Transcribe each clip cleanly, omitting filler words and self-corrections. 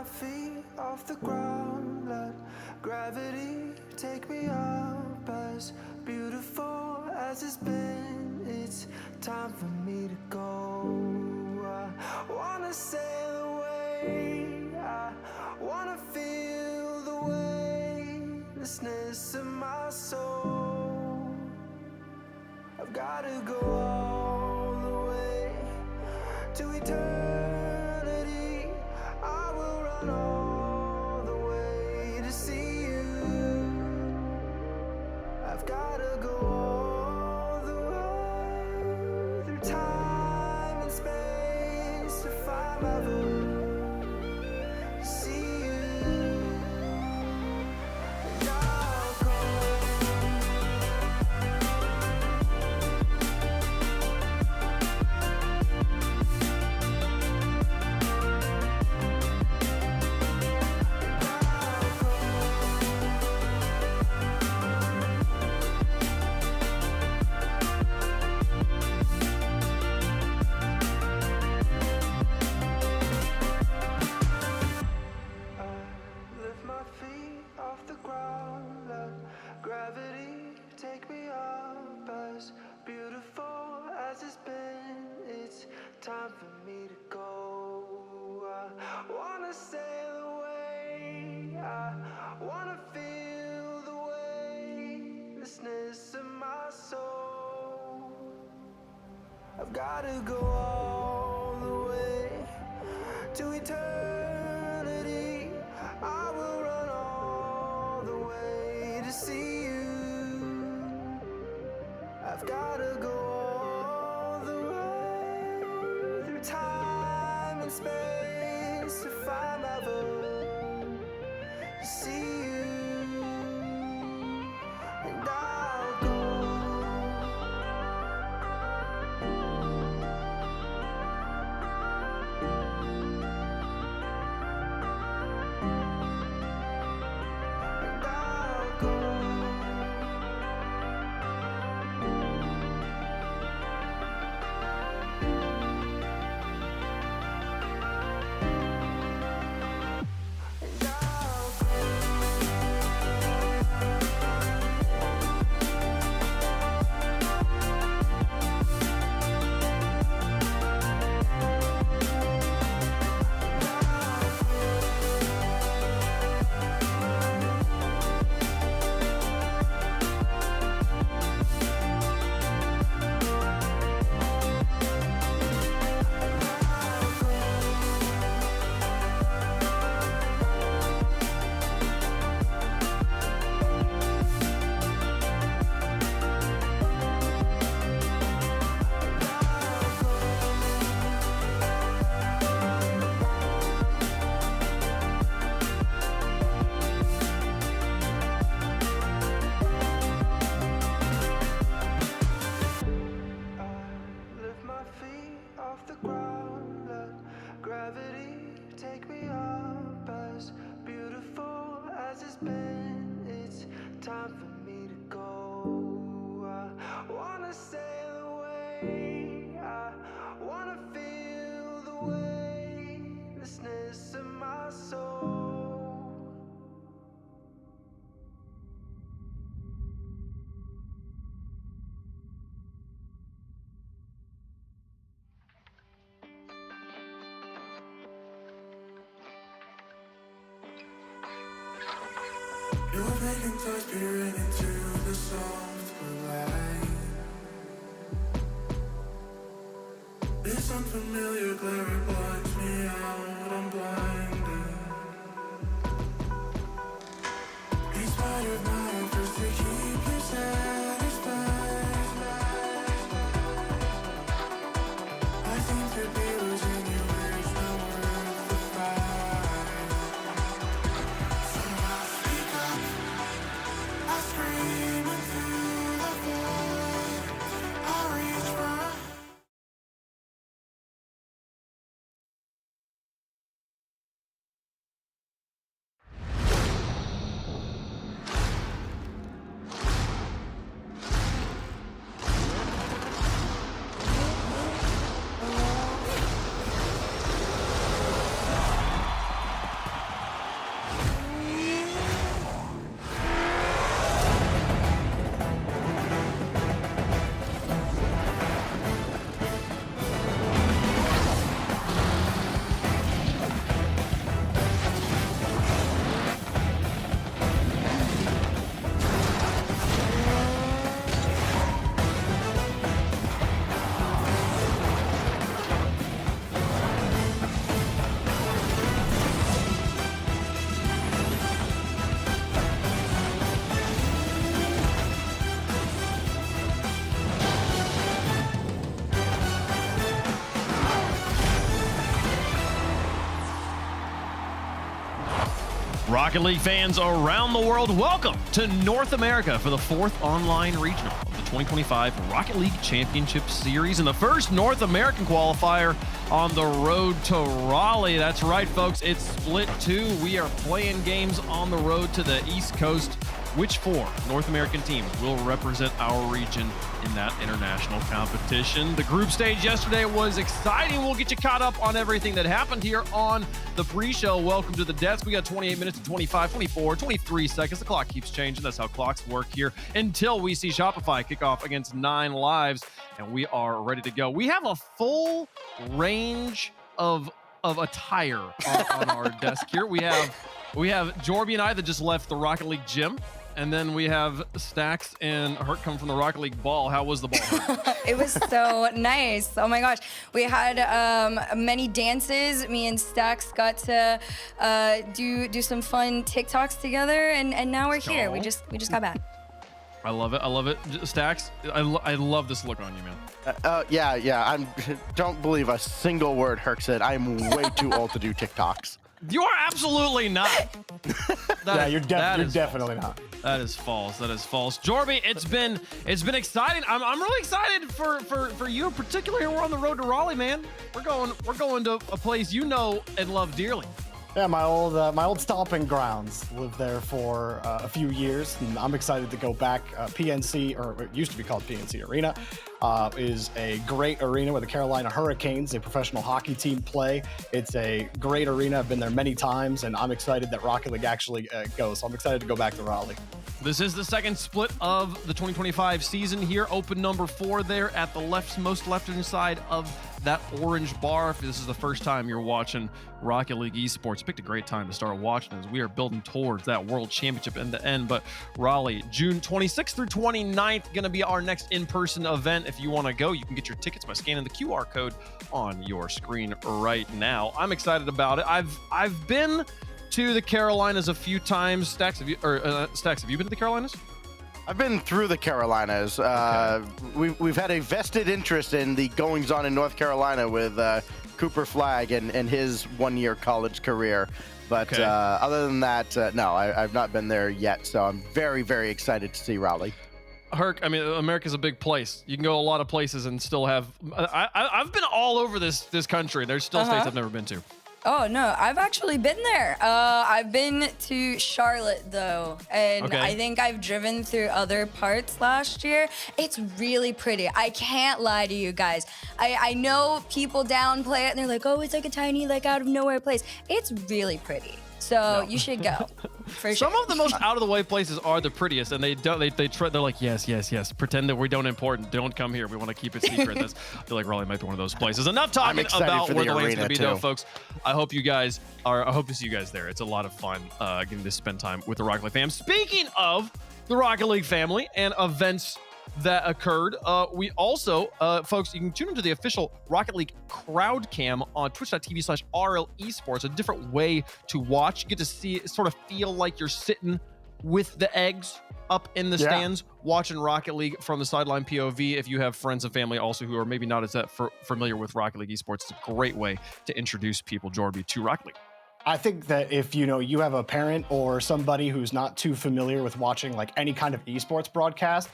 feet off the ground, let gravity take me up. As beautiful as it's been, it's time for me to go. I wanna sail away, I wanna feel the weightlessness of my soul. I've gotta go all the way to eternity. I will run all the way to see you. I've gotta go all the way through time and space to find my voice, to see you. And I'll go. Lift my feet off the ground, let gravity take me up. As beautiful as it's been, it's time for me to go. I wanna sail away, I wanna feel the weightlessness of my soul. I've gotta go all the way to eternity. I will run all the way to see you. I've gotta go all the way through time and space to find my voice, to see you. And I'll go. Off the ground, let gravity take me up. As beautiful as it's been, it's time for me to go. I wanna sail away, I wanna feel the weightlessness of my soul. Your vacant thoughts peering into the soft blue light. This unfamiliar glare, it blinds me out, I'm blinded. In spite of my efforts to keep you satisfied, I seem to be losing you, it's not worth the fight. So I speak up, I scream into the void, I reach for Rocket League fans around the world, welcome to North America for the 4th online regional of the 2025 Rocket League Championship Series and the first North American qualifier on the road to Raleigh. That's right, folks. It's split 2. We are playing games on the road to the East Coast. Which 4 North American teams will represent our region in that international competition? The group stage yesterday was exciting. We'll get you caught up on everything that happened here on the pre-show. Welcome to the desk. We got 28 minutes to 25, 24, 23 seconds. The clock keeps changing. That's how clocks work here until we see Shopify kick off against 9 Lives, and we are ready to go. We have a full range of attire on our desk here. We have Jorby and I that just left the Rocket League gym. And then we have Stacks and Hurt come from the Rocket League ball. How was the ball? It was so nice. Oh my gosh. We had many dances. Me and Stacks got to do some fun TikToks together, and now we're here. We just got back. I love it. I love it. Stacks, I love this look on you, man. Yeah. Don't believe a single word Herc said. I'm way too old to do TikToks. You are absolutely not. You're definitely not. That is false. That is false. Jorby, it's been exciting. I'm really excited for you in particular. Here we're on the road to Raleigh, man. We're going to a place you know and love dearly. Yeah, my old stomping grounds. Lived there for a few years, and I'm excited to go back. PNC, or it used to be called PNC Arena, is a great arena where the Carolina Hurricanes, a professional hockey team, play. It's a great arena. I've been there many times, and I'm excited that Rocket League actually goes. So I'm excited to go back to Raleigh. This is the second split of the 2025 season here. Open number 4 there at the most left-hand side of that orange bar. If this is the first time you're watching Rocket League Esports, picked a great time to start watching as we are building towards that World Championship in the end. But Raleigh, June 26th through 29th, going to be our next in-person event. If you want to go, you can get your tickets by scanning the QR code on your screen right now. I'm excited about it. I've been to the Carolinas a few times. Stacks, have you been to the Carolinas? I've been through the Carolinas. Okay. We've had a vested interest in the goings-on in North Carolina with Cooper Flagg and his one-year college career. But Okay. Other than that, no, I've not been there yet. So I'm very, very excited to see Raleigh. Herc, I mean, America's a big place. You can go a lot of places and still have. I've been all over this country. There's still states I've never been to. Oh no, I've actually been there. I've been to Charlotte though, and Okay. I think I've driven through other parts last year. It's really pretty. I can't lie to you guys. I know people downplay it and they're like, oh, it's like a tiny, like out of nowhere place. It's really pretty. So you should go. For Some sure. of the most out of the way places are the prettiest, and they try. They're like, yes. Pretend that we don't import and don't come here. We want to keep it secret. I feel like Raleigh might be one of those places. Enough talking about where the lane's going to be, though, folks. I hope to see you guys there. It's a lot of fun getting to spend time with the Rocket League fam. Speaking of the Rocket League family and events that occurred, we also, folks, you can tune into the official Rocket League crowd cam on twitch.tv/RLEsports, a different way to watch. You get to see, sort of feel like you're sitting with the eggs up in the stands watching Rocket League from the sideline POV. If you have friends and family also who are maybe not as familiar with Rocket League Esports, it's a great way to introduce people, Jorby, to Rocket League. I think that if you have a parent or somebody who's not too familiar with watching like any kind of esports broadcast,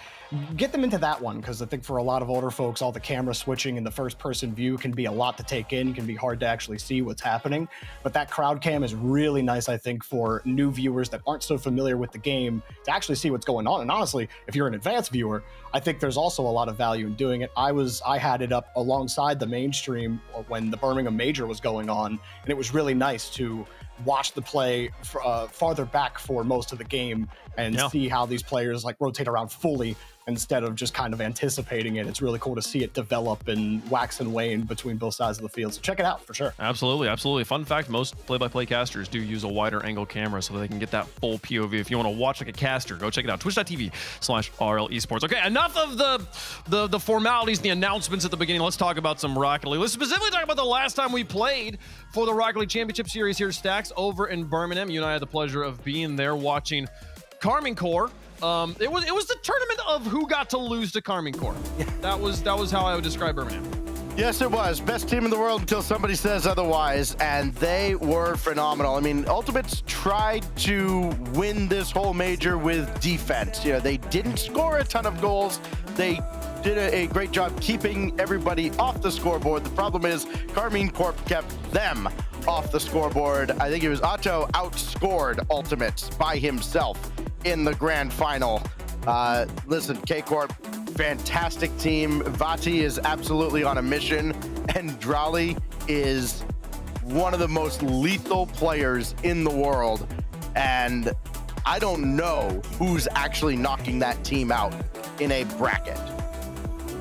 get them into that one, because I think for a lot of older folks, all the camera switching and the first person view can be a lot to take in, can be hard to actually see what's happening. But that crowd cam is really nice, I think, for new viewers that aren't so familiar with the game to actually see what's going on. And honestly, if you're an advanced viewer, I think there's also a lot of value in doing it. I had it up alongside the mainstream when the Birmingham Major was going on, and it was really nice to watch the play farther back for most of the game and see how these players like rotate around fully instead of just kind of anticipating it. It's really cool to see it develop and wax and wane between both sides of the field. So check it out for sure. Absolutely. Fun fact, most play-by-play casters do use a wider angle camera so that they can get that full POV. If you want to watch like a caster, go check it out. Twitch.tv/RLEsports. Okay, enough of the formalities and the announcements at the beginning. Let's talk about some Rocket League. Let's specifically talk about the last time we played for the Rocket League Championship Series here, Stacks, over in Birmingham. You and I had the pleasure of being there watching Carmine Corps. It was the tournament of who got to lose to Carmine Corps. That was how I would describe Birmingham. Yes, it was. Best team in the world until somebody says otherwise, and they were phenomenal. I mean, Ultimates tried to win this whole major with defense. You know, they didn't score a ton of goals. They did a great job keeping everybody off the scoreboard. The problem is Carmine Corp kept them off the scoreboard. I think it was Otto outscored Ultimates by himself in the grand final. Listen, K-Corp, fantastic team. Vati is absolutely on a mission, and Raleigh is one of the most lethal players in the world. And I don't know who's actually knocking that team out in a bracket.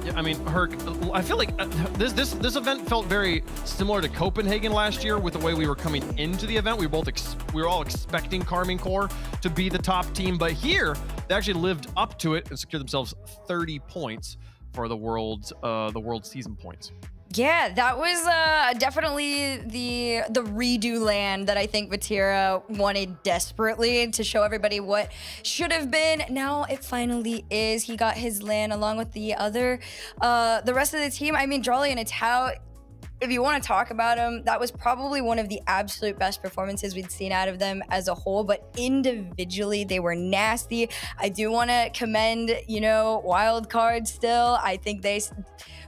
Yeah, I mean, Herc, I feel like this event felt very similar to Copenhagen last year with the way we were coming into the event. We were all expecting Carmine Corp to be the top team, but here they actually lived up to it and secured themselves 30 points for the world season points. Yeah, that was definitely the redo land that I think Vatira wanted desperately to show everybody what should have been. Now it finally is. He got his land along with the rest of the team. I mean, Raleigh and Tao, if you want to talk about them, that was probably one of the absolute best performances we'd seen out of them as a whole, but individually they were nasty. I do want to commend, Wild Card still. I think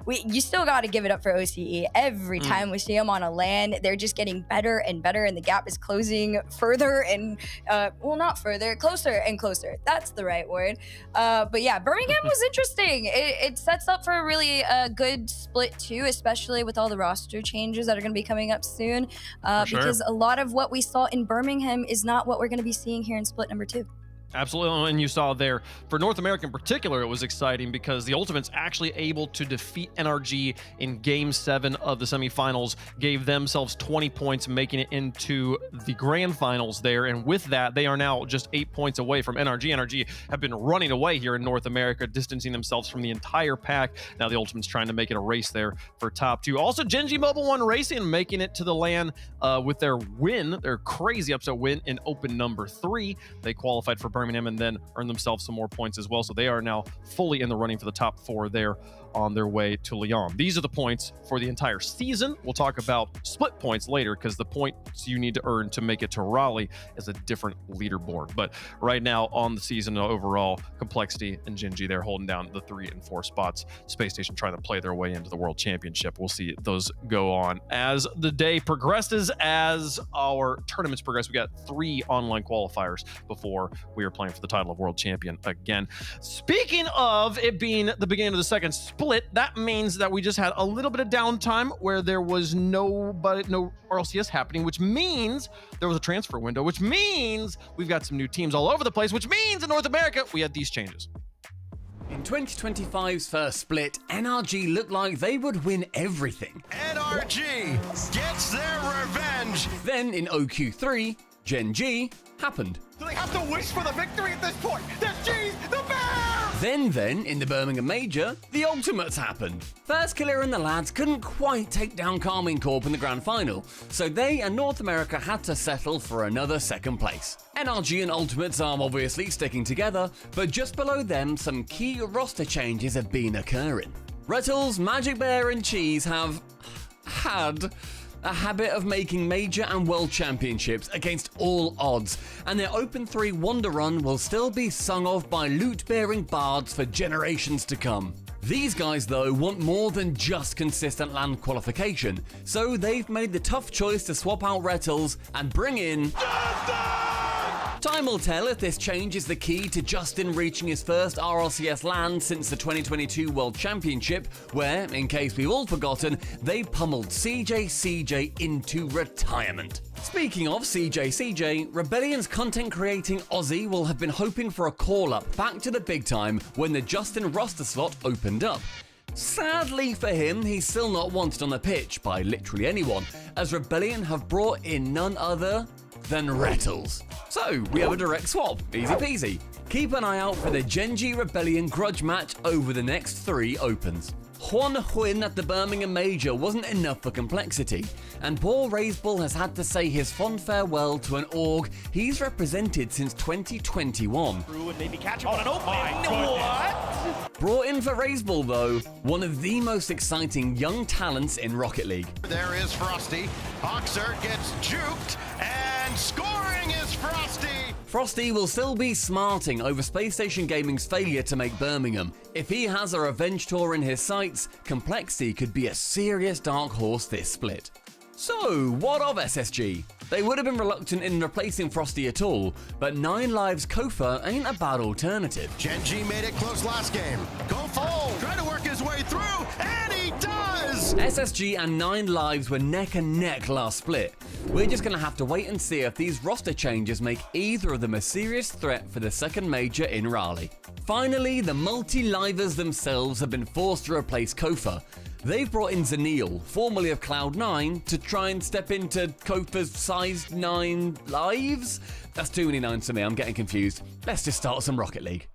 you still got to give it up for OCE. Every time we see them on a LAN, they're just getting better and better, and the gap is closing further and, not further, closer and closer. That's the right word. But yeah, Birmingham was interesting. It sets up for a really good split too, especially with all the roster changes that are going to be coming up soon. Because a lot of what we saw in Birmingham is not what we're going to be seeing here in split number 2. Absolutely, and you saw there, for North America in particular, it was exciting because the Ultimates actually able to defeat NRG in Game 7 of the semifinals, gave themselves 20 points, making it into the grand finals there, and with that, they are now just 8 points away from NRG. NRG have been running away here in North America, distancing themselves from the entire pack. Now the Ultimates trying to make it a race there for top 2. Also, Genji Mobile 1 Racing making it to the LAN with their win, their crazy upset win in Open number 3. They qualified for Birmingham and then earn themselves some more points as well. So they are now fully in the running for the top 4 there on their way to Lyon. These are the points for the entire season. We'll talk about split points later because the points you need to earn to make it to Raleigh is a different leaderboard. But right now on the season overall, Complexity and Genji, they're holding down the 3 and 4 spots. Space Station trying to play their way into the World Championship. We'll see those go on as the day progresses, as our tournaments progress. We got 3 online qualifiers before we are playing for the title of World Champion again. Speaking of it being the beginning of the second split, that means that we just had a little bit of downtime where there was no RLCS happening, which means there was a transfer window, which means we've got some new teams all over the place, which means in North America we had these changes. In 2025's first split, NRG looked like they would win everything. NRG gets their revenge. Then in OQ3, Gen G happened. Do they have to wish for the victory at this point? There's G's, the bear! Then, in the Birmingham Major, the Ultimates happened. First Killer and the lads couldn't quite take down Carmine Corp in the grand final, so they and North America had to settle for another second place. NRG and Ultimates are obviously sticking together, but just below them, some key roster changes have been occurring. Rlcs, Magic Bear and Cheese have had a habit of making major and world championships against all odds, and their Open 3 Wonder Run will still be sung of by loot-bearing bards for generations to come. These guys, though, want more than just consistent land qualification, so they've made the tough choice to swap out Rlcs and bring in Time will tell if this change is the key to Justin reaching his first RLCS LAN since the 2022 World Championship, where, in case we've all forgotten, they pummeled CJ into retirement. Speaking of CJ, Rebellion's content-creating Aussie will have been hoping for a call-up back to the big time when the Justin roster slot opened up. Sadly for him, he's still not wanted on the pitch by literally anyone, as Rebellion have brought in none other than Rlcs. So, we have a direct swap, easy peasy. Keep an eye out for the Genji Rebellion grudge match over the next 3 opens. Juan Huyn at the Birmingham Major wasn't enough for Complexity, and Paul Raisbull has had to say his fond farewell to an org he's represented since 2021. Through and maybe catch him on an opening. What? Brought in for Raiseball though, one of the most exciting young talents in Rocket League. There is Frosty. Hoxer gets juked, and scoring is Frosty. Frosty will still be smarting over Space Station Gaming's failure to make Birmingham. If he has a revenge tour in his sights, Complexity could be a serious dark horse this split. So, what of SSG? They would have been reluctant in replacing Frosty at all, but 9 Lives Kofa ain't a bad alternative. Genji made it close last game. Go full, trying to work his way through, and he does! SSG and 9 Lives were neck and neck last split. We're just gonna have to wait and see if these roster changes make either of them a serious threat for the second major in Raleigh. Finally, the multi-livers themselves have been forced to replace Kofa. They've brought in Zanil, formerly of Cloud9, to try and step into Kofa's size 9 lives? That's too many 9s for me, I'm getting confused. Let's just start some Rocket League.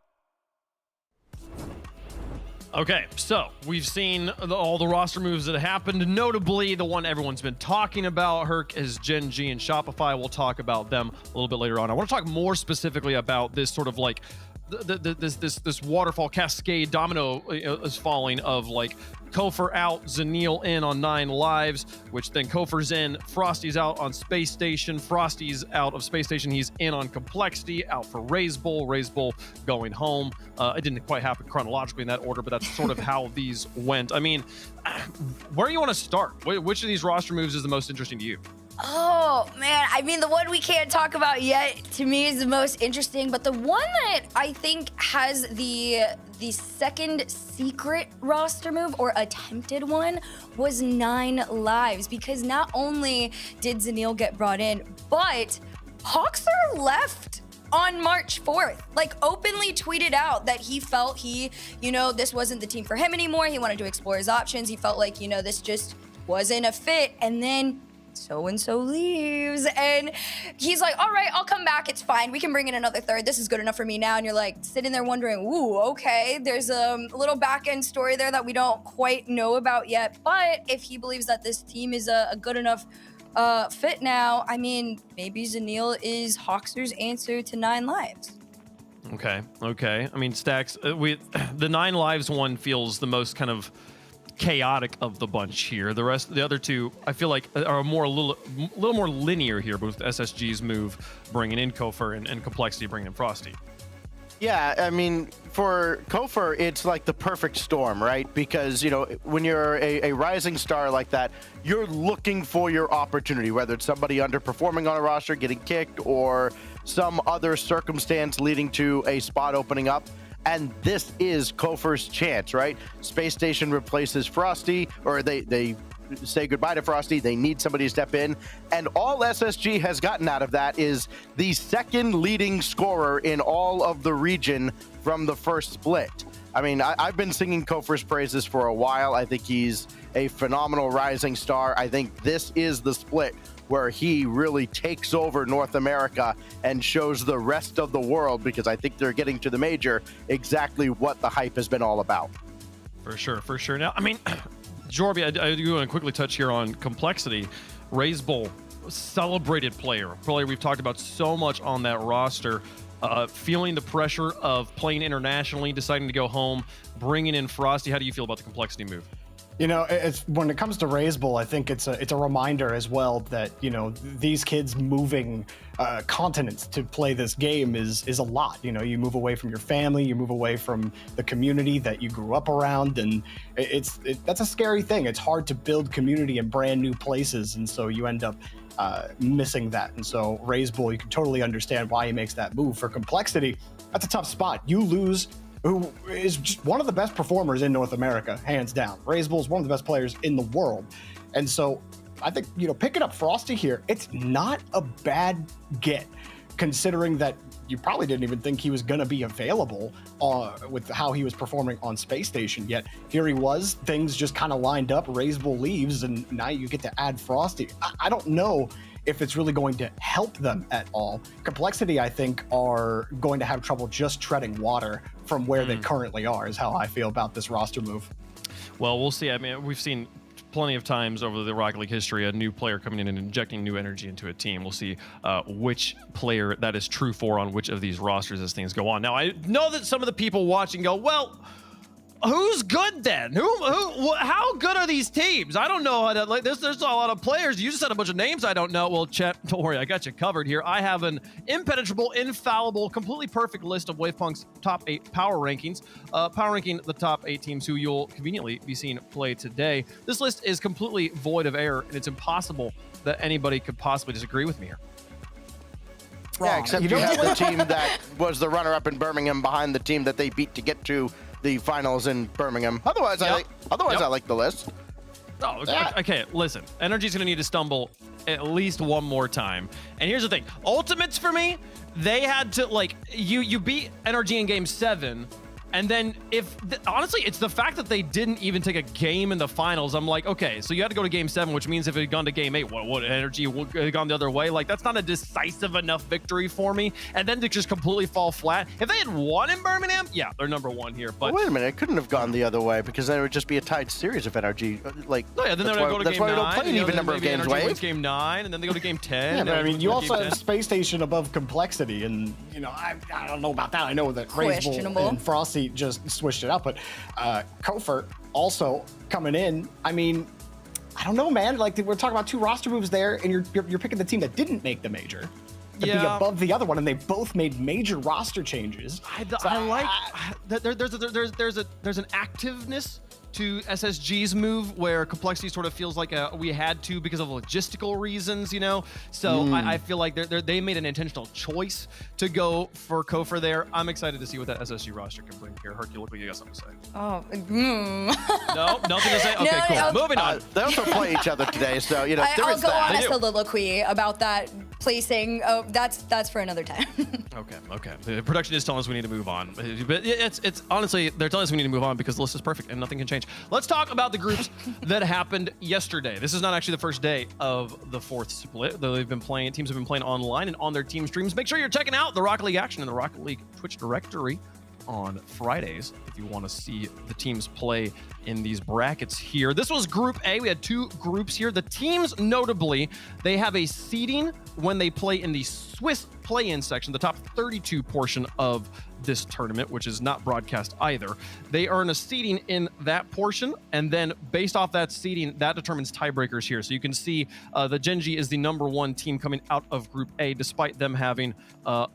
Okay, so we've seen all the roster moves that happened. Notably, the one everyone's been talking about, Herc, is Gen G and Shopify. We'll talk about them a little bit later on. I want to talk more specifically about this sort of like this waterfall cascade domino is falling of like Kofer out, Zanil in on 9 Lives, which then Kofer's in, Frosty's out on Space Station, Frosty's out of Space Station, he's in on Complexity, out for Raiseball going home. It didn't quite happen chronologically in that order, but that's sort of how these went. I mean, where do you want to start? Which of these roster moves is the most interesting to you? Oh, man. I mean, the one we can't talk about yet, to me, is the most interesting. But the one that I think has the second secret roster move, or attempted one, was 9 Lives. Because not only did Zanil get brought in, but Hoxer left on March 4th, like openly tweeted out that he felt this wasn't the team for him anymore. He wanted to explore his options. He felt like, this just wasn't a fit. And then so-and-so leaves, and he's like, all right, I'll come back, it's fine, we can bring in another third, this is good enough for me now. And you're like sitting there wondering, ooh, okay, there's a little back-end story there that we don't quite know about yet. But if he believes that this team is a good enough fit now, I mean, maybe Zanil is Hoxer's answer to 9 Lives. Okay. I mean, Stacks, the 9 Lives one feels the most kind of chaotic of the bunch here. The other two, I feel like, are a little more linear here, but with SSG's move bringing in Kofer and Complexity bringing in Frosty. Yeah, I mean, for Kofer, it's like the perfect storm, right? Because, when you're a rising star like that, you're looking for your opportunity, whether it's somebody underperforming on a roster, getting kicked, or some other circumstance leading to a spot opening up. And this is Kofer's chance, right? Space Station replaces Frosty, or they say goodbye to Frosty. They need somebody to step in. And all SSG has gotten out of that is the second leading scorer in all of the region from the first split. I mean, I've been singing Kofer's praises for a while. I think he's a phenomenal rising star. I think this is the split where he really takes over North America and shows the rest of the world, because I think they're getting to the major exactly what the hype has been all about. For sure. Now, I mean, Jorby, I do want to quickly touch here on Complexity. Raiseball, celebrated player we've talked about so much on that roster. Feeling the pressure of playing internationally, deciding to go home, bringing in Frosty. How do you feel about the Complexity move? It's when it comes to Raiseball, I think it's a reminder as well that these kids moving continents to play this game is a lot. You move away from your family, you move away from the community that you grew up around, and that's a scary thing. It's hard to build community in brand new places, and so you end up missing that. And so Raiseball, you can totally understand why he makes that move. For Complexity, that's a tough spot. You lose who is just one of the best performers in North America, hands down. Raiseball is one of the best players in the world. And so I think, picking up Frosty here, it's not a bad get, considering that you probably didn't even think he was going to be available with how he was performing on Space Station. Yet here he was, things just kind of lined up, Raiseball leaves, and now you get to add Frosty. I don't know if it's really going to help them at all. Complexity, I think, are going to have trouble just treading water from where they currently are, is how I feel about this roster move. Well, we'll see. I mean, we've seen plenty of times over the Rocket League history a new player coming in and injecting new energy into a team. We'll see which player that is true for on which of these rosters as things go on. Now, I know that some of the people watching go, well, who's good then? How good are these teams? I don't know. Like, there's a lot of players. You just said a bunch of names I don't know. Well, Chet, don't worry, I got you covered here. I have an impenetrable, infallible, completely perfect list of Wavepunk's top 8 power rankings. Power ranking the top 8 teams who you'll conveniently be seeing play today. This list is completely void of error, and it's impossible that anybody could possibly disagree with me here. Yeah, except you have the team that was the runner-up in Birmingham behind the team that they beat to get to the finals in Birmingham. Otherwise, I like the list. Oh, okay. Listen, Energy's going to need to stumble at least one more time. And here's the thing: Ultimates for me, they had to like you beat Energy in Game 7. And then honestly, it's the fact that they didn't even take a game in the finals. I'm like, okay, so you had to go to Game 7, which means if it had gone to Game 8, what Energy would have gone the other way? Like, that's not a decisive enough victory for me. And then to just completely fall flat. If they had won in Birmingham, yeah, they're number 1 here. But wait a minute, it couldn't have gone the other way because then it would just be a tied series of Energy. Like, oh yeah, then they would go to Game 9. That's why we don't play an even number of games. Energy wins Game 9, and then they go to Game 10. Yeah, but I mean, you also have Space Station above Complexity, and you know, I don't know about that. I know that Razebull and Frosty just switched it up, but Kofer also coming in. I mean, I don't know, man. Like, we're talking about 2 roster moves there, and you're picking the team that didn't make the major to be above the other one, and they both made major roster changes. I like there's an activeness to SSG's move where Complexity sort of feels like we had to because of logistical reasons, you know? So I feel like they made an intentional choice to go for Kofer there. I'm excited to see what that SSG roster can bring here. Hercule, look what you got something to say. Oh, No, nothing to say? Okay, cool. Moving on. They also play each other today, so, you know, I'll go on a soliloquy about that placing. Oh, that's for another time. Okay. The production is telling us we need to move on. But it's honestly, they're telling us we need to move on because the list is perfect and nothing can change. Let's talk about the groups that happened yesterday. This is not actually the first day of the 4th split. Though teams have been playing online and on their team streams. Make sure you're checking out the Rocket League action in the Rocket League Twitch directory on Fridays if you want to see the teams play in these brackets here. This was Group A. We had 2 groups here. The teams, notably, they have a seeding when they play in the Swiss play-in section, the top 32 portion of this tournament, which is not broadcast either. They earn a seeding in that portion, and then based off that seeding, that determines tiebreakers here. So you can see the Gen.G is the number 1 team coming out of Group A, despite them having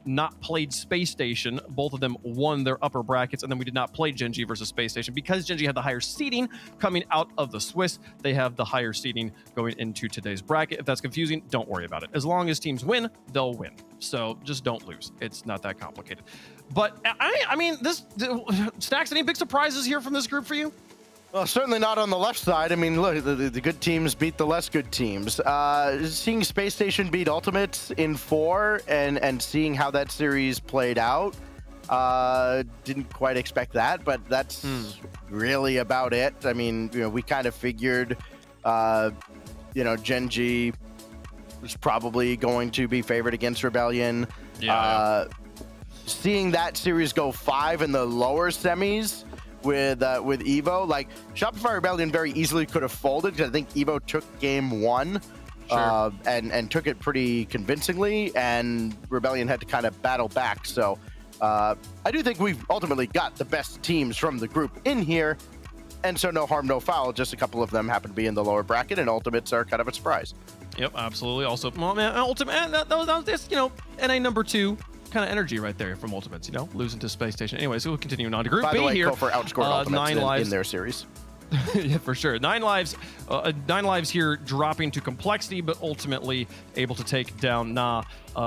not played Space Station. Both of them won their upper brackets, and then we did not play Gen.G versus Space Station. Because Gen.G had the higher seeding coming out of the Swiss, they have the higher seeding going into today's bracket. If that's confusing, don't worry about it. As long as teams win, they'll win. So just don't lose. It's not that complicated. But I mean, Stacks, any big surprises here from this group for you? Well, certainly not on the left side. I mean, look, the good teams beat the less good teams. Seeing Space Station beat Ultimates in 4 and seeing how that series played out, didn't quite expect that, but that's really about it. I mean, you know, we kind of figured, Gen.G was probably going to be favored against Rebellion. Seeing that series go 5 in the lower semis with Evo, like Shopify Rebellion very easily could have folded because I think Evo took game 1 and took it pretty convincingly, and Rebellion had to kind of battle back. So I do think we've ultimately got the best teams from the group in here, and so no harm, no foul. Just a couple of them happen to be in the lower bracket, and Ultimates are kind of a surprise. Yep, absolutely. Also, well, man, Ultimate, that was just, NA number 2 kind of energy right there from Ultimates, losing to Space Station. Anyways, we'll continue on to Group B here. Kofer outscored Ultimates in their series. Yeah, for sure. 9 lives here, dropping to Complexity, but ultimately able to take down Na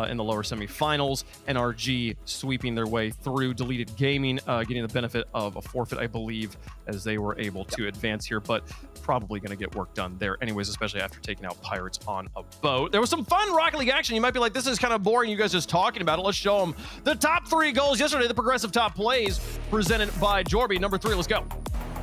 in the lower semifinals. NRG sweeping their way through Deleted Gaming, getting the benefit of a forfeit, I believe, as they were able to advance here, but probably going to get work done there anyways, especially after taking out Pirates on a boat. There was some fun Rocket League action. You might be like, this is kind of boring, you guys just talking about it. Let's show them the top 3 goals yesterday, the progressive top plays presented by Jorby. Number 3, let's go.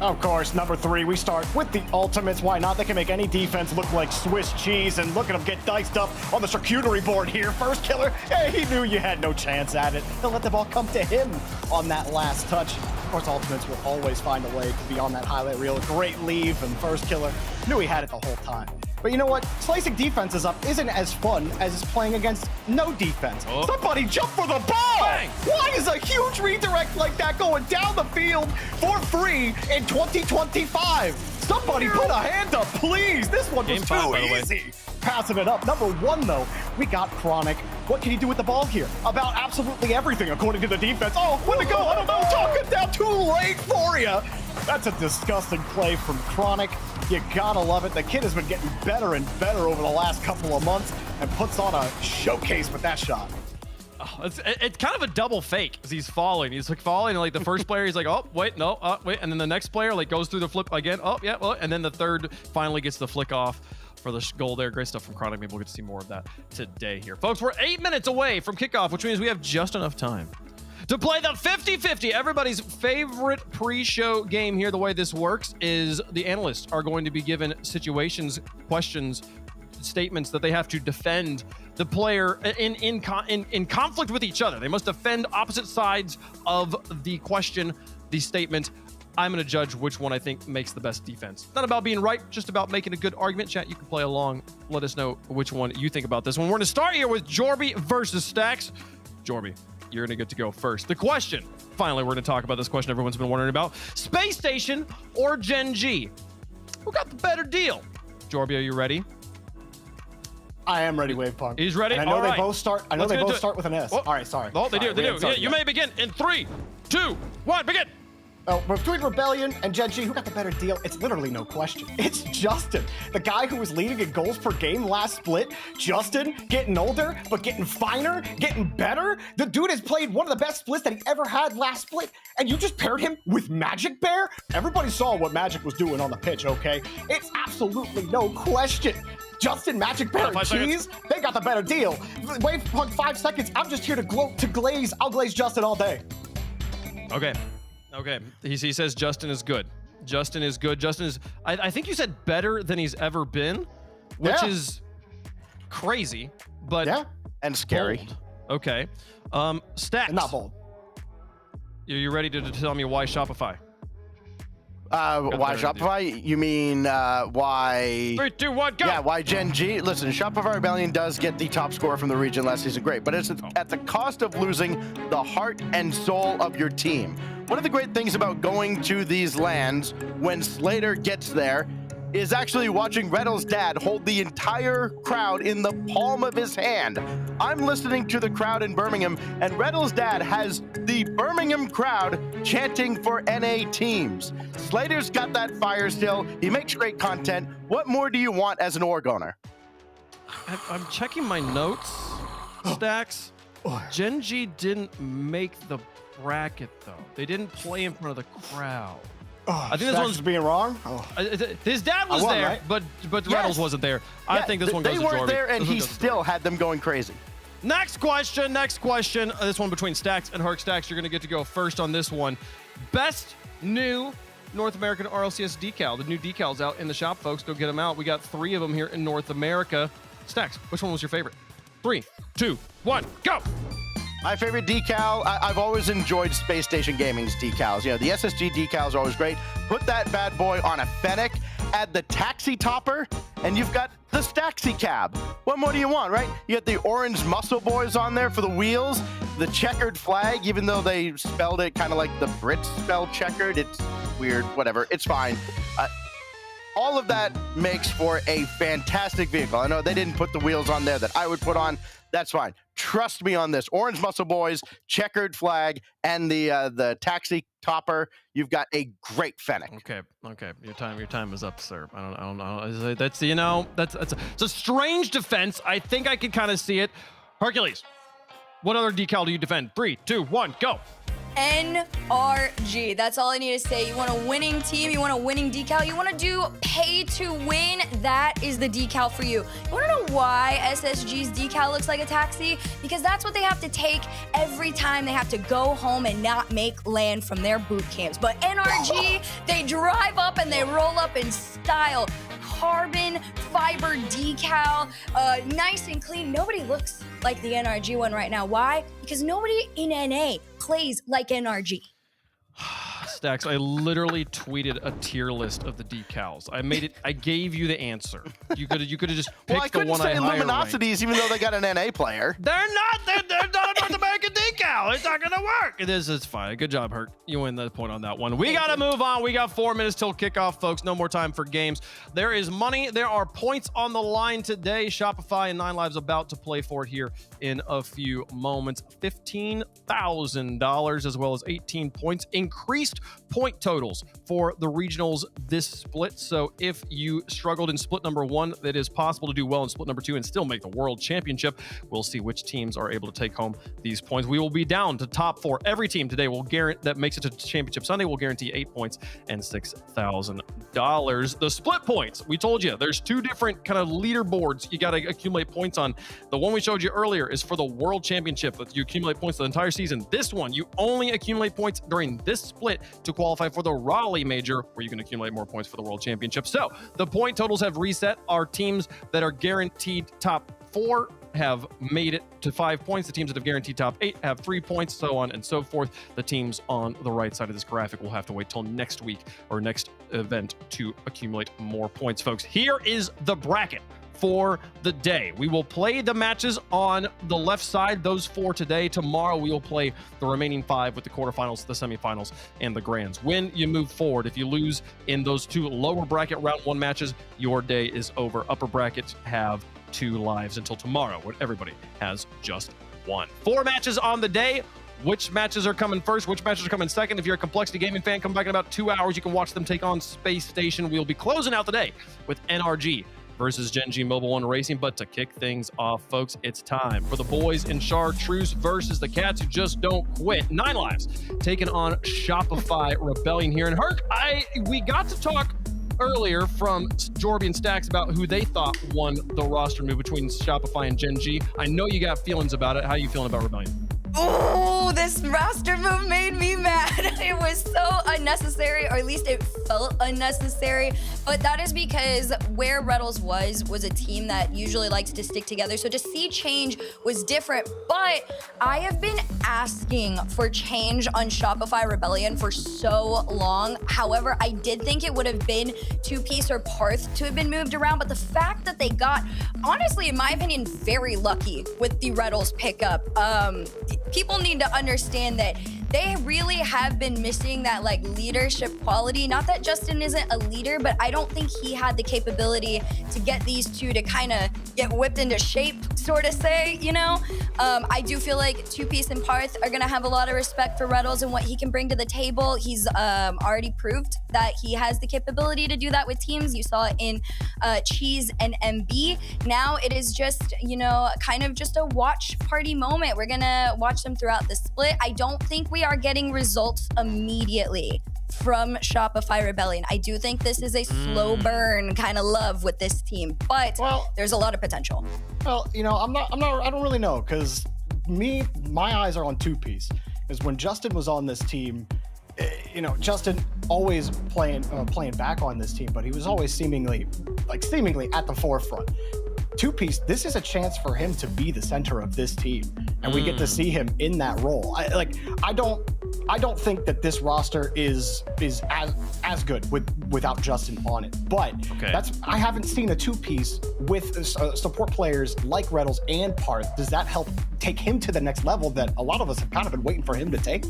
Of course, number 3, we start with the Ultimates. Why not? They can make any defense look like Swiss cheese, and look at them get diced up on the charcuterie board here. First killer, hey, he knew you had no chance at it. They'll let the ball come to him on that last touch. Of course, Ultimates will always find a way to be on that highlight reel. Great leave, and first killer knew he had it the whole time. But you know what? Slicing defenses up isn't as fun as playing against no defense. Oh. Somebody jump for the ball! Bang! Why is a huge redirect like that going down the field for free in 2025? Somebody put a hand up, please. This one was Game 5, by the too way. easy. Passing it up. Number 1, though, we got Chronic. What can he do with the ball here? About absolutely everything, according to the defense. Oh, where'd it go? I don't know. Talk it down. Too late for you. That's a disgusting play from Chronic. You gotta love it. The kid has been getting better and better over the last couple of months and puts on a showcase with that shot. It's kind of a double fake as he's falling. He's like falling, and like the first player, he's like, oh, wait, no, wait. And then the next player like goes through the flip again. Oh, yeah, well, and then the third finally gets the flick off for the goal there. Great stuff from Chronic. Maybe we'll get to see more of that today here. Folks, we're 8 minutes away from kickoff, which means we have just enough time to play the 50-50, everybody's favorite pre-show game here. The way this works is the analysts are going to be given situations, questions, statements that they have to defend the player in conflict with each other. They must defend opposite sides of the question, the statement. I'm going to judge which one I think makes the best defense. Not about being right, just about making a good argument. Chat, you can play along. Let us know which one you think about this one. We're going to start here with Jorby versus Stacks. Jorby, you're going to get to go first. The question, finally, we're going to talk about this question everyone's been wondering about. Space Station or Gen G? Who got the better deal? Jorby, are you ready? I am ready, Wavepunk. He's ready. And I know All they right. both start. I know Let's they get both into it. start with an S. Oh. All right, sorry. Oh, they do. Sorry, They we do. didn't start Yeah, you yet. may begin in 3, 2, 1. Begin. Oh, between Rebellion and Gen G, who got the better deal? It's literally no question. It's Justin, the guy who was leading in goals per game last split. Justin, getting older, but getting finer, getting better. The dude has played one of the best splits that he ever had last split, and you just paired him with Magic Bear? Everybody saw what Magic was doing on the pitch, okay? It's absolutely no question. Justin, Magic Bear, and 5 Cheese, they got the better deal. Wait, 5 seconds. I'm just here to glaze. I'll glaze Justin all day. Okay. He says Justin is good. Justin is good. Justin is, I think you said better than he's ever been, which Yeah. is crazy, but Yeah, and scary. bold. Okay. Stacks. And not bold. Are you ready to tell me why Shopify? Why better Shopify? You mean why? 3, 2, 1, go. Yeah, why Gen G? Listen, Shopify Rebellion does get the top score from the region last season, great, but it's at the cost of losing the heart and soul of your team. One of the great things about going to these lands when Slater gets there is actually watching Reddle's dad hold the entire crowd in the palm of his hand. I'm listening to the crowd in Birmingham, and Reddle's dad has the Birmingham crowd chanting for NA teams. Slater's got that fire still. He makes great content. What more do you want as an org owner? I'm checking my notes, Stacks. Gen G didn't make the bracket, though. They didn't play in front of the crowd. I think this Stacks one's is being wrong. Oh. His dad was won, there, right? but Yes. Reynolds wasn't there. I Yeah, think this one goes They to weren't Jorby. there, and This one he goes to still had them going crazy. Next question. This one between Stacks and Herc. Stacks, you're going to get to go first on this one. Best new North American RLCS decal. The new decal's out in the shop, folks. Go get them out. We got 3 of them here in North America. Stacks, which one was your favorite? 3, 2, 1, go! My favorite decal, I've always enjoyed Space Station Gaming's decals. You know, the SSG decals are always great. Put that bad boy on a Fennec, add the taxi topper, and you've got the Staxi cab. What more do you want, right? You got the orange muscle boys on there for the wheels, the checkered flag, even though they spelled it kind of like the Brits spell checkered. It's weird, whatever, it's fine. All of that makes for a fantastic vehicle. I know they didn't put the wheels on there that I would put on. That's fine. Trust me on this. Orange muscle boys, checkered flag, and the taxi topper. You've got a great Fennec. Okay. Your time is up, sir. I don't know. That's it's a strange defense. I think I can kind of see it. Hercules, what other decal do you defend? 3, 2, 1, go. NRG. That's all I need to say. You want a winning team, you want a winning decal, you want to do pay to win, that is the decal for you. You want to know why SSG's decal looks like a taxi? Because that's what they have to take every time they have to go home and not make land from their boot camps. But NRG, they drive up and they roll up in style. Carbon fiber decal, nice and clean. Nobody looks like the NRG one right now. Why? Because nobody in NA plays like NRG. Stacks, I literally tweeted a tier list of the decals. I gave you the answer. You could have just picked the one I higher ranked. Luminosities, even though they got an NA player. They're not a North American decal. It's not gonna work. It's fine. Good job, Hurt. You win the point on that one. We gotta move on. We got 4 minutes till kickoff, folks. No more time for games. There is money. There are points on the line today. Shopify and 9 Lives about to play for it here in a few moments. $15,000 as well as 18 points. Increased point totals for the regionals this split. So if you struggled in split number 1, it is possible to do well in split number 2 and still make the world championship. We'll see which teams are able to take home these points. We will be down to top 4. Every team today will guarantee that makes it to championship Sunday will guarantee 8 points and $6,000. The split points, we told you there's 2 different kind of leaderboards you got to accumulate points on. The one we showed you earlier is for the world championship, but you accumulate points the entire season. This one, you only accumulate points during this split to qualify for the Raleigh major, where you can accumulate more points for the world championship. So the point totals have reset. Our teams that are guaranteed top 4 have made it to 5 points. The teams that have guaranteed top 8 have 3 points, so on and so forth. The teams on the right side of this graphic will have to wait till next week or next event to accumulate more points, folks. Here is the bracket for the day. We will play the matches on the left side, those 4 today. Tomorrow we will play the remaining 5 with the quarterfinals, the semifinals, and the grands. When you move forward, if you lose in those 2 lower bracket round 1 matches, your day is over. Upper brackets have 2 lives until tomorrow, where everybody has just 1. 4 matches on the day. Which matches are coming first? Which matches are coming second? If you're a Complexity Gaming fan, come back in about 2 hours. You can watch them take on Space Station. We'll be closing out the day with NRG versus Gen G Mobile One Racing. But to kick things off, folks, it's time for the boys in Chartreuse versus the cats who just don't quit. 9 Lives taking on Shopify Rebellion here. And Herc, we got to talk earlier from Jorby and Stacks about who they thought won the roster move between Shopify and Gen G. I know you got feelings about it. How are you feeling about Rebellion? Oh, this roster move made me mad. It was so unnecessary, or at least it felt unnecessary. But that is because where Rlcs was a team that usually likes to stick together. So to see change was different. But I have been asking for change on Shopify Rebellion for so long. However, I did think it would have been 2-Piece or Parth to have been moved around. But the fact that they got, honestly, in my opinion, very lucky with the Rlcs pickup. People need to understand that they really have been missing that like leadership quality. Not that Justin isn't a leader, but I don't think he had the capability to get these 2 to kind of get whipped into shape, sort of say, you know? I do feel like 2-Piece and Parth are gonna have a lot of respect for Rlcs and what he can bring to the table. He's already proved that he has the capability to do that with teams. You saw it in Cheese and MB. Now it is just, you know, kind of just a watch party moment. We're gonna watch them throughout the split. I don't think we are getting results immediately from Shopify Rebellion. I do think this is a slow burn kind of love with this team, but there's a lot of potential. Well, you know, I don't really know, because my eyes are on 2-Piece. Is when Justin was on this team, you know, Justin always playing back on this team, but he was always seemingly at the forefront. 2-Piece, this is a chance for him to be the center of this team, and we get to see him in that role. I don't think that this roster is as good without Justin on it. But I haven't seen a 2-Piece with support players like Rlcs and Parth. Does that help take him to the next level that a lot of us have kind of been waiting for him to take?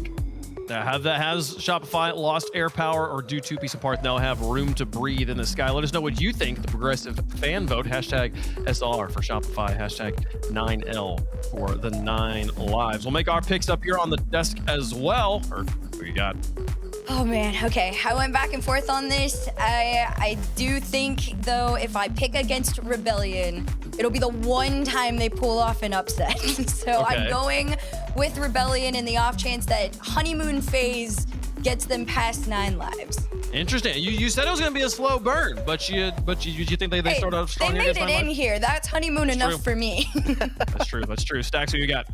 Has Shopify lost air power, or do 2-Piece and Parth now have room to breathe in the sky? Let us know what you think. The progressive fan vote, #SR for Shopify, #9L for the 9 Lives. We'll make our picks up here on the desk as well. Or what you got? Oh man, okay. I went back and forth on this. I do think, though, if I pick against Rebellion, it'll be the one time they pull off an upset. So I'm going with Rebellion in the off chance that honeymoon phase gets them past 9 Lives. Interesting. You said it was going to be a slow burn, but you think they started off strong? They made it in here. That's honeymoon enough for me. That's true. Stacks, who you got?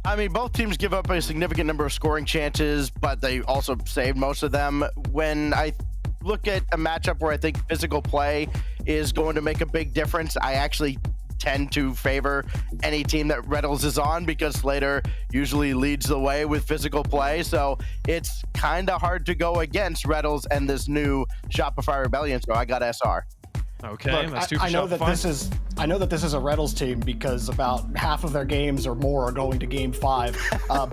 I mean, both teams give up a significant number of scoring chances, but they also saved most of them. When I look at a matchup where I think physical play is going to make a big difference, I actually tend to favor any team that Rlcs is on because Slater usually leads the way with physical play. So it's kind of hard to go against Rlcs and this new Shopify Rebellion. So I got SR. Okay, Look, that's two for I know that Shopify. I know that this is a Rlcs team because about half of their games or more are going to Game 5,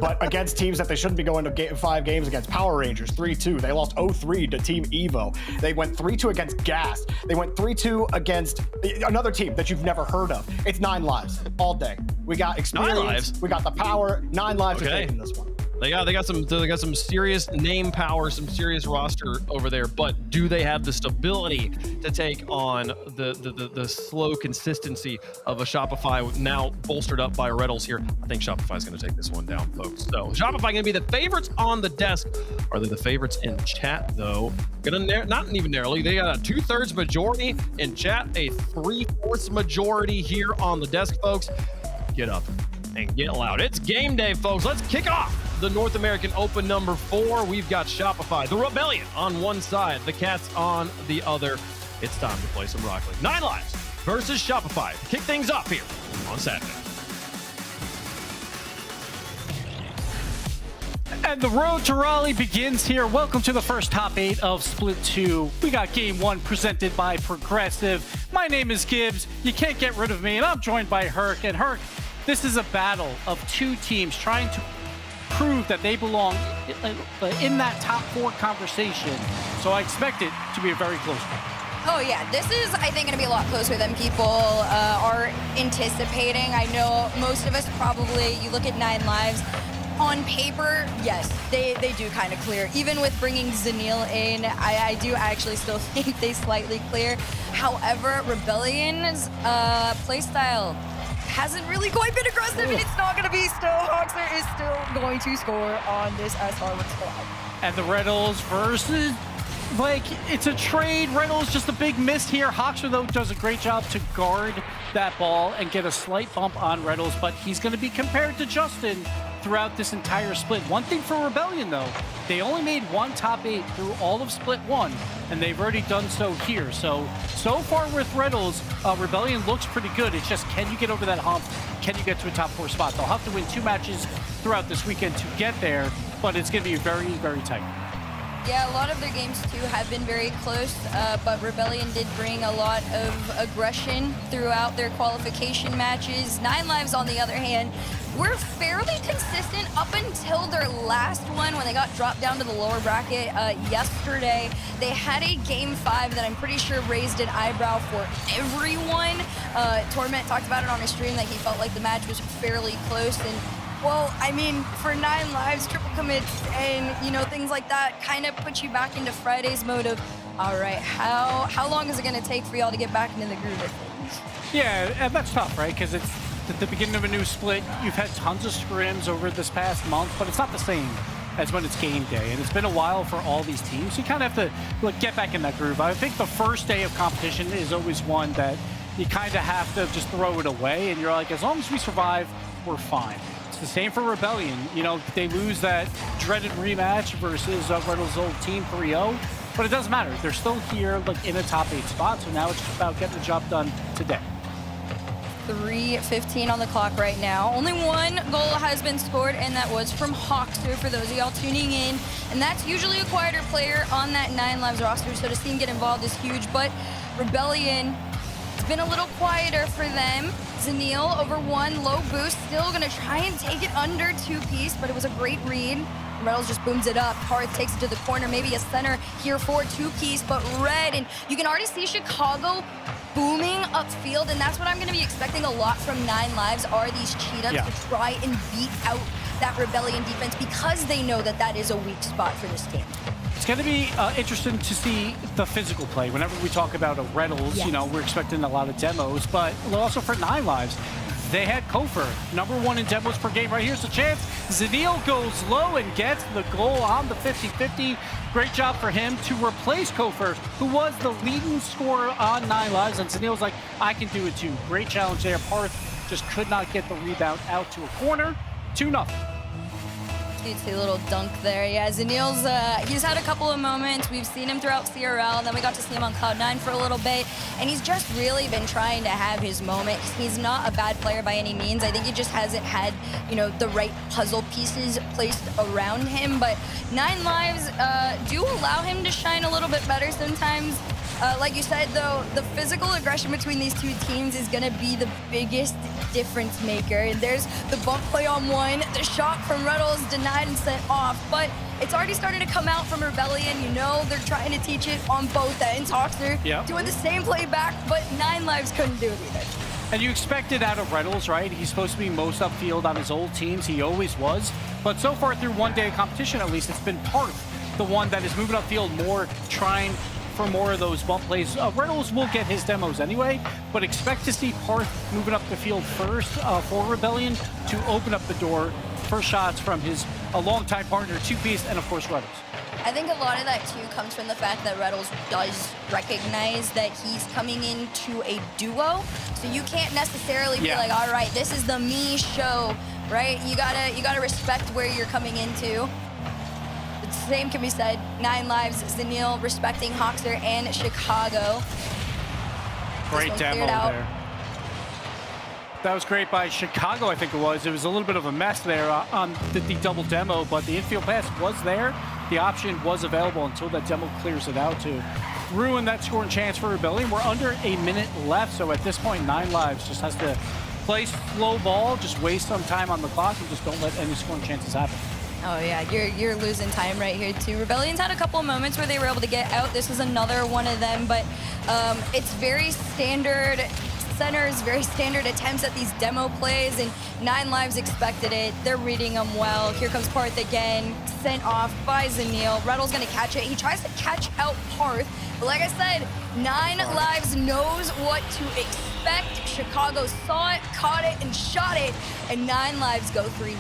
but against teams that they shouldn't be going to 5 games against. Power Rangers 3-2. They lost 0-3 to Team Evo. They went 3-2 against Gas. They went 3-2 against another team that you've never heard of. It's 9 lives all day. We got experience. 9 lives. We got the power. 9 lives are Okay. taking this one. They got some serious name power, some serious roster over there, but do they have the stability to take on the slow consistency of a Shopify now bolstered up by Rlcs here? I think Shopify's going to take this one down, folks. So Shopify going to be the favorites on the desk. Are they the favorites in chat though? Not even narrowly. They got a 2/3 majority in chat, a 3/4 majority here on the desk, folks. Get up and get loud. It's game day, folks. Let's kick off the North American Open number 4. We've got Shopify, the Rebellion on one side, the Cats on the other. It's time to play some Rocket League. 9 lives versus Shopify. Kick things off here on Saturday. And the road to Raleigh begins here. Welcome to the first top 8 of Split 2. We got Game 1 presented by Progressive. My name is Gibbs. You can't get rid of me, and I'm joined by Herc. And Herc, this is a battle of 2 teams trying to prove that they belong in that top 4 conversation. So I expect it to be a very close one. Oh yeah, this is, I think, going to be a lot closer than people are anticipating. I know most of us probably, you look at 9 lives, on paper, yes, they do kind of clear. Even with bringing Zanil in, I do actually still think they slightly clear. However, Rebellion's playstyle hasn't really quite been aggressive, and it's not going to be still. Hoxer is still going to score on this SR1 squad. And the Rlcs versus, it's a trade. Rlcs just a big miss here. Hoxer, though, does a great job to guard that ball and get a slight bump on Rlcs, but he's going to be compared to Justin throughout this entire split. One thing for Rebellion, though, they only made 1 top 8 through all of Split 1, and they've already done so here. So far with Rlcs, Rebellion looks pretty good. It's just, can you get over that hump? Can you get to a top 4 spot? They'll have to win 2 matches throughout this weekend to get there, but it's going to be very, very tight. Yeah, a lot of their games, too, have been very close, but Rebellion did bring a lot of aggression throughout their qualification matches. 9 lives, on the other hand, were fairly consistent up until their last one when they got dropped down to the lower bracket yesterday. They had a Game 5 that I'm pretty sure raised an eyebrow for everyone. Torment talked about it on his stream that he felt like the match was fairly close, and well, I mean, for 9 lives, triple commits, and, things like that kind of put you back into Friday's mode of, all right, how long is it going to take for y'all to get back into the groove of things? Yeah, and that's tough, right? Because it's at the beginning of a new split. You've had tons of scrims over this past month, but it's not the same as when it's game day. And it's been a while for all these teams. You kind of have to get back in that groove. I think the first day of competition is always one that you kind of have to just throw it away. And you're like, as long as we survive, we're fine. It's the same for Rebellion. They lose that dreaded rematch versus Rlcs' old team 3-0. But it doesn't matter. They're still here in a top 8 spot. So now it's just about getting the job done today. 3:15 on the clock right now. Only 1 goal has been scored, and that was from Hoxer, for those of y'all tuning in. And that's usually a quieter player on that 9 lives roster, so to see him get involved is huge. But Rebellion, it's been a little quieter for them. Zanil over 1, low boost, still gonna try and take it under 2-piece, but it was a great read. Rlcs just booms it up. Hearth takes it to the corner, maybe a center here for 2-piece, but Red, and you can already see Chicago booming upfield, and that's what I'm going to be expecting a lot from 9 lives, are these cheat-ups to try and beat out that Rebellion defense, because they know that that is a weak spot for this team. It's going to be interesting to see the physical play. Whenever we talk about a Rlcs, we're expecting a lot of demos, but also for 9 lives, they had Kofer, #1 in demos per game. Right here's the chance. Zanil goes low and gets the goal on the 50-50. Great job for him to replace Kofer, who was the leading scorer on 9 lives. And Zanil's like, I can do it too. Great challenge there. Parth just could not get the rebound out to a corner. 2-0. Cutesy little dunk there. Yeah, Zanil's, he's had a couple of moments. We've seen him throughout CRL, and then we got to see him on Cloud9 for a little bit, and he's just really been trying to have his moment. He's not a bad player by any means. I think he just hasn't had, you know, the right puzzle pieces placed around him, but 9 lives do allow him to shine a little bit better sometimes. Like you said, though, the physical aggression between these two teams is going to be the biggest difference maker. And there's the bump play on one, the shot from Reynolds denied and sent off, but it's already started to come out from Rebellion. You know, they're trying to teach it on both ends. Hawkster doing the same play back, but 9 lives couldn't do it either. And you expect it out of Reynolds, right? He's supposed to be most upfield on his old teams. He always was. But so far through one day of competition, at least, it's been Parth, the one that is moving upfield more, trying for more of those bump plays. Reynolds will get his demos anyway, but expect to see Parth moving up the field first for Rebellion to open up the door for shots from his longtime partner, Two-Piece, and of course Reynolds. I think a lot of that too comes from the fact that Reynolds does recognize that he's coming into a duo, so you can't necessarily be like, all right, this is the me show, right? You gotta respect where you're coming into. The same can be said. 9 lives, Zanil respecting Hawkster and Chicago. Great demo there. That was great by Chicago, I think it was. It was a little bit of a mess there on the double demo, but the infield pass was there. The option was available until that demo clears it out to ruin that scoring chance for Rebellion. We're under a minute left, so at this point, 9 lives just has to play slow ball, just waste some time on the clock, and just don't let any scoring chances happen. Oh yeah, you're losing time right here too. Rebellion's had a couple of moments where they were able to get out. This was another one of them, but it's very standard centers, very standard attempts at these demo plays, and 9 lives expected it. They're reading them well. Here comes Parth again, sent off by Zanil. Reynolds gonna catch it. He tries to catch out Parth, but like I said, 9 lives knows what to expect. Chicago saw it, caught it, and shot it, and 9 lives go 3-0.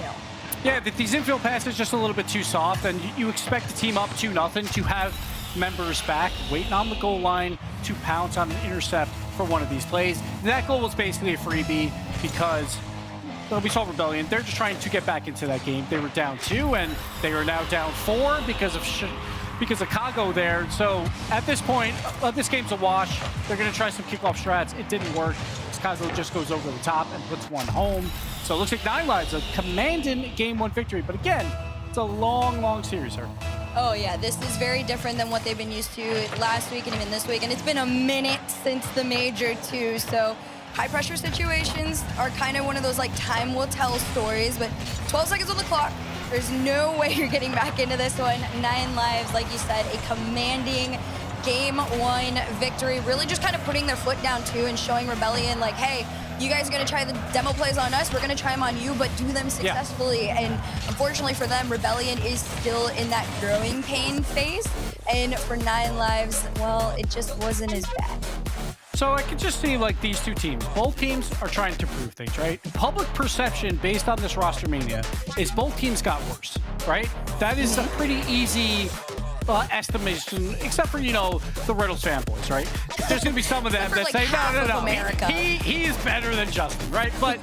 Yeah, these infield passes just a little bit too soft, and you expect the team up 2-0 to have members back, waiting on the goal line to pounce on an intercept for one of these plays. That goal was basically a freebie because we saw Rebellion. They're just trying to get back into that game. They were down 2, and they are now down 4 because of Chicago there. So at this point, this game's a wash. They're going to try some kickoff strats. It didn't work. Chicago just goes over the top and puts one home. So it looks like 9 lives, a commanding game 1 victory. But again, it's a long, long series here. Oh yeah, this is very different than what they've been used to last week and even this week. And it's been a minute since the major too. So high pressure situations are kind of one of those like time will tell stories, but 12 seconds on the clock. There's no way you're getting back into this one. 9 lives, like you said, a commanding game 1 victory. Really just kind of putting their foot down too and showing Rebellion like, hey, you guys are going to try the demo plays on us. We're going to try them on you, but do them successfully. Yeah. And unfortunately for them, Rebellion is still in that growing pain phase. And for 9 lives, well, it just wasn't as bad. So I can just see like these two teams. Both teams are trying to prove things, right? Public perception based on this roster mania is both teams got worse, right? That is a pretty easy estimation, except for, you know, the Reynolds fanboys, right? There's going to be some of them that like say, no, America. he is better than Justin, right? But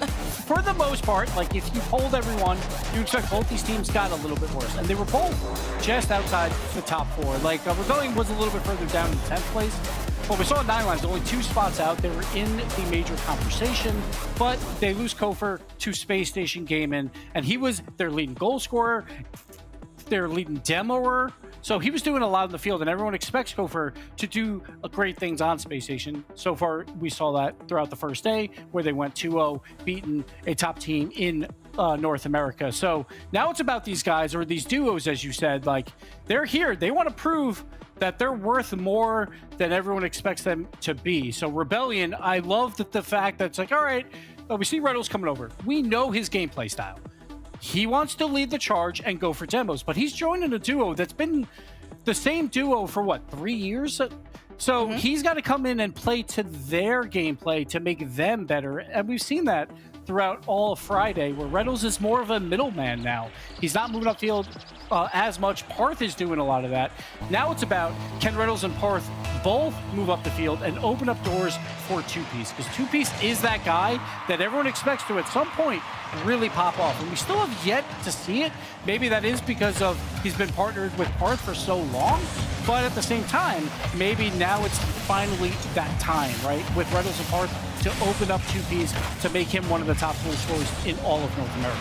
for the most part, like if you polled everyone, you expect both these teams got a little bit worse. And they were both just outside the top 4. Like Rebellion was a little bit further down in 10th place. But we saw 9 lives, only 2 spots out. They were in the major conversation, but they lose Kofor to Space Station Gaming, and he was their leading goal scorer, their leading demoer. So he was doing a lot in the field, and everyone expects Kofor to do great things on Space Station. So far, we saw that throughout the first day, where they went 2-0, beating a top team in North America. So now it's about these guys, or these duos, as you said. Like, they're here. They want to prove that they're worth more than everyone expects them to be. So Rebellion, I love the fact that it's like, all right, we see Reynolds coming over. We know his gameplay style. He wants to lead the charge and go for demos, but he's joining a duo that's been the same duo for, what, 3 years? So he's got to come in and play to their gameplay to make them better. And we've seen that throughout all of Friday, where Reynolds is more of a middleman now. He's not moving upfield as much. Parth is doing a lot of that. Now it's about, can Reynolds and Parth both move up the field and open up doors for Two-Piece, because Two-Piece is that guy that everyone expects to, at some point, really pop off. And we still have yet to see it. Maybe that is because of he's been partnered with Parth for so long, but at the same time, maybe now it's finally that time, right? With Reynolds and Parth to open up Two-Piece to make him one of the top goal scorers in all of North America.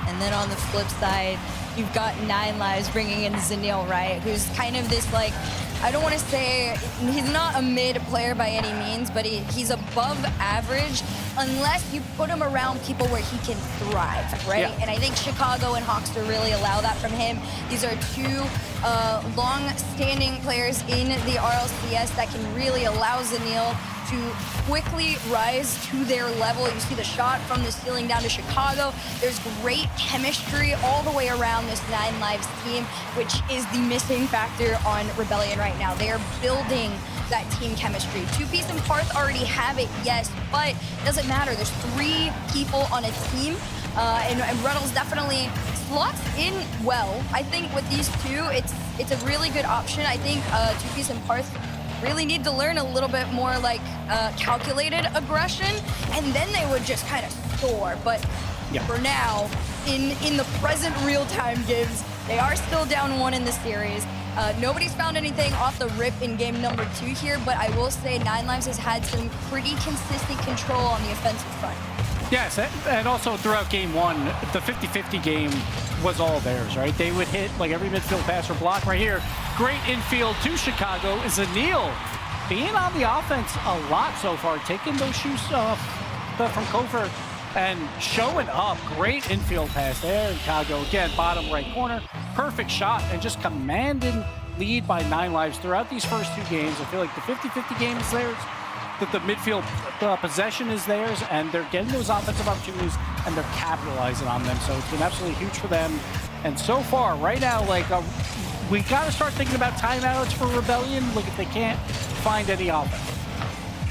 And then on the flip side, you've got 9 Lives bringing in Zanil, right? Who's kind of this, like, I don't want to say, he's not a mid player by any means, but he's above average unless you put him around people where he can thrive, right? Yeah. And I think Chicago and Hawkster really allow that from him. These are two long-standing players in the RLCS that can really allow Zanil to quickly rise to their level. You see the shot from the ceiling down to Chicago. There's great chemistry all the way around this 9 Lives team, which is the missing factor on Rebellion right now. They are building that team chemistry. Two-Piece and Parth already have it, yes, but it doesn't matter. There's 3 people on a team, and Reynolds definitely slots in well. I think with these two, it's a really good option. I think Two-Piece and Parth really need to learn a little bit more like calculated aggression, and then they would just kind of soar. But for now, in the present real-time gives, they are still down 1 in the series. Nobody's found anything off the rip in game number 2 here, but I will say 9 Lives has had some pretty consistent control on the offensive front. Yes, and also throughout game 1, the 50-50 game was all theirs, right? They would hit like every midfield pass or block right here. Great infield to Chicago. Zanil being on the offense a lot so far, taking those shoes off from Kofer and showing up. Great infield pass there. Chicago, again, bottom right corner. Perfect shot and just commanding lead by 9 Lives throughout these first 2 games. I feel like the 50-50 game is theirs, that the midfield possession is theirs, and they're getting those offensive opportunities and they're capitalizing on them. So it's been absolutely huge for them. And so far, right now, like we got to start thinking about timeouts for Rebellion. Look, if they can't find any offense.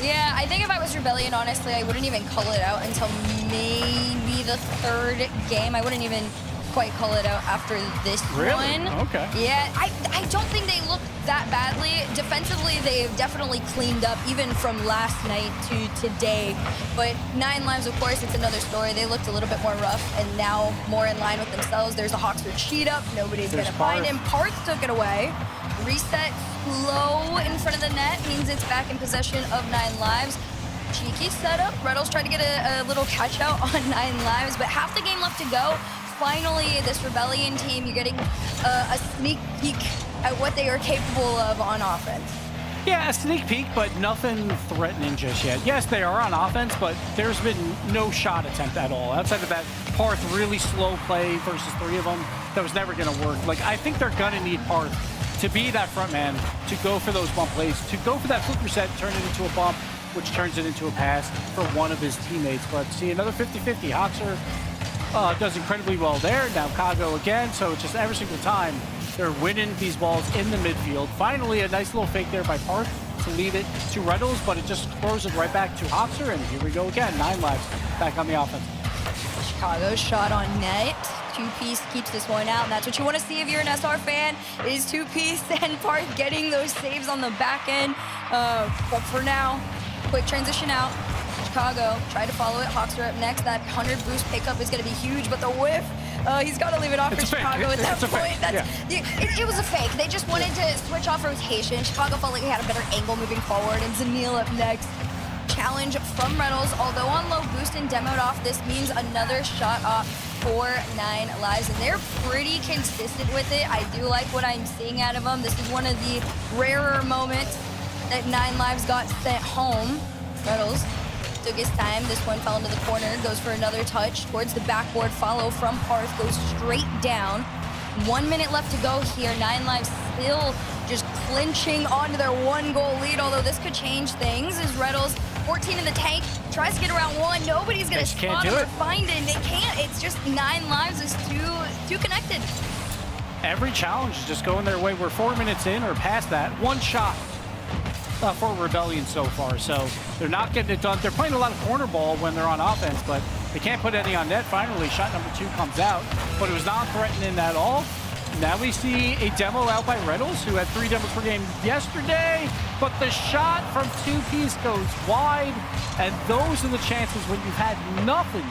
Yeah, I think if I was Rebellion, honestly, I wouldn't even call it out until maybe the 3rd game. I wouldn't even quite call it out after this one. Okay. Yeah, I don't think they looked that badly. Defensively, they've definitely cleaned up, even from last night to today. But 9 Lives, of course, it's another story. They looked a little bit more rough and now more in line with themselves. There's a Hawkster cheat up. Nobody's going to find him. Parth took it away. Reset low in front of the net means it's back in possession of 9 Lives. Cheeky setup. Reynolds tried to get a little catch out on 9 Lives, but half the game left to go. Finally, this Rebellion team, you're getting a sneak peek at what they are capable of on offense. Yeah, a sneak peek, but nothing threatening just yet. Yes, they are on offense, but there's been no shot attempt at all. Outside of that Parth really slow play versus 3 of them, that was never going to work. Like, I think they're going to need Parth to be that front man, to go for those bump plays, to go for that flip reset, turn it into a bump, which turns it into a pass for one of his teammates. But see, another 50-50. Hawkster does incredibly well there. Now Chicago again, so it's just every single time they're winning these balls in the midfield. Finally, a nice little fake there by Parth to lead it to Reynolds, but it just throws it right back to Hawkster, and here we go again. 9 Lives back on the offense. Chicago's shot on net. Two-Piece keeps this one out, and that's what you want to see if you're an SR fan, is Two-Piece and Parth getting those saves on the back end. But for now, quick transition out. Chicago, try to follow it. Hawkster up next. That 100 boost pickup is going to be huge, but the whiff, he's got to leave it off for Chicago at that point. It was a fake. They just wanted to switch off rotation. Chicago felt like they had a better angle moving forward, and Zanil up next. Challenge from Reynolds, although on low boost and demoed off, this means another shot off for 9 Lives, and they're pretty consistent with it. I do like what I'm seeing out of them. This is one of the rarer moments that 9 Lives got sent home. Reynolds took his time. This one fell into the corner, goes for another touch towards the backboard. Follow from Parth, goes straight down. 1 minute left to go here. 9 Lives still just clinching onto their 1-goal lead, although this could change things as Reynolds, 14 in the tank, tries to get around 1. Nobody's going to spot him or find him. They can't. It's just 9 Lives is too connected. Every challenge is just going their way. We're 4 minutes in or past that. 1 shot for Rebellion so far, so they're not getting it done. They're playing a lot of corner ball when they're on offense, but they can't put any on net. Finally, shot number 2 comes out, but it was not threatening at all. Now we see a demo out by Reynolds, who had 3 demos per game yesterday, but the shot from 2-piece goes wide, and those are the chances when you've had nothing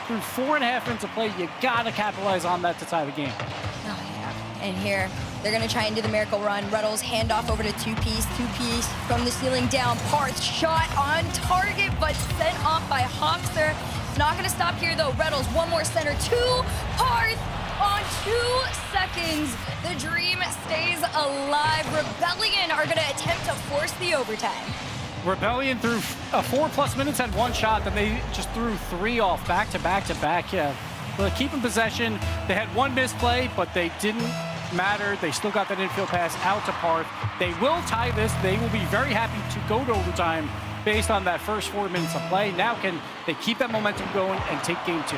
through 4.5 minutes of play. You gotta capitalize on that to tie the game. Oh, yeah. And here, they're gonna try and do the miracle run. Reynolds handoff over to 2-piece, 2-piece from the ceiling down. Parth shot on target, but sent off by Hoxer. It's not gonna stop here though. Reynolds, one more center to Parth. On 2 seconds, the dream stays alive. Rebellion are gonna attempt to force the overtime. Rebellion threw 4+ minutes and 1 shot, then they just threw 3 off back to back to back. Yeah, but keeping possession. They had 1 misplay, but they didn't matter. They still got that infield pass out to Parth. They will tie this. They will be very happy to go to overtime based on that first 4 minutes of play. Now can they keep that momentum going and take game 2?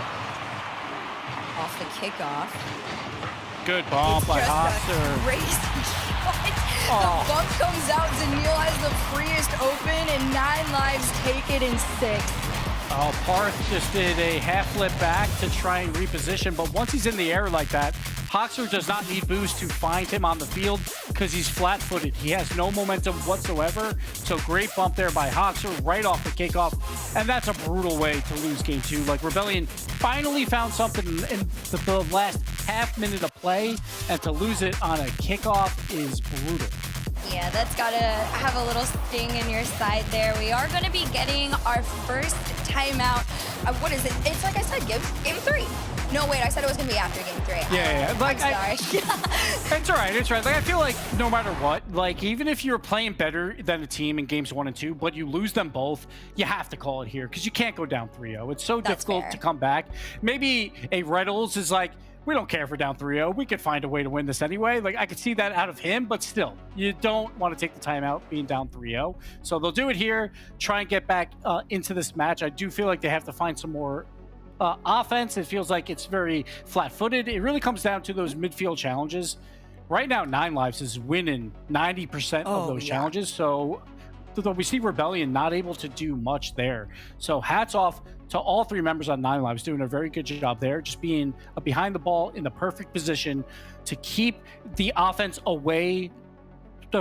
Off the kickoff. Good bump by Hoxer. Crazy shot. The bump comes out. Zanil has the freest open, and 9 lives take it in 6. Oh, Parth just did a half flip back to try and reposition, but once he's in the air like that, Hoxer does not need boost to find him on the field because he's flat-footed. He has no momentum whatsoever, so great bump there by Hoxer right off the kickoff, and that's a brutal way to lose game 2. Like, Rebellion finally found something in the last half minute of play, and to lose it on a kickoff is brutal. Yeah, that's gotta have a little sting in your side there. We are gonna be getting our first timeout. What is it? It's like I said, game 3. No, wait, I said it was gonna be after game 3. Yeah. Like, I'm sorry. It's all right. It's right. Like, I feel like no matter what, like, even if you're playing better than a team in games 1 and 2, but you lose them both, you have to call it here because you can't go down 3-0. It's so difficult to come back. Maybe a Reynolds is like, we don't care if we're down 3-0. We could find a way to win this anyway. Like, I could see that out of him, but still, you don't want to take the timeout being down 3-0. So they'll do it here, try and get back into this match. I do feel like they have to find some more offense. It feels like it's very flat-footed. It really comes down to those midfield challenges. Right now, 9 Lives is winning 90% of those challenges. So we see Rebellion not able to do much there. So hats off to all 3 members on 9 Lives doing a very good job there, just being behind the ball in the perfect position to keep the offense away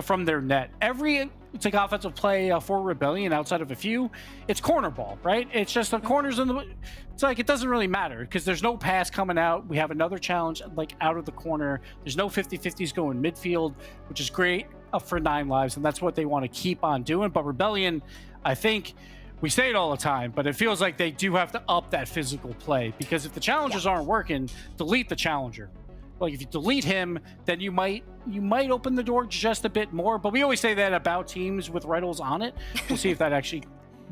from their net. It's like offensive play for Rebellion outside of a few, it's corner ball, right? It's just the corners in the, it's like it doesn't really matter because there's no pass coming out. We have another challenge like out of the corner. There's no 50-50s going midfield, which is great for 9 Lives, and that's what they want to keep on doing. But Rebellion, I think we say it all the time, but it feels like they do have to up that physical play because if the challengers aren't working, delete the challenger. Like if you delete him, then you might open the door just a bit more. But we always say that about teams with Reynolds on it. We'll see if that actually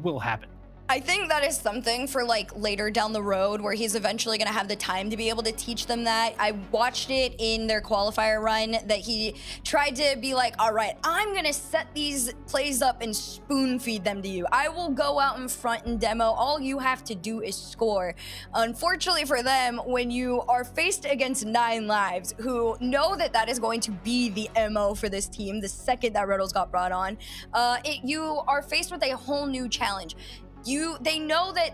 will happen. I think that is something for like later down the road where he's eventually going to have the time to be able to teach them that. I watched it in their qualifier run that he tried to be like, all right, I'm going to set these plays up and spoon feed them to you. I will go out in front and demo. All you have to do is score. Unfortunately for them, when you are faced against 9 Lives who know that that is going to be the MO for this team the second that Reynolds got brought on, you are faced with a whole new challenge. They know that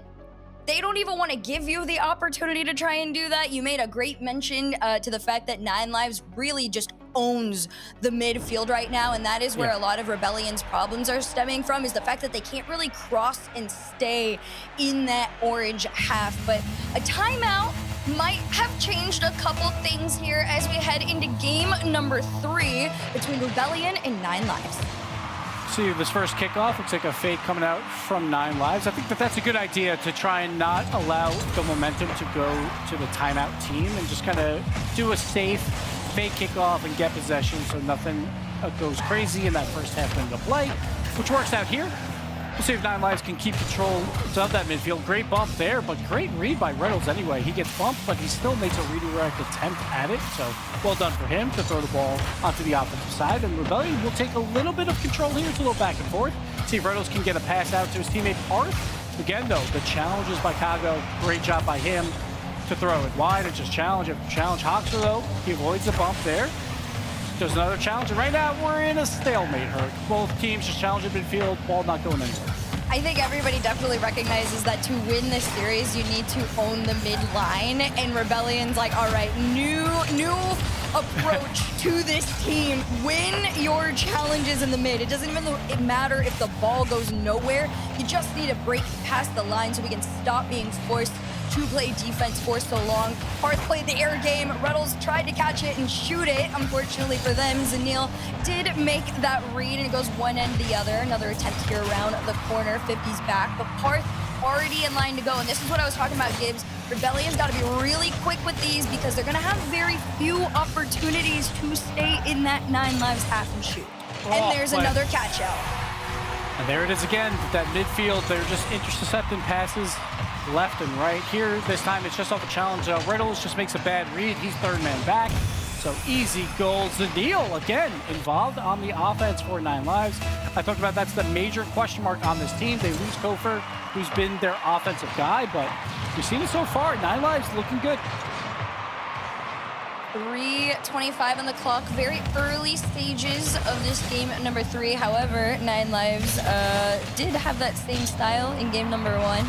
they don't even want to give you the opportunity to try and do that. You made a great mention to the fact that 9 Lives really just owns the midfield right now, and that is where a lot of Rebellion's problems are stemming from, is the fact that they can't really cross and stay in that orange half. But a timeout might have changed a couple things here as we head into game number 3 between Rebellion and 9 Lives. See this first kickoff, looks like a fake coming out from 9 Lives. I think that that's a good idea to try and not allow the momentum to go to the timeout team and just kind of do a safe fake kickoff and get possession so nothing goes crazy in that first half minute of play, which works out here. We'll see if 9 Lives can keep control of that midfield. Great bump there, but great read by Reynolds anyway. He gets bumped, but he still makes a redirect attempt at it. So well done for him to throw the ball onto the offensive side. And Rebellion will take a little bit of control here. It's a little back and forth. See if Reynolds can get a pass out to his teammate Parth. Again, though, the challenge is by Kago. Great job by him to throw it wide and just challenge after challenge. Hoxer, though, he avoids the bump there. There's another challenge, and right now we're in a stalemate hurt. Both teams just challenging midfield, ball not going anywhere. I think everybody definitely recognizes that to win this series, you need to own the mid line, and Rebellion's like, all right, new approach to this team. Win your challenges in the mid. It doesn't even matter if the ball goes nowhere. You just need to break past the line so we can stop being forced to play defense for so long. Parth played the air game. Rlcs tried to catch it and shoot it. Unfortunately for them, Zanil did make that read, and it goes one end to the other. Another attempt here around the corner. 50's back, but Parth already in line to go. And this is what I was talking about, Gibbs. Rebellion's got to be really quick with these because they're going to have very few opportunities to stay in that 9 lives half and shoot. And there's another catch out. And there it is again, that midfield. They're just intercepting passes left and right. Here, this time it's just off a challenge. Rlcs just makes a bad read. He's third man back. So easy goals. Zanil again involved on the offense for 9 lives. I talked about that's the major question mark on this team. They lose Kofer, who's been their offensive guy, but we've seen it so far. 9 lives looking good. 3:25 on the clock. Very early stages of this game number 3. However, 9 lives did have that same style in game number 1.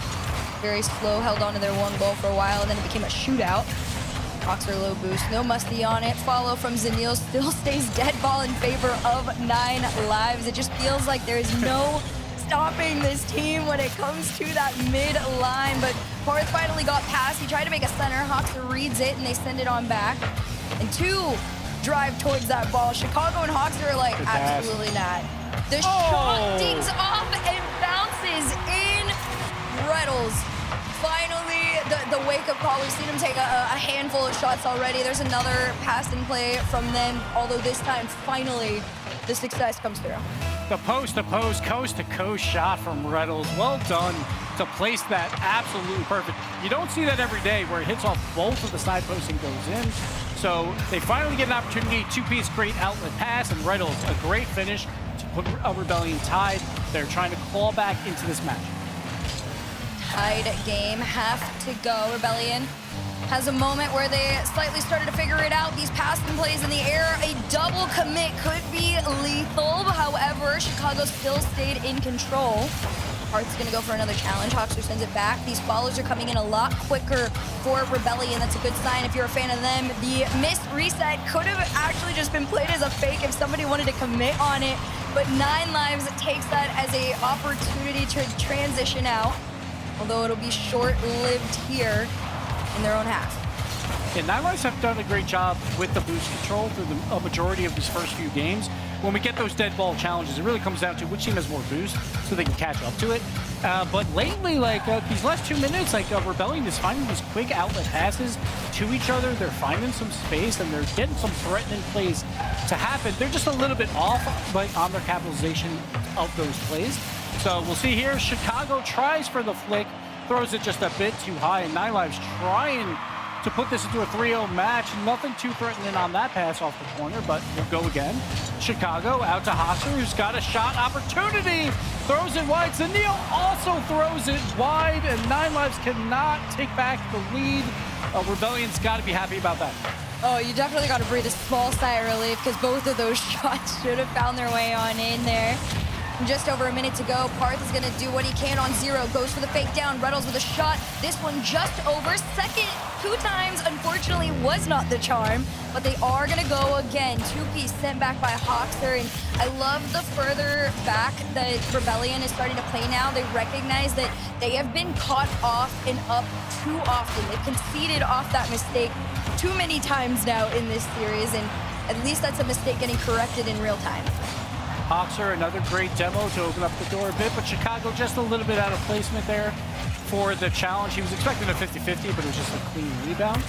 Very slow, held on to their 1 goal for a while, and then it became a shootout. Boxer low boost, no musty on it. Follow from Zanil still stays dead ball in favor of 9 lives. It just feels like there is no stopping this team when it comes to that mid line. But Parth finally got past. He tried to make a center. Hoxer reads it, and they send it on back. And 2 drive towards that ball. Chicago and Hoxer are like, absolutely not. The shot dings off and bounces in. Rlcs. Finally, the wake-up call. We've seen him take a handful of shots already. There's another pass and play from them, although this time, finally, the success comes through. The post-to-post, coast-to-coast shot from Rlcs. Well done to place that absolutely perfect. You don't see that every day where it hits off both of the side posts and goes in. So they finally get an opportunity. 2-piece great outlet pass, and Rlcs, a great finish to put a Rebellion tied. They're trying to claw back into this match. Tied game, half to go. Rebellion has a moment where they slightly started to figure it out. These pass and plays in the air, a double commit could be lethal. However, Chicago still stayed in control. Parth's gonna go for another challenge. Hoxer sends it back. These follows are coming in a lot quicker for Rebellion. That's a good sign if you're a fan of them. The missed reset could have actually just been played as a fake if somebody wanted to commit on it, but 9 lives takes that as a opportunity to transition out, although it'll be short-lived here in their own half. Yeah, 9 lives have done a great job with the boost control through a majority of these first few games. When we get those dead ball challenges, it really comes down to which team has more boost so they can catch up to it. But lately, like these last 2 minutes, like Rebellion is finding these quick outlet passes to each other. They're finding some space and they're getting some threatening plays to happen. They're just a little bit off on their capitalization of those plays. So we'll see here. Chicago tries for the flick, throws it just a bit too high, and 9 lives trying to put this into a 3-0 match. Nothing too threatening on that pass off the corner, but we'll go again. Chicago out to Hoxer, who's got a shot opportunity. Throws it wide. Zanil also throws it wide, and 9 lives cannot take back the lead. Rebellion's got to be happy about that. Oh, you definitely got to breathe a small sigh of relief because both of those shots should have found their way on in there. Just over a minute to go. Parth is going to do what he can on 0. Goes for the fake down. Rlcs with a shot. This one just over. Second 2 times, unfortunately, was not the charm. But they are going to go again. 2-piece sent back by Hoxer. And I love the further back that Rebellion is starting to play now. They recognize that they have been caught off and up too often. They've conceded off that mistake too many times now in this series. And at least that's a mistake getting corrected in real time. Hoxer, another great demo to open up the door a bit, but Chicago just a little bit out of placement there for the challenge. He was expecting a 50-50, but it was just a clean rebound.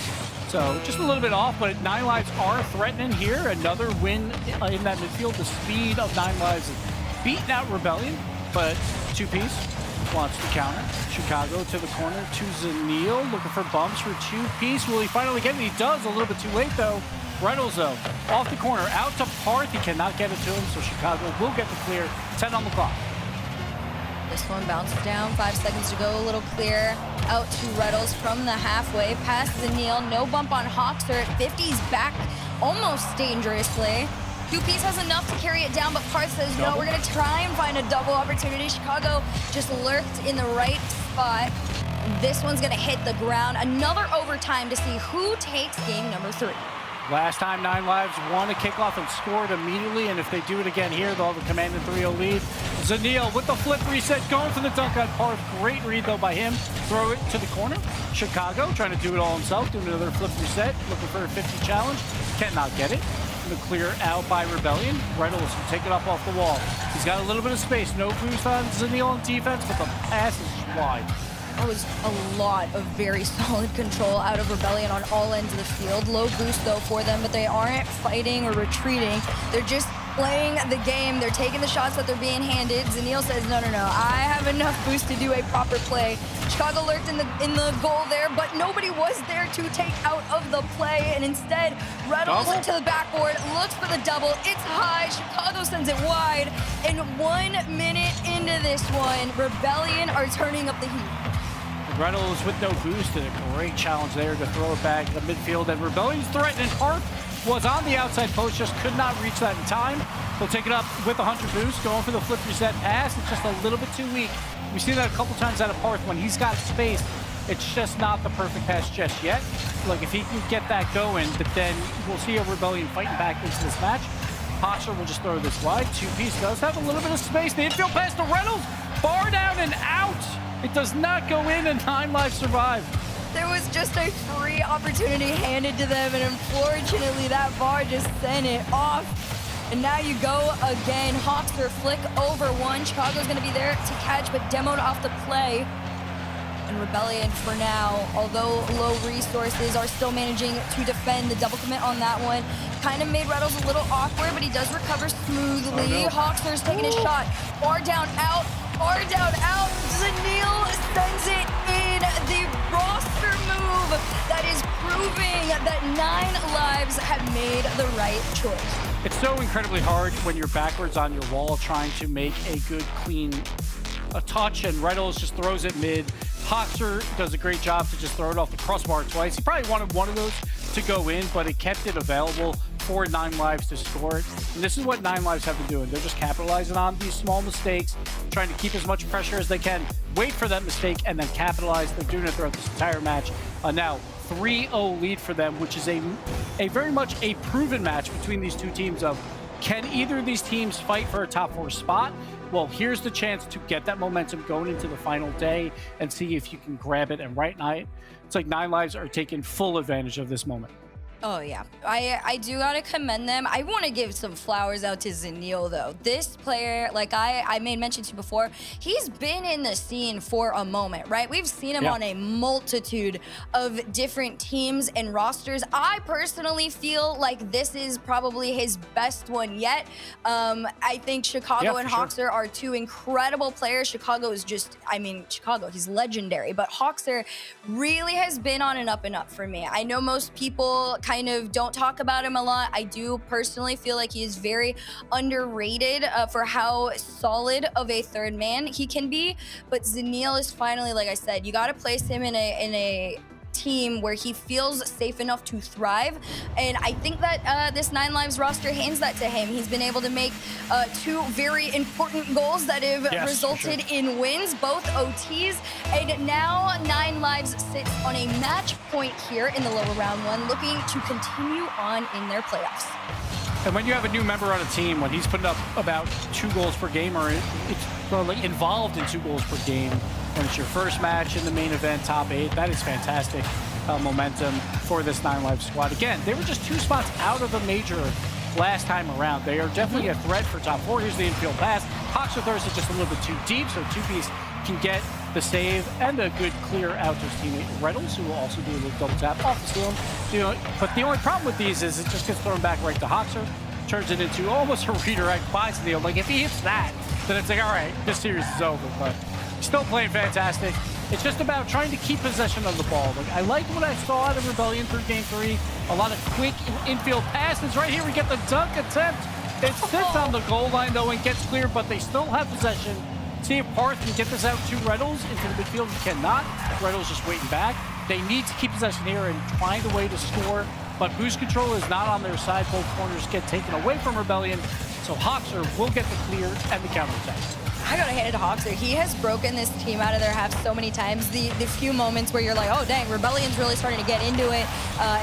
So just a little bit off, but 9 lives are threatening here. Another win in that midfield. The speed of 9 lives is beating out Rebellion, but 2-piece wants to counter. Chicago to the corner to Zanil, looking for bumps for 2-piece. Will he finally get it? He does, a little bit too late though. Rlcs though, off the corner, out to Parth. He cannot get it to him, so Chicago will get the clear. 10 on the clock. This one bounces down, 5 seconds to go, a little clear. Out to Rlcs from the halfway, past Zanil, no bump on Hoxer. 50's back almost dangerously. 2-piece has enough to carry it down, but Parth says, no, we're gonna try and find a double opportunity. Chicago just lurked in the right spot. This one's gonna hit the ground. Another overtime to see who takes game number 3. Last time 9 Lives won a kickoff and scored immediately, and if they do it again here, they'll have a command and 3-0 lead. Zanil with the flip reset, going for the dunk on Parth. Great read though by him. Throw it to the corner. Chicago trying to do it all himself, doing another flip reset, looking for a 50 challenge. Cannot get it. The clear out by Rebellion. Reynolds will take it up off the wall. He's got a little bit of space. No boost on Zanil on defense, but the pass is wide. That was a lot of very solid control out of Rebellion on all ends of the field. Low boost though for them, but they aren't fighting or retreating. They're just playing the game. They're taking the shots that they're being handed. Zanil says, no, I have enough boost to do a proper play. Chicago lurked in the goal there, but nobody was there to take out of the play, and instead, Reynolds to the backboard, looks for the double. It's high. Chicago sends it wide, and 1 minute into this one, Rebellion are turning up the heat. Reynolds with no boost, and a great challenge there to throw it back to the midfield, and Rebellion's threatening. Parth was on the outside post, just could not reach that in time. He'll take it up with a 100 boost, going for the flip reset pass. It's just a little bit too weak. We've seen that a couple times out of Parth. When he's got space, it's just not the perfect pass just yet. Like, if he can get that going, but then we'll see a Rebellion fighting back into this match. Hoxer will just throw this wide. Two-piece does have a little bit of space. The infield pass to Reynolds. Bar down and out. It does not go in, and 9 Lives survive. There was just a free opportunity handed to them, and unfortunately that bar just sent it off. And now you go again. Hoxer flick over one. Chicago's going to be there to catch, but demoed off the play. And Rebellion for now, although low resources, are still managing to defend. The double commit on that one kind of made Reynolds a little awkward, but he does recover smoothly. Hoxer's taking a shot. Bar down, out. Bar down, out. Zanil sends it in. The roster move that is proving that 9 Lives have made the right choice. It's so incredibly hard when you're backwards on your wall trying to make a good, clean touch, and Reynolds just throws it mid. Hoxer does a great job to just throw it off the crossbar twice. He probably wanted one of those to go in, but it kept it available for 9 Lives to score it. And this is what 9 Lives have been doing. They're just capitalizing on these small mistakes, trying to keep as much pressure as they can, wait for that mistake, and then capitalize. They're doing it throughout this entire match. Now, 3-0 lead for them, which is a very much a proven match between these two teams of, can either of these teams fight for a top 4 spot? Well, here's the chance to get that momentum going into the final day and see if you can grab it. And right now, it's like 9 Lives are taking full advantage of this moment. Oh, yeah. I do got to commend them. I want to give some flowers out to Zanil, though. This player, like I made mention to before, he's been in the scene for a moment, right? We've seen him on a multitude of different teams and rosters. I personally feel like this is probably his best one yet. I think Chicago and Hoxer are two incredible players. Chicago is just, Chicago, he's legendary. But Hoxer really has been on an up and up for me. I know most people kind of don't talk about him a lot. I do personally feel like he is very underrated for how solid of a third man he can be. But Zanil is finally, like I said, you got to place him in a team where he feels safe enough to thrive, and I think that this 9 Lives roster hands that to him. He's been able to make 2 very important goals that have resulted in wins, both OTs, and now 9 Lives sits on a match point here in the lower round 1, looking to continue on in their playoffs. And when you have a new member on a team, when he's putting up about 2 goals per game, or it's probably involved in 2 goals per game, when it's your first match in the main event, top 8, that is fantastic momentum for this 9 Lives squad. Again, they were just 2 spots out of the major last time around. They are definitely a threat for top 4. Here's the infield pass. Hoxer throws it just a little bit too deep, so two-piece can get the save and a good clear out to his teammate Reynolds, who will also do a little double tap off the ceiling. But the only problem with these is it just gets thrown back right to Hoxer, turns it into almost a redirect by Zanil. Like, if he hits that, then it's like, all right, this series is over. But still playing fantastic. It's just about trying to keep possession of the ball. Like, I like what I saw out of Rebellion through Game 3. A lot of quick infield passes. Right here, we get the dunk attempt. It sits on the goal line, though, and gets clear, but they still have possession. See if Parth can get this out to Reynolds into the midfield. He cannot. Reynolds just waiting back. They need to keep possession here and find a way to score, but boost control is not on their side. Both corners get taken away from Rebellion, so Hoxer will get the clear and the counterattack. I gotta hand it to Hoxer. He has broken this team out of their half so many times. The few moments where you're like, oh dang, Rebellion's really starting to get into it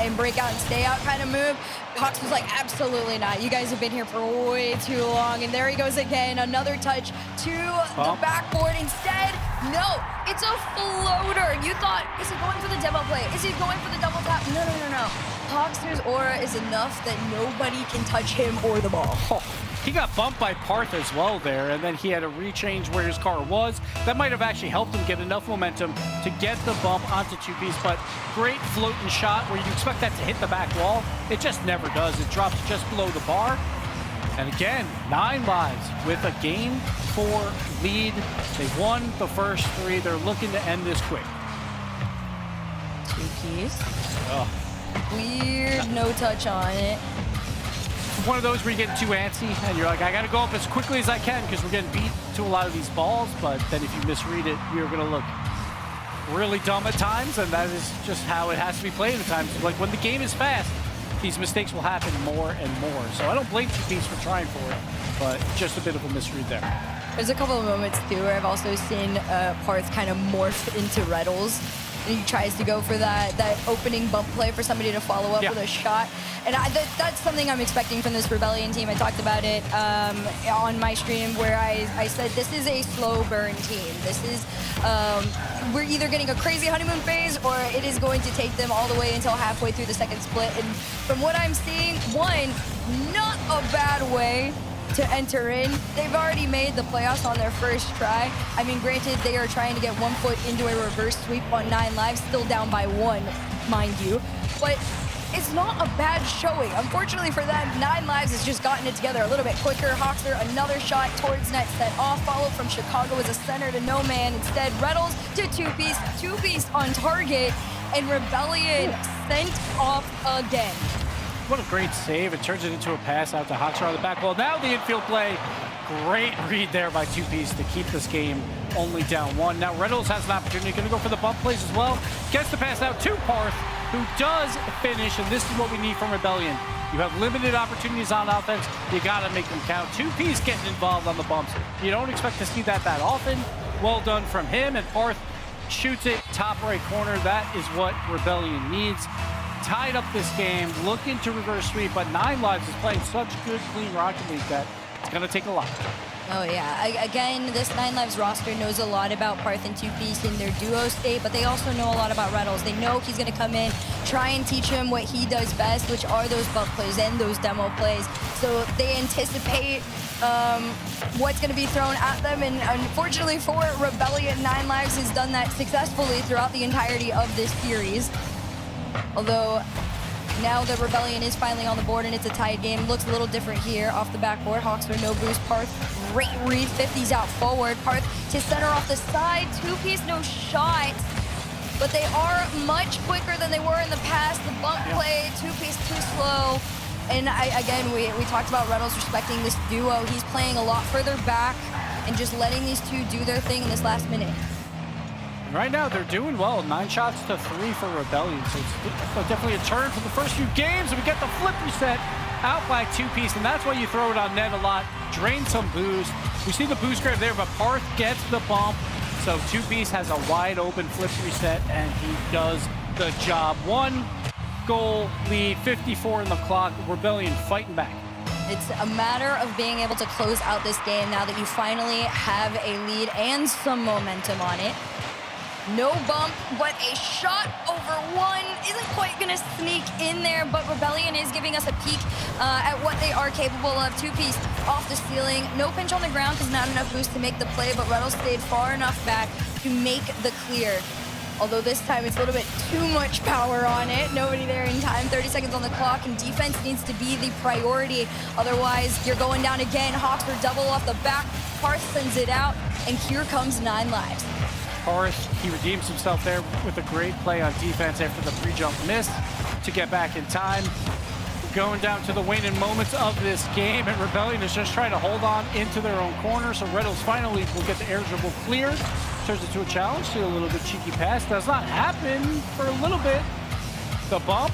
and break out and stay out kind of move. Hox was like, absolutely not. You guys have been here for way too long. And there he goes again. Another touch to the backboard. Instead, no, it's a floater. You thought, is he going for the demo play? Is he going for the double tap? No, no, no, no. Hoxer's aura is enough that nobody can touch him or the ball. He got bumped by Parth as well there, and then he had to rechange where his car was. That might have actually helped him get enough momentum to get the bump onto two-piece, but great floating shot where you expect that to hit the back wall. It just never does. It drops just below the bar. And again, 9 lives with a Game 4 lead. They won the first 3. They're looking to end this quick. Two-piece. Weird no touch on it. One of those where you get too antsy and you're like, I gotta go up as quickly as I can because we're getting beat to a lot of these balls, but then if you misread it, you're gonna look really dumb at times, and that is just how it has to be played at times. Like when the game is fast, these mistakes will happen more and more. So I don't blame two-piece for trying for it, but just a bit of a misread there. There's a couple of moments too where I've also seen Parth kind of morph into Rlcs. And he tries to go for that opening bump play for somebody to follow up with a shot. And that's something I'm expecting from this Rebellion team. I talked about it on my stream where I said this is a slow burn team. This is, we're either getting a crazy honeymoon phase or it is going to take them all the way until halfway through the second split. And from what I'm seeing, one, not a bad way to enter in. They've already made the playoffs on their first try. I mean, granted, they are trying to get 1 foot into a reverse sweep on 9 lives, still down by 1, mind you. But it's not a bad showing. Unfortunately for them, 9 lives has just gotten it together a little bit quicker. Hoxer, another shot towards net, set off, followed from Chicago as a center to no man. Instead, Rlcs to two-piece, two-piece on target, and Rebellion sent off again. What a great save. It turns it into a pass out to Hoxer on the back wall. Now the infield play. Great read there by two-piece to keep this game only down 1. Now Rlcs has an opportunity. Going to go for the bump plays as well. Gets the pass out to Parth, who does finish, and this is what we need from Rebellion. You have limited opportunities on offense. You got to make them count. Two-piece getting involved on the bumps. You don't expect to see that often. Well done from him, and Parth shoots it top right corner. That is what Rebellion needs. Tied up this game, looking to reverse sweep, but 9 lives is playing such good, clean Rocket League that it's going to take a lot. Oh yeah, again, this 9 lives roster knows a lot about Parth and two-piece in their duo state, but they also know a lot about Rlcs. They know he's going to come in, try and teach him what he does best, which are those bump plays and those demo plays. So they anticipate what's going to be thrown at them, and unfortunately for Rebellion, 9 lives has done that successfully throughout the entirety of this series. Although now the Rebellion is finally on the board and it's a tied game. Looks a little different here off the backboard. Hoxer, no boost. Parth, great read. 50s out forward. Parth to center off the side. Two-piece, no shot. But they are much quicker than they were in the past. The bump play, two-piece too slow. And again, we talked about Rlcs respecting this duo. He's playing a lot further back and just letting these two do their thing in this last minute. And right now, they're doing well. 9 shots to 3 for Rebellion. So it's definitely a turn from the first few games. And we get the flip reset out by two-piece. And that's why you throw it on net a lot. Drain some boost. We see the boost grab there, but Parth gets the bump. So two-piece has a wide open flip reset, and he does the job. 1 goal lead, 54 in the clock. Rebellion fighting back. It's a matter of being able to close out this game now that you finally have a lead and some momentum on it. No bump, but a shot over 1 isn't quite going to sneak in there, but Rebellion is giving us a peek at what they are capable of. Two-piece off the ceiling. No pinch on the ground because not enough boost to make the play, but Rlcs stayed far enough back to make the clear. Although this time it's a little bit too much power on it. Nobody there in time. 30 seconds on the clock, and defense needs to be the priority. Otherwise, you're going down again. Hoxer double off the back. Parth sends it out, and here comes 9 lives. Parth, he redeems himself there with a great play on defense after the pre-jump miss to get back in time. Going down to the waning moments of this game, and Rebellion is just trying to hold on into their own corner. So Rlcs finally will get the air dribble clear. Turns it to a challenge, see a little bit cheeky pass. Does not happen for a little bit. The bump,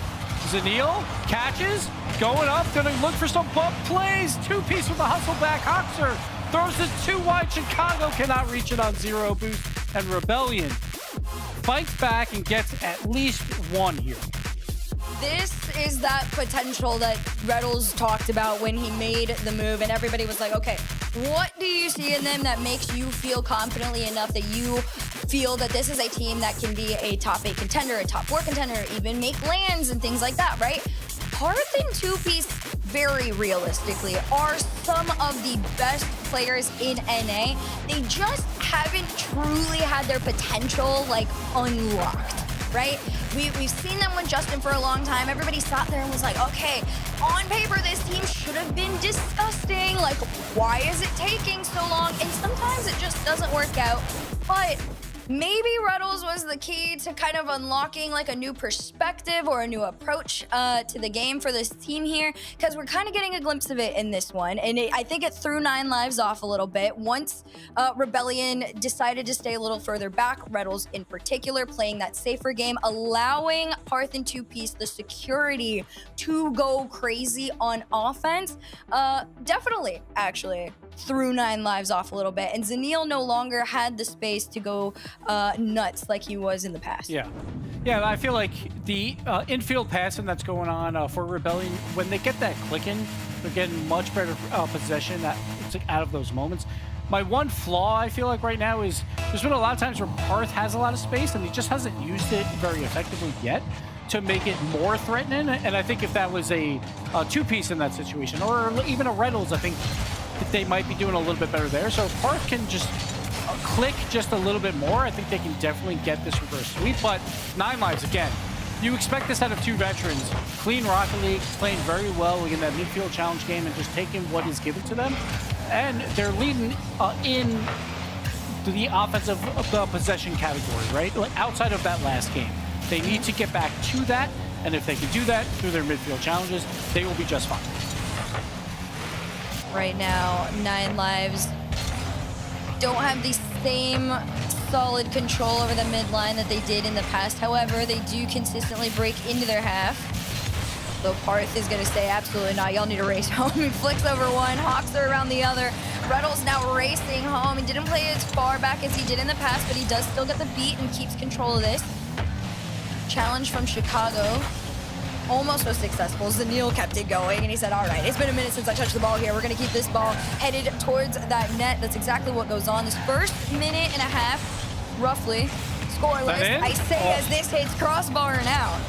Zanil catches, going up, gonna look for some bump plays. Two-piece with the hustle back. Hoxer Throws it too wide. Chicago cannot reach it on 0 boost. And Rebellion fights back and gets at least one here. This is that potential that Rlcs talked about when he made the move, and everybody was like, okay, what do you see in them that makes you feel confidently enough that you feel that this is a team that can be a top 8 contender, a top 4 contender, even make lands and things like that, right? Hearth and Two-Piece, very realistically, are some of the best players in NA. They just haven't truly had their potential, like, unlocked. Right? We've seen them with Justin for a long time. Everybody sat there and was like, okay, on paper, this team should have been disgusting. Like, why is it taking so long? And sometimes it just doesn't work out. But maybe Rlcs was the key to kind of unlocking like a new perspective or a new approach to the game for this team here, because we're kind of getting a glimpse of it in this one. And I think it threw 9 Lives off a little bit once Rebellion decided to stay a little further back. Rlcs in particular playing that safer game, allowing Hearth and Two-Piece the security to go crazy on offense. Definitely, actually, threw 9 Lives off a little bit, and Zanil no longer had the space to go nuts like he was in the past. Yeah, I feel like the infield passing that's going on for Rebellion, when they get that clicking, they're getting much better possession out of those moments. My one flaw, I feel like right now, is there's been a lot of times where Hearth has a lot of space and he just hasn't used it very effectively yet to make it more threatening. And I think if that was a Two-Piece in that situation, or even a Rlcs, I think they might be doing a little bit better there. So if Hearth can just click just a little bit more, I think they can definitely get this reverse sweep. But 9 Lives, again, you expect this out of 2 veterans. Clean Rocket League, playing very well in that midfield challenge game and just taking what is given to them. And they're leading in the offensive possession category, right? Like outside of that last game. They need to get back to that, and if they can do that through their midfield challenges, they will be just fine. Right now, 9 Lives don't have the same solid control over the mid line that they did in the past. However, they do consistently break into their half. So Hearth is going to say, absolutely not. Y'all need to race home. He flicks over one. Hawks are around the other. Rlcs now racing home. He didn't play as far back as he did in the past, but he does still get the beat and keeps control of this. Challenge from Chicago. Almost was successful. Zanil kept it going, and he said, all right, it's been a minute since I touched the ball here. We're going to keep this ball headed towards that net. That's exactly what goes on. This first minute and a half, roughly, scoreless. I say as this hits crossbar and out.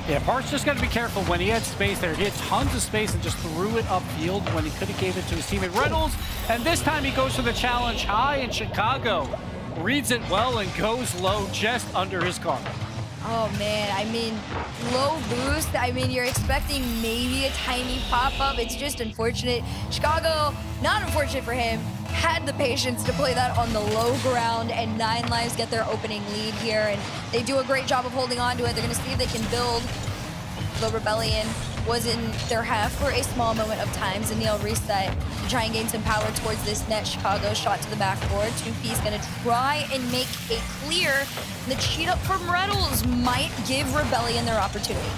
Yeah, Park's just got to be careful when he had space there. He had tons of space and just threw it upfield when he could have gave it to his teammate Rlcs. And this time he goes for the challenge high, in Chicago reads it well and goes low just under his car. Oh man, I mean, low boost. I mean, you're expecting maybe a tiny pop-up. It's just unfortunate. Chicago, not unfortunate for him, had the patience to play that on the low ground, and 9 Lives get their opening lead here, and they do a great job of holding on to it. They're gonna see if they can build. The Rebellion was in their half for a small moment of time. Zanil reset to try and gain some power towards this net. Chicago shot to the backboard. Two-Piece gonna try and make a clear. The cheat up from Rlcs might give Rebellion their opportunity.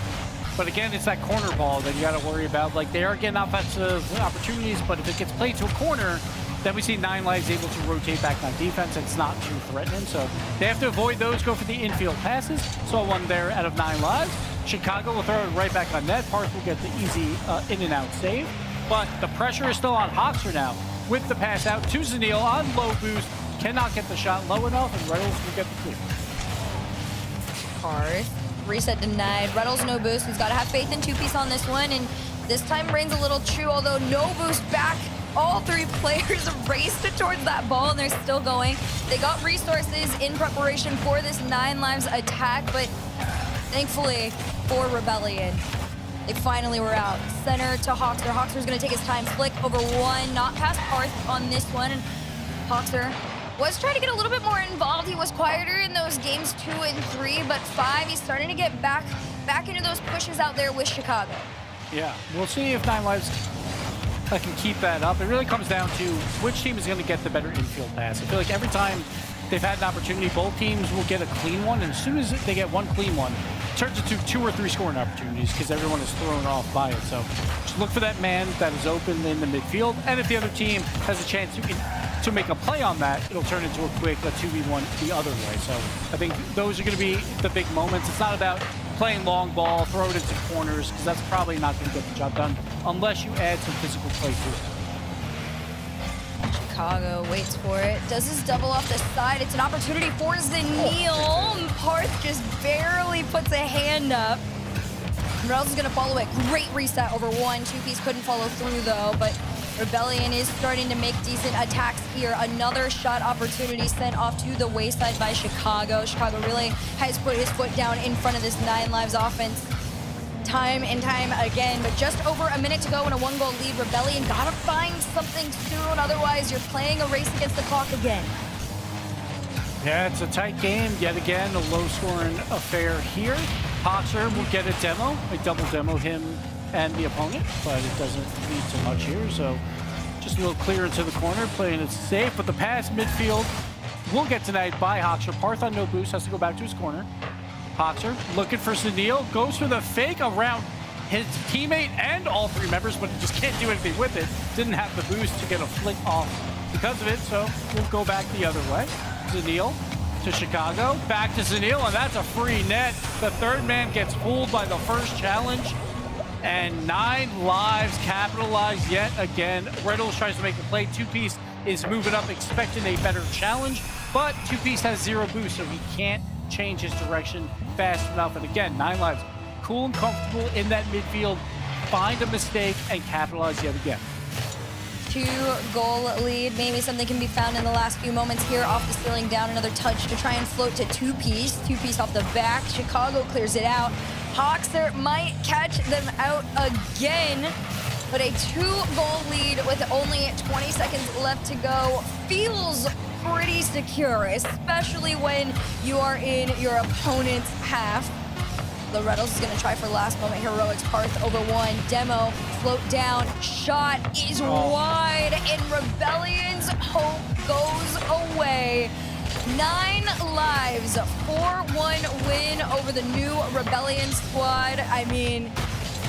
But again, it's that corner ball that you got to worry about. Like, they are getting offensive opportunities, but if it gets played to a corner, then we see 9 Lives able to rotate back on defense. It's not too threatening, so they have to avoid those, go for the infield passes. Saw one there out of 9 Lives. Chicago will throw it right back on net. Park will get the easy in and out save. But the pressure is still on Hoxer now with the pass out to Zanil on low boost. Cannot get the shot low enough, and Rlcs will get the clear. Hearth, reset denied. Rlcs no boost. He's got to have faith in Two-Piece on this one, and this time reigns a little true, although no boost back. All 3 players raced towards that ball, and they're still going. They got resources in preparation for this 9 Lives attack, but thankfully for Rebellion, they finally were out. Center to Hoxer. Hoxer's gonna take his time. Flick over one, not past Hearth on this one. And Hoxer was trying to get a little bit more involved. He was quieter in those games 2 and 3, but 5, he's starting to get back into those pushes out there with Chicago. Yeah, we'll see if 9 Lives can keep that up. It really comes down to which team is going to get the better infield pass. I feel like every time they've had an opportunity. Both teams will get a clean one, and as soon as they get one clean one, it turns into 2 or 3 scoring opportunities because everyone is thrown off by it. So just look for that man that is open in the midfield, and if the other team has a chance to make a play on that, it'll turn into a quick 2v1 the other way. So I think those are going to be the big moments. It's not about playing long ball, throw it into corners, because that's probably not going to get the job done unless you add some physical play to it. Chicago waits for it. Does his double off the side. It's an opportunity for Zanil. Parth just barely puts a hand up. Rels is going to follow it. Great reset over 1. 2-piece couldn't follow through, though, but Rebellion is starting to make decent attacks here. Another shot opportunity sent off to the wayside by Chicago. Chicago really has put his foot down in front of this 9 Lives offense time and time again, but just over a minute to go in a 1-goal lead. Rebellion gotta find something soon, otherwise you're playing a race against the clock again. Yeah, it's a tight game. Yet again, a low-scoring affair here. Hoxer will get a demo. I double demo him and the opponent, but it doesn't lead to much here. So just a little clear into the corner, playing it safe. But the pass midfield will get denied by Hoxer. Parth on no boost, has to go back to his corner. Hoxer looking for Zanil, goes for the fake around his teammate and all 3 members, but he just can't do anything with it. Didn't have the boost to get a flick off because of it, so we'll go back the other way. Zanil to Chicago, back to Zanil, and that's a free net. The 3rd man gets fooled by the first challenge, and 9 Lives capitalize yet again. Reynolds tries to make the play. 2-piece is moving up, expecting a better challenge, but 2-piece has 0 boost, so he can't change his direction fast enough. And again, 9 Lives cool and comfortable in that midfield, find a mistake and capitalize yet again. 2-goal lead. Maybe something can be found in the last few moments here. Off the ceiling, down another touch to try and float to 2-piece. 2-piece off the back. Chicago clears it out. Hoxer might catch them out again, but a 2-goal lead with only 20 seconds left to go feels pretty secure, especially when you are in your opponent's half. The Rlcs is going to try for last moment heroics. Parth over 1. Demo, float down. Shot is wide, and Rebellion's hope goes away. 9 Lives, 4-1 win over the new Rebellion squad. I mean,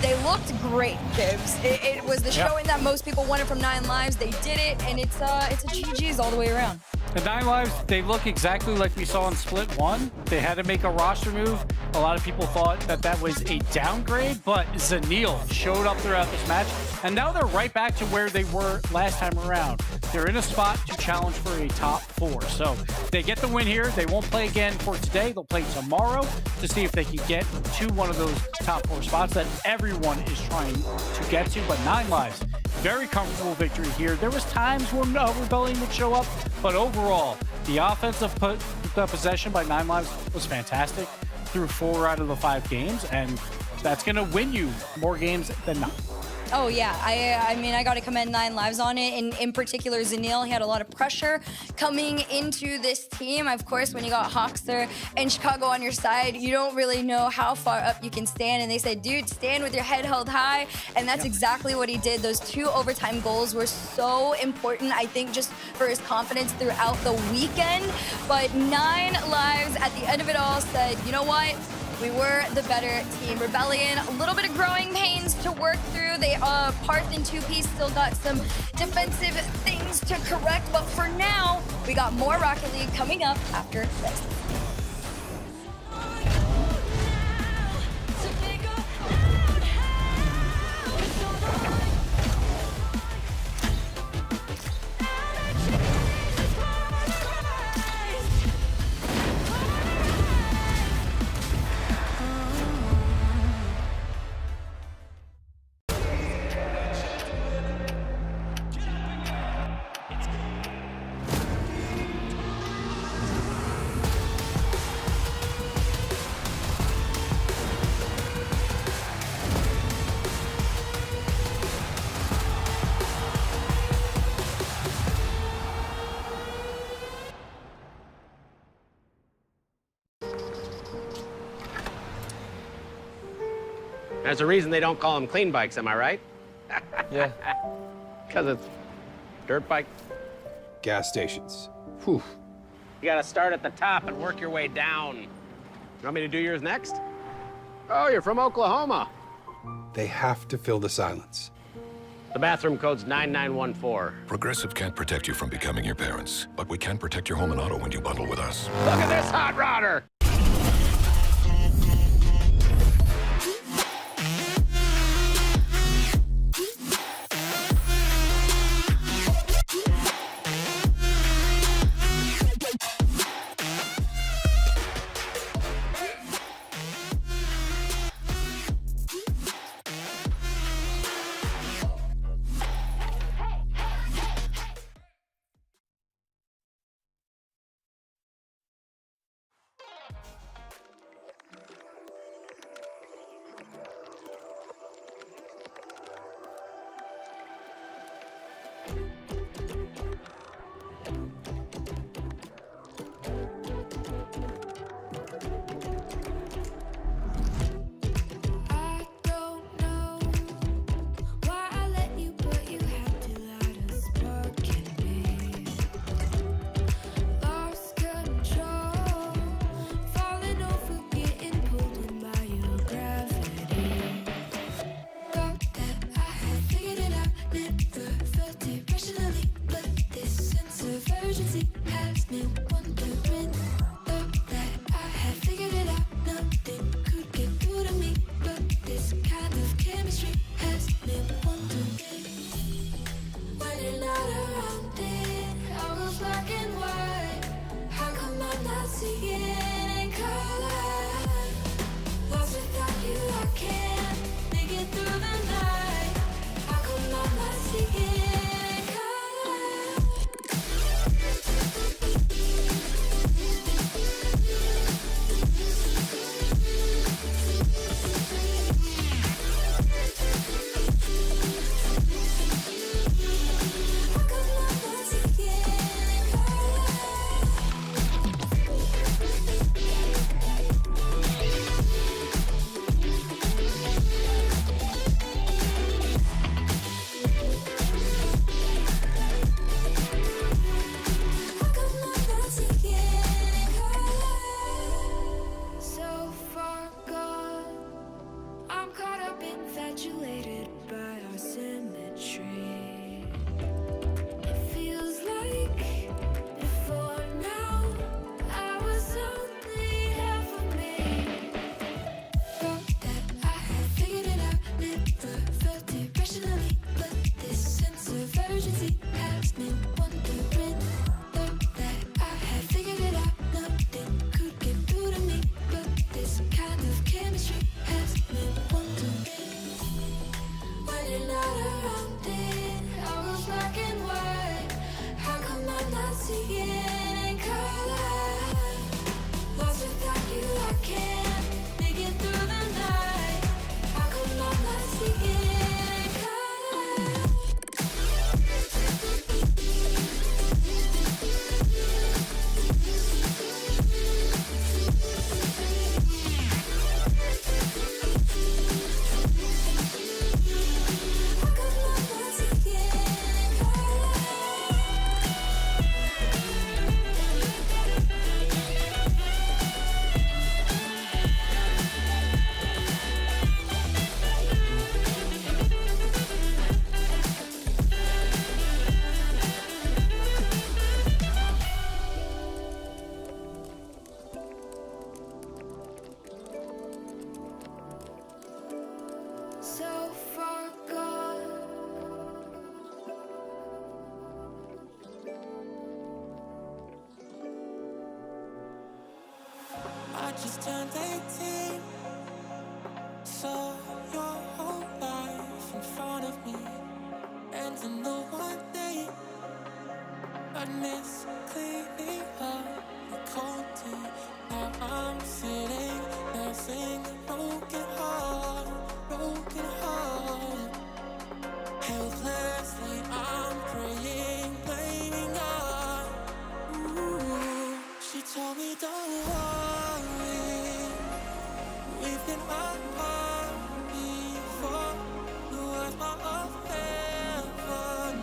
they looked great, Gibbs. It was the showing that most people wanted from 9 Lives. They did it, and it's a GG's all the way around. The 9 Lives, they look exactly like we saw in Split 1. They had to make a roster move. A lot of people thought that that was a downgrade, but Zanil showed up throughout this match, and now they're right back to where they were last time around. They're in a spot to challenge for a top 4. So they get the win here. They won't play again for today. They'll play tomorrow to see if they can get to one of those top 4 spots that everyone is trying to get to. But 9 Lives, very comfortable victory here. There was times where Rebellion would show up, but overall, the offensive possession by 9 Lives was fantastic through 4 out of the 5 games, and that's going to win you more games than not. Oh, yeah. I mean, I got to commend 9 Lives on it. And in particular, Zanil, he had a lot of pressure coming into this team. Of course, when you got Hoxer and Chicago on your side, you don't really know how far up you can stand. And they said, dude, stand with your head held high. And that's exactly what he did. Those 2 overtime goals were so important, I think, just for his confidence throughout the weekend. But 9 Lives, at the end of it all, said, you know what? We were the better team. Rebellion, a little bit of growing pains to work through. They Parth and 2-piece still got some defensive things to correct, but for now, we got more Rocket League coming up after this. There's a reason they don't call them clean bikes, am I right? Yeah. Because it's dirt bike. Gas stations. Whew. You gotta start at the top and work your way down. You want me to do yours next? Oh, you're from Oklahoma. They have to fill the silence. The bathroom code's 9914. Progressive can't protect you from becoming your parents, but we can protect your home and auto when you bundle with us. Look at this hot rodder! I don't know why I let you, but you had to light a spark in me. Lost control, falling over, getting pulled in by your gravity. Thought that I had figured it out, never felt it rationally, but this sense of urgency has me wondering. Thought that I had figured it out, nothing could get through to me, but this kind of chemistry has me wondering. When you're not around it, all goes black and white. How come I'm not seeing in color? Lost without you, I can't make it through the night. How come I'm not seeing in color? How come I'm not seeing in color? How come I'm not seeing in color? So far gone, I'm caught up, infatuated by our symmetry. It feels like before now, I was only half of me. Thought that I had figured it out, never felt it rationally, but this sense of urgency has me wondering. Thought that I had figured it out, nothing could get through to me, but this kind of chemistry has me wondering. When you're not around it, all goes black and white. How come I'm not seeing in color? Lost without you, I can't make it through the night. How come I'm not seeing in color? How come I'm not seeing in color? So far gone. I just turned 18, saw your whole life in front of me, and I know one day I'd miss cleaning up the cold tea. Now I'm sitting there singing broken heart, helplessly I'm praying, blaming God. Ooh, she told me don't worry, we've been apart before. The world's my of heaven,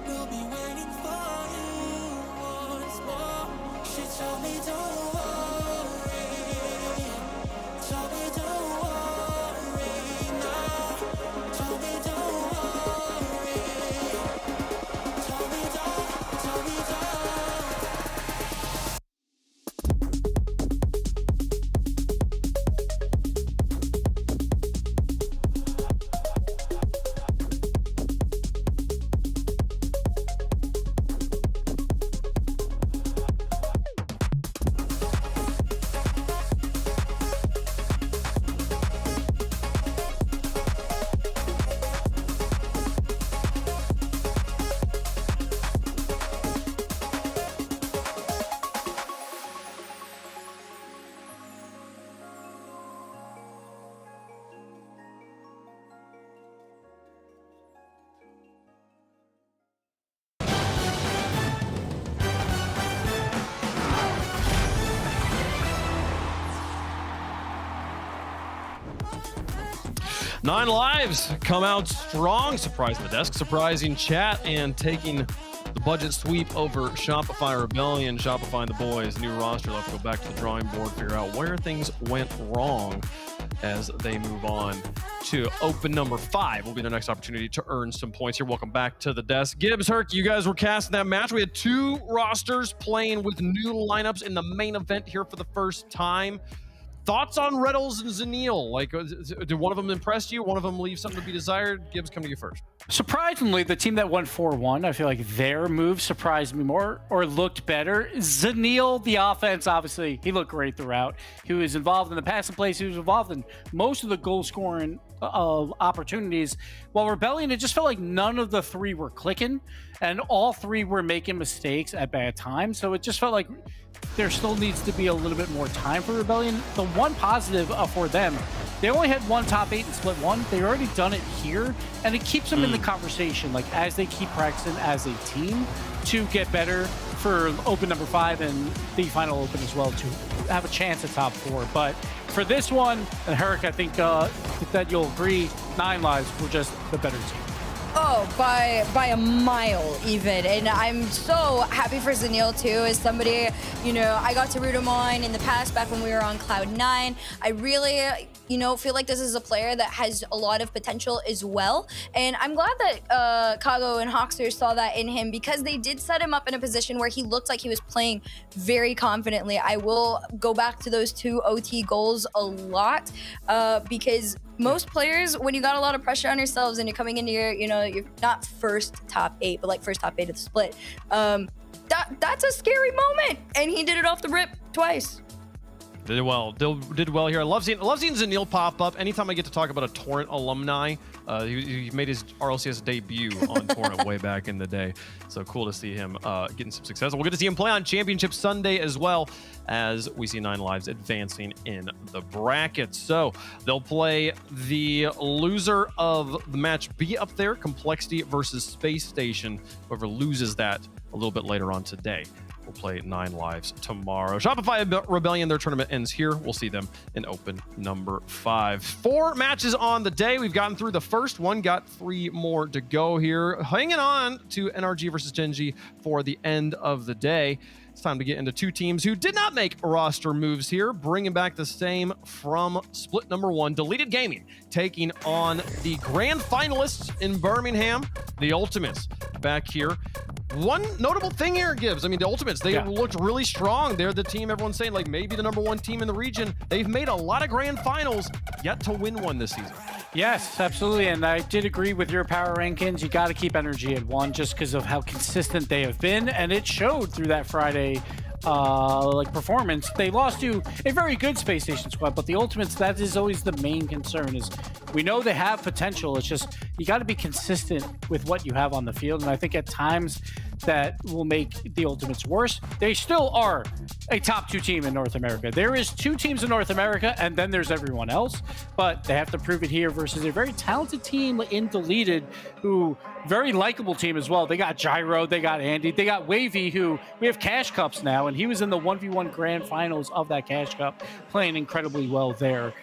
we'll be waiting for you. told me don't worry, told me don't worry now, told me don't worry, told me don't. Nine Lives come out strong, surprising the desk, surprising chat, and taking the budget sweep over Shopify Rebellion. Shopify and the boys, new roster. Let's go back to the drawing board, figure out where things went wrong as they move on to open number 5. Will be their next opportunity to earn some points here. Welcome back to the desk. Gibbs, Herc, you guys were casting that match. We had 2 rosters playing with new lineups in the main event here for the first time. Thoughts on Rlcs and Zenil? Like, did one of them impress you? One of them leave something to be desired? Gibbs, come to you first. Surprisingly, the team that won 4-1, I feel like their move surprised me more or looked better. Zenil, the offense, obviously, he looked great throughout. He was involved in the passing plays. He was involved in most of the goal-scoring opportunities. While Rebellion, it just felt like none of the 3 were clicking, and all 3 were making mistakes at bad times. So it just felt like there still needs to be a little bit more time for Rebellion. The one positive for them, they only had 1 top 8 in split 1. They already done it here, and it keeps them in the conversation, like as they keep practicing as a team to get better for open number 5 and the final open as well, to have a chance at top 4. But for this one, and Herrick, I think that you'll agree, 9 Lives were just the better team. Oh, by a mile even. And I'm so happy for Zenil too, as somebody, you know, I got to root him on in the past back when we were on Cloud9. I really, you know, feel like this is a player that has a lot of potential as well. And I'm glad that Kago and Hawkster saw that in him, because they did set him up in a position where he looked like he was playing very confidently. I will go back to those 2 OT goals a lot because most players, when you got a lot of pressure on yourselves and you're coming into your, you know, you're not first top 8, but like first top 8 of the split, that's a scary moment. And he did it off the rip twice. Did well. Did well here. I love seeing Zenil pop up. Anytime I get to talk about a Torrent alumni, he made his RLCS debut on Torrent way back in the day. So cool to see him getting some success. We'll get to see him play on Championship Sunday as well, as we see 9 Lives advancing in the bracket. So they'll play the loser of the match B up there, Complexity versus Space Station. Whoever loses that a little bit later on today will play 9 Lives tomorrow. Shopify Rebellion, their tournament ends here. We'll see them in open number 5. 4 matches on the day. We've gotten through the first one, got 3 more to go here. Hanging on to NRG versus Genji for the end of the day. It's time to get into 2 teams who did not make roster moves here, bringing back the same from split number 1. Deleted Gaming taking on the grand finalists in Birmingham, the Ultimates, back here. One notable thing here, Gibbs, I mean, the Ultimates, they looked really strong. They're the team everyone's saying, like, maybe the number 1 team in the region. They've made a lot of grand finals, yet to win one this season. Yes, absolutely. And I did agree with your power rankings. You got to keep energy at 1 just because of how consistent they have been. And it showed through that Friday performance. They lost to a very good Space Station squad, but the Ultimates, that is always the main concern. Is we know they have potential. It's just you got to be consistent with what you have on the field. And I think at times that will make the Ultimates worse. They still are a top 2 team in North America. There is 2 teams in North America, and then there's everyone else. But they have to prove it here versus a very talented team in Deleted, who very likable team as well. They got Gyro, they got Andy, they got Wavy, who we have Cash Cups now, and he was in the 1v1 grand finals of that Cash Cup, playing incredibly well there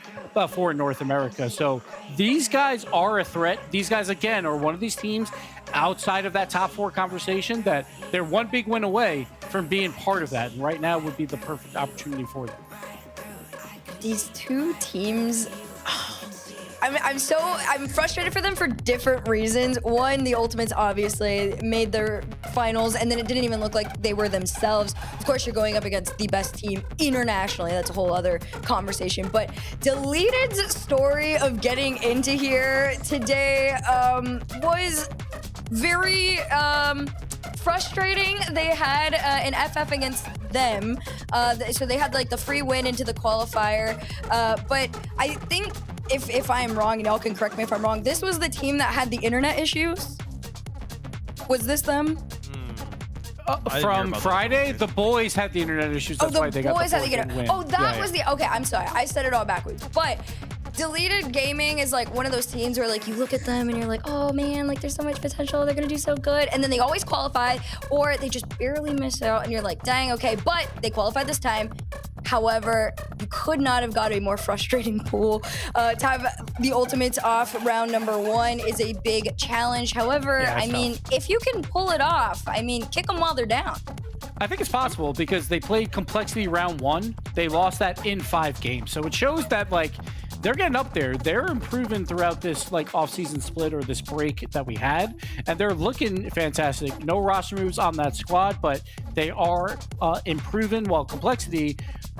for North America. So these guys are a threat. These guys, again, are one of these teams outside of that top 4 conversation that they're one big win away from being part of that. And right now would be the perfect opportunity for them. These two teams, I'm frustrated for them for different reasons. One, the Ultimates obviously made their finals, and then it didn't even look like they were themselves. Of course, you're going up against the best team internationally. That's a whole other conversation. But Deleted's story of getting into here today was very frustrating. They had an FF against them, so they had like the free win into the qualifier. But I think if I am wrong, and y'all can correct me if I'm wrong, this was the team that had the internet issues. Was this them? From Friday, the boys had the internet issues. That's why they got the forfeit win. Oh, that was the. Okay, I'm sorry. I said it all backwards. But Deleted Gaming is like one of those teams where like you look at them and you're like, oh man, like there's so much potential. They're gonna do so good, and then they always qualify, or they just barely miss out, and you're like, dang, okay. But they qualified this time. However, you could not have got a more frustrating pool. To have the Ultimates off round number 1 is a big challenge. However, I mean, if you can pull it off, I mean, kick them while they're down. I think it's possible because they played Complexity round 1. They lost that in 5 games. So it shows that, like, they're getting up there. They're improving throughout this, like, off-season split or this break that we had. And they're looking fantastic. No roster moves on that squad, but they are improving, while Complexity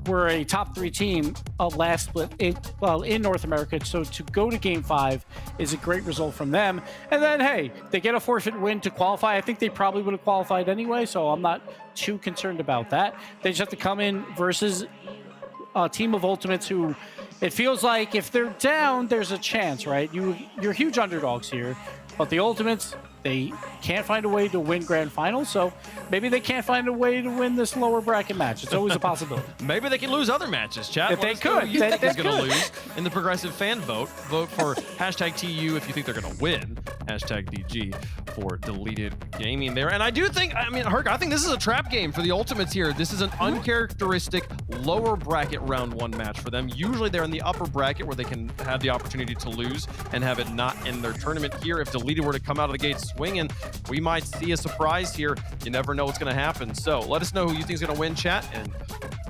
were a top 3 team last split in North America. So to go to game 5 is a great result from them. And then, hey, they get a forfeit win to qualify. I think they probably would have qualified anyway, so I'm not too concerned about that. They just have to come in versus a team of Ultimates who, it feels like if they're down, there's a chance, right? You're huge underdogs here, but the Ultimates, they can't find a way to win grand finals, so maybe they can't find a way to win this lower bracket match. It's always a possibility. Maybe they can lose other matches, chat. If they could. You think is going to lose in the progressive fan vote. Vote for #TU if you think they're going to win. #DG for Deleted Gaming there. And I do think, I mean, Herc, I think this is a trap game for the Ultimates here. This is an uncharacteristic lower bracket round 1 match for them. Usually they're in the upper bracket where they can have the opportunity to lose and have it not in their tournament here. If Deleted were to come out of the gates swinging, we might see a surprise here. You never know what's going to happen. So let us know who you think is going to win, chat, and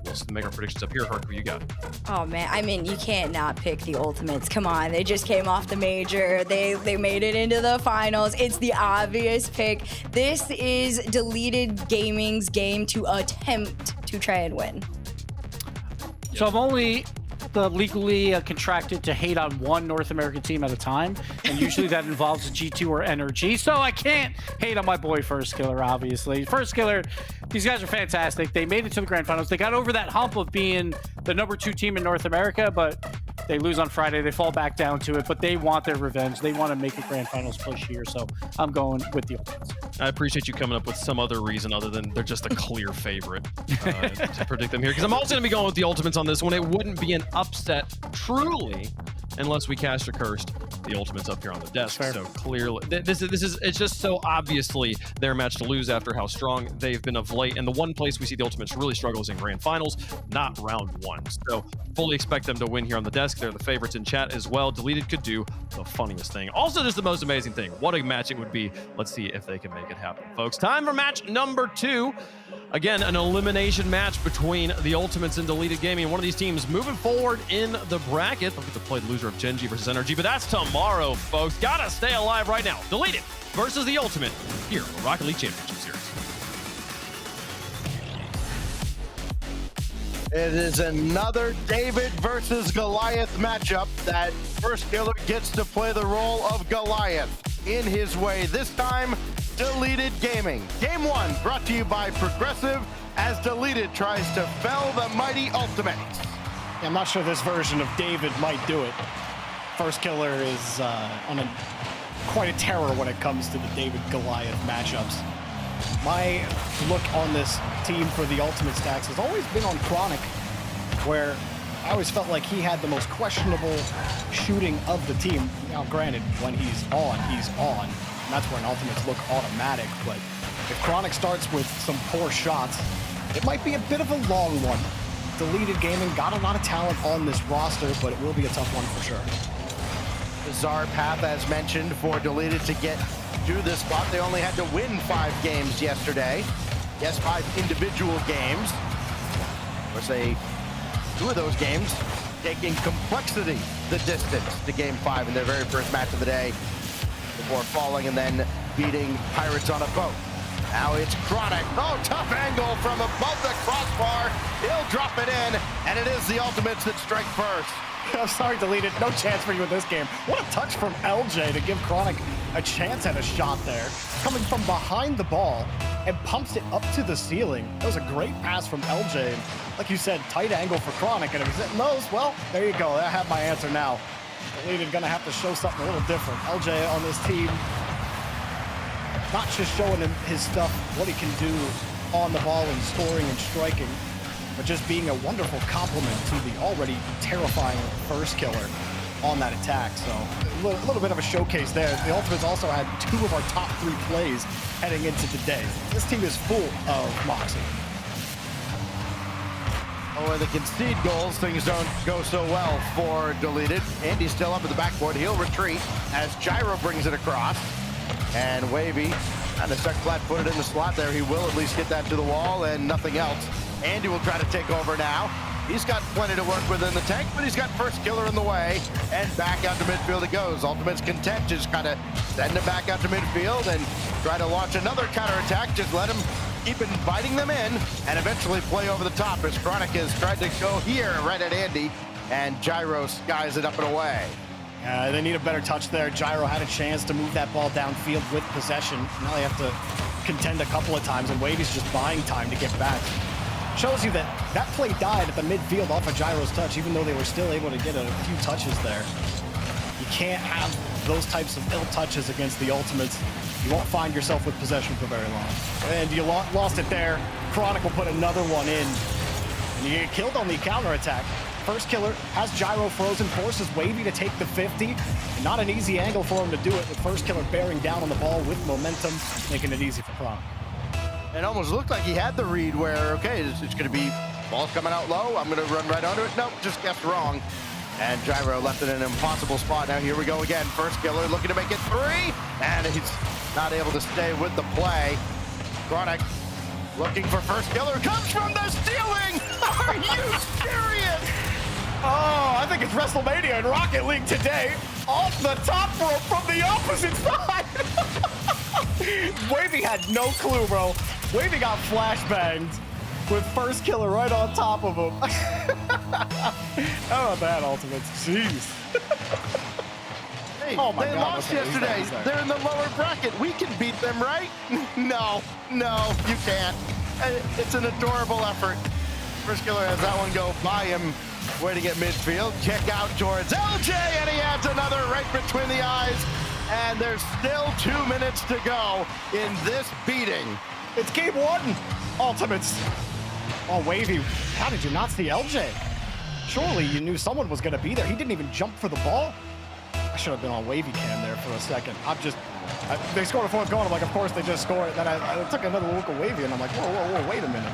we'll make our predictions up here. Herc, who you got? Oh man, I mean, you can't not pick the Ultimates. Come on, they just came off the major. They made it into the finals. It's the obvious pick. This is Deleted Gaming's game to attempt to try and win. So I'm only legally contracted to hate on one North American team at a time, and usually that involves a G2 or NRG, so I can't hate on my boy First Killer, obviously. First Killer, these guys are fantastic. They made it to the grand finals. They got over that hump of being the number 2 team in North America, but they lose on Friday. They fall back down to it, but they want their revenge. They want to make a grand finals push here, so I'm going with the Ultimates. I appreciate you coming up with some other reason other than they're just a clear favorite to predict them here, because I'm also going to be going with the Ultimates on this one. It wouldn't be an upset truly unless we cast a cursed the Ultimates up here on the desk. So clearly this is it's just so obviously their match to lose after how strong they've been of late, and the one place we see the Ultimates really struggle is in grand finals, not round 1. So fully expect them to win here on the desk. They're the favorites in chat as well. Deleted could do the funniest thing, also just the most amazing thing. What a match it would be. Let's see if they can make it happen, folks. Time for match number 2. Again, an elimination match between the Ultimates and Deleted Gaming. One of these teams moving forward in the bracket. They'll get to play the loser of Genji versus NRG, but that's tomorrow, folks. Gotta stay alive right now. Deleted versus the Ultimate here on the Rocket League Championship Series. It is another David versus Goliath matchup that First Killer gets to play the role of Goliath in his way. This time, Deleted Gaming. Game 1 brought to you by Progressive as Deleted tries to fell the mighty Ultimates. Yeah, I'm not sure this version of David might do it. First Killer is on quite a terror when it comes to the David-Goliath matchups. My look on this team for the Ultimate stacks has always been on Chronic, where I always felt like he had the most questionable shooting of the team. Now, granted, when he's on, he's on. And that's when Ultimates look automatic, but if Chronic starts with some poor shots, it might be a bit of a long one. Deleted Gaming got a lot of talent on this roster, but it will be a tough one for sure. Bizarre path, as mentioned, for Deleted to get to this spot. They only had to win 5 games yesterday. Yes, 5 individual games. Let's say 2 of those games taking complexity the distance to game 5 in their very first match of the day before falling and then beating Pirates on a boat. Now it's Chronic. Oh, tough angle from above the crossbar. He'll drop it in, and it is the Ultimates that strike first. I'm sorry, Deleted. No chance for you in this game. What a touch from LJ to give Chronic a chance at a shot there. Coming from behind the ball and pumps it up to the ceiling. That was a great pass from LJ. Like you said, tight angle for Chronic, and if he's hitting those, well, there you go. I have my answer now. Deleted gonna have to show something a little different. LJ on this team, not just showing him his stuff, what he can do on the ball and scoring and striking, but just being a wonderful complement to the already terrifying first killer on that attack. So a little bit of a showcase there. The Ultimates also had 2 of our top 3 plays heading into today. This team is full of moxie. Oh, when they concede goals, things don't go so well for Deleted. Andy's still up at the backboard. He'll retreat as Gyro brings it across. And Wavy kind of stuck flat-footed in the slot there. He will at least get that to the wall and nothing else. Andy will try to take over now. He's got plenty to work with in the tank, but he's got first killer in the way. And back out to midfield it goes. Ultimate's content just kind of send him back out to midfield and try to launch another counterattack. Just let him keep inviting them in and eventually play over the top as Chronic has tried to go here right at Andy. And Gyro skies it up and away. They need a better touch there. Gyro had a chance to move that ball downfield with possession. Now they have to contend a couple of times, and Wavy's just buying time to get back. Shows you that that play died at the midfield off of Gyro's touch, even though they were still able to get a few touches there. You can't have those types of ill touches against the Ultimates. You won't find yourself with possession for very long. And you lost it there. Chronic will put another one in. And you get killed on the counterattack. First killer has Gyro frozen, forces Wavy to take the 50. Not an easy angle for him to do it, with first killer bearing down on the ball with momentum, making it easy for Chronic. It almost looked like he had the read where, okay, it's going to be ball's coming out low. I'm going to run right onto it. Nope, just guessed wrong. And Gyro left it in an impossible spot. Now here we go again. First killer looking to make it 3. And he's not able to stay with the play. Chronic looking for first killer. Comes from the ceiling! Are you serious? Oh, I think it's WrestleMania in Rocket League today. Off the top rope from the opposite side. Wavy had no clue, bro. Wavy got flashbanged with first killer right on top of him. How about that, Ultimates? Jeez. Hey, Oh my they God, lost okay, he's yesterday. there. They're in the lower bracket. We can beat them, right? No, you can't. It's an adorable effort. First killer has that one go by him. Waiting at midfield. Kick out towards LJ, and he adds another right between the eyes. And there's still 2 minutes to go in this beating. It's game 1, Ultimates. Oh, Wavy, how did you not see LJ? Surely you knew someone was going to be there. He didn't even jump for the ball. I should have been on Wavy cam there for a second. They scored a 4th goal. I'm like, of course they just scored. Then I took another look at Wavy, and I'm like, whoa, wait a minute.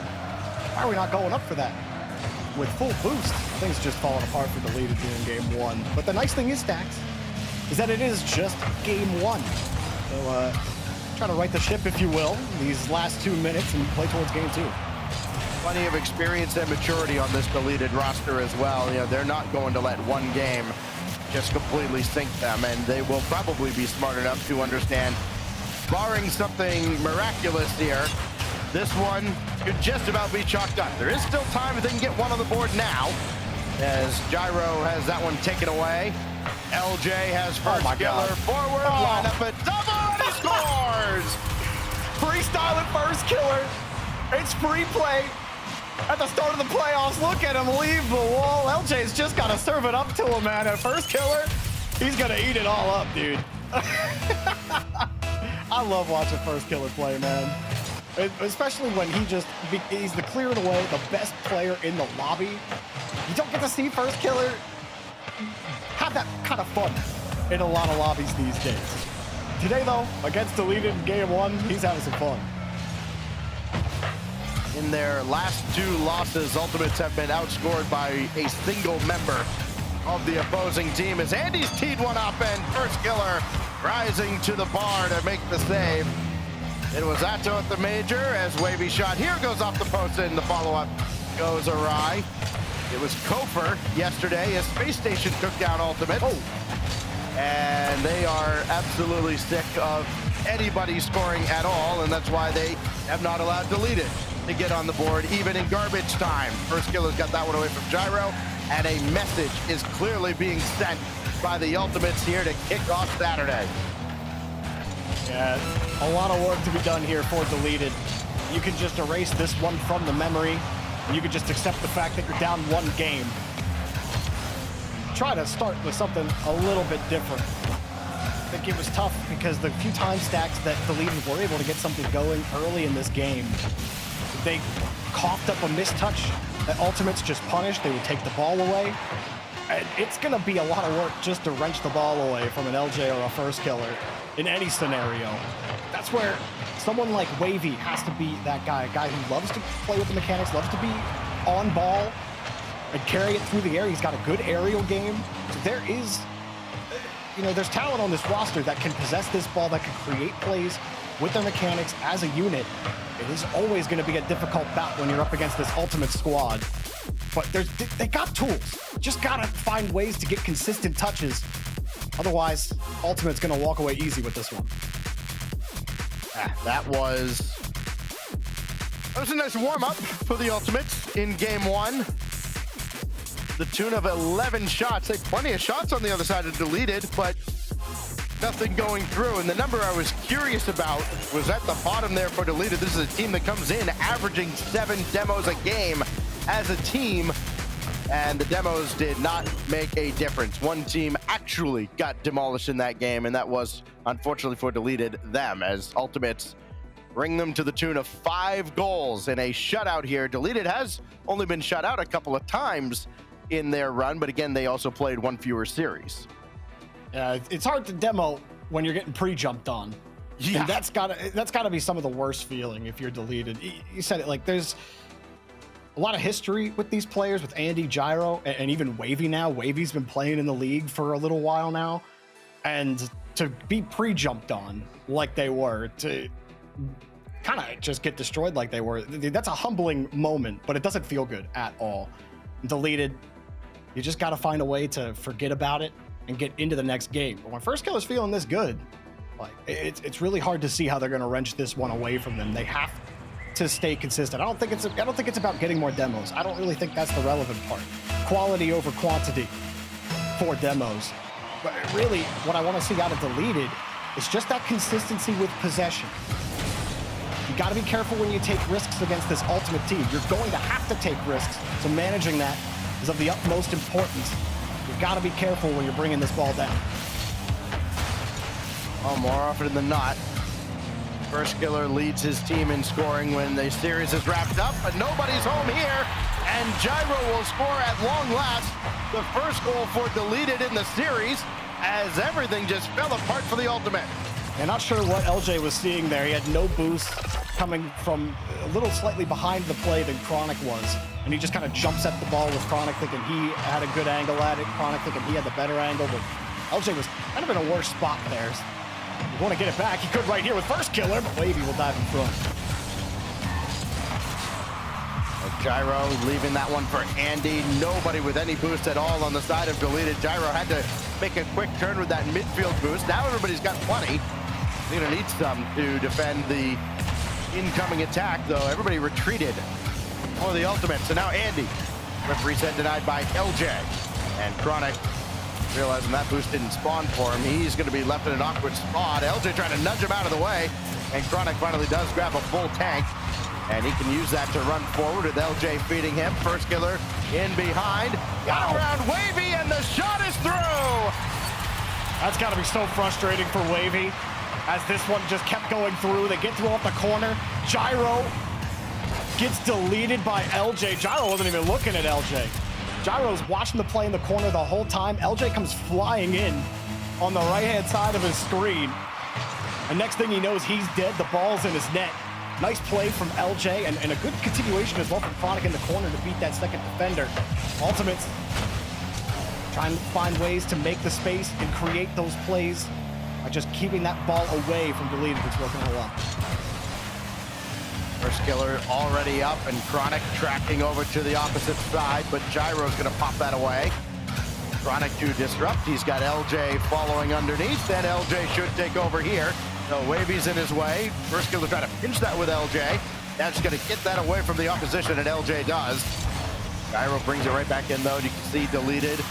Why are we not going up for that? With full boost, things just falling apart for Deleted during game 1. But the nice thing is, Stacks, is that it is just game 1. So try to right the ship, if you will, these last 2 minutes and play towards game 2. Plenty of experience and maturity on this Deleted roster as well. You know, they're not going to let one game just completely sink them, and they will probably be smart enough to understand, barring something miraculous here, this one could just about be chalked up. There is still time if they can get one on the board now, as Gyro has that one taken away. LJ has first killer forward, line up a double, and he scores! Freestyle at first killer. It's free play. At the start of the playoffs, look at him leave the wall. LJ's just got to serve it up to him, man. At first killer, he's going to eat it all up, dude. I love watching first killer play, man. Especially when he's the clear and away, the best player in the lobby. You don't get to see first killer have that kind of fun in a lot of lobbies these days. Today, though, against Deleted in game 1, he's having some fun. In their last 2 losses, Ultimates have been outscored by a single member of the opposing team as Andy's teed one up, and first killer rising to the bar to make the save. It was Atto at the major as Wavy shot here goes off the post and the follow-up goes awry. It was Kofer yesterday as Space Station took down Ultimate. And they are absolutely sick of anybody scoring at all, and that's why they have not allowed Deleted to get on the board, even in garbage time. First killer's got that one away from Gyro, and a message is clearly being sent by the Ultimates here to kick off Saturday. Yeah, a lot of work to be done here for Deleted. You can just erase this one from the memory, and you can just accept the fact that you're down one game. Try to start with something a little bit different. I think it was tough because the few time stacks that Deleted were able to get something going early in this game, they coughed up a mistouch that Ultimates just punished. They would take the ball away. And it's going to be a lot of work just to wrench the ball away from an LJ or a first killer in any scenario. That's where someone like Wavy has to be that guy, a guy who loves to play with the mechanics, loves to be on ball and carry it through the air. He's got a good aerial game. So there is, there's talent on this roster that can possess this ball, that can create plays with their mechanics as a unit. It is always going to be a difficult bout when you're up against this Ultimate squad. But they got tools. Just got to find ways to get consistent touches. Otherwise, Ultimate's going to walk away easy with this one. That was a nice warm-up for the Ultimates in game one. The tune of 11 shots. They had plenty of shots on the other side of Deleted, but nothing going through. And the number I was curious about was at the bottom there for Deleted. This is a team that comes in averaging 7 demos a game as a team, and the demos did not make a difference. One team actually got demolished in that game, and that was, unfortunately for Deleted, them, as Ultimates bring them to the tune of 5 goals in a shutout here. Deleted has only been shut out a couple of times in their run, but again, they also played one fewer series. It's hard to demo when you're getting pre-jumped on. Yeah, and that's gotta be some of the worst feeling if you're Deleted. You said it, like, there's a lot of history with these players, with Andy, Gyro, and even Wavy now. Wavy's been playing in the league for a little while now, and to be pre-jumped on like they were, to kind of just get destroyed like they were, that's a humbling moment, but it doesn't feel good at all. Deleted, you just got to find a way to forget about it and get into the next game. But when first killer's feeling this good, like, it's really hard to see how they're going to wrench this one away from them. They have to stay consistent. I don't think it's about getting more demos. I don't really think that's the relevant part. Quality over quantity for demos. But really, what I want to see out of Deleted is just that consistency with possession. You got to be careful when you take risks against this Ultimate team. You're going to have to take risks, so managing that is of the utmost importance. You've got to be careful when you're bringing this ball down. Oh, more often than not, first killer leads his team in scoring when the series is wrapped up, but nobody's home here, and Gyro will score at long last. The first goal for Deleted in the series, as everything just fell apart for the Ultimate. I'm not sure what LJ was seeing there. He had no boost, coming from a little slightly behind the play than Chronic was. And he just kind of jumps at the ball with Chronic thinking he had a good angle at it. Chronic thinking he had the better angle, but LJ was kind of in a worse spot there. You want to get it back. He could right here with first killer, but Wavy will dive in front. Gyro leaving that one for Andy. Nobody with any boost at all on the side of Deleted. Gyro had to make a quick turn with that midfield boost. Now everybody's got plenty. They're gonna need some to defend the incoming attack, though. Everybody retreated for the Ultimate. So now Andy. Referee said denied by LJ. And Chronic, realizing that boost didn't spawn for him, he's gonna be left in an awkward spot. LJ trying to nudge him out of the way. And Chronic finally does grab a full tank. And he can use that to run forward with LJ feeding him. First killer in behind. Got around Wavy, and the shot is through! That's got to be so frustrating for Wavy, as this one just kept going through. They get through off the corner. Gyro gets deleted by LJ. Gyro wasn't even looking at LJ. Gyro's watching the play in the corner the whole time. LJ comes flying in on the right-hand side of his screen. And next thing he knows, he's dead. The ball's in his net. Nice play from LJ, and a good continuation as well from Chronic in the corner to beat that second defender. Ultimates trying to find ways to make the space and create those plays by just keeping that ball away from Deleted. It's working a lot. First killer already up, and Chronic tracking over to the opposite side, but Gyro's gonna pop that away. Chronic to disrupt. He's got LJ following underneath, and LJ should take over here. So Wavy's in his way. First killer trying to pinch that with LJ. Now just gonna get that away from the opposition, and LJ does. Gyro brings it right back in though, and you can see Deleted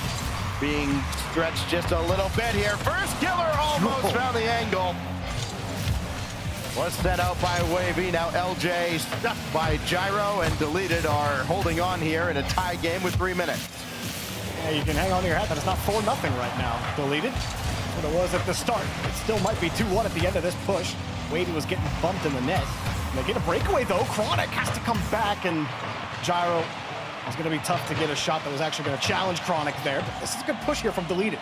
being stretched just a little bit here. First killer almost found the angle. Was sent out by Wavy. Now LJ stuck by Gyro, and Deleted are holding on here in a tie game with 3 minutes. Yeah, you can hang on to your hat that it's not 4-0 right now. Deleted. That's what it was at the start. It still might be 2-1 at the end of this push. Wavy was getting bumped in the net. And they get a breakaway though. Chronic has to come back, and Gyro is going to be tough to get a shot that was actually going to challenge Chronic there. But this is a good push here from Deleted.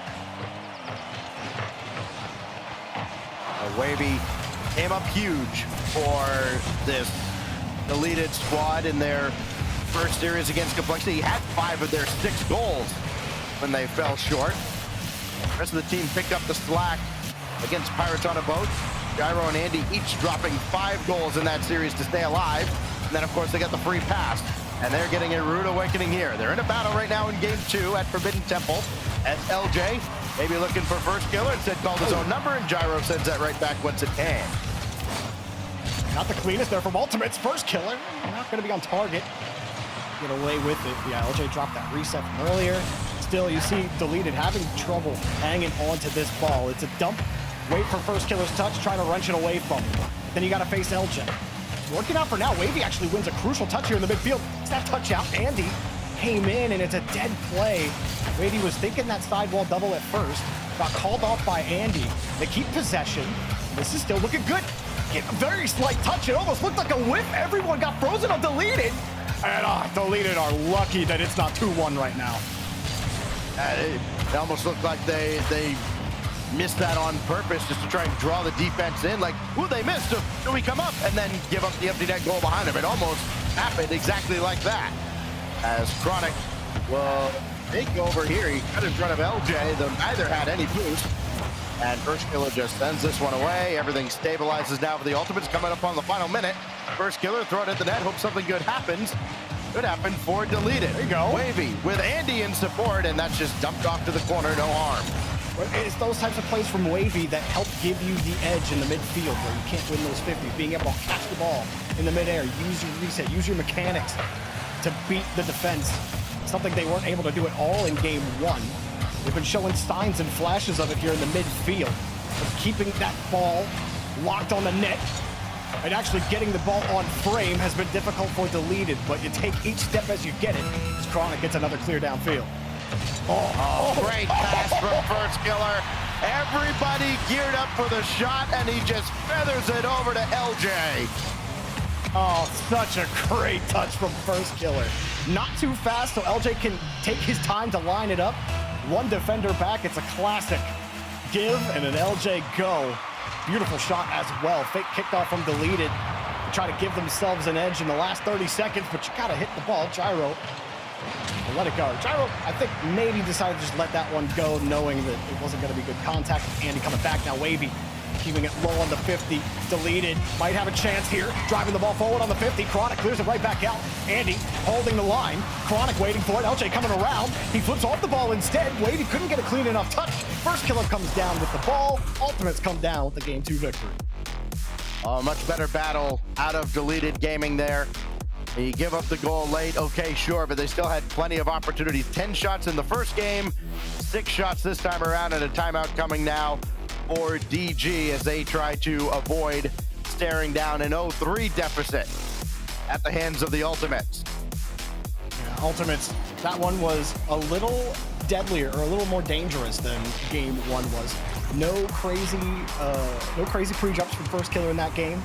Wavy came up huge for this Deleted squad in their first series against Complexity. He had 5 of their 6 goals when they fell short. The rest of the team picked up the slack against Pirates on a Boat. Gyro and Andy each dropping 5 goals in that series to stay alive. And then, of course, they got the free pass. And they're getting a rude awakening here. They're in a battle right now in Game 2 at Forbidden Temple. As LJ maybe looking for first killer, instead called his own number, and Gyro sends that right back once it can. Not the cleanest there from Ultimates. First killer, not going to be on target. Get away with it. Yeah, LJ dropped that reset from earlier. Still, you see Deleted having trouble hanging onto this ball. It's a dump. Wait for first killer's touch, try to wrench it away from him. Then you got to face LJ. It's working out for now. Wavy actually wins a crucial touch here in the midfield. It's that touch out. Andy came in, and it's a dead play. Wavy was thinking that sidewall double at first. Got called off by Andy. They keep possession. This is still looking good. Get a very slight touch. It almost looked like a whip. Everyone got frozen on Deleted. And Deleted are lucky that it's not 2-1 right now. It almost looked like they missed that on purpose just to try and draw the defense in. Like, ooh, they missed. So we come up and then give up the empty net goal behind them. It almost happened exactly like that. As Chronic will take over here. He cut in front of LJ. They neither had any boost. And first killer just sends this one away. Everything stabilizes now for the Ultimates coming up on the final minute. First killer, throw it at the net. Hope something good happens. Could happen for Deleted. There you go. Wavy with Andy in support, and that's just dumped off to the corner. No harm. It's those types of plays from Wavy that help give you the edge in the midfield where you can't win those 50s. Being able to catch the ball in the midair, use your reset, use your mechanics to beat the defense. Something they weren't able to do at all in Game 1. They've been showing signs and flashes of it here in the midfield. Of keeping that ball locked on the net and actually getting the ball on frame has been difficult for Deleted, but you take each step as you get it. As Chronic gets another clear downfield. Great pass from first killer. Everybody geared up for the shot, and he just feathers it over to LJ. Oh, such a great touch from first killer. Not too fast, so LJ can take his time to line it up. One defender back. It's a classic give and an LJ go. Beautiful shot as well. Fake kicked off from Deleted. Try to give themselves an edge in the last 30 seconds, but you gotta hit the ball. Gyro, let it go. Gyro, I think maybe decided to just let that one go, knowing that it wasn't gonna be good contact. Andy coming back now. Wavy keeping it low on the 50. Deleted might have a chance here. Driving the ball forward on the 50. Chronic clears it right back out. Andy holding the line. Chronic waiting for it. LJ coming around. He flips off the ball instead. Wavy couldn't get a clean enough touch. First killer comes down with the ball. Ultimates come down with the Game 2 victory. A much better battle out of Deleted Gaming there. You give up the goal late, okay, sure, but they still had plenty of opportunities. 10 shots in the first game, 6 shots this time around, and a timeout coming now for DG as they try to avoid staring down an 0-3 deficit at the hands of the Ultimates. Yeah, Ultimates, that one was a little deadlier or a little more dangerous than Game 1 was. No crazy pre-jumps from first killer in that game.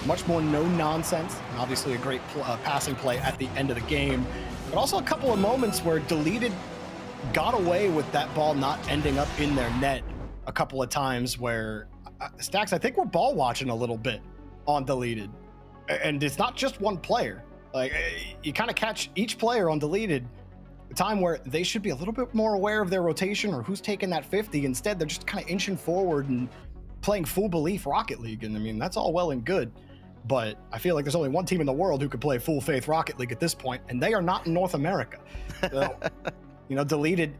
Much more no nonsense. And obviously a great passing play at the end of the game. But also a couple of moments where Deleted got away with that ball not ending up in their net a couple of times where Stacks, I think we're ball watching a little bit on Deleted. And it's not just one player. Like, you kind of catch each player on Deleted a time where they should be a little bit more aware of their rotation or who's taking that 50. Instead, they're just kind of inching forward and playing full belief Rocket League. And I mean, that's all well and good. but I feel like there's only one team in the world who could play full faith Rocket League at this point, and they are not in North America. So, Deleted,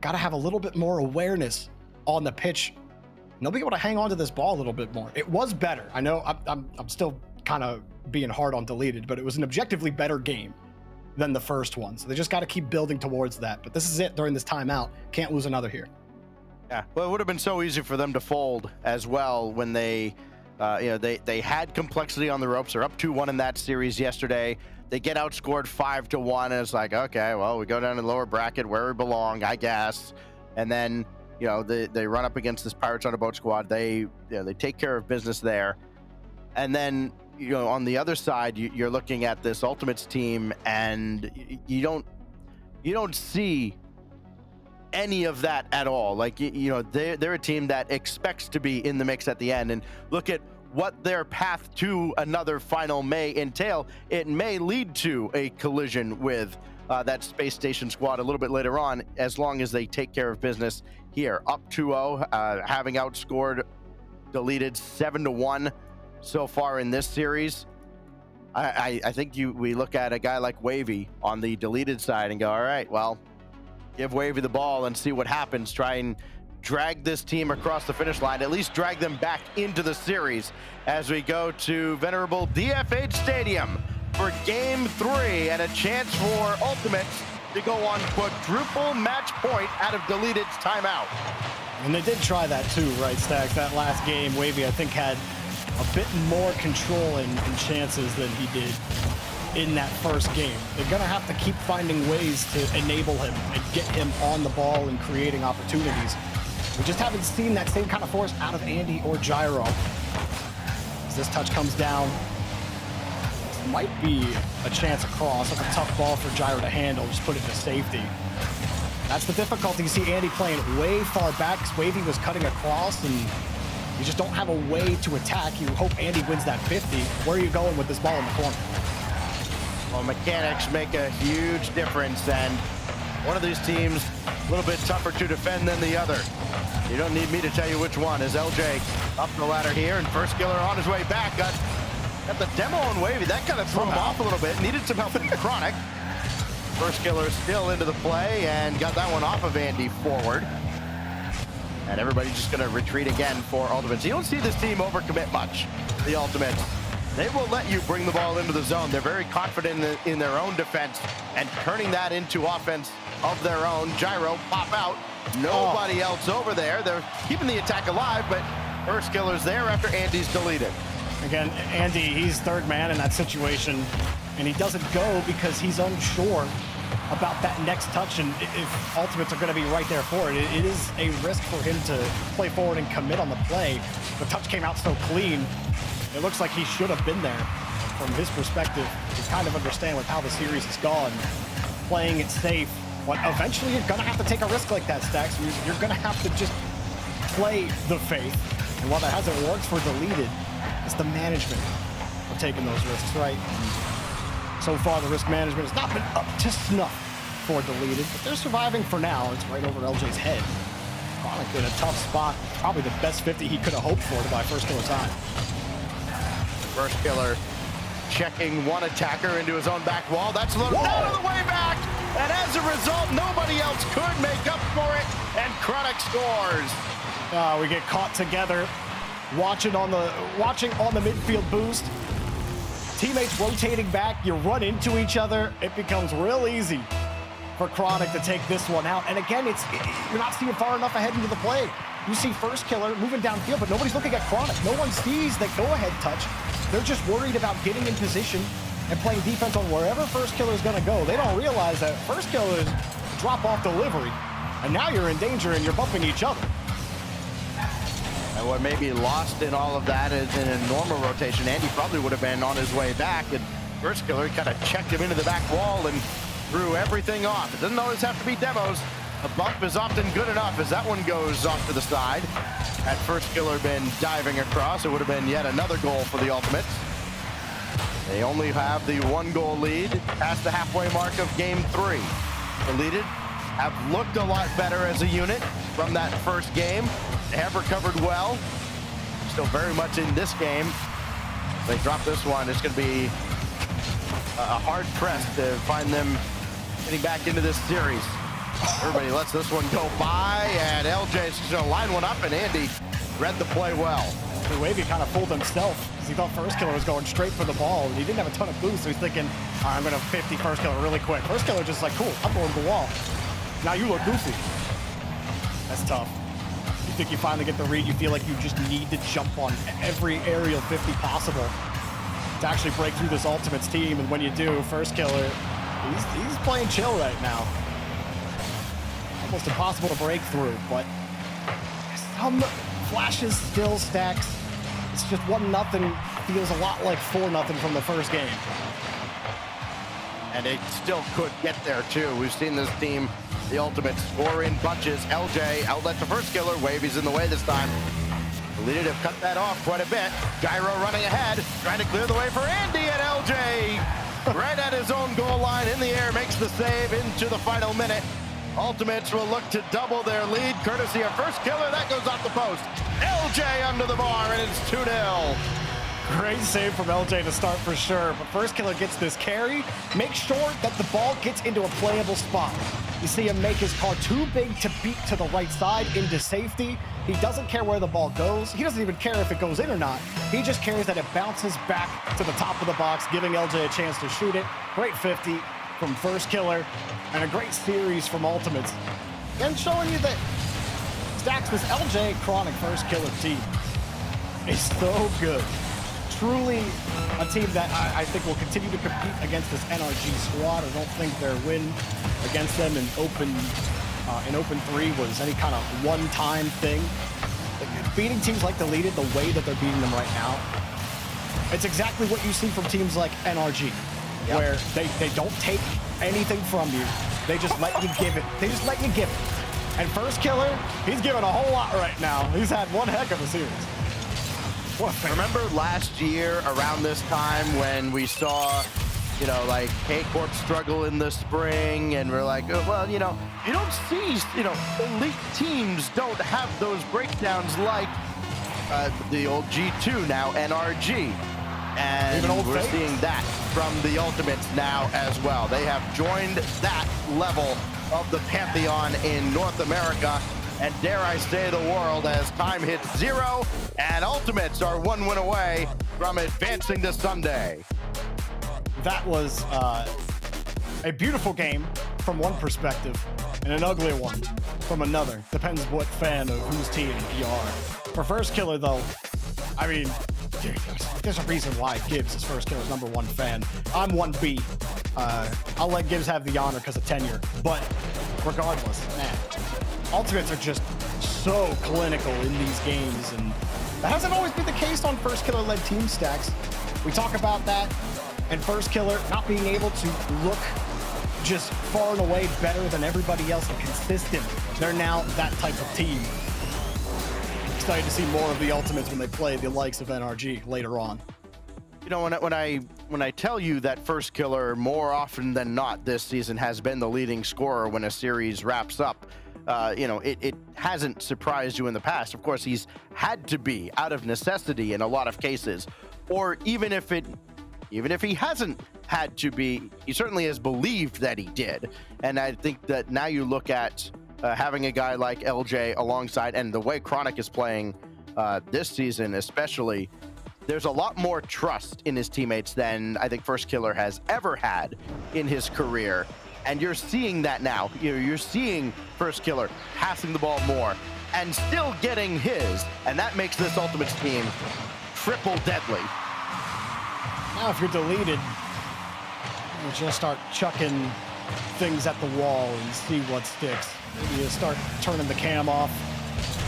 got to have a little bit more awareness on the pitch. And they'll be able to hang on to this ball a little bit more. It was better. I know I'm still kind of being hard on Deleted, but it was an objectively better game than the first one. So they just got to keep building towards that. But this is it during this timeout. Can't lose another here. Yeah, well, it would have been so easy for them to fold as well when they had complexity on the ropes. They're up 2-1 in that series yesterday. They get outscored 5-1, and it's like, okay, well, we go down in the lower bracket where we belong, I guess. And then, they run up against this Pirates on a Boat squad. They take care of business there. And then, on the other side, you're looking at this Ultimates team, and you don't see any of that at all. Like, they're a team that expects to be in the mix at the end, and look at what their path to another final may entail. It may lead to a collision with that Space Station squad a little bit later on, as long as they take care of business here. Up 2-0, having outscored Deleted 7-1 so far in this series. I think we look at a guy like Wavy on the Deleted side and go, all right, well, give Wavy the ball and see what happens. Try and drag this team across the finish line, at least drag them back into the series as we go to venerable DFH Stadium for Game 3 and a chance for Ultimates to go on quadruple match point out of Deleted's timeout. And they did try that too, right, Stacks? That last game, Wavy, I think, had a bit more control and chances than he did in that first game. They're going to have to keep finding ways to enable him and get him on the ball and creating opportunities. We just haven't seen that same kind of force out of Andy or Gyro. As this touch comes down, this might be a chance across. That's a tough ball for Gyro to handle, just put it to safety. That's the difficulty. You see Andy playing way far back because Wavy was cutting across, and you just don't have a way to attack. You hope Andy wins that 50. Where are you going with this ball in the corner? Well, mechanics make a huge difference, and one of these teams a little bit tougher to defend than the other. You don't need me to tell you which one. Is LJ up the ladder here, and First Killer on his way back. Got the demo on Wavy. That kind of threw him off a little bit. Needed some help from Chronic. First Killer still into the play and got that one off of Andy forward. And everybody's just going to retreat again for Ultimates. You don't see this team overcommit much, the Ultimates. They will let you bring the ball into the zone. They're very confident in their own defense and turning that into offense of their own. Gyro pop out. Nobody else over there. They're keeping the attack alive, but First Killer's there after Andy's deleted. Again, Andy, he's third man in that situation, and he doesn't go because he's unsure about that next touch, and if Ultimates are going to be right there for it, it is a risk for him to play forward and commit on the play. The touch came out so clean. It looks like he should have been there. From his perspective, you kind of understand with how the series has gone, playing it safe. But eventually, you're going to have to take a risk like that, Stacks. You're going to have to just play the faith. And while that hasn't worked for Deleted, it's the management of taking those risks, right? So far, the risk management has not been up to snuff for Deleted, but they're surviving for now. It's right over LJ's head. Chronic in a tough spot. Probably the best 50 he could have hoped for to buy First Killer time. First Killer checking one attacker into his own back wall. That's loaded out of the way back. And as a result, nobody else could make up for it. And Chronic scores. We get caught together, watching on the midfield boost. Teammates rotating back, you run into each other. It becomes real easy for Chronic to take this one out. And again, you're not seeing far enough ahead into the play. You see First Killer moving downfield, but nobody's looking at Chronic. No one sees that go-ahead touch. They're just worried about getting in position and playing defense on wherever First Killer is going to go. They don't realize that First Killer is drop-off delivery, and now you're in danger and you're bumping each other. And what may be lost in all of that is in a normal rotation, Andy probably would have been on his way back, and First Killer kind of checked him into the back wall and threw everything off. It doesn't always have to be demos. A bump is often good enough as that one goes off to the side. Had First Killer been diving across, it would have been yet another goal for the Ultimates. They only have the 1-goal lead past the halfway mark of Game 3. Deleted have looked a lot better as a unit from that first game. They have recovered well. Still very much in this game. They drop this one, it's going to be a hard press to find them getting back into this series. Everybody lets this one go by, and LJ's just going to line one up, and Andy read the play well. Wavy kind of fooled himself because he thought First Killer was going straight for the ball, and he didn't have a ton of boost, so he's thinking, all right, I'm going to 50 First Killer really quick. First Killer just like, cool, I'm going to the wall. Now you look goofy. That's tough. You think you finally get the read, you feel like you just need to jump on every aerial 50 possible to actually break through this Ultimates team, and when you do, First Killer, he's playing chill right now. Almost impossible to break through, but some flashes still stacks. It's just 1-0, feels a lot like 4-0 from the first game. And it still could get there too. We've seen this team, the Ultimates, score in bunches. LJ outlet to First Killer. Wavy's in the way this time. The leader have cut that off quite a bit. Gyro running ahead, trying to clear the way for Andy, and LJ right at his own goal line in the air makes the save into the final minute. Ultimates will look to double their lead courtesy of First Killer. That goes off the post. LJ under the bar, and it's 2-0. Great save from LJ to start for sure, but First Killer gets this carry. Make sure that the ball gets into a playable spot. You see him make his car too big to beat to the right side into safety. He doesn't care where the ball goes. He doesn't even care if it goes in or not. He just cares that it bounces back to the top of the box, giving LJ a chance to shoot it. Great 50 from First Killer, and a great series from Ultimates. And showing you that Stacks, this LJ Chronic First Killer team is so good. Truly a team that I think will continue to compete against this NRG squad. I don't think their win against them in Open 3 was any kind of one-time thing. Like, beating teams like Deleted the way that they're beating them right now, it's exactly what you see from teams like NRG, where they don't take anything from you. They just let you give it. They just let you give it. And First Killer, he's giving a whole lot right now. He's had one heck of a series. Remember last year around this time when we saw, you know, like K-Corp struggle in the spring, and we're like, oh, well, you know, you don't see, you know, elite teams don't have those breakdowns like the old G2, now NRG. And we're seeing that from the Ultimates now as well. They have joined that level of the Pantheon in North America, and dare I say the world, as time hits 0, and Ultimates are 1 win away from advancing to Sunday. That was a beautiful game from one perspective, and an ugly one from another. Depends what fan of whose team you are. For First Killer, though, I mean, there's a reason why Gibbs is First Killer's #1 fan. I'm 1B. I'll let Gibbs have the honor because of tenure, but regardless, man, Ultimates are just so clinical in these games, and that hasn't always been the case on First Killer-led team stacks. We talk about that, and First Killer not being able to look just far and away better than everybody else and consistent. They're now that type of team. Excited to see more of the Ultimates when they play the likes of NRG later on. You know, when I tell you that First Killer more often than not this season has been the leading scorer when a series wraps up, you know, it hasn't surprised you in the past. Of course, he's had to be out of necessity in a lot of cases, or even if he hasn't had to be, he certainly has believed that he did. And I think that now you look at having a guy like LJ alongside, and the way Chronic is playing this season especially, there's a lot more trust in his teammates than I think First Killer has ever had in his career. And you're seeing that now. You're seeing First Killer passing the ball more and still getting his, and that makes this Ultimates team triple deadly. Now, if you're Deleted, you just start chucking things at the wall and see what sticks. Maybe you start turning the cam off,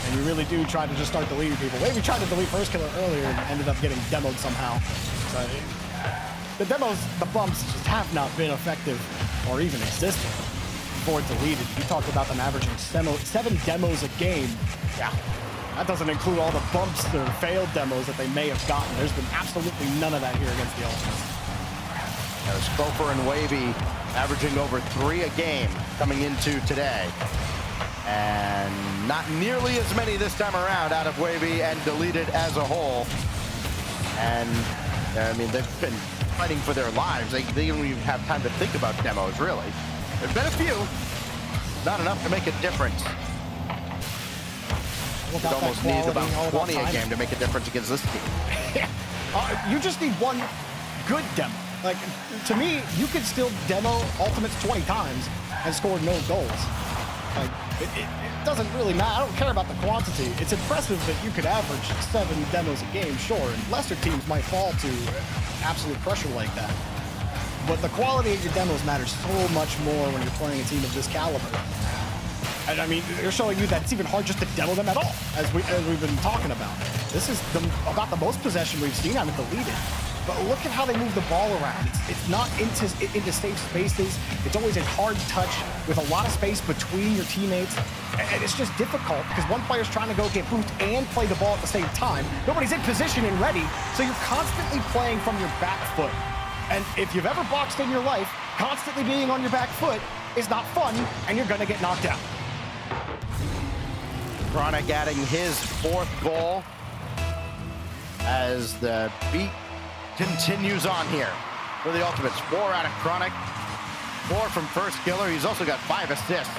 and you really do try to just start deleting people. Maybe tried to delete First Killer earlier and ended up getting demoed somehow. So the demos, the bumps just have not been effective or even existent for Deleted. You talked about them averaging 7 demos a game. Yeah, that doesn't include all the bumps or failed demos that they may have gotten. There's been absolutely none of that here against the Ultimates. There's Gopher and Wavy averaging over 3 a game coming into today. And not nearly as many this time around out of Wavy and Deleted as a whole. And I mean, they've been fighting for their lives. They don't even have time to think about demos, really. There's been a few, not enough to make a difference. You'd almost need about 20 a game to make a difference against this team. You just need one good demo. Like, to me, you could still demo Ultimates 20 times and score no goals. Like, it doesn't really matter. I don't care about the quantity. It's impressive that you could average 7 demos a game, sure, and lesser teams might fall to absolute pressure like that. But the quality of your demos matters so much more when you're playing a team of this caliber. And I mean, they're showing you that it's even hard just to demo them at all, as we've been talking about. This is about the most possession we've seen on it deleted. But look at how they move the ball around. It's not into safe spaces. It's always a hard touch with a lot of space between your teammates. And it's just difficult because one player's trying to go get boost and play the ball at the same time. Nobody's in position and ready, so you're constantly playing from your back foot. And if you've ever boxed in your life, constantly being on your back foot is not fun, and you're gonna get knocked out. Chronic adding his 4th goal as the beat continues on here for the Ultimates. 4 out of Chronic, 4 from First Killer. He's also got 5 assists,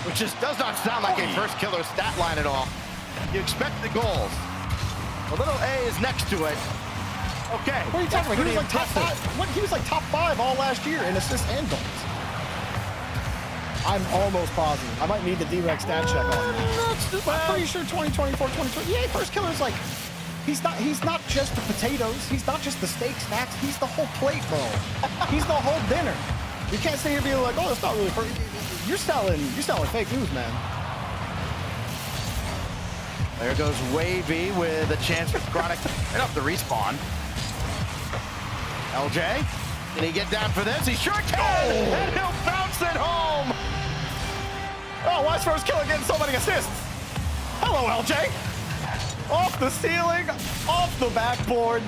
which just does not sound like a First Killer stat line at all. You expect the goals. A little A is next to it. Okay. What are you talking about? He was like top 5. He was like top 5 all last year in assists and goals. I'm almost positive. I might need the D-Rex stat check on that. I'm pretty sure 2024, 2020. Yeah, First Killer's like, he's not just the potatoes. He's not just the steak snacks. He's the whole plate, bro. He's the whole dinner. You can't sit here being like, oh, it's not really. You're selling fake news, man. There goes Wavy with a chance for Chronic right off the respawn. LJ, can he get down for this? He sure can! And he'll bounce it home! Oh, why is First Killer getting so many assists? Hello, LJ. Off the ceiling, off the backboard,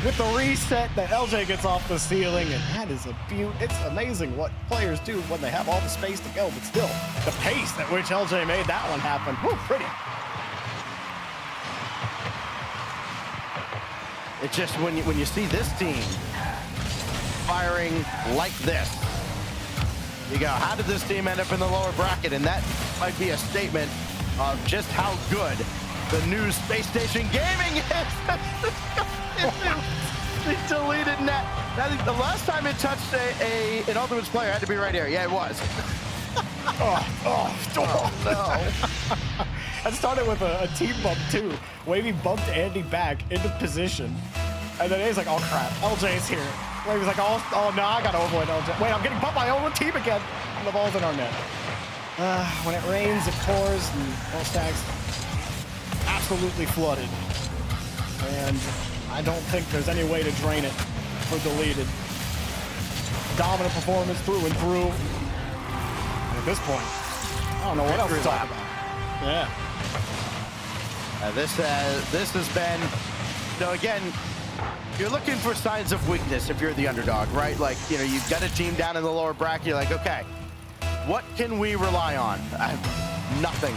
with the reset that LJ gets off the ceiling, and that is a beaut. It's amazing what players do when they have all the space to go, but still, the pace at which LJ made that one happen, whew, pretty. It's just when you see this team firing like this, you go, how did this team end up in the lower bracket? And that might be a statement of just how good the new Space Station Gaming is. The deleted net. I think the last time it touched an Ultimates player had to be right here. Yeah, it was. Oh no. That started with a team bump too. Wavy bumped Andy back into position. And then he's like, oh crap, LJ's here. Wavy's like, oh no, I gotta avoid LJ. Wait, I'm getting bumped by my own team again. And the ball's in our net. When it rains, it pours, and all stacks absolutely flooded. And I don't think there's any way to drain it for deleted. Dominant performance through and through. And at this point, I don't know what else to talk about. Yeah. This has been, again, you're looking for signs of weakness if you're the underdog, right? Like, you've got a team down in the lower bracket. You're like, okay, what can we rely on? Nothing.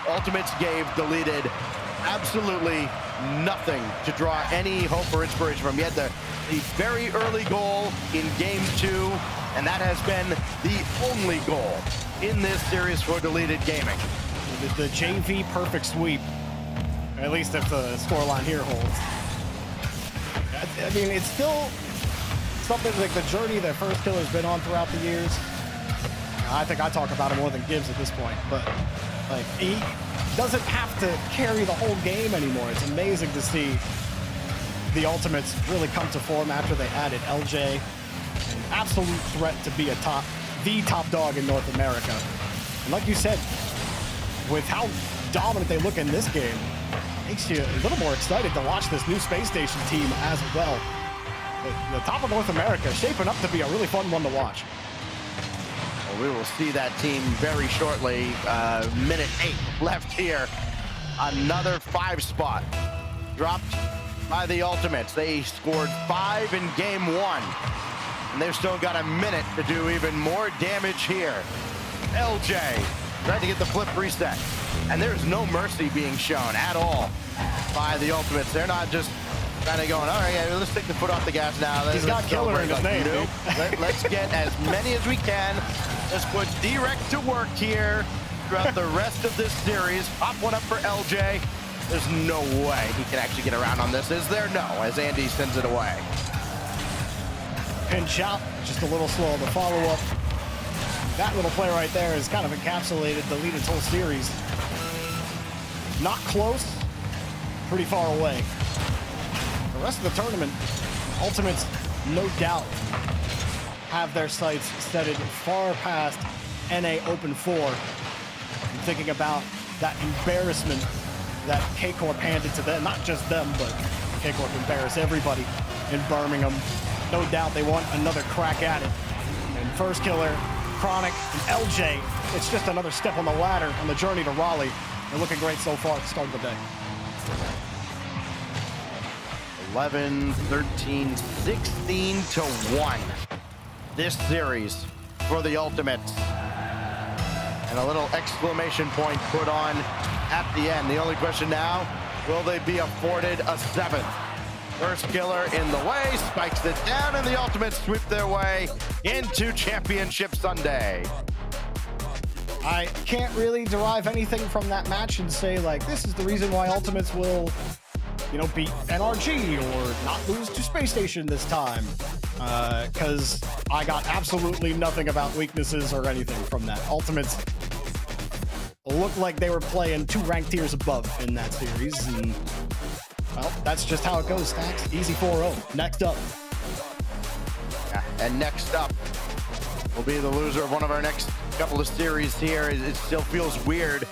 Ultimates gave deleted absolutely nothing to draw any hope or inspiration from. You had the very early goal in game 2, and that has been the only goal in this series for deleted gaming. The JV perfect sweep, at least if the scoreline here holds. I mean, it's still something like the journey that First Killer's been on throughout the years. I think I talk about it more than Gibbs at this point, but like he doesn't have to carry the whole game anymore. It's amazing to see the Ultimates really come to form after they added LJ, an absolute threat to be the top dog in North America. And like you said, with how dominant they look in this game, makes you a little more excited to watch this new Space Station team as well. The top of North America shaping up to be a really fun one to watch. Well, we will see that team very shortly. Minute 8 left here. Another 5 spot dropped by the Ultimates. They scored 5 in game 1, and they've still got a minute to do even more damage here. LJ tried to get the flip reset, and there's no mercy being shown at all by the Ultimates. They're not just Kind of going, all right, yeah, let's take the foot off the gas now. He's got killer in his name, Nope. Let's get as many as we can. Let's put direct to work here throughout the rest of this series. Pop one up for LJ. There's no way he can actually get around on this, is there? No, as Andy sends it away. Pinch out, just a little slow on the follow-up. That little play right there has kind of encapsulated the lead its whole series. Not close, pretty far away. The rest of the tournament, Ultimates, no doubt, have their sights set it far past NA Open 4. I'm thinking about that embarrassment that K-Corp handed to them, not just them, but K-Corp embarrassed everybody in Birmingham. No doubt they want another crack at it. And First Killer, Chronic, and LJ, it's just another step on the ladder on the journey to Raleigh. They're looking great so far at the start of the day. 11, 13, 16 to 1. This series for the Ultimates. And a little exclamation point put on at the end. The only question now, will they be afforded a 7th? First Killer in the way, spikes it down, and the Ultimates sweep their way into Championship Sunday. I can't really derive anything from that match and say, like, this is the reason why Ultimates will, you know, beat NRG or not lose to Space Station this time. Because I got absolutely nothing about weaknesses or anything from that. Ultimates looked like they were playing 2 ranked tiers above in that series, and, well, that's just how it goes, Stacks. Easy 4-0. Next up. Yeah, and next up will be the loser of one of our next couple of series here. It still feels weird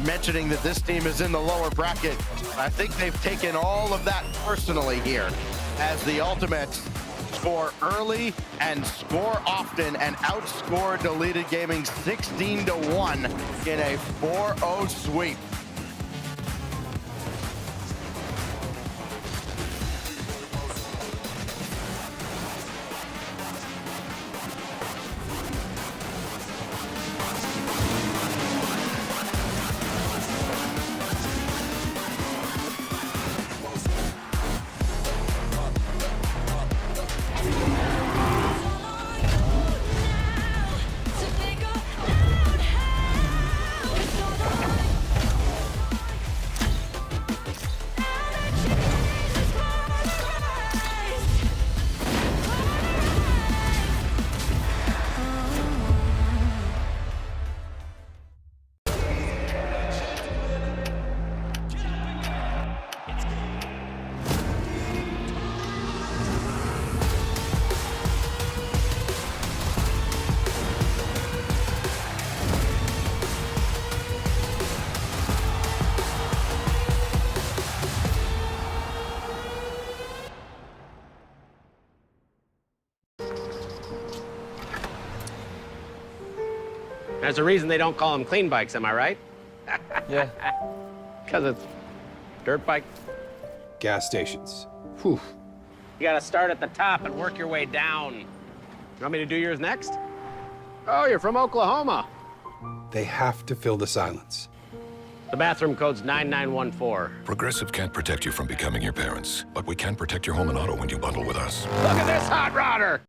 mentioning that this team is in the lower bracket. I think they've taken all of that personally here as the Ultimates score early and score often and outscore Deleted Gaming 16 to 1 in a 4-0 sweep. There's a reason they don't call them clean bikes, am I right? Yeah. Because it's dirt bike. Gas stations. Whew. You gotta start at the top and work your way down. You want me to do yours next? Oh, you're from Oklahoma. They have to fill the silence. The bathroom code's 9914. Progressive can't protect you from becoming your parents, but we can protect your home and auto when you bundle with us. Look at this hot rodder!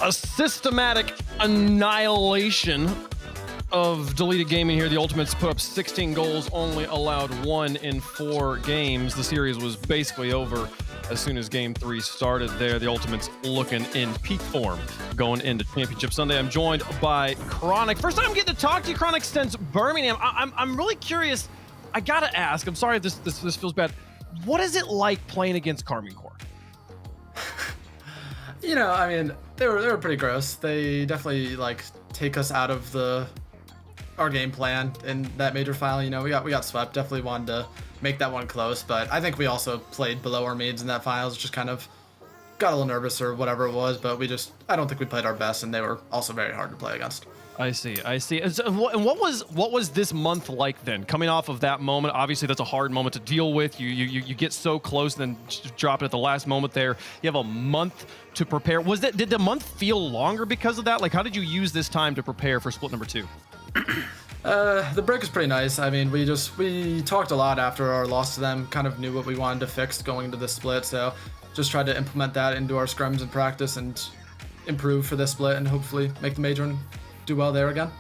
A systematic annihilation of Deleted Gaming here. The Ultimates put up 16 goals, only allowed 1 in 4 games. The series was basically over as soon as Game 3 started there. The Ultimates looking in peak form going into Championship Sunday. I'm joined by Chronic. First time I'm getting to talk to you, Chronic, since Birmingham. I'm really curious. I gotta ask. I'm sorry if this feels bad. What is it like playing against Karmine Corps? You know, I mean, they were pretty gross. They definitely like take us out of our game plan in that major final. You know, we got swept. Definitely wanted to make that one close, but I think we also played below our means in that finals. Just kind of got a little nervous or whatever it was, but I don't think we played our best, and they were also very hard to play against. I see. And so, what was this month like then? Coming off of that moment, obviously that's a hard moment to deal with. You get so close, and then drop it at the last moment there. You have a month to prepare. Did the month feel longer because of that? Like, how did you use this time to prepare for split number 2? The break was pretty nice. I mean, we talked a lot after our loss to them, kind of knew what we wanted to fix going into the split, so just tried to implement that into our scrums and practice and improve for this split and hopefully make the major and do well there again.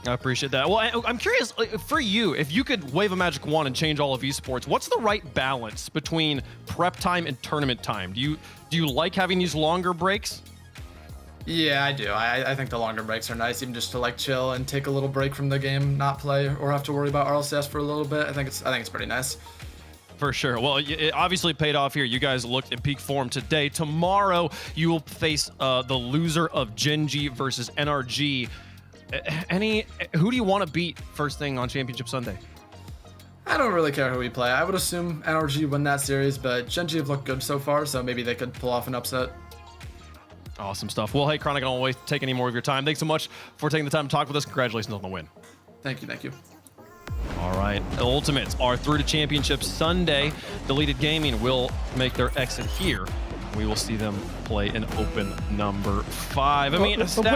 I appreciate that. Well, I'm curious, for you, if you could wave a magic wand and change all of esports, what's the right balance between prep time and tournament time? Do you like having these longer breaks? Yeah, I do. I think the longer breaks are nice, even just to like chill and take a little break from the game, not play or have to worry about Rlcs for a little bit. I think it's pretty nice. For sure. Well, it obviously paid off here. You guys looked in peak form today. Tomorrow, you will face the loser of Genji versus NRG. Who do you want to beat first thing on Championship Sunday? I don't really care who we play. I would assume NRG win that series, but Genji have looked good so far, so maybe they could pull off an upset. Awesome stuff. Well, hey, Chronic, I don't want to take any more of your time. Thanks so much for taking the time to talk with us. Congratulations on the win. Thank you. All right, the Ultimates are through to Championship Sunday. Deleted Gaming will make their exit here. We will see them play in open number 5. I mean, wait. So I'm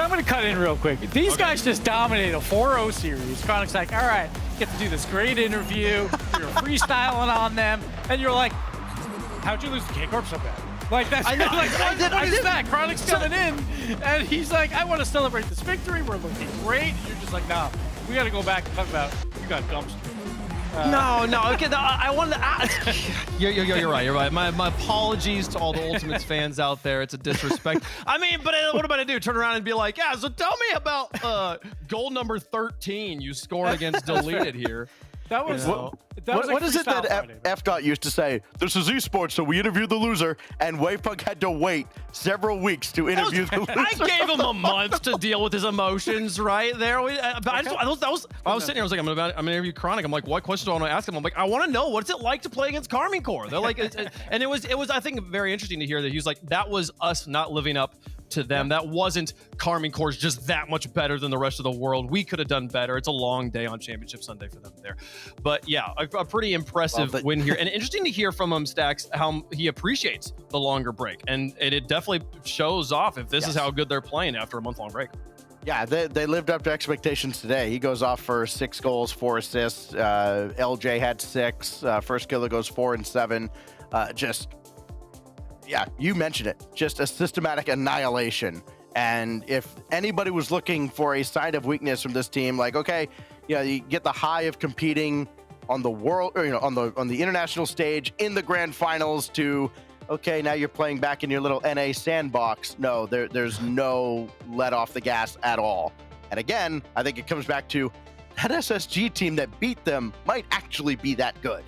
going to cut in real quick. These guys just dominated a 4-0 series. Chronic's like, all right, get to do this great interview. You're freestyling on them, and you're like, how'd you lose to K-Corp so bad? Like, that's I know. what is that? Chronic's coming in, and he's like, I want to celebrate this victory. We're looking great. And you're just like, nah, we got to go back and talk about you got dumpster. No. Okay, I wanted to ask. You're right. My apologies to all the Ultimates fans out there. It's a disrespect. I mean, but what am I gonna do? Turn around and be like, yeah. So tell me about goal number 13 you scored against Deleted here. That was what is it that F. used to say? This is esports, so we interviewed the loser, and Wavepunk had to wait several weeks to interview the loser. I gave him a month to deal with his emotions right there. I was sitting here, I was like, I'm gonna interview Chronic. I'm like, what questions do I want to ask him? I'm like, I want to know, what's it like to play against Karmine Corps? They're like, and it was I think very interesting to hear that he was like, that was us not living up to them. That wasn't Karmine Corps just that much better than the rest of the world. We could have done better. It's a long day on Championship Sunday for them there. But yeah, a pretty impressive win here. And interesting to hear from him, Stacks, how he appreciates the longer break. And it definitely shows off if this is how good they're playing after a month-long break. Yeah, they lived up to expectations today. He goes off for 6 goals, 4 assists. LJ had 6. First Killer goes 4 and 7. Yeah, you mentioned it. Just a systematic annihilation. And if anybody was looking for a sign of weakness from this team, like, okay, you get the high of competing on the world, or on the international stage in the grand finals to, okay, now you're playing back in your little NA sandbox. No, there's no let off the gas at all. And again, I think it comes back to that SSG team that beat them might actually be that good.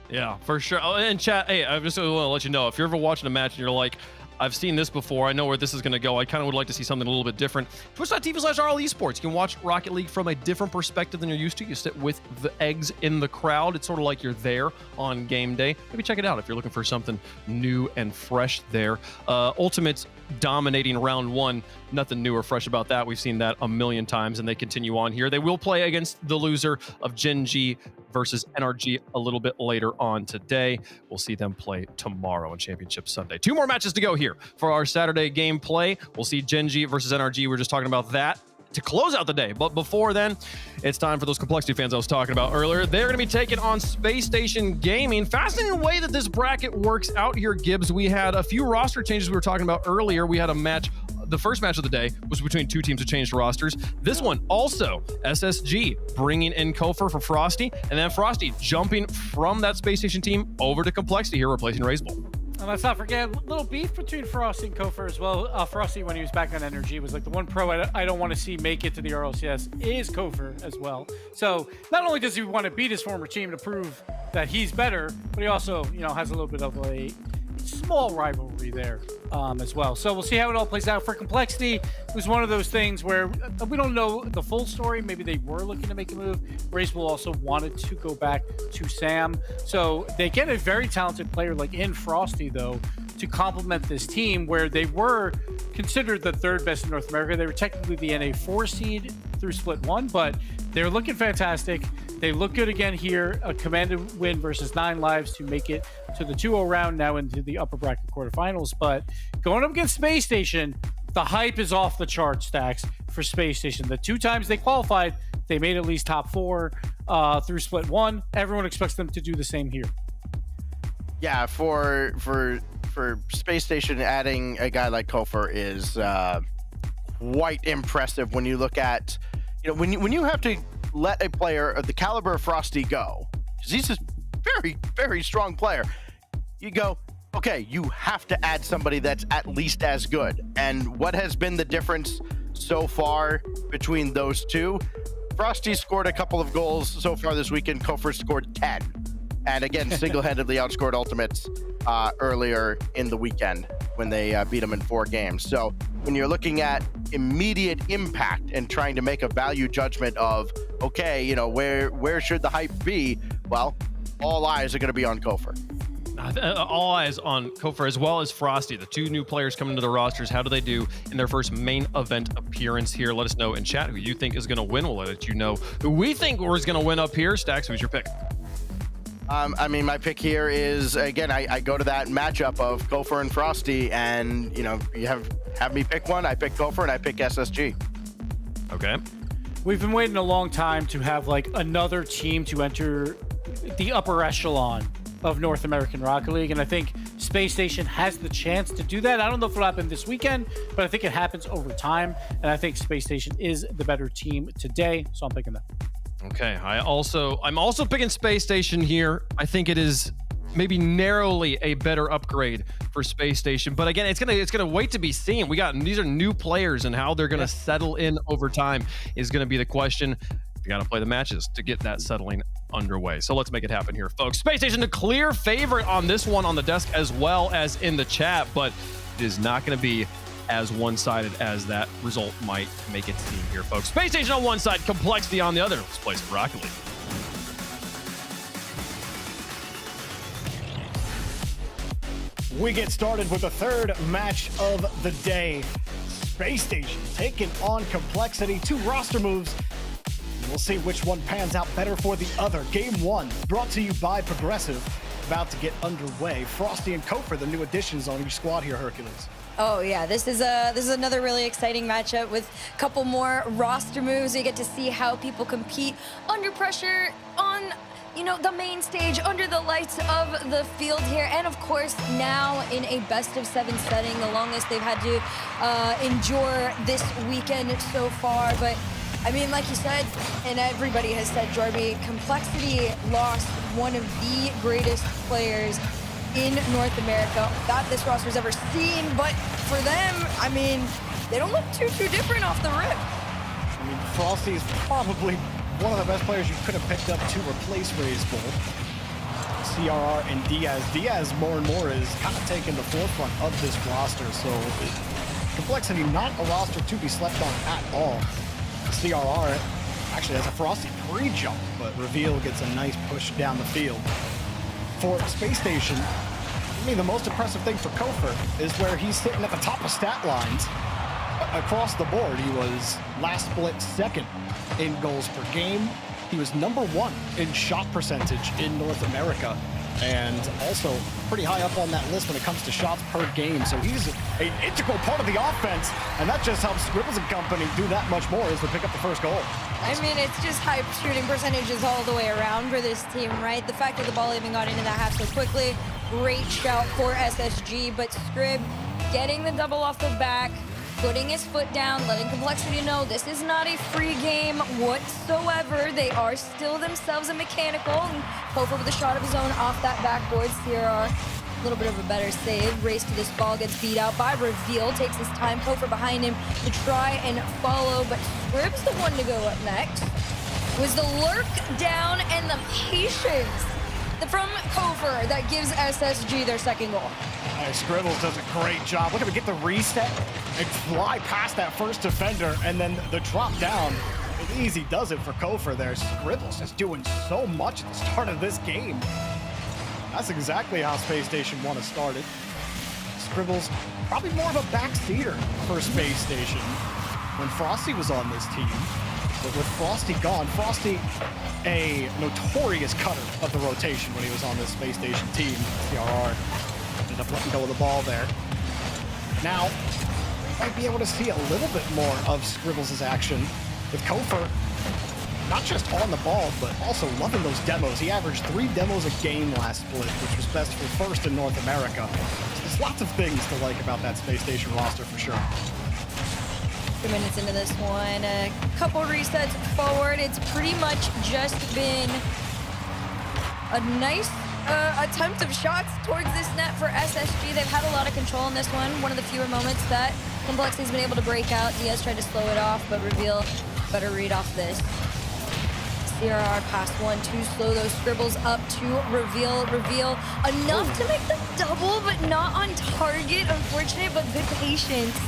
Yeah, for sure. Oh, and chat, hey, I just want to let you know, if you're ever watching a match and you're like, I've seen this before, I know where this is going to go, I kind of would like to see something a little bit different, twitch.tv/Rlcs. You can watch Rocket League from a different perspective than you're used to. You sit with the eggs in the crowd. It's sort of like you're there on game day. Maybe check it out if you're looking for something new and fresh there. Ultimates dominating round 1. Nothing new or fresh about that. We've seen that a million times, and they continue on here. They will play against the loser of Genji versus NRG a little bit later on today. We'll see them play tomorrow on Championship Sunday. 2 more matches to go here for our Saturday gameplay. We'll see Genji versus NRG. We're just talking about that to close out the day. But before then, it's time for those Complexity fans I was talking about earlier. They're going to be taking on Space Station Gaming. Fascinating way that this bracket works out here, Gibbs. We had a few roster changes we were talking about earlier. We had a match. The first match of the day was between two teams that changed rosters. This one also, SSG bringing in Kofer for Frosty, and then Frosty jumping from that Space Station team over to Complexity here, replacing Razebull. And let's not forget a little beef between Frosty and Kofer as well. Frosty, when he was back on Energy, was like the one pro I don't want to see make it to the Rlcs is Kofer as well. So not only does he want to beat his former team to prove that he's better, but he also, has a little bit of a small rivalry there as well. So we'll see how it all plays out for Complexity. It was one of those things where we don't know the full story. Maybe they were looking to make a move. Razebull also wanted to go back to Sam. So they get a very talented player like in Frosty, though, to complement this team where they were considered the third best in North America. They were technically the NA 4 seed through Split 1, but they're looking fantastic. They look good again here. A commanded win versus 9 lives to make it to the 2-0 round, now into the upper bracket quarterfinals. But going up against Space Station, the hype is off the charts, Stacks, for Space Station. The 2 times they qualified, they made at least top 4 through Split 1. Everyone expects them to do the same here. Yeah, for Space Station, adding a guy like Kofer is quite impressive when you look at, when you have to let a player of the caliber of Frosty go, because he's a very, very strong player. You go, okay, you have to add somebody that's at least as good. And what has been the difference so far between those two? Frosty scored a couple of goals so far this weekend. Kofer scored 10. And again, single-handedly outscored Ultimates earlier in the weekend when they beat them in 4 games. So when you're looking at immediate impact and trying to make a value judgment of, okay, where should the hype be? Well, all eyes are going to be on Kofer. All eyes on Kofer as well as Frosty, the 2 new players coming to the rosters. How do they do in their first main event appearance here? Let us know in chat who you think is going to win. We'll let you know who we think is going to win up here. Stacks, who's your pick? My pick here is, again, I go to that matchup of Kofer and Frosty, and, you have me pick one. I pick Kofer, and I pick SSG. Okay. We've been waiting a long time to have, another team to enter the upper echelon of North American Rocket League, and I think Space Station has the chance to do that. I don't know if it'll happen this weekend, but I think it happens over time, and I think Space Station is the better team today, so I'm picking that. Okay, I'm also picking Space Station here. I think it is maybe narrowly a better upgrade for Space Station, but again, it's gonna wait to be seen. These are new players, and how they're gonna settle in over time is gonna be the question. You got to play the matches to get that settling underway. So let's make it happen here, folks. Space Station, the clear favorite on this one on the desk as well as in the chat, but it is not going to be as one-sided as that result might make it seem here, folks. Space Station on one side, Complexity on the other. Let's play some Rocket League. We get started with the 3rd match of the day. Space Station taking on Complexity. 2 roster moves. We'll see which one pans out better for the other. Game 1, brought to you by Progressive, about to get underway. Frosty and Kofer, the new additions on each squad here, Hercules. Oh yeah, this is another really exciting matchup with a couple more roster moves. We get to see how people compete under pressure on, the main stage, under the lights of the field here, and of course now in a best-of-7 setting, the longest they've had to endure this weekend so far. But like you said, and everybody has said, Jorby, Complexity lost one of the greatest players in North America that this roster's ever seen. But for them, they don't look too different off the rip. Frosty is probably one of the best players you could have picked up to replace Razebull. CRR and Diaz. Diaz more and more is kind of taking the forefront of this roster. So Complexity, not a roster to be slept on at all. CRR actually has a Frosty pre-jump, but Reveal gets a nice push down the field. For Space Station, the most impressive thing for Kofer is where he's sitting at the top of stat lines across the board. He was last split 2nd in goals per game. He was number 1 in shot percentage in North America. and also pretty high up on that list when it comes to shots per game. So he's an integral part of the offense, and that just helps Scribbles and company do that much more as they pick up the first goal. I mean, it's just high shooting percentages all the way around for this team, right? The fact that the ball even got into the half so quickly, great shout for SSG, but Scrib getting the double off the back, putting his foot down, letting Complexity know this is not a free game whatsoever. They are still themselves a mechanical. And Kofor with a shot of his own off that backboard. CRR, a little bit of a better save. Race to this ball, gets beat out by Reveal. Takes his time. Kofor behind him to try and follow, but Scrib's the one to go up next. Was the lurk down and the patience from Kofor that gives SSG their second goal. Scribbles does a great job. Look at him get the reset and fly past that first defender, and then the drop down. Easy does it for Kofor there. Scribbles is doing so much at the start of this game. That's exactly how Space Station 1 has started. Scribbles probably more of a backseater for Space Station when Frosty was on this team. But with Frosty gone, Frosty, a notorious cutter of the rotation when he was on this Space Station team. CRR ended up letting go of the ball there. Now, might be able to see a little bit more of Scribbles' action with Kofor, not just on the ball, but also loving those demos. He averaged 3 demos a game last split, which was best for first in North America. So there's lots of things to like about that Space Station roster for sure. 2 minutes into this one, a couple resets forward. It's pretty much just been a nice attempt of shots towards this net for SSG. They've had a lot of control in this one of the fewer moments that Complexity's been able to break out. Diaz tried to slow it off, but Reveal better read off this. CRR past 1, too slow. Those Scribbles up to Reveal. Reveal enough to make them double, but not on target. Unfortunate, but good patience.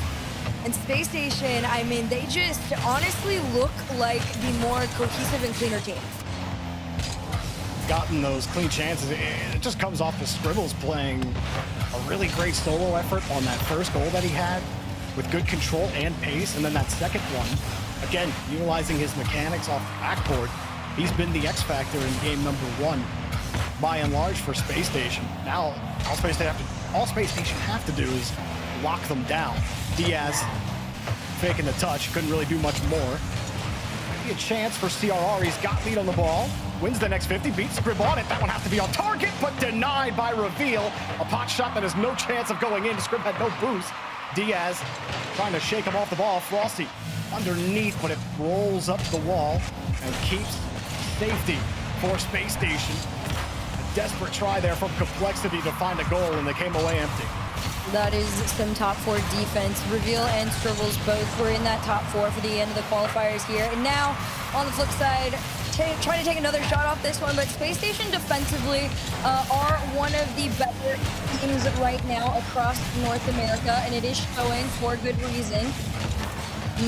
And Space Station, I mean, they just honestly look like the more cohesive and cleaner team. Gotten those clean chances. It just comes off of Scribbles playing a really great solo effort on that first goal that he had with good control and pace. And then that second one, again, utilizing his mechanics off the backboard. He's been the X factor in game number 1 by and large for Space Station. Now, all Space Station have to do is lock them down. Diaz faking the touch, couldn't really do much more. Maybe a chance for CRR. He's got lead on the ball, wins the next 50, beats Scrib on it. That one has to be on target, but denied by Reveal. A pot shot that has no chance of going in. Scrib had no boost. Diaz trying to shake him off the ball. Frosty underneath, but it rolls up the wall and keeps safety for Space Station. A desperate try there from Complexity to find a goal, and they came away empty. That is some top 4 defense. Reveal and Scribbles both were in that top 4 for the end of the qualifiers here. And now, on the flip side, trying to take another shot off this one, but Space Station defensively are one of the better teams right now across North America, and it is showing for good reason.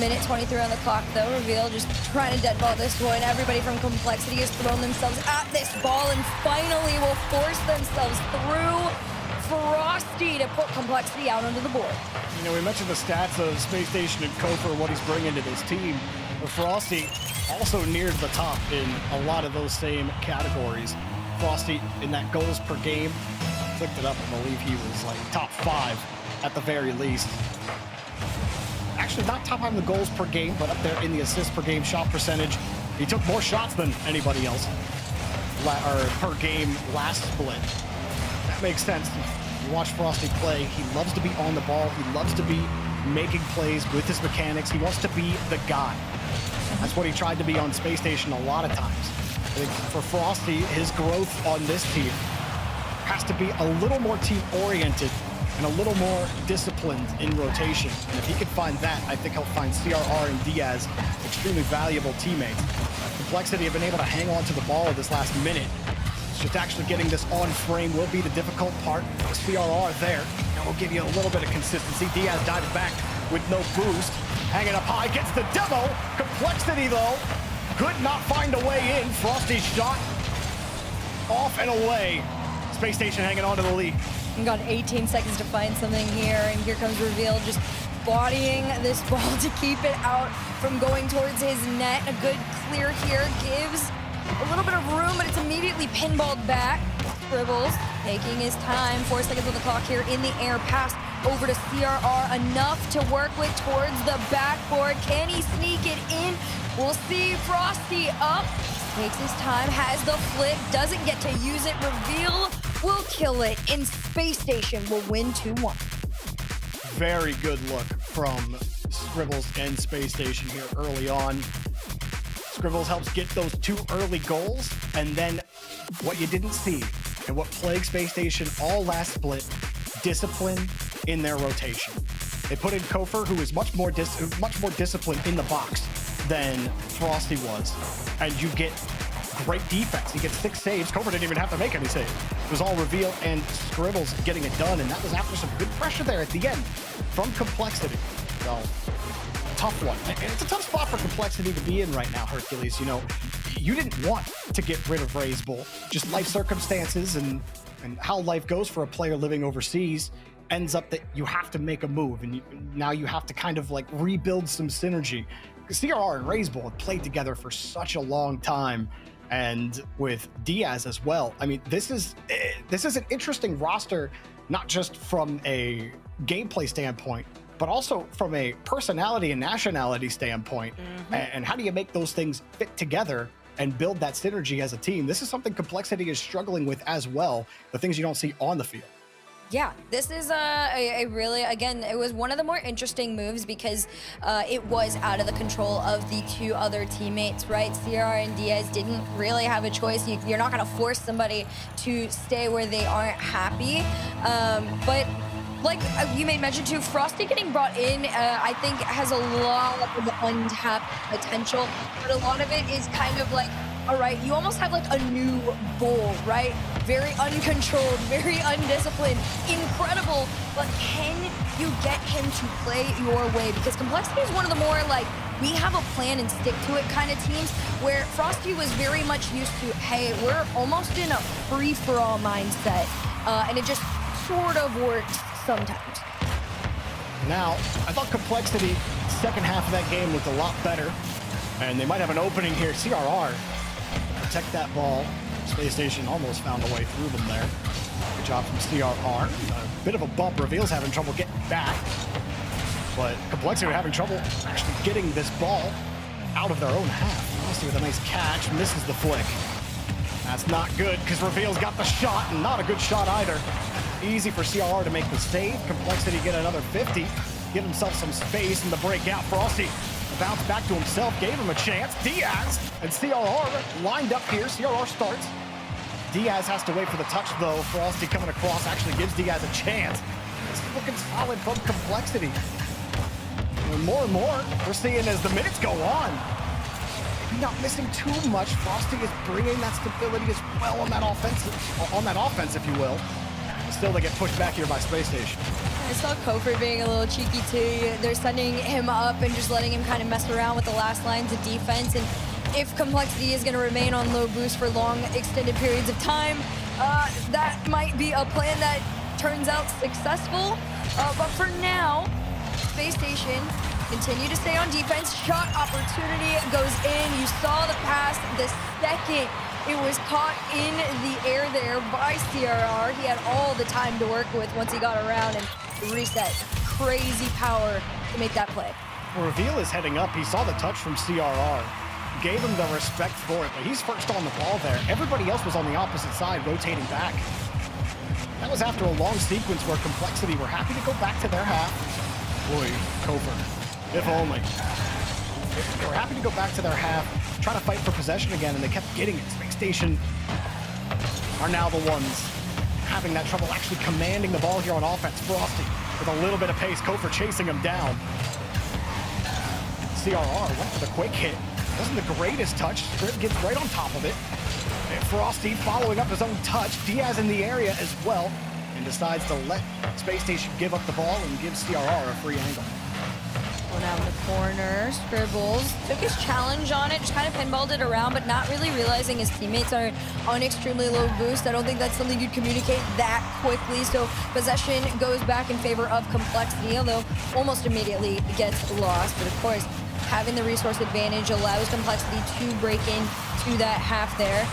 Minute 23 on the clock, though. Reveal just trying to dead ball this one. Everybody from Complexity has thrown themselves at this ball and finally will force themselves through Frosty to put Complexity out onto the board. You know, we mentioned the stats of Space Station and Kofor, what he's bringing to this team. But Frosty also near the top in a lot of those same categories. Frosty in that goals per game, clicked it up, I believe he was like top 5 at the very least. Actually, not top 5 in the goals per game, but up there in the assists per game shot percentage. He took more shots than anybody else per game last split. That makes sense. You watch Frosty play, he loves to be on the ball. He loves to be making plays with his mechanics. He wants to be the guy. That's what he tried to be on Space Station a lot of times. I think for Frosty, his growth on this team has to be a little more team-oriented and a little more disciplined in rotation. And if he can find that, I think he'll find CRR and Diaz extremely valuable teammates. Complexity have been able to hang on to the ball this last minute. It's just actually getting this on frame will be the difficult part. CRR there, and will give you a little bit of consistency. Diaz dives back with no boost. Hanging up high, gets the demo. Complexity, though, could not find a way in. Frosty's shot off and away. Space Station hanging on to the lead. We got 18 seconds to find something here, and here comes Reveal just bodying this ball to keep it out from going towards his net. A good clear here gives a little bit of room, but it's immediately pinballed back. Scribbles taking his time, 4 seconds on the clock here in the air, pass over to CRR, enough to work with towards the backboard. Can he sneak it in? We'll see. Frosty up, takes his time, has the flick, doesn't get to use it. Reveal will kill it, and Space Station will win 2-1. Very good look from Scribbles and Space Station here early on. Scribbles helps get those 2 early goals, and then what you didn't see and what plagued Space Station all last split, discipline in their rotation. They put in Kofer, who is much more disciplined in the box than Frosty was, and you get great defense. He gets 6 saves. Kofer didn't even have to make any saves. It was all Reveal and Scribbles getting it done, and that was after some good pressure there at the end from Complexity. So, tough one. And it's a tough spot for Complexity to be in right now, Hercules. You know, you didn't want to get rid of Ray's Bull. Just life circumstances and how life goes for a player living overseas ends up that you have to make a move, and now you have to kind of like rebuild some synergy. CRR and Ray's Bull have played together for such a long time, and with Diaz as well. I mean, this is an interesting roster, not just from a gameplay standpoint, but also from a personality and nationality standpoint. And how do you make those things fit together and build that synergy as a team? This is something Complexity is struggling with as well, the things you don't see on the field. Yeah, this is a really, again, it was one of the more interesting moves because it was out of the control of the 2 other teammates, right? CRR and Diaz didn't really have a choice. You're not going to force somebody to stay where they aren't happy. But like you made mention too, Frosty getting brought in, I think has a lot of untapped potential, but a lot of it is kind of like, all right, you almost have like a new Bull, right? Very uncontrolled, very undisciplined, incredible, but can you get him to play your way? Because Complexity is one of the more like, we have a plan and stick to it kind of teams, where Frosty was very much used to, hey, we're almost in a free-for-all mindset, and it just sort of works sometimes. Now, I thought Complexity, second half of that game looked a lot better, and they might have an opening here. CRR, protect that ball. Space Station almost found a way through them there. Good job from CRR. A bit of a bump. Reveal's having trouble getting back, but Complexity are having trouble actually getting this ball out of their own half. Frosty with a nice catch, misses the flick. That's not good because Reveal's got the shot, and not a good shot either. Easy for CRR to make the save. Complexity get another 50. Give himself some space in the breakout. Frosty bounced back to himself, gave him a chance. Diaz and CRR lined up here. CRR starts. Diaz has to wait for the touch though. Frosty coming across actually gives Diaz a chance. This is looking solid from Complexity. And more we're seeing as the minutes go on. Maybe not missing too much. Frosty is bringing that stability as well on that offense, if you will. Still, they get pushed back here by Space Station. I saw Kofer being a little cheeky too. They're sending him up and just letting him kind of mess around with the last lines of defense. And if Complexity is going to remain on low boost for long extended periods of time, that might be a plan that turns out successful. But for now, Space Station continue to stay on defense. Shot opportunity goes in. You saw the pass the second it was caught in the air there by CRR. He had all the time to work with once he got around and reset. Crazy power to make that play. Reveal is heading up. He saw the touch from CRR. Gave him the respect for it, but he's first on the ball there. Everybody else was on the opposite side, rotating back. That was after a long sequence where Complexity were happy to go back to their half. Boy, Kofer, if only. They were happy to go back to their half, try to fight for possession again, and they kept getting it. Space Station are now the ones having that trouble actually commanding the ball here on offense. Frosty with a little bit of pace. Kofer chasing him down. CRR went for the quick hit. Wasn't the greatest touch. Scrib gets right on top of it. And Frosty following up his own touch. Diaz in the area as well, and decides to let Space Station give up the ball and give CRR a free angle. Going out in the corner, Scribbles took his challenge on it, just kind of pinballed it around, but not really realizing his teammates are on extremely low boost. I don't think that's something you'd communicate that quickly, so possession goes back in favor of Complexity, although almost immediately gets lost. But of course, having the resource advantage allows Complexity to break into that half there.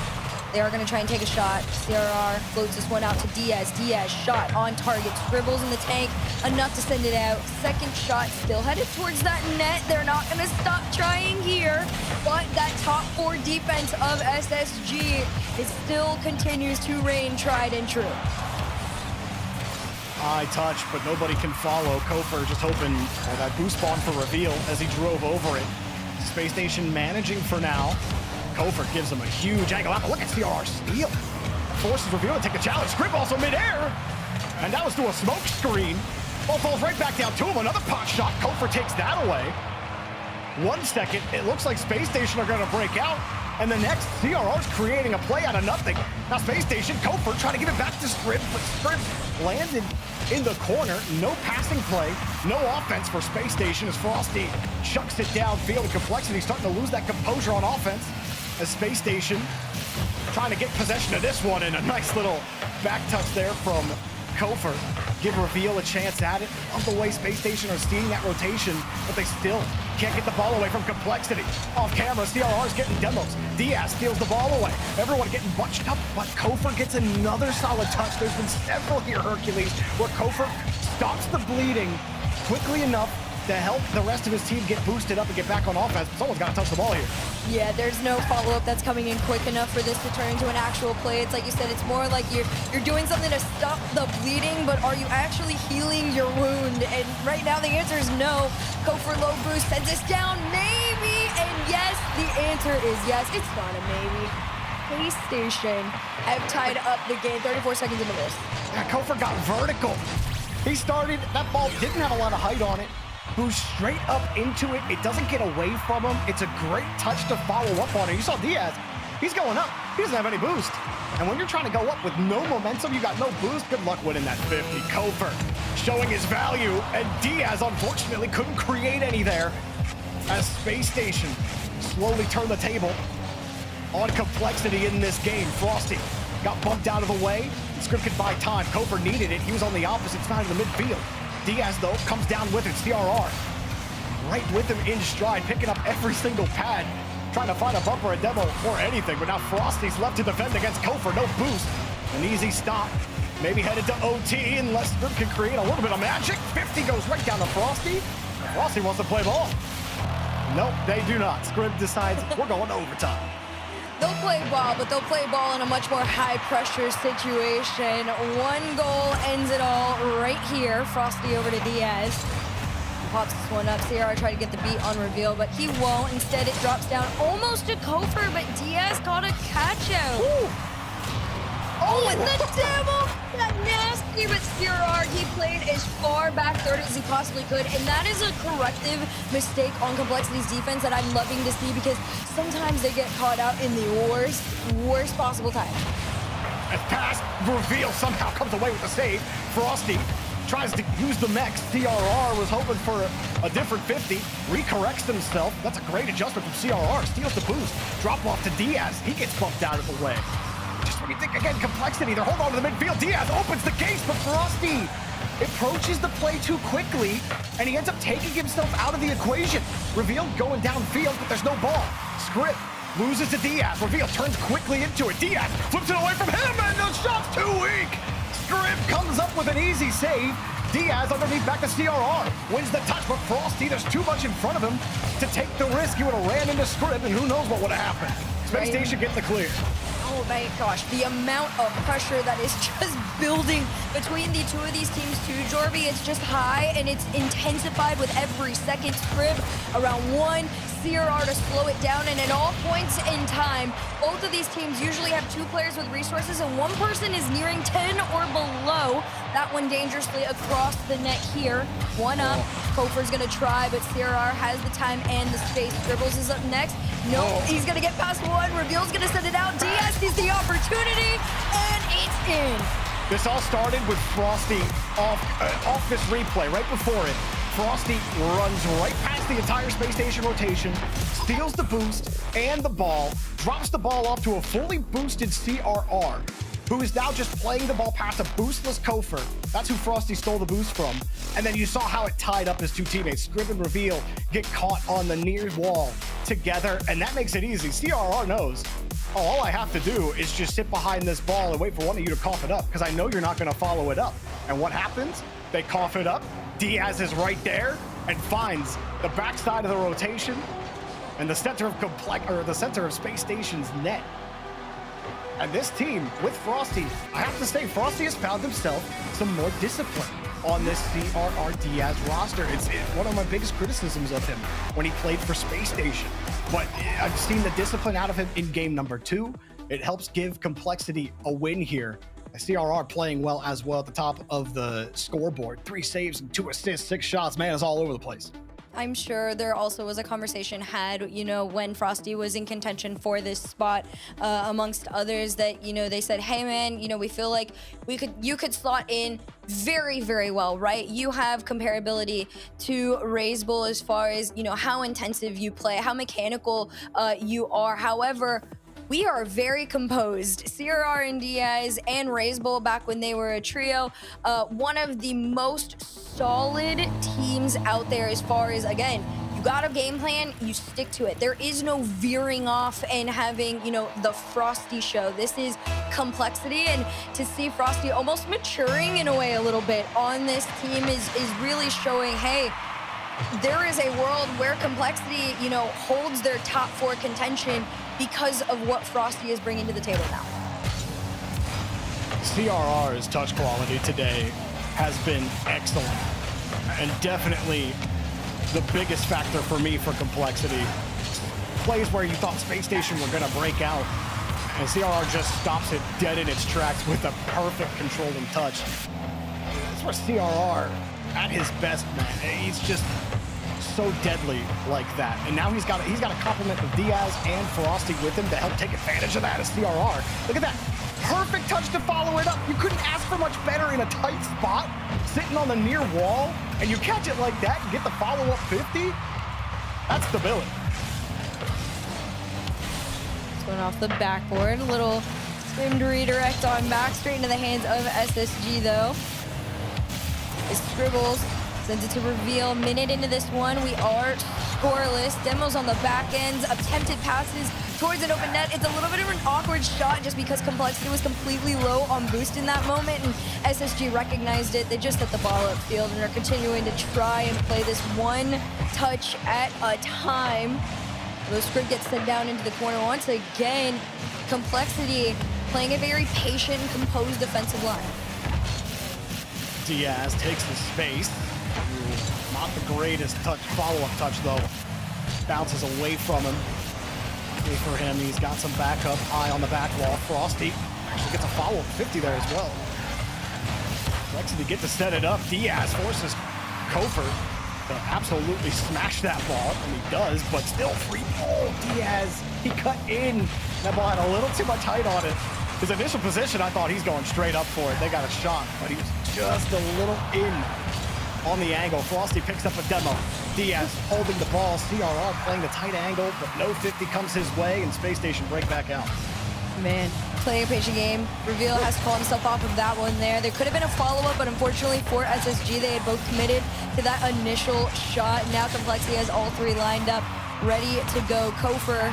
They are going to try and take a shot. CRR floats this one out to Diaz. Diaz shot on target. Scribbles in the tank. Enough to send it out. Second shot still headed towards that net. They're not going to stop trying here. But that top 4 defense of SSG, it still continues to reign tried and true. High touch, but nobody can follow. Kofer just hoping that boost spawn for reveal as he drove over it. Space Station managing for now. Kofer gives him a huge angle out, but look at CRR steal. Forces reveal to take a challenge. Scrib also midair, and that was through a smoke screen. Ball falls right back down to him. Another pot shot. Kofer takes that away. 1 second, it looks like Space Station are gonna break out. And the next, CRR's creating a play out of nothing. Now Space Station, Kofer trying to give it back to Scrib, but Scrib landed in the corner. No passing play, no offense for Space Station as Frosty chucks it downfield. And Complexity starting to lose that composure on offense as Space Station trying to get possession of this one, and a nice little back touch there from Kofer. Give Reveal a chance at it. Love the way Space Station are seeing that rotation, but they still can't get the ball away from Complexity. Off camera, CRR's getting demos. Diaz steals the ball away. Everyone getting bunched up, but Kofer gets another solid touch. There's been several here, Hercules, where Kofer stops the bleeding quickly enough to help the rest of his team get boosted up and get back on offense. But someone's got to touch the ball here. Yeah, there's no follow-up that's coming in quick enough for this to turn into an actual play. It's like you said, it's more like you're doing something to stop the bleeding, but are you actually healing your wound? And right now the answer is no. Kofer low boost sends this down, maybe, and yes, the answer is yes. It's not a maybe. Space Station have tied up the game 34 seconds into this. Yeah, Kofer got vertical. He started, that ball didn't have a lot of height on it. Boost straight up into it. It doesn't get away from him. It's a great touch to follow up on it. You saw Diaz. He's going up. He doesn't have any boost. And when you're trying to go up with no momentum, you got no boost, good luck winning that 50. Kofer showing his value, and Diaz unfortunately couldn't create any there as Space Station slowly turned the table on Complexity in this game. Frosty got bumped out of the way. Scrib could buy time. Kofer needed it. He was on the opposite side of the midfield. Diaz, though, comes down with it. CRR right with him in stride, picking up every single pad, trying to find a bumper, a demo, or anything. But now Frosty's left to defend against Kofer. No boost. An easy stop. Maybe headed to OT unless Scrib can create a little bit of magic. 50 goes right down to Frosty. Frosty wants to play ball. Nope, they do not. Scrib decides we're going to overtime. They'll play ball, but they'll play ball in a much more high-pressure situation. 1 goal ends it all right here. Frosty over to Diaz. Pops this one up. CRR tried to get the beat on reveal, but he won't. Instead, it drops down almost to Kofer, but Diaz caught a catch-out. Oh, and the demo! That nasty, but CRR, he played as far back third as he possibly could, and that is a corrective mistake on Complexity's defense that I'm loving to see, because sometimes they get caught out in the worst possible time. As pass, reveal somehow comes away with the save. Frosty tries to use the mech. CRR was hoping for a different 50. Recorrects himself. That's a great adjustment from CRR. Steals the boost. Drop off to Diaz. He gets bumped out of the way. Just when you think, again, Complexity, they're holding on to the midfield. Diaz opens the case, but Frosty approaches the play too quickly, and he ends up taking himself out of the equation. Reveal going downfield, but there's no ball. Scrib loses to Diaz. Reveal turns quickly into it. Diaz flips it away from him, and the shot's too weak. Scrib comes up with an easy save. Diaz underneath back to CRR. Wins the touch, but Frosty, there's too much in front of him to take the risk. He would have ran into Scrib, and who knows what would have happened. Space Station get the clear. Oh my gosh, the amount of pressure that is just building between the two of these teams too, Jorby, it's just high, and it's intensified with every second. Scrib around 1, CRR to slow it down, and at all points in time, both of these teams usually have 2 players with resources, and 1 person is nearing 10 or below. That one dangerously across the net here. 1 up. Kofer's gonna try, but CRR has the time and the space. Dribbles is up next. Nope, he's gonna get past 1. Reveal's gonna send it out. Diaz sees the opportunity, and it's in. This all started with Frosty off this replay right before it. Frosty runs right past the entire Space Station rotation, steals the boost and the ball, drops the ball off to a fully boosted CRR, who is now just playing the ball past a boostless Kofer. That's who Frosty stole the boost from. And then you saw how it tied up his 2 teammates. Scrib and Reveal get caught on the near wall together, and that makes it easy. CRR knows, oh, all I have to do is just sit behind this ball and wait for one of you to cough it up, because I know you're not going to follow it up. And what happens? They cough it up. Diaz is right there and finds the backside of the rotation and the center of Space Station's net. And this team with Frosty, I have to say, Frosty has found himself some more discipline on this CRR Diaz roster. It's one of my biggest criticisms of him when he played for Space Station. But I've seen the discipline out of him in game number 2. It helps give Complexity a win here. CRR playing well as well at the top of the scoreboard. 3 saves and 2 assists, 6 shots. Man, it's all over the place. I'm sure there also was a conversation had, when Frosty was in contention for this spot, amongst others, that, they said, hey man, we feel like you could slot in very, very well, right? You have comparability to Raze Bull as far as, how intensive you play, how mechanical you are. However, we are very composed. CRR and Diaz and Raze Bull back when they were a trio. One of the most solid teams out there as far as, again, you got a game plan, you stick to it. There is no veering off and having, the Frosty show. This is Complexity, and to see Frosty almost maturing in a way a little bit on this team is really showing, hey, there is a world where Complexity, holds their top 4 contention because of what Frosty is bringing to the table now. CRR's touch quality today has been excellent, and definitely the biggest factor for me for Complexity. Plays where you thought Space Station were gonna break out, and CRR just stops it dead in its tracks with a perfect controlling touch. That's where CRR at his best, man. He's just so deadly like that. And now he's got a complement of Diaz and Frosty with him to help take advantage of that as CRR. Look at that. Perfect touch to follow it up. You couldn't ask for much better in a tight spot, sitting on the near wall, and you catch it like that and get the follow-up 50? That's stability. Going off the backboard, a little scrimmed redirect on back, straight into the hands of SSG though. It's Scribbles. Sends it to Reveal. Minute into this one, we are scoreless. Demos on the back ends, attempted passes towards an open net. It's a little bit of an awkward shot just because Complexity was completely low on boost in that moment, and SSG recognized it. They just set the ball upfield and are continuing to try and play this one touch at a time. The script gets sent down into the corner once again. Complexity playing a very patient and composed defensive line. Diaz takes the space. Not the greatest follow-up touch though. Bounces away from him. Luckily for him, he's got some backup high on the back wall. Frosty actually gets a follow-up 50 there as well. Complexity get to set it up. Diaz forces Kofer to absolutely smash that ball, and he does, but still free ball. Diaz, he cut in. That ball had a little too much height on it. His initial position, I thought he's going straight up for it. They got a shot, but he was just a little in on the angle. Frosty picks up a demo. Diaz holding the ball. CRR playing the tight angle, but no 50 comes his way, and Space Station break back out. Man, playing a patient game. Reveal has to call himself off of that one there. There could have been a follow-up, but unfortunately for SSG, they had both committed to that initial shot. Now Complexity has all 3 lined up, ready to go. Kofer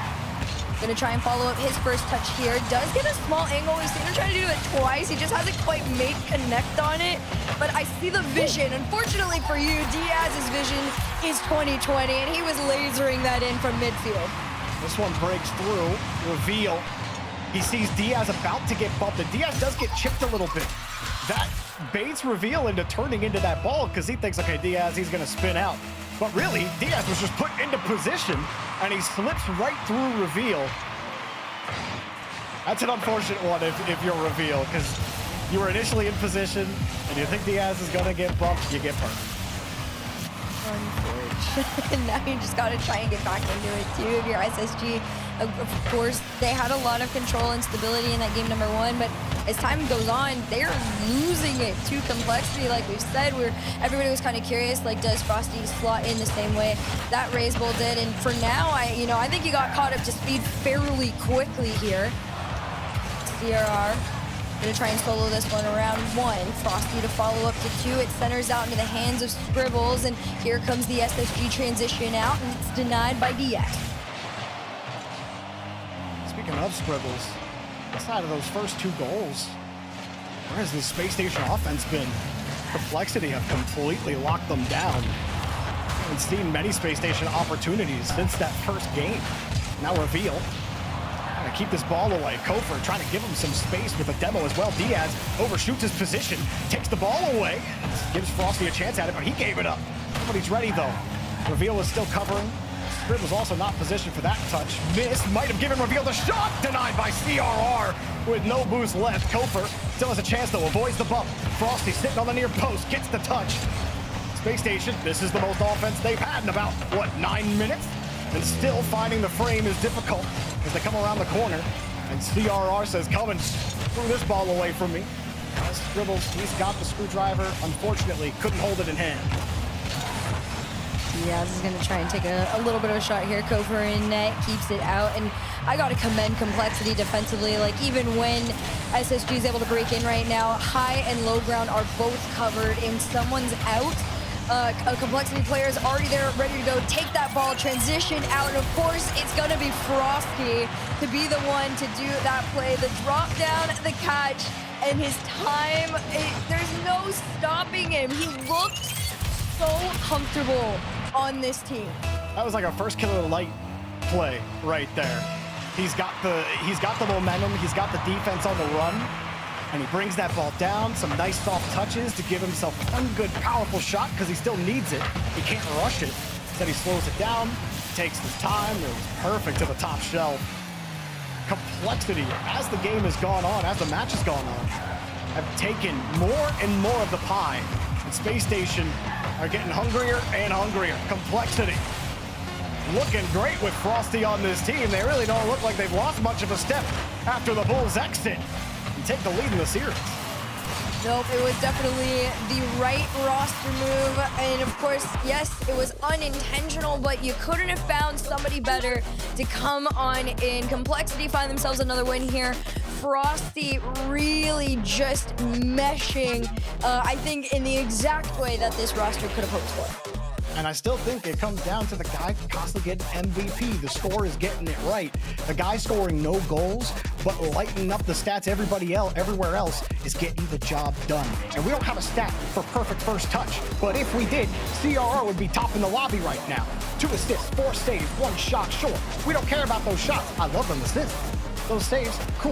gonna try and follow up his first touch here. Does get a small angle. He's gonna try to do it twice. He just hasn't quite made connect on it. But I see the vision. Unfortunately for you, Diaz's vision is 20/20, and he was lasering that in from midfield. This one breaks through. Reveal. He sees Diaz about to get bumped, and Diaz does get chipped a little bit. That baits Reveal into turning into that ball because he thinks, okay, Diaz, he's gonna spin out. But really, Diaz was just put into position, and he slips right through Reveal. That's an unfortunate one if you're Reveal, because you were initially in position, and you think Diaz is gonna get bumped, you get burnt. Unfortunate. Now you just gotta try and get back into it too if you're SSG. Of course, they had a lot of control and stability in that game number 1, but as time goes on, they're losing it to Complexity. Like we've said, everybody was kind of curious, like, does Frosty slot in the same way that Raze Bull did? And for now, I think he got caught up to speed fairly quickly here. CRR gonna try and solo this one around 1. Frosty to follow up to 2. It centers out into the hands of Scribbles, and here comes the SSG transition out, and it's denied by Diaz. Speaking of Scribbles, aside of those first 2 goals, where has the Space Station offense been? Complexity have completely locked them down. Haven't seen many Space Station opportunities since that first game. Now Reveal. Trying to keep this ball away. Kofor trying to give him some space with a demo as well. Diaz overshoots his position, takes the ball away, gives Frosty a chance at it, but he gave it up. Nobody's ready though. Reveal is still covering. Scrib was also not positioned for that touch. Missed, might have given Reveal the shot, denied by CRR with no boost left. Kofor still has a chance though, avoids the bump. Frosty sitting on the near post, gets the touch. Space Station, this is the most offense they've had in about, what, 9 minutes? And still finding the frame is difficult as they come around the corner. And CRR says, come and screw this ball away from me. Scribbles, he's got the screwdriver. Unfortunately, couldn't hold it in hand. Diaz is going to try and take a little bit of a shot here. Kofor in net, keeps it out. And I got to commend Complexity defensively. Like, even when SSG is able to break in right now, high and low ground are both covered. And someone's out. A Complexity player is already there, ready to go. Take that ball, transition out. And, of course, it's going to be Frosty to be the one to do that play. The drop down, the catch, and his time. There's no stopping him. He looked so comfortable on this team. That was like a first Killer Light play right there. He's got the momentum, he's got the defense on the run, and he brings that ball down, some nice soft touches to give himself one good powerful shot because he still needs it. He can't rush it. Instead he slows it down, takes his time, it was perfect to the top shelf. Complexity, as the game has gone on, as the match has gone on, have taken more and more of the pie. And Space Station are getting hungrier and hungrier. Complexity looking great with Frosty on this team. They really don't look like they've lost much of a step after the Bulls exit and take the lead in the series. Nope, it was definitely the right roster move. And of course, yes, it was unintentional, but you couldn't have found somebody better to come on in. Complexity find themselves another win here. Frosty really just meshing, I think, in the exact way that this roster could have hoped for. And I still think it comes down to the guy constantly getting MVP. The score is getting it right. The guy scoring no goals, but lighting up the stats everywhere else is getting the job done. And we don't have a stat for perfect first touch, but if we did, CRR would be top in the lobby right now. 2 assists, 4 saves, 1 shot short. We don't care about those shots. I love them assists. Those saves, cool.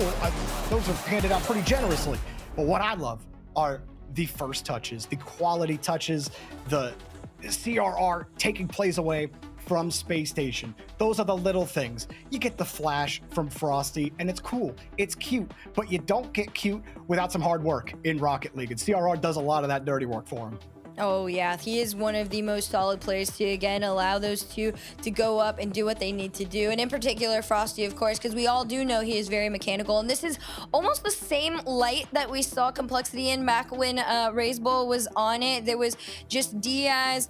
Those are handed out pretty generously. But what I love are the first touches, the quality touches, the CRR taking plays away from Space Station. Those are the little things. You get the flash from Frosty, and it's cool. It's cute, but you don't get cute without some hard work in Rocket League, and CRR does a lot of that dirty work for him. Oh yeah, he is one of the most solid players to, again, allow those two to go up and do what they need to do. And in particular, Frosty, of course, because we all do know he is very mechanical. And this is almost the same light that we saw Complexity in back when Ray's Bowl was on it. There was just Diaz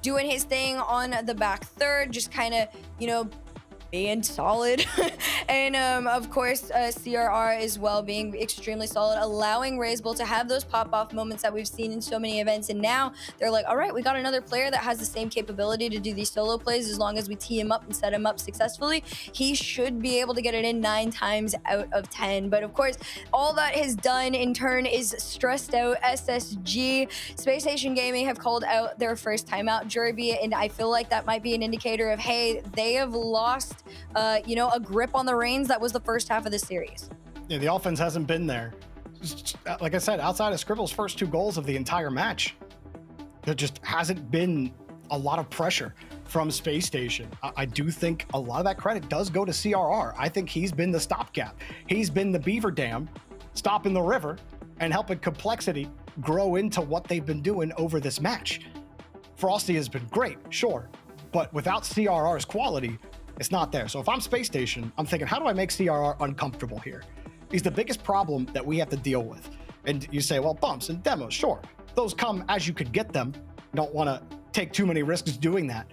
doing his thing on the back third, just kind of, you know, being solid. And of course, CRR as well being extremely solid, allowing Ray's Bowl to have those pop-off moments that we've seen in so many events. And now they're like, all right, we got another player that has the same capability to do these solo plays. As long as we tee him up and set him up successfully, he should be able to get it in 9 times out of 10. But of course, all that has done in turn is stressed out SSG. Space Station Gaming have called out their first timeout, Jerby, and I feel like that might be an indicator of, hey, they have lost you know, a grip on the reins that was the first half of the series. Yeah, the offense hasn't been there. Like I said, outside of Scribble's first 2 goals of the entire match, there just hasn't been a lot of pressure from Space Station. I do think a lot of that credit does go to CRR. I think he's been the stopgap. He's been the beaver dam, stopping the river and helping Complexity grow into what they've been doing over this match. Frosty has been great, sure, but without CRR's quality, it's not there. So if I'm Space Station, I'm thinking, how do I make CRR uncomfortable here? He's the biggest problem that we have to deal with. And you say, well, bumps and demos, sure. Those come as you could get them. You don't want to take too many risks doing that.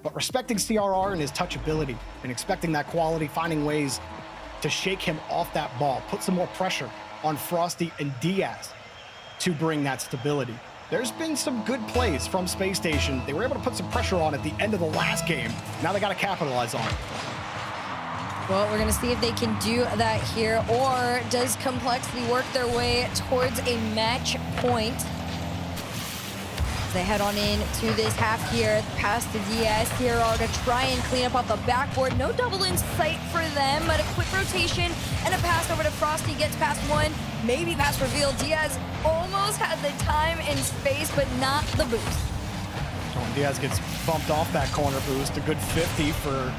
But respecting CRR and his touchability and expecting that quality, finding ways to shake him off that ball, put some more pressure on Frosty and Diaz to bring that stability. There's been some good plays from Space Station. They were able to put some pressure on at the end of the last game. Now they got to capitalize on it. Well, we're going to see if they can do that here, or does Complexity work their way towards a match point? As they head on in to this half here, pass to Diaz. Here are to try and clean up off the backboard. No double in sight for them, but a quick rotation and a pass over to Frosty. Gets past one, maybe pass reveal. Diaz almost had the time and space, but not the boost. Jordan Diaz gets bumped off that corner boost. A good 50 for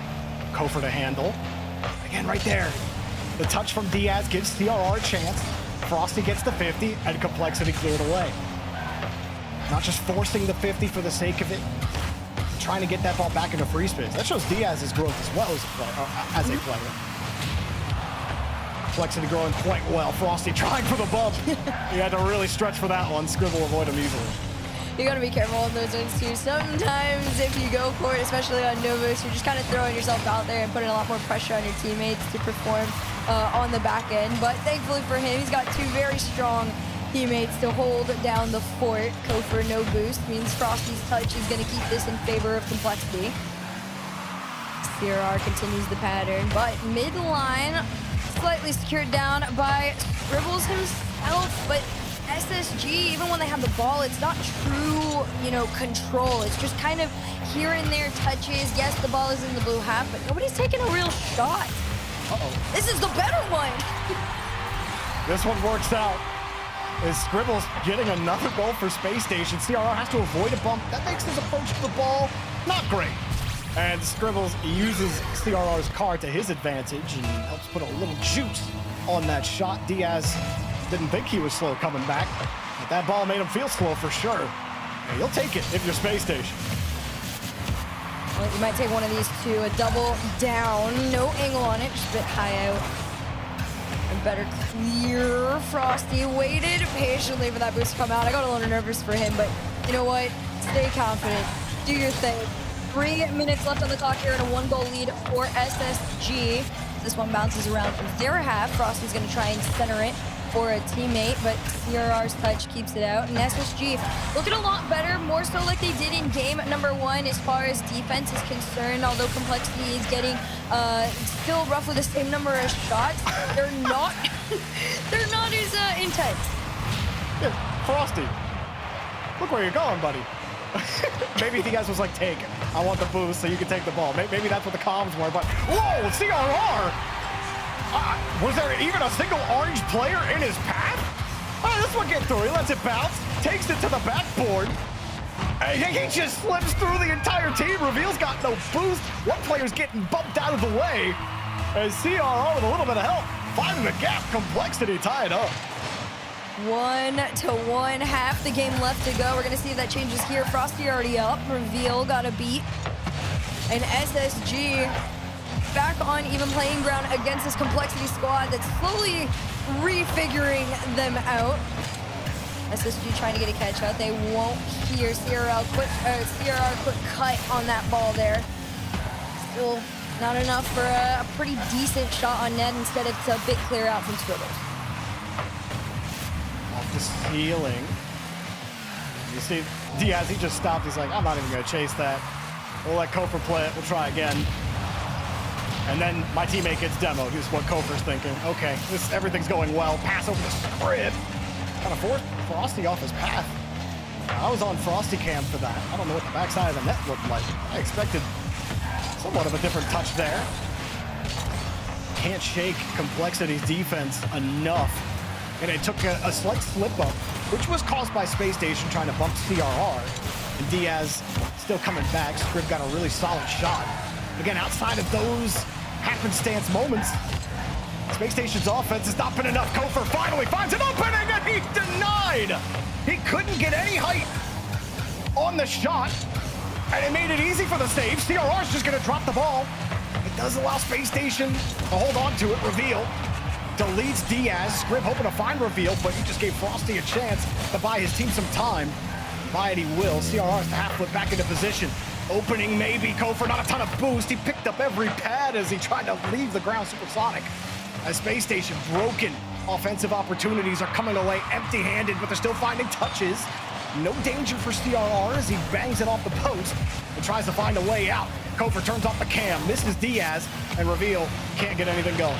Kofor to handle. Again, right there. The touch from Diaz gives CRR a chance. Frosty gets the 50, and Complexity cleared away. Not just forcing the 50 for the sake of it, trying to get that ball back into free space. That shows Diaz's growth as well as a player. Complexity growing quite well. Frosty trying for the bump. He had to really stretch for that one. Scribble avoid him easily. You gotta be careful on those ones too. Sometimes if you go for it, especially on no boost, you're just kind of throwing yourself out there and putting a lot more pressure on your teammates to perform on the back end. But thankfully for him, he's got two very strong teammates to hold down the fort. Kofor no boost means Frosty's touch is gonna keep this in favor of Complexity. CRR continues the pattern, but midline slightly secured down by Scribbles himself, but SSG, even when they have the ball, it's not true, control. It's just kind of here and there touches. Yes, the ball is in the blue half, but nobody's taking a real shot. Uh-oh. This is the better one. This one works out. Is Scribbles getting another goal for Space Station? CRR has to avoid a bump. That makes his approach to the ball not great. And Scribbles uses CRR's car to his advantage and helps put a little juice on that shot. Diaz didn't think he was slow coming back, but that ball made him feel slow for sure. And you'll take it if you're Space Station. Well, you might take one of these two, a double down, no angle on it, just a bit high out. And better clear. Frosty waited patiently for that boost to come out. I got a little nervous for him, but you know what? Stay confident. Do your thing. 3 minutes left on the clock here and a 1-goal lead for SSG. This one bounces around from their half. Frosty's going to try and center it for a teammate, but CRR's touch keeps it out. And SSG looking a lot better, more so like they did in game number 1 as far as defense is concerned, although Complexity is getting still roughly the same number of shots. They're not as intense. Yeah, Frosty, look where you're going, buddy. Maybe Diaz was like, take it. I want the boost so you can take the ball. Maybe that's what the comms were, but whoa, CRR! Was there even a single orange player in his path? This one get through. He lets it bounce, takes it to the backboard. And he just slips through the entire team. Reveal's got no boost. One player's getting bumped out of the way. As CRR with a little bit of help, finding the gap. Complexity tied up. 1-1, half the game left to go. We're gonna see if that changes here. Frosty already up. Reveal got a beat. And SSG back on even playing ground against this Complexity squad that's slowly refiguring them out. SSG trying to get a catch out. They won't hear CRR quick cut on that ball there. Still not enough for a pretty decent shot on net. Instead, it's a bit clear out from Scribbles. Off the ceiling. You see, Diaz, he just stopped. He's like, I'm not even going to chase that. We'll let Kofor play it. We'll try again. And then my teammate gets demoed. Here's what Kofor's thinking. Okay, everything's going well. Pass over the Scrib. Kind of forced Frosty off his path. I was on Frosty cam for that. I don't know what the backside of the net looked like. I expected somewhat of a different touch there. Can't shake Complexity's defense enough. And it took a slight slip up, which was caused by Space Station trying to bump CRR. And Diaz still coming back. Scrib got a really solid shot. Again, outside of those happenstance moments, Space Station's offense has not been enough. Kofor finally finds an opening, and he's denied! He couldn't get any height on the shot, and it made it easy for the save. CRR's just gonna drop the ball. It does allow Space Station to hold on to it. Reveal deletes Diaz. Scrib hoping to find Reveal, but he just gave Frosty a chance to buy his team some time. Buy it he will. CRR's the half flip back into position. Opening maybe. Kofor not a ton of boost. He picked up every pad as he tried to leave the ground supersonic. As Space Station broken. Offensive opportunities are coming away empty-handed, but they're still finding touches. No danger for CRR as he bangs it off the post and tries to find a way out. Kofor turns off the cam, misses Diaz, and Reveal can't get anything going.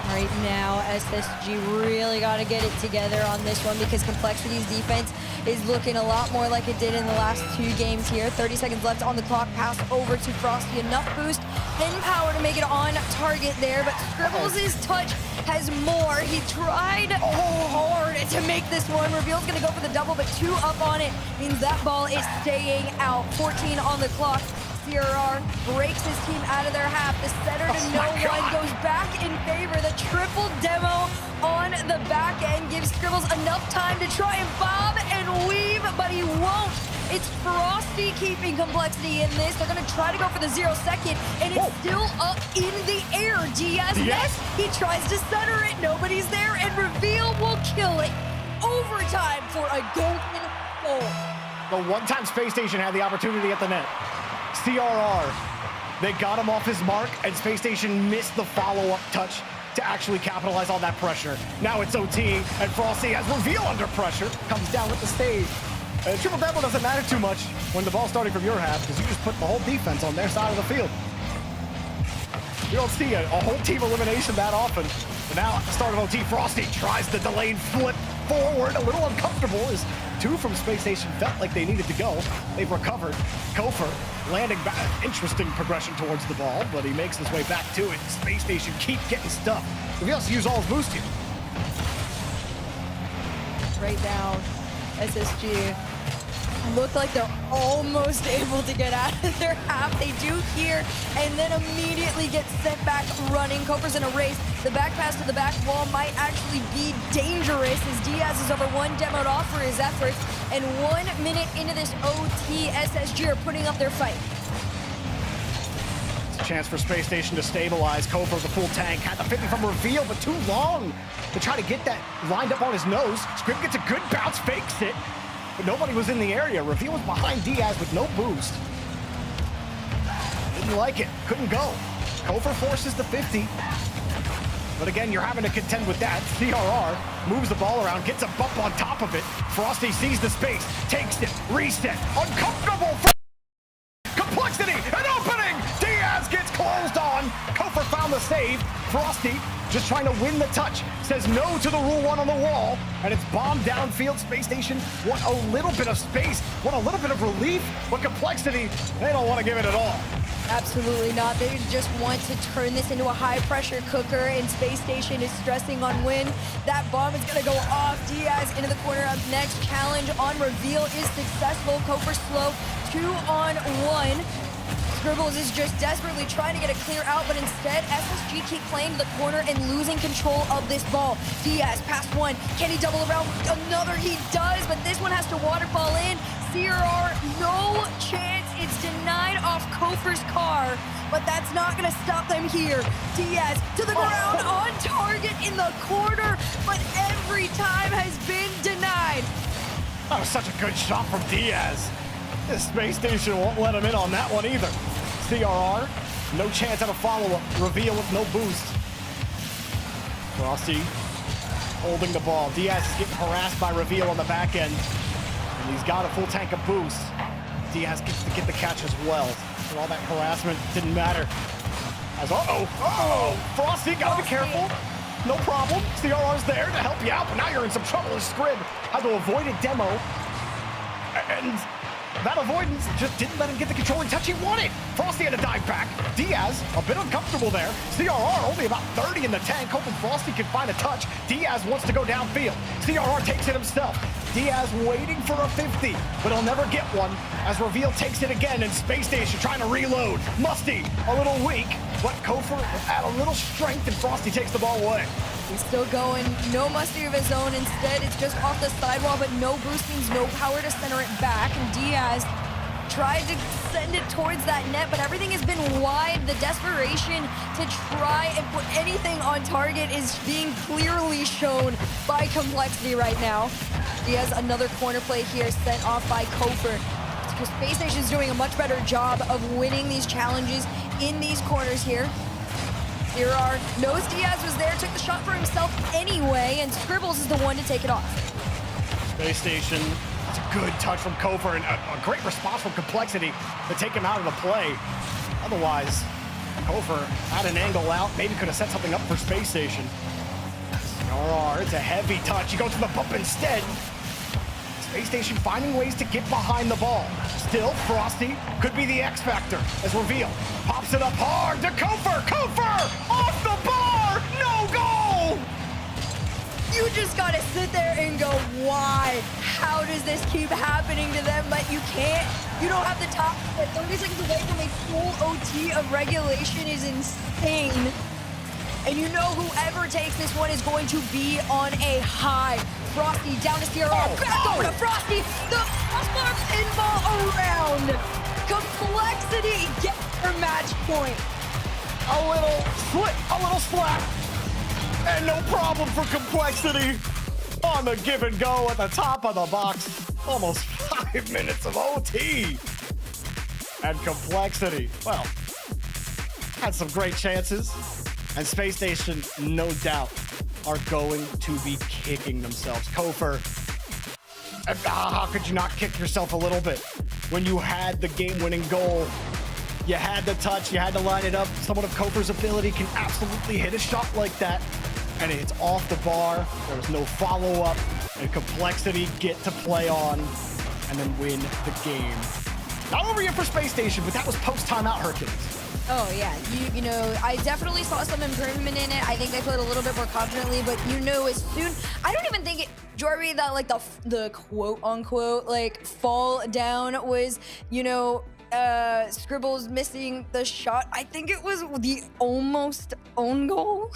Right now, SSG really got to get it together on this one because Complexity's defense is looking a lot more like it did in the last 2 games here. 30 seconds left on the clock. Pass over to Frosty. Enough boost and power to make it on target there, but Scribbles' touch has more. He tried hard to make this one. Reveal's going to go for the double, but 2 up on it means that ball is staying out. 14 on the clock. CRR breaks his team out of their half. The setter to no one goes back in favor. The triple demo on the back end gives Scribbles enough time to try and bob and weave, but he won't. It's Frosty keeping Complexity in this. They're going to try to go for the 0 second, and it's still up in the air. Diaz next. He tries to center it. Nobody's there, and Reveal will kill it. Overtime for a golden goal. The one-time Space Station had the opportunity at the net. CRR, they got him off his mark, and Space Station missed the follow-up touch to actually capitalize on that pressure. Now it's OT, and Frosty has Reveal under pressure, comes down with the stage. Triple demo doesn't matter too much when the ball's starting from your half, because you just put the whole defense on their side of the field. You don't see a whole team elimination that often. But now at the start of OT, Frosty tries the delayed flip forward, a little uncomfortable as 2 from Space Station felt like they needed to go. They've recovered. Kofor landing back. Interesting progression towards the ball, but he makes his way back to it. Space Station keep getting stuff. He has to use all his boost here. Right now, SSG look like they're almost able to get out of their half. They do here, and then immediately get sent back running. Kofor's in a race. The back pass to the back wall might actually be dangerous as Diaz is over 1 demoed off for his efforts. And 1 minute into this OT, SSG are putting up their fight. It's a chance for Space Station to stabilize. Kofor, the full tank, had the 50 from Reveal, but too long to try to get that lined up on his nose. Scrib gets a good bounce, fakes it. But nobody was in the area. Reveal was behind Diaz with no boost. Didn't like it. Couldn't go. Kofor forces the 50. But again, you're having to contend with that. CRR moves the ball around, gets a bump on top of it. Frosty sees the space, takes it, reset. Uncomfortable for Complexity. An opening! Diaz gets closed on. Kofor found the save. Frosty just trying to win the touch. Says no to the rule 1 on the wall, and it's bombed downfield. Space Station want a little bit of space, want a little bit of relief, but Complexity, they don't want to give it at all. Absolutely not. They just want to turn this into a high-pressure cooker, and Space Station is stressing on win. That bomb is going to go off. Diaz into the corner up next. Challenge on Reveal is successful. Kofor slow, 2 on 1. Scribbles is just desperately trying to get a clear out, but instead, SSG keep playing to the corner and losing control of this ball. Diaz, past 1. Can he double around? Another, he does, but this one has to waterfall in. CRR, no chance. It's denied off Kofor's car, but that's not going to stop them here. Diaz to the ground, on target in the corner, but every time has been denied. That was such a good shot from Diaz. This Space Station won't let him in on that one either. CRR, no chance at a follow-up. Reveal with no boost. Frosty holding the ball. Diaz is getting harassed by Reveal on the back end. And he's got a full tank of boost. Diaz gets to get the catch as well. So all that harassment didn't matter. As Frosty, gotta be careful. No problem. CRR's there to help you out, but now you're in some trouble as Scrib had to avoid a demo. And that avoidance just didn't let him get the controlling touch he wanted. Frosty had to dive back. Diaz, a bit uncomfortable there. CRR only about 30 in the tank, hoping Frosty can find a touch. Diaz wants to go downfield. CRR takes it himself. Diaz waiting for a 50, but he'll never get one as Reveal takes it again, and Space Station trying to reload. Musty, a little weak, but Kofor add a little strength, and Frosty takes the ball away. He's still going, no Musty of his own. Instead, it's just off the sidewall, but no boost means no power to center it back. And Diaz tried to send it towards that net, but everything has been wide. The desperation to try and put anything on target is being clearly shown by Complexity right now. Diaz, another corner play here, sent off by Kofor. Space Station's doing a much better job of winning these challenges in these corners here. CRR knows Diaz was there, took the shot for himself anyway, and Scribbles is the one to take it off. Space Station, that's a good touch from Kofor, and a great response from Complexity to take him out of the play. Otherwise, Kofer had an angle out, maybe could have set something up for Space Station. CRR, it's a heavy touch. He goes for the bump instead. Space Station finding ways to get behind the ball. Still, Frosty could be the X factor as revealed. Pops it up hard to Kofer. Kofer off the bar. No goal. You just gotta sit there and go, why? How does this keep happening to them? But you can't. You don't have the top. 30 seconds away from a full OT of regulation is insane. And you know whoever takes this one is going to be on a high. Frosty down to CRR, back over to Frosty. The crossbar pinball around. Complexity gets her match point. A little slip, a little slap. And no problem for Complexity on the give and go at the top of the box. Almost 5 minutes of OT. And Complexity, well, had some great chances. And Space Station, no doubt, are going to be kicking themselves. Kofer, how could you not kick yourself a little bit when you had the game-winning goal? You had the touch, you had to line it up. Someone of Kofer's ability can absolutely hit a shot like that, and it's off the bar. There was no follow-up, and Complexity get to play on and then win the game. Not over yet for Space Station, but that was post-timeout Hercules. Oh yeah, you know, I definitely saw some improvement in it. I think they played a little bit more confidently, but you know, as soon, I don't even think it, Jory, that like the quote unquote like fall down was, you know, Scribbles missing the shot. I think it was the almost own goal.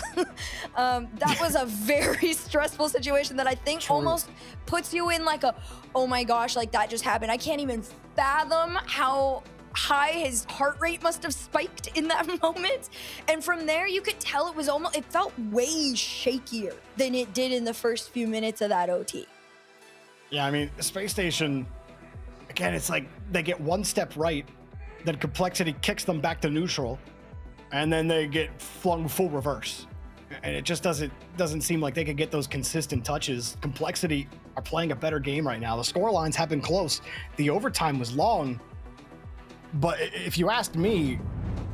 That was a very stressful situation that I think almost puts you in like a, oh my gosh, like that just happened. I can't even fathom how high his heart rate must have spiked in that moment. And from there, you could tell it was almost, it felt way shakier than it did in the first few minutes of that OT. Yeah, I mean, Space Station, again, it's like they get one step right, then Complexity kicks them back to neutral, and then they get flung full reverse. And it just doesn't seem like they could get those consistent touches. Complexity are playing a better game right now. The score lines have been close. The overtime was long. But if you asked me,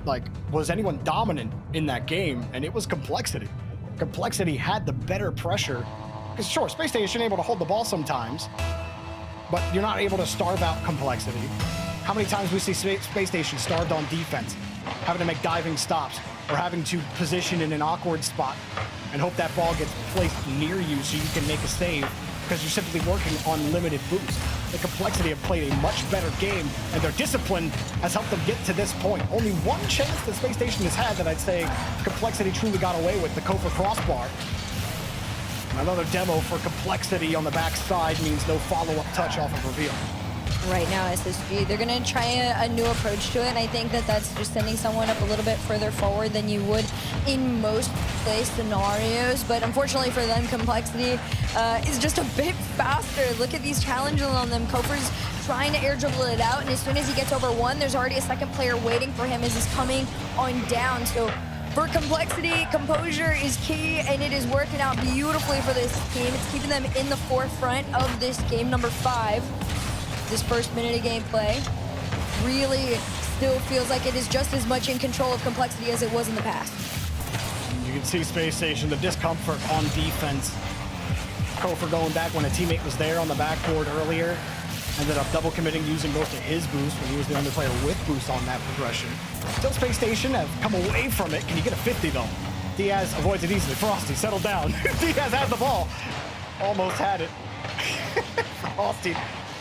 like, was anyone dominant in that game? And it was Complexity. Complexity had the better pressure. Because sure, Space Station able to hold the ball sometimes, but you're not able to starve out Complexity. How many times we see Space Station starved on defense, having to make diving stops, or having to position in an awkward spot and hope that ball gets placed near you so you can make a save, because you're simply working on limited boost. The Complexity have played a much better game, and their discipline has helped them get to this point. Only one chance that Space Station has had that I'd say Complexity truly got away with, the Kofer crossbar. Another demo for Complexity on the backside means no follow-up touch off of reveal. Right now, SSG, they're going to try a new approach to it, and I think that that's just sending someone up a little bit further forward than you would in most play scenarios. But unfortunately for them, Complexity is just a bit faster. Look at these challenges on them. Kofer's trying to air dribble it out, and as soon as he gets over one, there's already a second player waiting for him as he's coming on down. So for Complexity, composure is key, and it is working out beautifully for this team. It's keeping them in the forefront of this game, number 5. This first minute of gameplay really still feels like it is just as much in control of Complexity as it was in the past. You can see Space Station, the discomfort on defense. Kofer going back when a teammate was there on the backboard earlier. Ended up double committing using most of his boost when he was the only player with boost on that progression. Still Space Station have come away from it. Can you get a 50 though? Diaz avoids it easily. Frosty, settle down. Diaz had the ball. Almost had it. Frosty.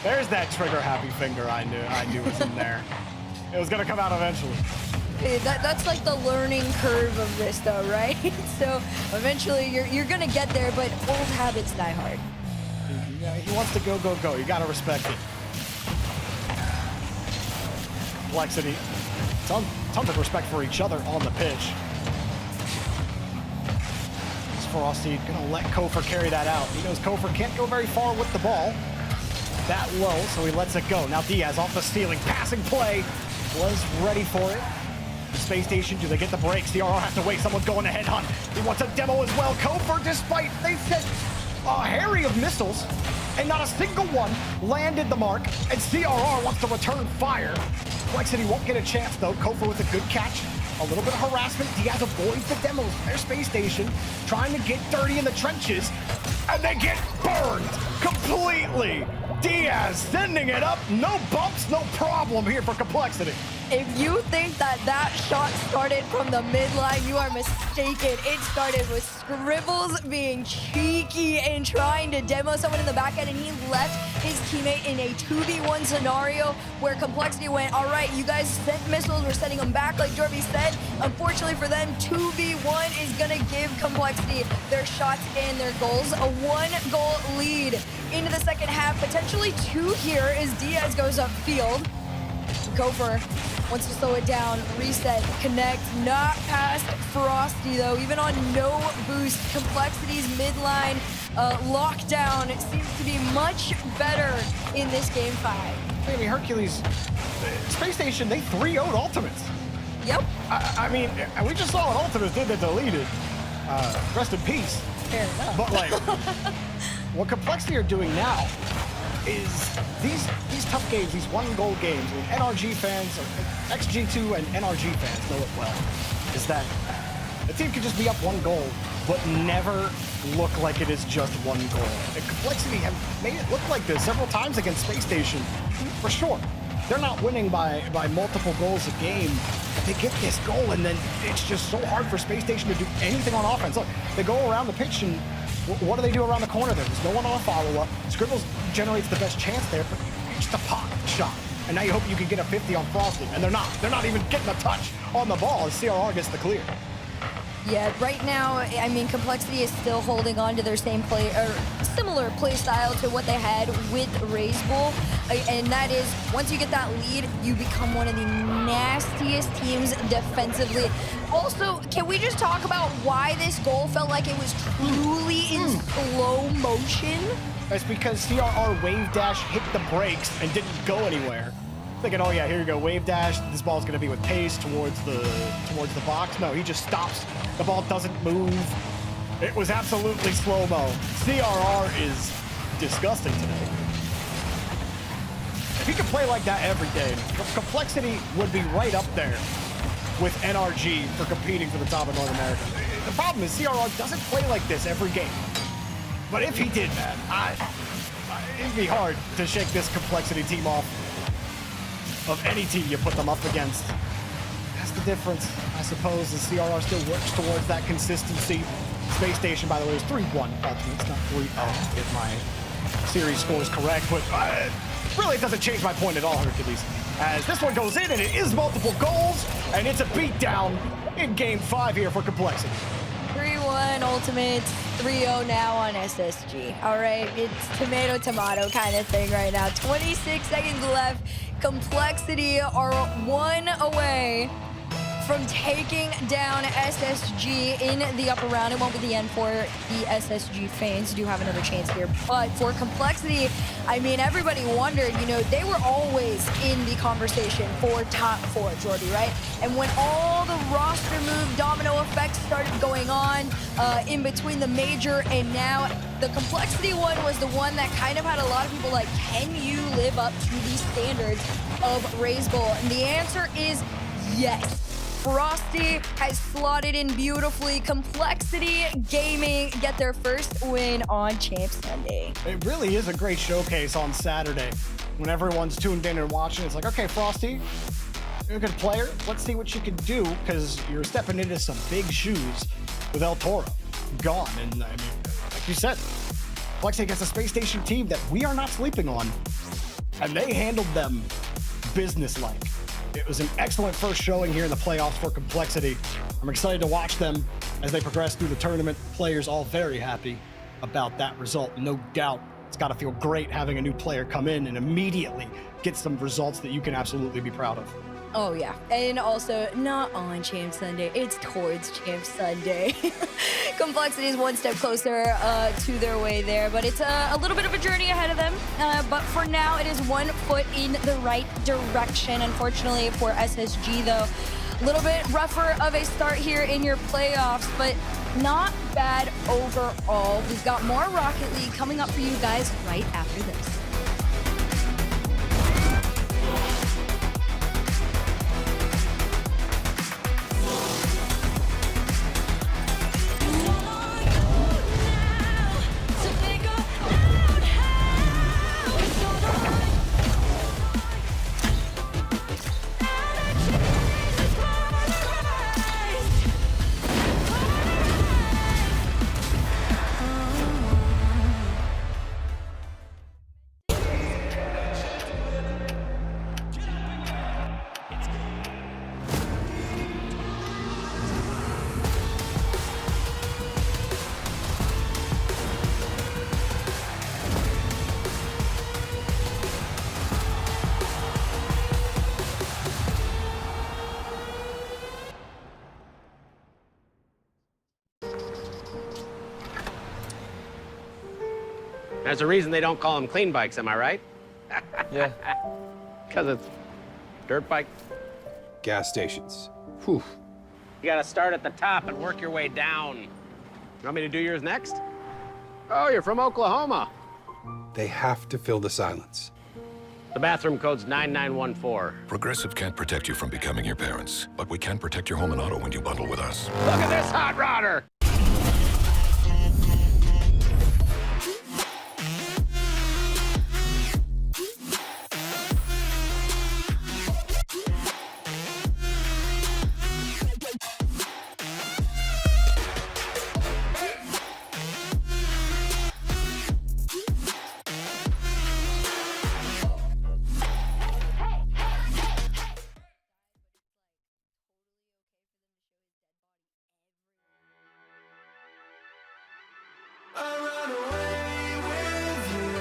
There's that trigger happy finger I knew was in there. It was gonna come out eventually. Hey, that's like the learning curve of this though, right? So eventually you're gonna get there, but old habits die hard. He wants to go, go, go. You gotta respect it. Complexity. Tons of respect for each other on the pitch. Frosty gonna let Kofer carry that out. He knows Kofer can't go very far with the ball. That low, so he lets it go. Now Diaz off the ceiling, passing play, was ready for it. The Space Station, do they get the break? CRR has to wait, someone's going to headhunt. He wants a demo as well. Kofer, despite they said a harry of missiles, and not a single one landed the mark, and CRR wants to return fire. Complexity won't get a chance, though. Kofa with a good catch. A little bit of harassment. Diaz avoids the demos from their space station, trying to get dirty in the trenches, and they get burned completely. Diaz sending it up. No bumps, no problem here for Complexity. If you think that shot started from the midline, you are mistaken. It started with Scribbles being cheeky and trying to demo someone in the back end, and he left his teammate in a 2v1 scenario where Complexity went, all right, you guys sent missiles, we're sending them back like Jorby said. Unfortunately for them, 2v1 is gonna give Complexity their shots and their goals. A 1-goal lead into the second half, potentially 2 here as Diaz goes upfield. Gopher wants to slow it down, reset, connect, not past Frosty though, even on no boost. Complexity's midline lockdown seems to be much better in this game 5. I mean, Hercules, Space Station, they 3-0'd Ultimates. Yep. I mean, we just saw what Ultimates did that deleted. Rest in peace. Fair enough. But like, what Complexity are doing now is these tough games, these 1-goal games, I mean, NRG fans, or XG2 and NRG fans know it well, is that the team can just be up 1 goal, but never look like it is just 1 goal. And Complexity have made it look like this several times against Space Station, for sure. They're not winning by multiple goals a game, but they get this goal, and then it's just so hard for Space Station to do anything on offense. Look, they go around the pitch, and what do they do around the corner there? There's no one on a follow-up. Scribbles generates the best chance there, but just a pop shot. And now you hope you can get a 50 on Frosty, and they're not. They're not even getting a touch on the ball as CRR gets the clear. Yeah, right now, I mean, Complexity is still holding on to their same play, or similar play style to what they had with Raise Bull. And that is, once you get that lead, you become one of the nastiest teams defensively. Also, can we just talk about why this goal felt like it was truly in slow motion? That's because CRR wave dash hit the brakes and didn't go anywhere. Thinking, oh yeah, here you go, wave dash. This ball's gonna be with pace towards the box. No, he just stops. The ball doesn't move. It was absolutely slow-mo. CRR is disgusting today. If he could play like that every day, Complexity would be right up there with NRG for competing for the top of North America. The problem is CRR doesn't play like this every game. But if he did, man, it'd be hard to shake this Complexity team off of any team you put them up against. That's the difference, I suppose, as CRR still works towards that consistency. Space Station, by the way, is 3-1 Ultimates, not 3-0, if my series score is correct. But really, it doesn't change my point at all, Hercules. As this one goes in, and it is multiple goals, and it's a beatdown in Game 5 here for Complexity. 3-1 Ultimates, 3-0 now on SSG. All right, it's tomato-tomato kind of thing right now. 26 seconds left. Complexity are 1 away from taking down SSG in the upper round. It won't be the end for the SSG fans. Do have another chance here. But for Complexity, I mean, everybody wondered, you know, they were always in the conversation for top 4, Jordy, right? And when all the roster move domino effects started going on in between the major and now, the Complexity one was the one that kind of had a lot of people like, can you live up to the standards of Raise Bull? And the answer is yes. Frosty has slotted in beautifully. Complexity Gaming get their first win on Champ Sunday. It really is a great showcase on Saturday. When everyone's tuned in and watching, it's like, okay, Frosty, you're a good player. Let's see what you can do, because you're stepping into some big shoes with El Toro gone. And I mean, like you said, Complexity against a Space Station team that we are not sleeping on, and they handled them businesslike. It was an excellent first showing here in the playoffs for Complexity. I'm excited to watch them as they progress through the tournament. Players all very happy about that result, no doubt. It's got to feel great having a new player come in and immediately get some results that you can absolutely be proud of. Oh, yeah. And also, not on Champ Sunday. It's towards Champ Sunday. Complexity is one step closer to their way there, but it's a little bit of a journey ahead of them. But for now, it is 1 foot in the right direction. Unfortunately for SSG, though, a little bit rougher of a start here in your playoffs, but not bad overall. We've got more Rocket League coming up for you guys right after this. There's a reason they don't call them clean bikes, am I right? Yeah. Because it's dirt bike. Gas stations. Whew. You gotta start at the top and work your way down. You want me to do yours next? Oh, you're from Oklahoma. They have to fill the silence. The bathroom code's 9914. Progressive can't protect you from becoming your parents, but we can protect your home and auto when you bundle with us. Look at this hot rodder! I run away with you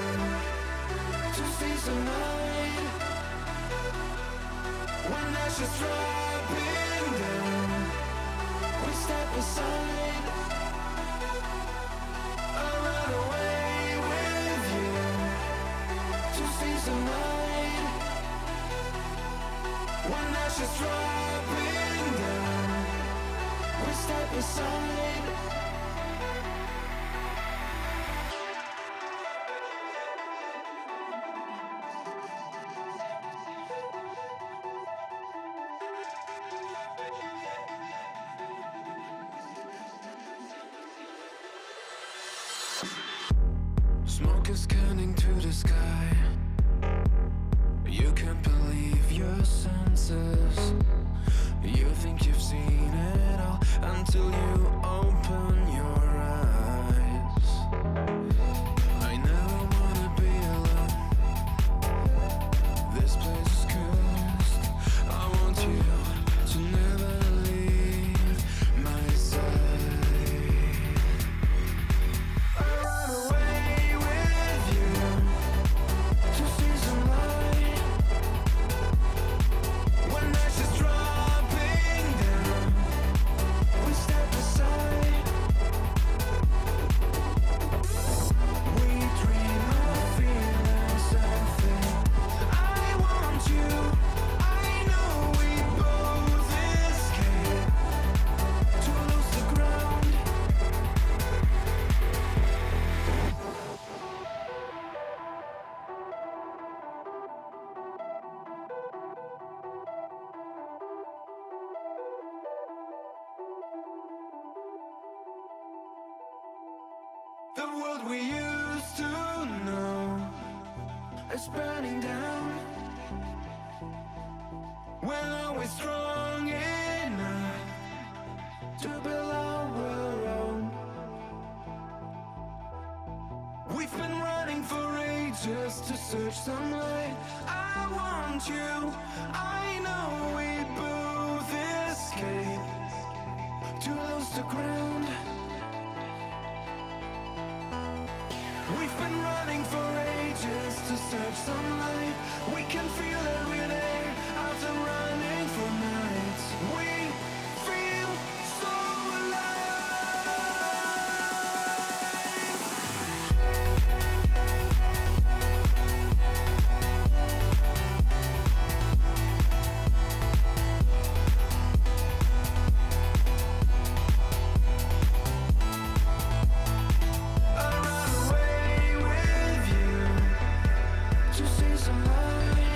to see some light. When ashes dropping down, we step aside. I run away with you to see some light. When ashes dropping down, we step aside. Smoke is scanning to the sky. You can't believe your senses. You think you've seen it all until you open your eyes. I never wanna be alone. This place is cursed. I want you to never leave my side. I run away with you to see some light. When ashes dropping down, we step aside. We dream of feeling something. I want you. I know we both escape to lose the ground. The world we used to know is burning down. We're always strong enough to build our own. We've been running for ages to search some light. I want you. I know we both escape to lose the ground. We've been running for ages to search some light. We can feel every day after running for nights. We feel so I run away with you to see some light.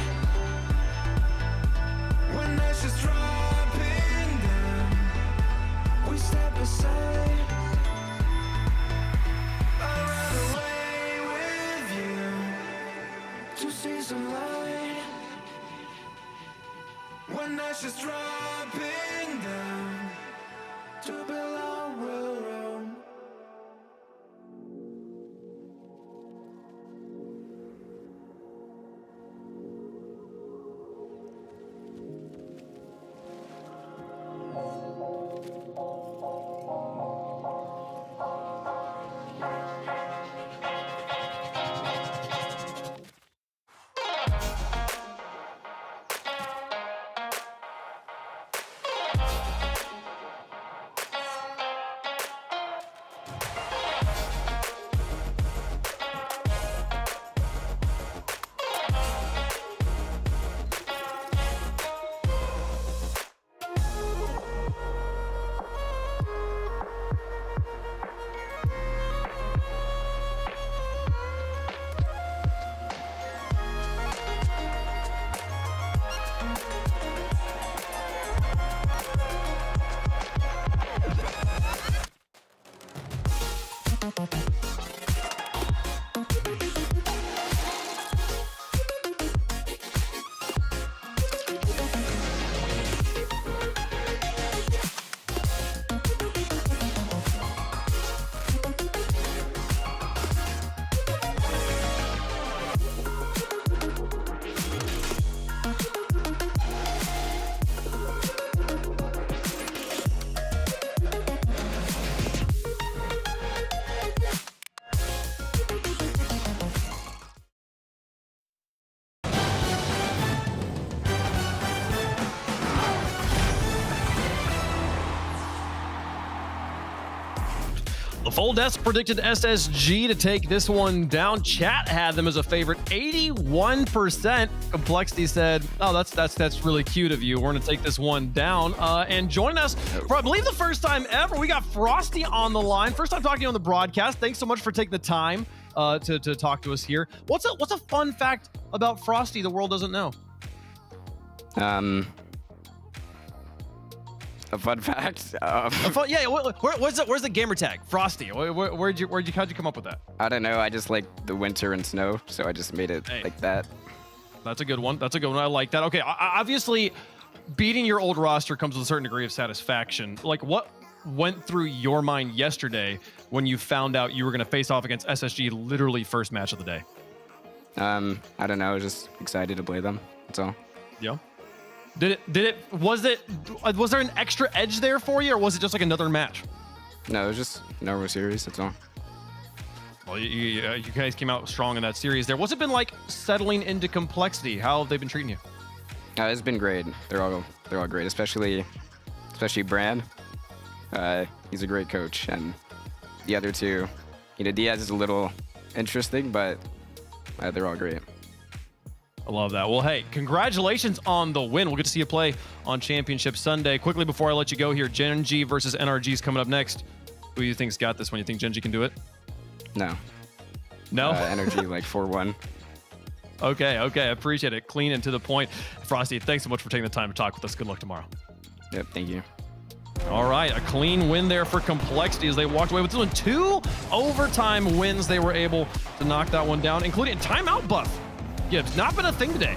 When The full desk predicted SSG to take this one down. Chat had them as a favorite, 81%. Complexity said, "Oh, that's really cute of you. We're gonna take this one down." And joining us for, I believe, the first time ever, we got Frosty on the line. First time talking to you on the broadcast. Thanks so much for taking the time to talk to us here. What's a fun fact about Frosty the world doesn't know? A fun fact. Where's the gamer tag? Frosty. How'd you come up with that? I don't know. I just like the winter and snow, so I just made it like that. That's a good one. I like that. Okay, obviously, beating your old roster comes with a certain degree of satisfaction. Like, what went through your mind yesterday when you found out you were going to face off against SSG, literally first match of the day? I don't know. I was just excited to play them. That's all. Yeah. Was there an extra edge there for you, or was it just like another match? No, it was just normal series. That's all. Well, you guys came out strong in that series there. What's it been like settling into Complexity? How have they been treating you? It's been great. They're all great, especially Brand. He's a great coach, and the other two, Diaz is a little interesting, but they're all great. I love that. Well, hey, congratulations on the win. We'll get to see you play on Championship Sunday. Quickly, before I let you go here, Gen G versus NRG is coming up next. Who do you think's got this one? You think Gen G can do it? No. No? Energy like 4-1. Okay. I appreciate it. Clean and to the point. Frosty, thanks so much for taking the time to talk with us. Good luck tomorrow. Yep, thank you. All right, a clean win there for Complexity as they walked away with this one. 2 overtime wins. They were able to knock that one down, including a timeout buff. Gibbs, not been a thing today.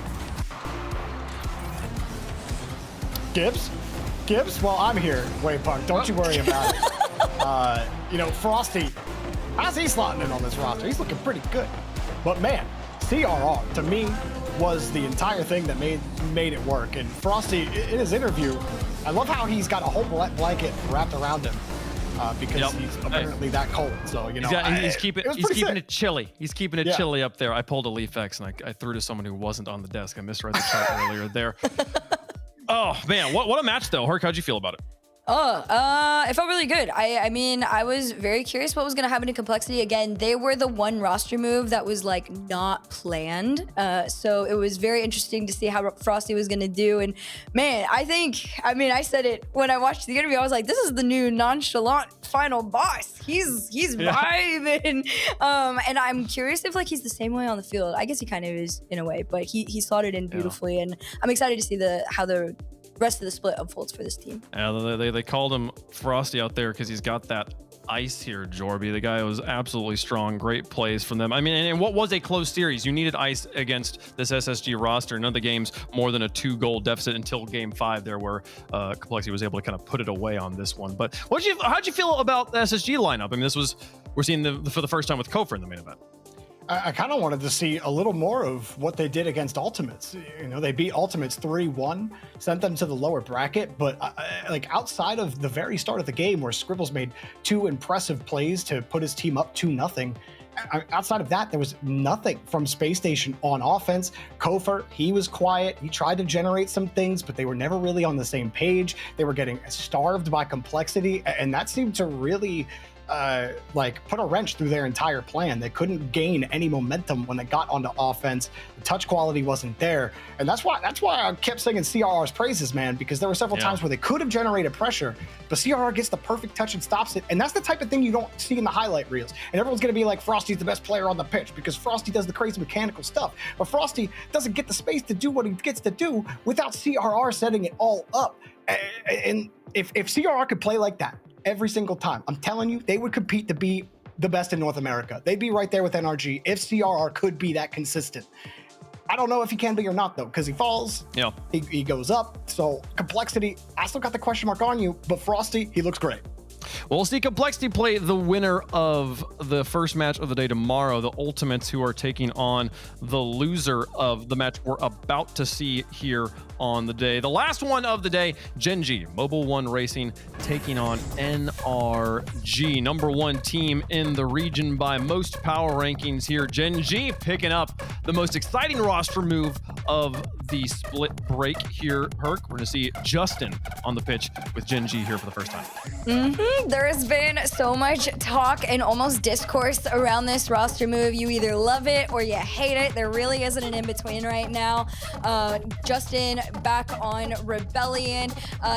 Gibbs? Well, I'm here. Wait, Punk, don't you worry about it. Frosty, how's he slotting in on this roster? He's looking pretty good. But man, CRR, to me, was the entire thing that made it work. And Frosty, in his interview, I love how he's got a whole blanket wrapped around him. Because he's apparently that cold. So, he's keeping it chilly. He's keeping it chilly up there. I pulled a Leaf X and I threw to someone who wasn't on the desk. I misread the chat earlier there. Oh, man. What a match, though. Herc, how'd you feel about it? It felt really good. I mean, I was very curious what was going to happen to Complexity. Again, they were the one roster move that was like not planned. So it was very interesting to see how Frosty was going to do. And man, I said it when I watched the interview. I was like, this is the new nonchalant final boss. He's vibing. And I'm curious if like he's the same way on the field. I guess he kind of is in a way, but he slotted in beautifully. And I'm excited to see how the rest of the split unfolds for this team. Yeah, they called him Frosty out there because he's got that ice here, Jorby. The guy was absolutely strong. Great plays from them. I mean, and what was a close series? You needed ice against this SSG roster. None of the games more than a 2-goal deficit until Game 5 there, where Complexity was able to kind of put it away on this one. But how'd you feel about the SSG lineup? I mean, we're seeing for the first time with Kofor in the main event. I kind of wanted to see a little more of what they did against Ultimates. They beat Ultimates 3-1, sent them to the lower bracket, but outside of the very start of the game where Scribbles made 2 impressive plays to put his team up 2-0, outside of that, there was nothing from Space Station on offense. Kofor, he was quiet. He tried to generate some things, but they were never really on the same page. They were getting starved by Complexity, and that seemed to really put a wrench through their entire plan. They couldn't gain any momentum when they got onto offense. The touch quality wasn't there, and that's why I kept singing CRR's praises, man, because there were several times where they could have generated pressure, but CRR gets the perfect touch and stops it, and that's the type of thing you don't see in the highlight reels. And everyone's gonna be like, Frosty's the best player on the pitch because Frosty does the crazy mechanical stuff, but Frosty doesn't get the space to do what he gets to do without CRR setting it all up. And if CRR could play like that every single time, I'm telling you, they would compete to be the best in North America. They'd be right there with NRG if CRR could be that consistent. I don't know if he can be or not, though, because he falls, he goes up. So Complexity, I still got the question mark on you, but Frosty, he looks great. Well, we'll see Complexity play the winner of the first match of the day tomorrow, the Ultimates, who are taking on the loser of the match we're about to see here on the day. The last one of the day, Gen G, Mobile One Racing, taking on NRG, #1 team in the region by most power rankings here. Gen G picking up the most exciting roster move of the split break here, Herc. We're going to see Justin on the pitch with Gen G here for the first time. There has been so much talk and almost discourse around this roster move. You either love it or you hate it. There really isn't an in-between right now. Justin back on Rebellion.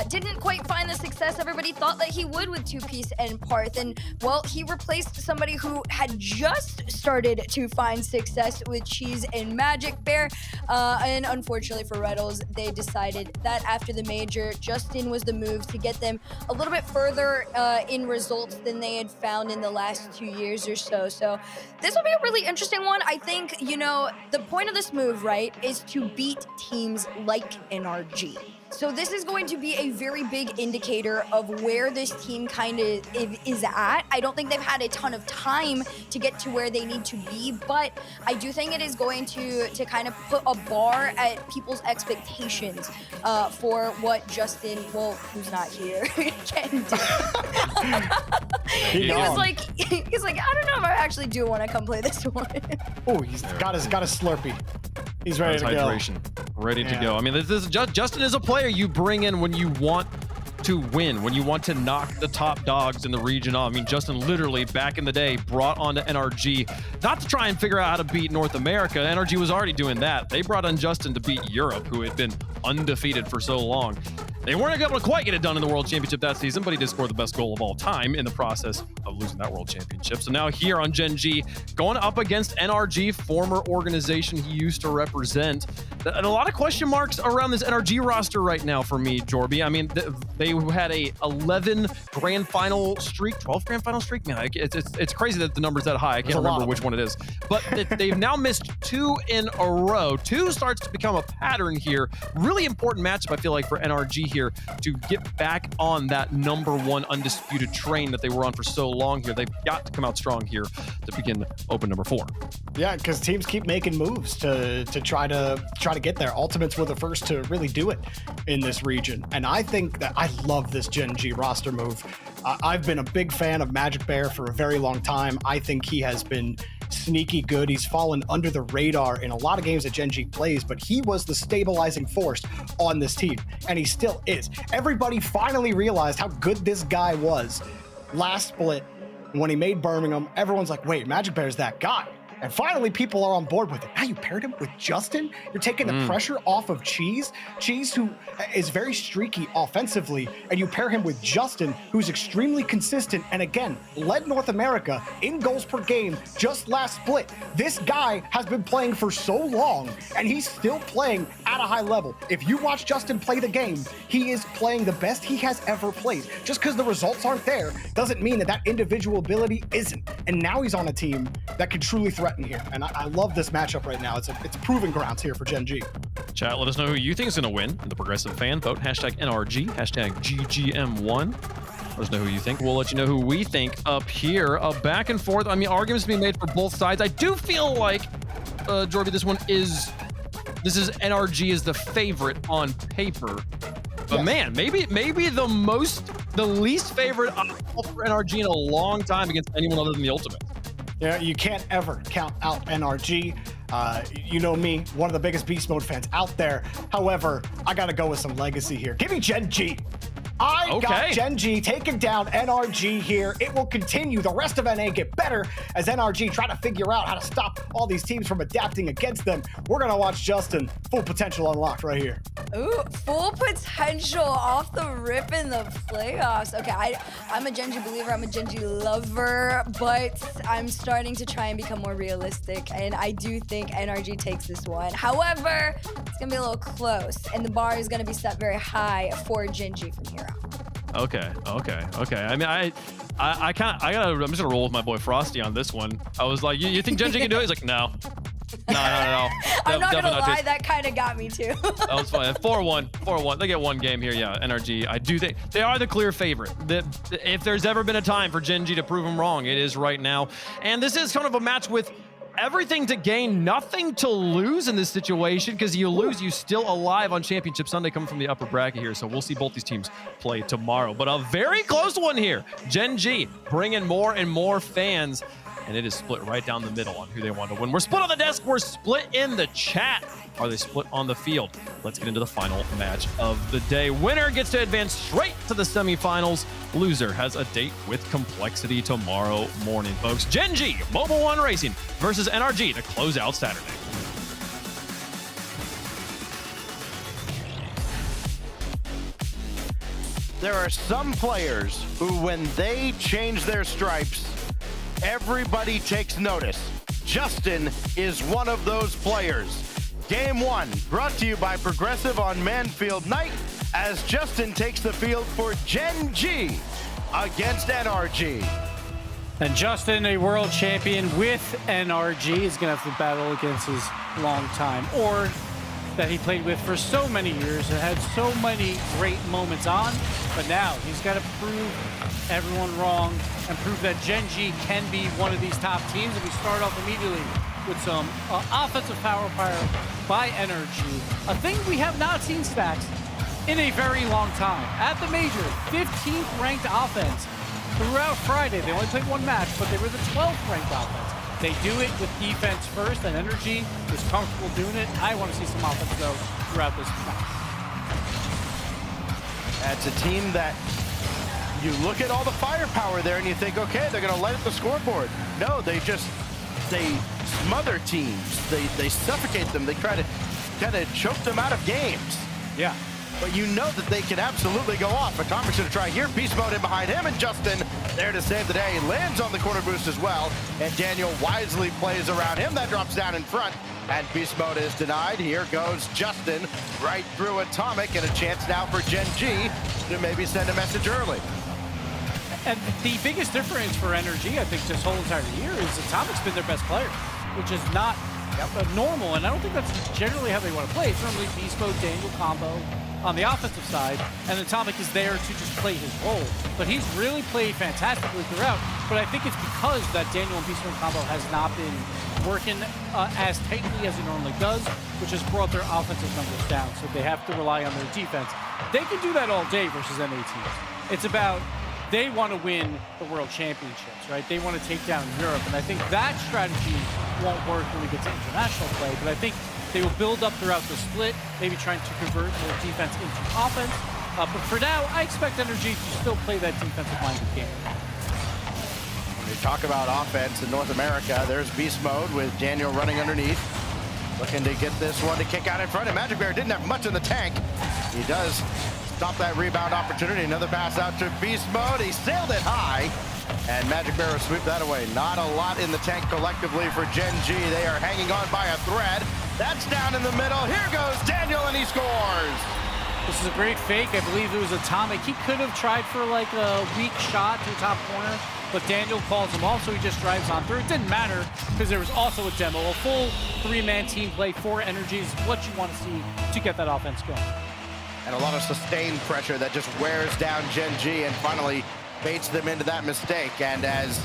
Didn't quite find the success everybody thought that he would with Two-Piece and Parth. And, well, he replaced somebody who had just started to find success with Cheese and Magic Bear. And unfortunately for Rlcs, they decided that after the major, Justin was the move to get them a little bit further in results than they had found in the last 2 years or so. So this will be a really interesting one. I think, you know, the point of this move, right, is to beat teams like NRG. So this is going to be a very big indicator of where this team kind of is at. I don't think they've had a ton of time to get to where they need to be, but I do think it is going to kind of put a bar at people's expectations for what Justin, well, who's not here, can do. He was like, I don't know if I actually do want to come play this one. Oh, he's got his Slurpee. He's ready to hydration. go. Ready to go. I mean, this is Justin is a player you bring in when you want to win, when you want to knock the top dogs in the region off. I mean, Justin literally back in the day brought on to NRG, not to try and figure out how to beat North America. NRG was already doing that. They brought on Justin to beat Europe, who had been undefeated for so long. They weren't able to quite get it done in the World Championship that season, but he did score the best goal of all time in the process of losing that World Championship. So now here on Gen G, going up against NRG, former organization he used to represent. And a lot of question marks around this NRG roster right now for me, Jorby. I mean, they had a 11 grand final streak, 12 grand final streak. Man, it's crazy that the number's that high. I can't remember which one it is. But they've now missed 2 in a row. 2 starts to become a pattern here. Really important matchup, I feel like, for NRG here to get back on that #1 undisputed train that they were on for so long here. They've got to come out strong here to begin open number 4. Yeah, because teams keep making moves to try to get there. Ultimates were the first to really do it in this region, and I think that I love this Gen G roster move. I've been a big fan of Magic Bear for a very long time. I think he has been sneaky good. He's fallen under the radar in a lot of games that Gen G plays, but he was the stabilizing force on this team, and he still is. Everybody finally realized how good this guy was last split when he made Birmingham. Everyone's like, wait, Magic Bear's that guy. And finally, people are on board with it. Now you paired him with Justin. You're taking the pressure off of Cheese. Cheese, who is very streaky offensively, and you pair him with Justin, who's extremely consistent and, again, led North America in goals per game just last split. This guy has been playing for so long, and he's still playing at a high level. If you watch Justin play the game, he is playing the best he has ever played. Just because the results aren't there doesn't mean that individual ability isn't. And now he's on a team that can truly threaten here, and I love this matchup right now. It's proving grounds here for Gen G. Chat, let us know who you think is going to win in the Progressive Fan Vote. #NRG, #GGM1. Let us know who you think. We'll let you know who we think up here. Back and forth. I mean, arguments being made for both sides. I do feel like, Jorby, this is NRG is the favorite on paper. But yes, man, maybe the least favorite for NRG in a long time against anyone other than the Ultimate. Yeah, you can't ever count out NRG. You know me, one of the biggest Beast Mode fans out there. However, I got to go with some legacy here. Give me Gen G. I got Gen G taking down NRG here. It will continue. The rest of NA get better as NRG try to figure out how to stop all these teams from adapting against them. We're going to watch Justin. Full potential unlocked right here. Ooh, full potential off the rip in the playoffs. Okay, I'm a Gen G believer. I'm a Gen G lover, but I'm starting to try and become more realistic, and I do think NRG takes this one. However, it's going to be a little close, and the bar is going to be set very high for Gen G from here out. Okay. I mean, I'm just gonna roll with my boy Frosty on this one. I was like, you think Gen G can do it? He's like, no. I'm not gonna lie, that kind of got me too. That was fine. 4-1. They get one game here. Yeah, NRG. I do think they are the clear favorite. If there's ever been a time for Gen G to prove them wrong, it is right now. And this is kind of a match with everything to gain, nothing to lose in this situation, because you lose, you still alive on Championship Sunday coming from the upper bracket here. So we'll see both these teams play tomorrow. But a very close one here. Gen G bringing more and more fans. and it is split right down the middle on who they want to win. We're split on the desk. We're split in the chat. Are they split on the field? Let's get into the final match of the day. Winner gets to advance straight to the semifinals. Loser has a date with Complexity tomorrow morning, folks. Gen G, Mobile One Racing versus NRG to close out Saturday. There are some players who, when they change their stripes, everybody takes notice. Justin is one of those players. Game 1 brought to you by Progressive on Manfield Night as Justin takes the field for Gen G against NRG. And Justin, a world champion with NRG, is going to have to battle against his longtime org that he played with for so many years and had so many great moments on. But now he's got to prove everyone wrong and prove that Gen G can be one of these top teams. And we start off immediately with some offensive power by NRG, a thing we have not seen stacks in a very long time. At the major, 15th ranked offense throughout Friday. They only played one match, but they were the 12th ranked offense. They do it with defense first, and NRG is comfortable doing it. I want to see some offense, though, throughout this match. That's a team that you look at all the firepower there and you think, okay, they're going to light up the scoreboard. No, they smother teams. They suffocate them. They try to kind of choke them out of games. Yeah. But you know that they can absolutely go off. Atomic's going to try here. Beast mode in behind him, and Justin there to save the day. He lands on the corner boost as well, and Daniel wisely plays around him. That drops down in front, and beast mode is denied. Here goes Justin right through Atomic, and a chance now for Gen G to maybe send a message early. And the biggest difference for NRG, I think, this whole entire year is Atomic's been their best player, which is not normal, and I don't think that's generally how they want to play. It's normally beast mode, Daniel combo on the offensive side, and Atomic is there to just play his role. But he's really played fantastically throughout, but I think it's because that Daniel and beast mode combo has not been working as tightly as it normally does, which has brought their offensive numbers down, so they have to rely on their defense. They can do that all day versus NA teams. It's about they want to win the World Championships, right? They want to take down Europe, and I think that strategy won't work when we get to international play, but I think they will build up throughout the split, maybe trying to convert their defense into offense. But for now, I expect NRG to still play that defensive-minded game. When we talk about offense in North America, there's beast mode with Daniel running underneath, looking to get this one to kick out in front. And Magic Bear didn't have much in the tank. He does stop that rebound opportunity. Another pass out to beast mode. He sailed it high, and Magic Bear will sweep that away. Not a lot in the tank collectively for Gen G. They are hanging on by a thread. That's down in the middle. Here goes Daniel, and he scores. This is a great fake. I believe it was Atomic. He could have tried for like a weak shot to the top corner, but Daniel calls him off, so he just drives on through. It didn't matter because there was also a demo. A full three-man team play, 4 energies, what you want to see to get that offense going. And a lot of sustained pressure that just wears down Gen G and finally baits them into that mistake. And as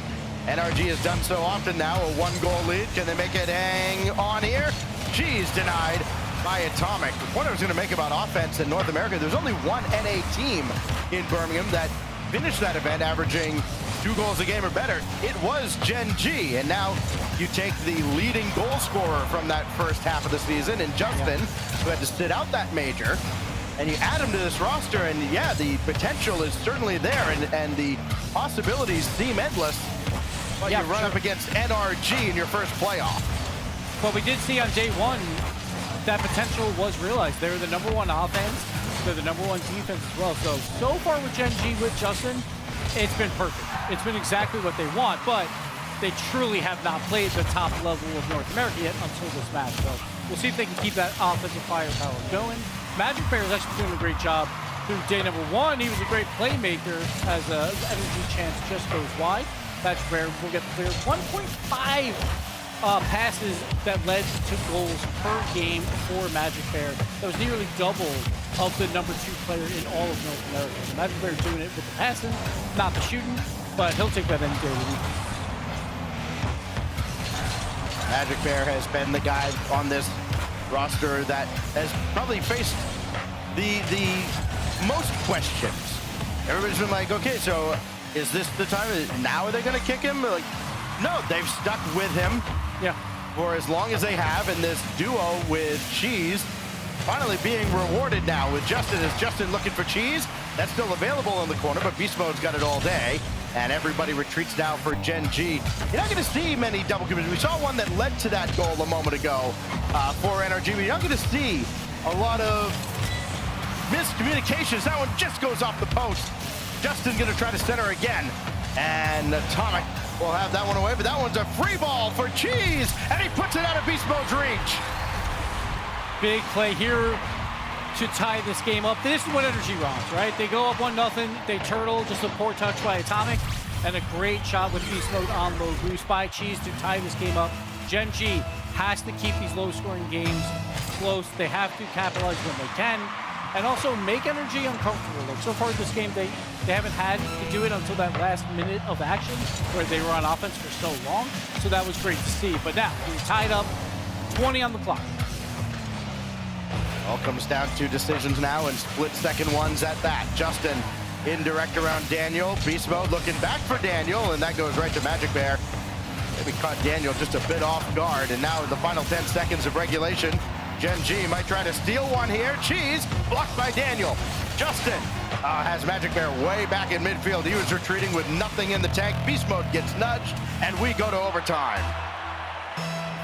NRG has done so often now, a 1-goal lead. Can they make it hang on here? G's denied by Atomic. The point I was going to make about offense in North America, there's only one NA team in Birmingham that finished that event averaging 2 goals a game or better. It was Gen G, and now you take the leading goal scorer from that first half of the season, and Justin, who had to sit out that major, and you add him to this roster, and yeah, the potential is certainly there, and the possibilities seem endless, but you run up against NRG in your first playoff. Well, we did see on day 1 that potential was realized. They were the #1 offense. They're the #1 defense as well. So far with Gen G, with Justin, it's been perfect. It's been exactly what they want, but they truly have not played the top level of North America yet until this match. So we'll see if they can keep that offensive firepower going. Magic Bear is actually doing a great job through day #1. He was a great playmaker as energy chance just goes wide. Magic Bear will get the clear. 1.5 passes that led to goals per game for Magic Bear. That was nearly double of the #2 player in all of North America. So Magic Bear doing it with the passing, not the shooting, but he'll take that any day of the week. Magic Bear has been the guy on this roster that has probably faced the most questions. Everybody's been like, okay, so is this the time? Now are they going to kick him? Like, No, they've stuck with him for as long as they have, and this duo with Cheese finally being rewarded now with Justin. Is Justin looking for Cheese? That's still available in the corner, but Beast Mode's got it all day. And everybody retreats now for Gen G. You're not going to see many double commits. We saw one that led to that goal a moment ago for NRG, but you're not going to see a lot of miscommunications. That one just goes off the post. Justin's going to try to center again. And Atomic will have that one away, but that one's a free ball for Cheese, and he puts it out of Beast Mode's reach. Big play here to tie this game up. This is what Energy runs, right? They go up 1-0, they turtle, just a poor touch by Atomic, and a great shot with Beast Mode on low boost by Cheese to tie this game up. Gen G has to keep these low-scoring games close. They have to capitalize when they can, and also make Energy uncomfortable. Like, so far this game, they haven't had to do it until that last minute of action where they were on offense for so long, so that was great to see. But now, he's tied up, 20 on the clock. All comes down to decisions now and split-second ones at that. Justin indirect around Daniel. Beast Mode looking back for Daniel, and that goes right to Magic Bear. Maybe caught Daniel just a bit off guard, and now in the final 10 seconds of regulation, Gen G might try to steal one here. Cheese blocked by Daniel. Justin has Magic Bear way back in midfield. He was retreating with nothing in the tank. Beast Mode gets nudged, and we go to overtime.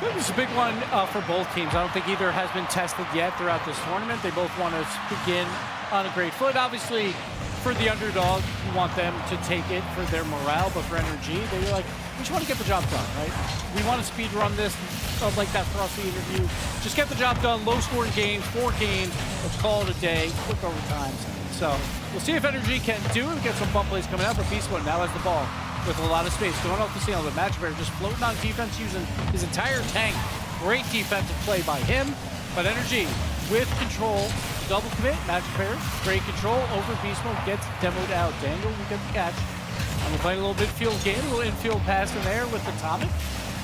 It was a big one for both teams. I don't think either has been tested yet throughout this tournament. They both want to begin on a great foot. Obviously, for the underdog, you want them to take it for their morale, but for NRG, they're like, we just want to get the job done, right? We want to speed run this, like that for us, the interview. Just get the job done, low-scoring games, 4 games, let's call it a day, quick overtimes. So, we'll see if NRG can do it. Get some bump plays coming out, but Beast Mode now has the ball with a lot of space. Going off the ceiling, the Magic Bear just floating on defense using his entire tank. Great defensive play by him, but NRG with control, double commit, Magic Bear, great control over Beast Mode, gets demoed out. Daniel will get the catch. And we're playing a little midfield game, a little infield pass in there with Atomic.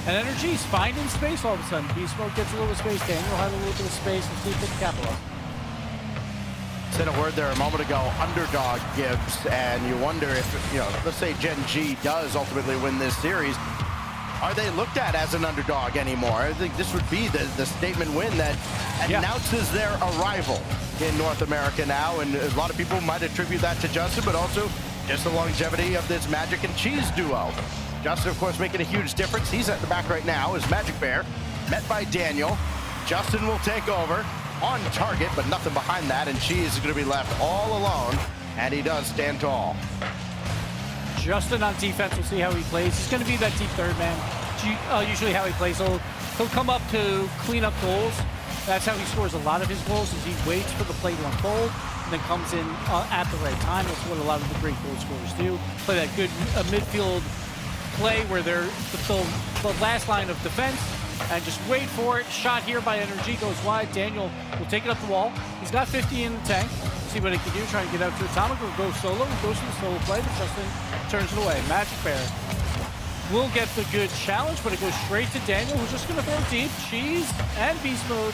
And NRG's finding space all of a sudden. Beast Mode gets a little space, Daniel had a little bit of space, and see if they can capitalize. Said a word there a moment ago, underdog gives, and you wonder if, let's say Gen G does ultimately win this series, are they looked at as an underdog anymore? I think this would be the statement win that announces their arrival in North America now, and a lot of people might attribute that to Justin, but also just the longevity of this Magic and Cheese duo. Justin, of course, making a huge difference. He's at the back right now as Magic Bear, met by Daniel. Justin will take over. On target, but nothing behind that, and Cheese is going to be left all alone, and he does stand tall. Justin on defense, we'll see how he plays. He's going to be that deep third man. Usually how he plays, he'll come up to clean up goals. That's how he scores a lot of his goals, is he waits for the play to unfold, and then comes in at the right time. That's what a lot of the great goal scorers do. Play that good midfield play where they're the last line of defense, and just wait for it. Shot here by NRG goes wide. Daniel will take it up the wall. He's got 50 in the tank. See what he can do. Try and get out to Atomic or go solo. He goes for the solo play, but Justin turns it away. Magic Bear will get the good challenge, but it goes straight to Daniel, who's just going to throw deep. Cheese and Beast Mode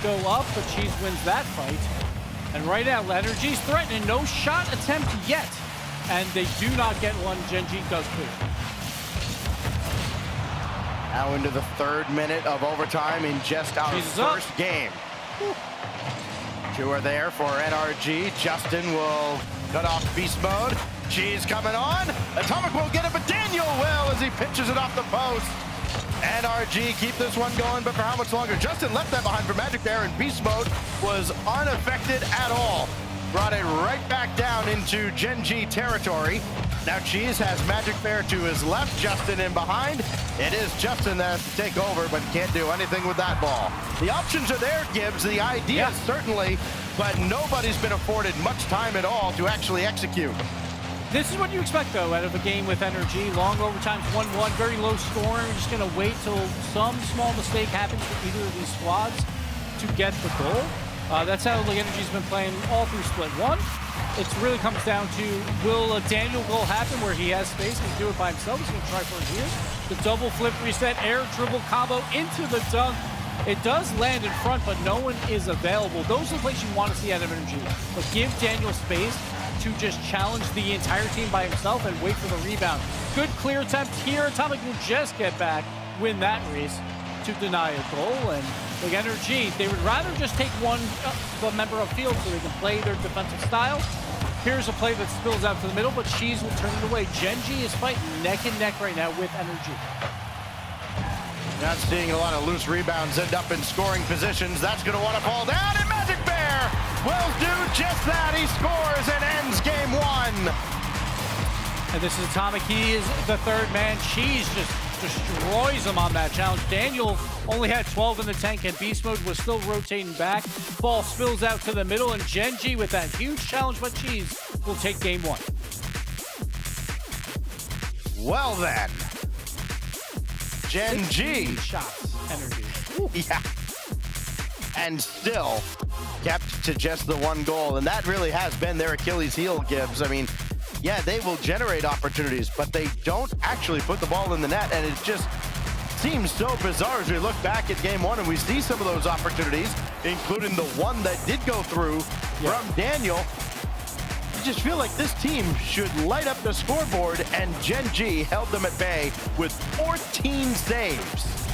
go up, but Cheese wins that fight. And right now, NRG's threatening. No shot attempt yet. And they do not get one. Gen G does clear. Now into the 3rd minute of overtime in just our first game. 2 are there for NRG. Justin will cut off Beast Mode. Cheese coming on. Atomic will get it, but Daniel will as he pitches it off the post. NRG keep this one going, but for how much longer? Justin left that behind for Magic Bear, and Beast Mode was unaffected at all. Brought it right back down into Gen G territory. Now Cheese has Magic Bear to his left, Justin in behind. It is Justin that has to take over, but can't do anything with that ball. The options are there, Gibbs, the idea certainly, but nobody's been afforded much time at all to actually execute. This is what you expect, though, out of a game with NRG. Long overtimes, 1-1, very low scoring. We're just going to wait till some small mistake happens for either of these squads to get the goal. That's how the NRG's been playing all through split 1. It really comes down to, will a Daniel goal happen where he has space and do it by himself? He's going to try for it here. The double flip reset, air dribble combo into the dunk. It does land in front, but no one is available. Those are the places you want to see out of NRG. But give Daniel space to just challenge the entire team by himself and wait for the rebound. Good clear attempt here. Atomic will just get back, win that race to deny a goal. And like Energy, they would rather just take one member of field so they can play their defensive style. Here's a play that spills out to the middle, but Cheese will turn it away. Gen.G is fighting neck and neck right now with Energy. Not seeing a lot of loose rebounds end up in scoring positions. That's going to want to fall down, and Magic Bear will do just that. He scores and ends game 1. And this is Atomic. He is the third man. Cheese just destroys him on that challenge. Daniel only had 12 in the tank, and Beast Mode was still rotating back. Ball spills out to the middle, and Gen.G with that huge challenge by Cheese will take game 1. Well then, Gen.G. shots, Energy. Yeah. And still kept to just the 1 goal, and that really has been their Achilles heel, Gibbs. I mean, yeah, they will generate opportunities, but they don't actually put the ball in the net, and it just seems so bizarre as we look back at game 1 and we see some of those opportunities, including the one that did go through from Daniel. I just feel like this team should light up the scoreboard, and Gen.G held them at bay with 14 saves.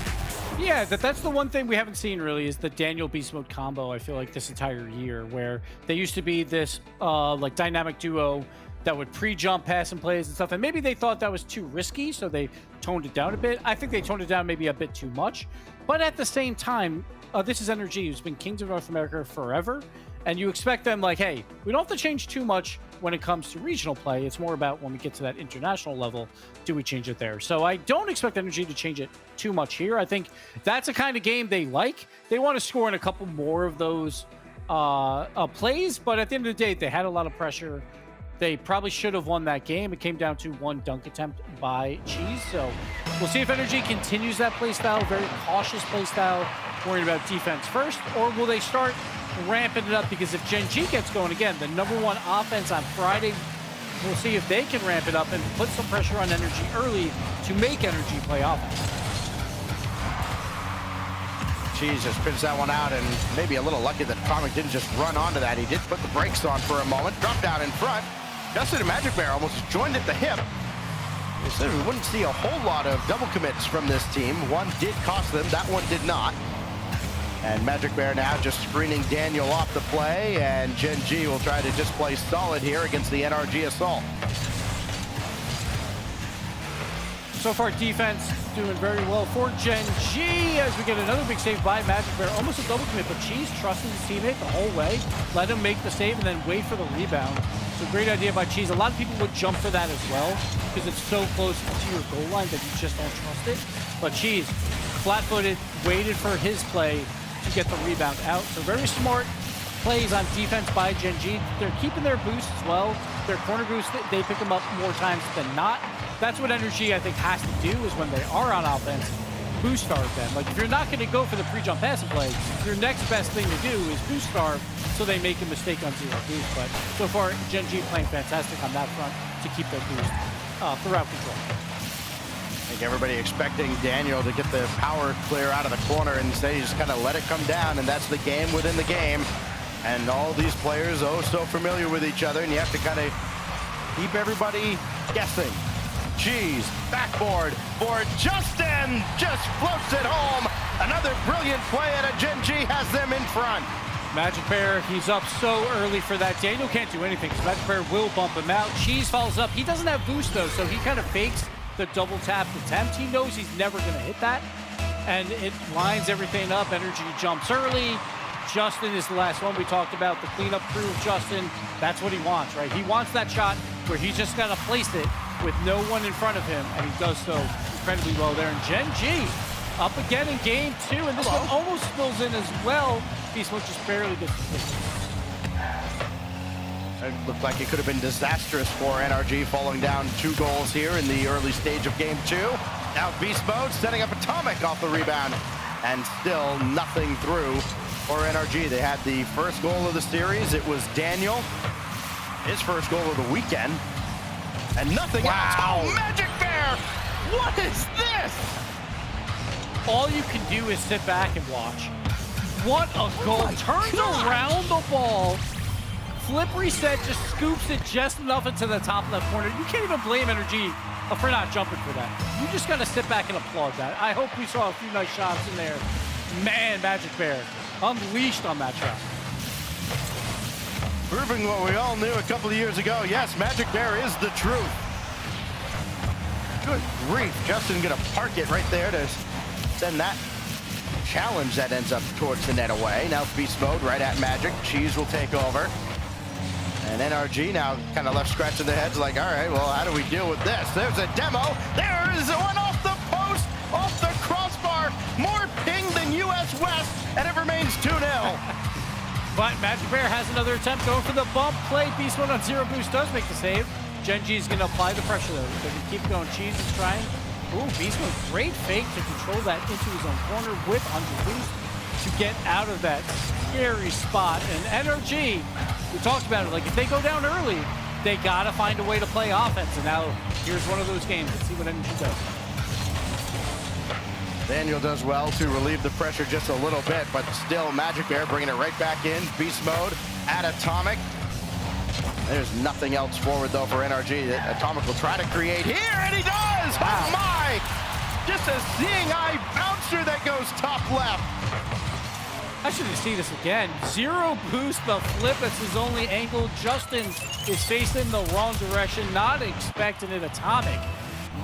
Yeah, that's the one thing we haven't seen really is the Daniel Beast Mode combo, I feel like, this entire year, where they used to be this like dynamic duo that would pre-jump pass and plays and stuff, and maybe they thought that was too risky, so they toned it down a bit. I think they toned it down maybe a bit too much, but at the same time, this is Energy, who's been Kings of North America forever, and you expect them like, hey, we don't have to change too much when it comes to regional play. It's more about when we get to that international level, do we change it there? So I don't expect Energy to change it too much here. I think that's a kind of game they like. They want to score in a couple more of those plays, but at the end of the day, they had a lot of pressure. They probably should have won that game. It came down to 1 dunk attempt by Cheese. So we'll see if Energy continues that play style, very cautious play style, worrying about defense first, or will they start ramping it up? Because if Gen.G gets going again, the #1 offense on Friday, we'll see if they can ramp it up and put some pressure on Energy early to make Energy play offense. Cheese just spins that one out, and maybe a little lucky that Atomic didn't just run onto that. He did put the brakes on for a moment, dropped down in front. Justin and Magic Bear almost joined at the hip. We said we wouldn't see a whole lot of double commits from this team. One did cost them, that one did not. And Magic Bear now just screening Daniel off the play, and Gen.G will try to just play solid here against the NRG Assault. So far, defense doing very well for Gen.G as we get another big save by Magic Bear. Almost a double commit, but Cheese trusted his teammate the whole way. Let him make the save and then wait for the rebound. So great idea by Cheese. A lot of people would jump for that as well because it's so close to your goal line that you just don't trust it. But Cheese, flat-footed, waited for his play to get the rebound out. So very smart plays on defense by Gen.G. They're keeping their boosts as well. Their corner boosts, they pick them up more times than not. That's what Energy, I think, has to do is when they are on offense, boost starve them. Like, if you're not going to go for the pre-jump passing play, your next best thing to do is boost starve so they make a mistake on 0 boost. But so far, Gen.G playing fantastic on that front to keep their boost throughout control. I think everybody expecting Daniel to get the power clear out of the corner, and say just kind of let it come down, and that's the game within the game. And all these players, so familiar with each other, and you have to kind of keep everybody guessing. Cheese, backboard for Justin, just floats it home. Another brilliant play, and a Gen.G has them in front. Magic Bear, he's up so early for that. Daniel can't do anything, because Magic Bear will bump him out. Cheese follows up. He doesn't have boost, though, so he kind of fakes the double tap attempt. He knows he's never going to hit that, and it lines everything up. Energy jumps early. Justin is the last one we talked about, the cleanup crew of Justin. That's what he wants, right? He wants that shot where he's just got to place it with no one in front of him, and he does so incredibly well there. And Gen.G up again in game 2, and this one almost spills in as well. Beast Mode just barely gets the hit. It looked like it could have been disastrous for NRG, falling down 2 goals here in the early stage of game 2. Now Beast Mode setting up Atomic off the rebound, and still nothing through for NRG. They had the first goal of the series. It was Daniel, his first goal of the weekend, and nothing else. Oh, Magic Bear! What is this? All you can do is sit back and watch. What a goal. Turns around the ball. Flip reset, just scoops it just enough into the top left corner. You can't even blame Energy for not jumping for that. You just got to sit back and applaud that. I hope we saw a few nice shots in there. Man, Magic Bear unleashed on that shot. Proving what we all knew a couple of years ago. Yes, Magic Bear is the truth. Good grief. Justin gonna park it right there to send that challenge that ends up towards the net away. Now beast mode right at Magic. Cheese will take over. And NRG now kind of left scratching their heads like, all right, well, how do we deal with this? There's a demo. There is one off the post, off the crossbar. More ping than US West, and it remains 2-0. But Magic Bear has another attempt going for the bump play. Beast Mode on zero boost does make the save. Gen G is going to apply the pressure though. They're going to keep going. Cheese is trying. Ooh, Beast Mode, great fake to control that into his own corner with under boost to get out of that scary spot. And NRG, we talked about it, like if they go down early, they got to find a way to play offense. And now here's one of those games. Let's see what NRG does. Daniel does well to relieve the pressure just a little bit, but still Magic Bear bringing it right back in. Beast mode at Atomic. There's nothing else forward though for NRG. Atomic will try to create here, and he does! Wow. Oh my! Just a seeing eye bouncer that goes top left. I should have seen this again. Zero boost, the flip, that's his only angle. Justin is facing the wrong direction, not expecting it. Atomic.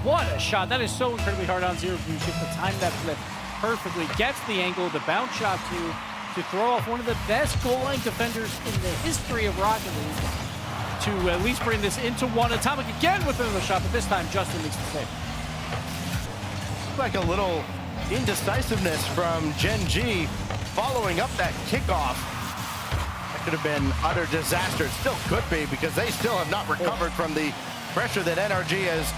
What a shot. That is so incredibly hard on zero boost. Just to time that flip perfectly. Gets the angle, the bounce shot to throw off one of the best goal line defenders in the history of Rocket League. To at least bring this into one. Atomic again with another shot, but this time Justin makes the save. Like a little indecisiveness from Gen G following up that kickoff. That could have been utter disaster. It still could be because they still have not recovered from the pressure that NRG has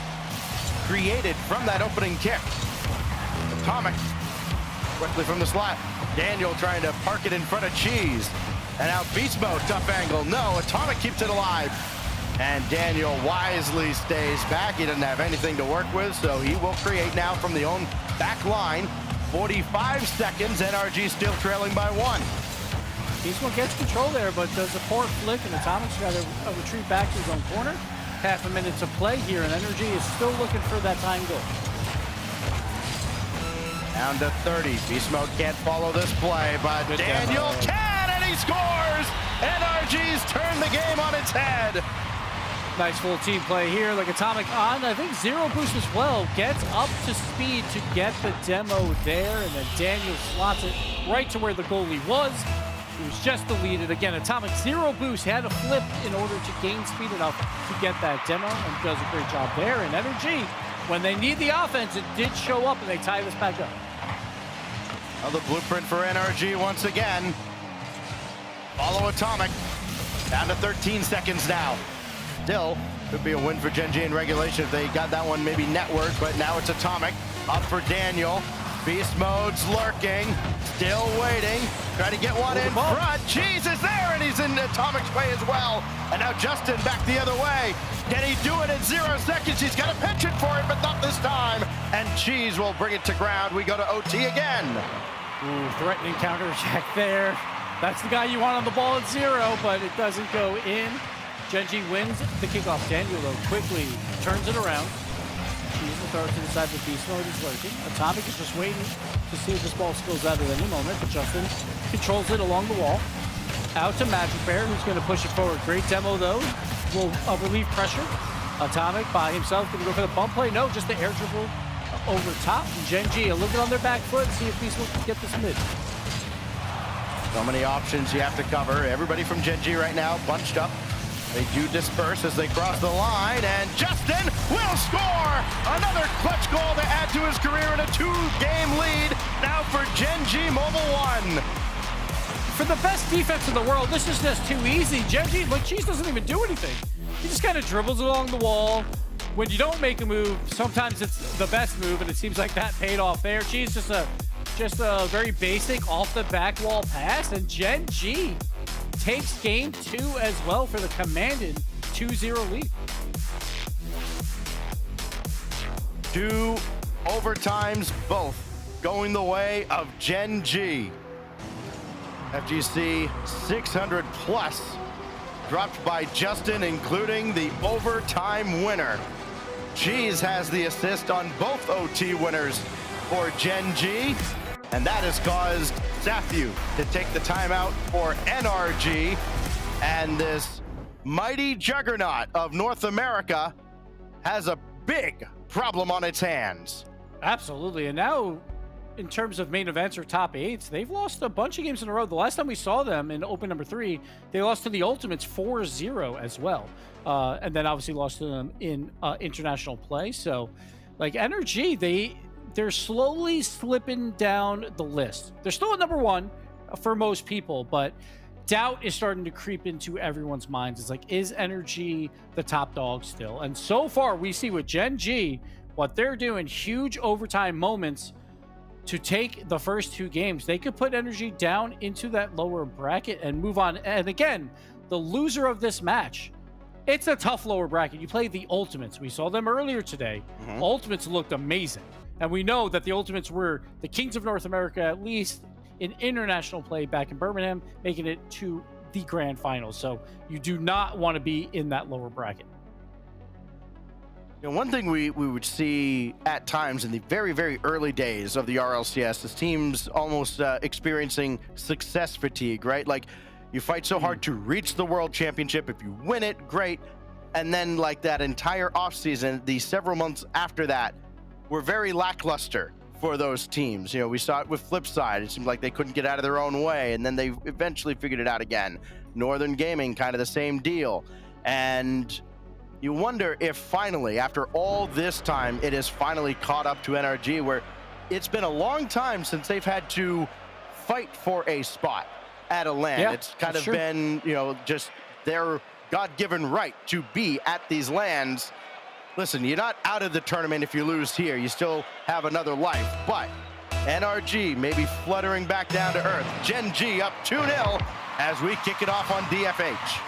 created from that opening kick. Atomic quickly from the slot. Daniel trying to park it in front of Cheese. And now Beast Mode, tough angle. No, Atomic keeps it alive. And Daniel wisely stays back. He doesn't have anything to work with, so he will create now from the own back line. 45 seconds, NRG still trailing by 1. Beast Mode gets control there, but does a poor flick, and Atomic's got to retreat back to his own corner. Half a minute to play here, and NRG is still looking for that time goal. Down to 30. Beast Mode can't follow this play, but Good Daniel demo. can, and he scores! NRG's turned the game on its head. Nice full team play here. Like Atomic on, I think zero boost as well. Gets up to speed to get the demo there, and then Daniel slots it right to where the goalie was. He was just deleted. Again, Atomic zero boost. He had to flip in order to gain speed enough to get that demo, and does a great job there. And NRG, when they need the offense, it did show up, and they tie this back up. Another blueprint for NRG once again. Follow Atomic. Down to 13 seconds now. Still, could be a win for Gen G in regulation if they got that one maybe networked, but now it's Atomic. Up for Daniel. Beast Mode's lurking. Still waiting. Try to get one in front. Cheese is there, and he's in Atomic's way as well. And now Justin back the other way. Can he do it in 0 seconds? He's got a penchant for it, but not this time. And Cheese will bring it to ground. We go to OT again. Ooh, threatening counterattack there. That's the guy you want on the ball at 0, but it doesn't go in. Gen G wins the kickoff. Daniel, though, quickly turns it around. Cheese will throw it to the side, but Beast Mode is lurking. Atomic is just waiting to see if this ball spills out at any moment, but Justin controls it along the wall. Out to Magic Bear, who's going to push it forward. Great demo, though. Will relieve pressure. Atomic by himself. Going to go for the bump play. No, just the air dribble over top. Gen G a little bit on their back foot. See if Beast Mode can get this mid. So many options you have to cover. Everybody from Gen G right now bunched up. They do disperse as they cross the line, and Justin will score! Another clutch goal to add to his career in a 2-game lead. Now for Gen G Mobile 1. For the best defense in the world, this is just too easy. Gen G, like, Cheese doesn't even do anything. He just kind of dribbles along the wall. When you don't make a move, sometimes it's the best move, and it seems like that paid off there. Cheese just a very basic off the back wall pass, and Gen G takes game 2 as well for the commanded 2-0 lead. 2 overtimes, both going the way of Gen G. FGC 600 plus dropped by Justin, including the overtime winner. Cheese has the assist on both OT winners for Gen G, and that has caused Zaphew to take the timeout for NRG, and this mighty juggernaut of North America has a big problem on its hands. Absolutely. And now, in terms of main events or top eights, they've lost a bunch of games in a row. The last time we saw them in Open number 3, they lost to the Ultimates 4-0 as well. And then obviously lost to them in international play. So, like, NRG, they're slowly slipping down the list. They're still at number 1 for most people, but doubt is starting to creep into everyone's minds. It's like, is NRG the top dog still? And so far, we see with Gen G, what they're doing, huge overtime moments to take the first 2 games. They could put NRG down into that lower bracket and move on. And again, the loser of this match, it's a tough lower bracket. You play the Ultimates. We saw them earlier today. Ultimates looked amazing. And we know that the Ultimates were the kings of North America, at least in international play back in Birmingham, making it to the grand final. So you do not want to be in that lower bracket. You know, one thing we would see at times in the very, very early days of the RLCS is teams almost experiencing success fatigue, right? Like, you fight so hard to reach the World Championship. If you win it, great. And then, like, that entire offseason, the several months after that, were very lackluster for those teams. You know, we saw it with Flipside. It seemed like they couldn't get out of their own way, and then they eventually figured it out again. Northern Gaming, kind of the same deal. And you wonder if finally, after all this time, it has finally caught up to NRG, where it's been a long time since they've had to fight for a spot at a LAN. Yeah, it's kind of been, you know, just their God-given right to be at these LANs. Listen, you're not out of the tournament if you lose here. You still have another life, but NRG may be fluttering back down to earth. Gen G up 2-0 as we kick it off on DFH.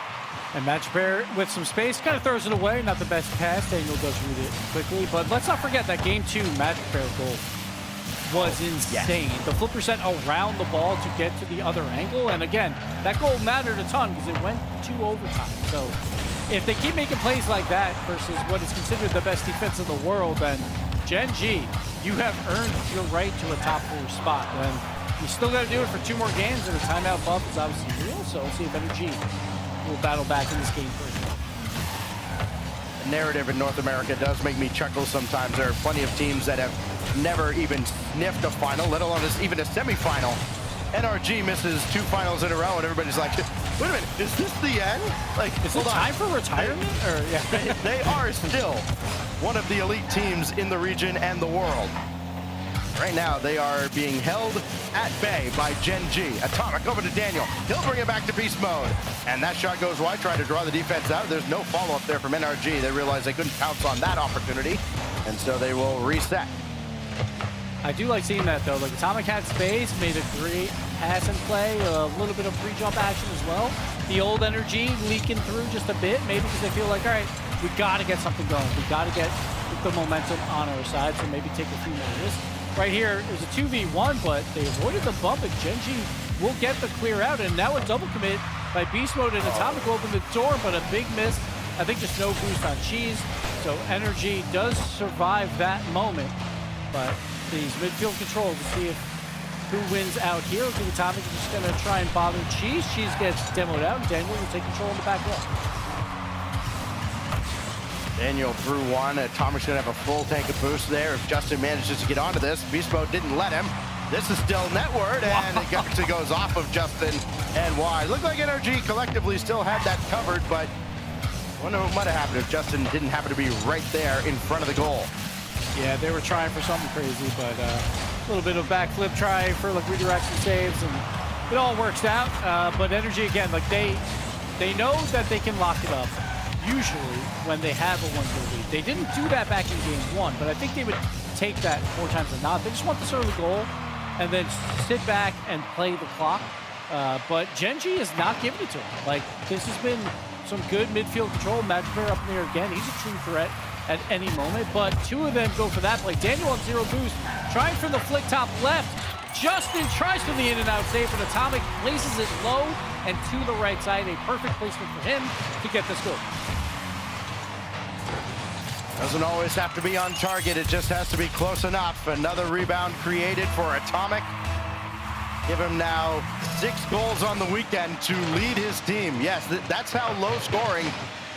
And Magic Bear with some space kind of throws it away. Not the best pass. Daniel does read it quickly, but let's not forget that game 2 Magic Bear goal was insane. Yes. The flip percent around the ball to get to the other angle, and again, that goal mattered a ton because it went to overtime. So if they keep making plays like that versus what is considered the best defense in the world, then Gen G, you have earned your right to a top 4 spot. When you still got to do it for 2 more games, and the timeout bump is obviously real. So we'll see if NRG will battle back in this game first. The narrative in North America does make me chuckle sometimes. There are plenty of teams that have never even sniffed a final, let alone even a semifinal. NRG misses 2 finals in a row, and everybody's like, wait a minute, is this the end? Like, is it time for retirement? Or, yeah. They are still one of the elite teams in the region and the world. Right now, they are being held at bay by Gen G. Atomic over to Daniel. He'll bring it back to beast mode. And that shot goes wide, trying to draw the defense out. There's no follow-up there from NRG. They realized they couldn't pounce on that opportunity, and so they will reset. I do like seeing that, though. Like, Atomic had space, made a great pass and play, a little bit of pre-jump action as well. The old NRG leaking through just a bit, maybe because they feel like, all right, we got to get something going. We got to get the momentum on our side, so maybe take a few more risks. Right here is a 2v1, but they avoided the bump, and Gen G will get the clear out, and now a double commit by Beast Mode, and Atomic will open the door, but a big miss. I think just no boost on Cheese, so NRG does survive that moment, but these midfield control to see who wins out here. I think Atomic is just going to try and bother Cheese. Cheese gets demoed out, and Daniel will take control in the back row. Daniel through one. Atomic's going to have a full tank of boost there if Justin manages to get onto this. Beast Mode didn't let him. This is still netward, and it actually goes off of Justin and wide. Looked like NRG collectively still had that covered, but I wonder what might have happened if Justin didn't happen to be right there in front of the goal. Yeah, they were trying for something crazy, but a little bit of backflip try for like redirection saves, and it all works out. But NRG, again, like they know that they can lock it up. Usually when they have a 1-goal lead. They didn't do that back in game 1, but I think they would take that more times than not. They just want this early goal and then sit back and play the clock. But Gen G is not giving it to him. Like, this has been some good midfield control. Magic Bear up in there again. He's a true threat at any moment, but 2 of them go for that play. Daniel on 0 boost, trying for the flick top left. Justin tries for the in and out save, but Atomic places it low and to the right side. A perfect placement for him to get this goal. Does Doesn't always have to be on target. It just has to be close enough. Another rebound created for Atomic. Give him now 6 goals on the weekend to lead his team. Yes, that's how low scoring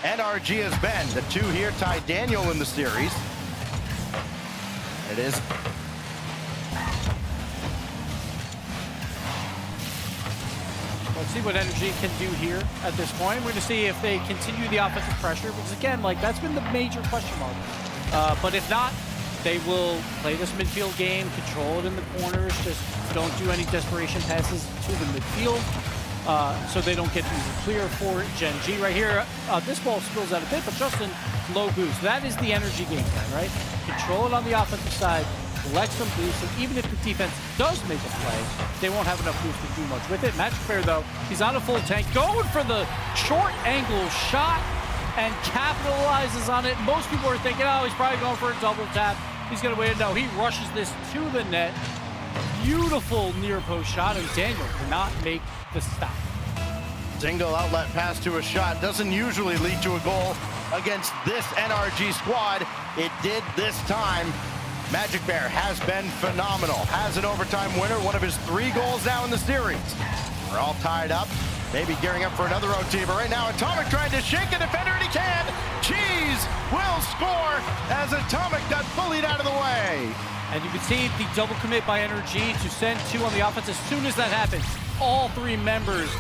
NRG has been. The 2 here tie Daniel in the series. It is. Let's see what Energy can do here at this point. We're going to see if they continue the offensive pressure, because again, like, that's been the major question mark. But if not, they will play this midfield game, control it in the corners, just don't do any desperation passes to the midfield, so they don't get easy clear for Gen G right here. This ball spills out a bit, but Justin, low boost. That is the Energy game plan, right? Control it on the offensive side, collect some boost, and even if the defense does make a play, they won't have enough boost to do much with it. Magic Bear, though, he's on a full tank, going for the short angle shot and capitalizes on it. Most people are thinking, oh, he's probably going for a double tap. He's going to wait. No, he rushes this to the net. Beautiful near post shot, and Daniel cannot make the stop. Single outlet pass to a shot doesn't usually lead to a goal against this NRG squad. It did this time. Magic Bear has been phenomenal. Has an overtime winner, one of his 3 goals now in the series. We're all tied up, maybe gearing up for another OT, but right now Atomic trying to shake a defender, and he can. Cheese will score as Atomic got bullied out of the way. And you can see the double commit by Energy to send 2 on the offense. As soon as that happens, all 3 members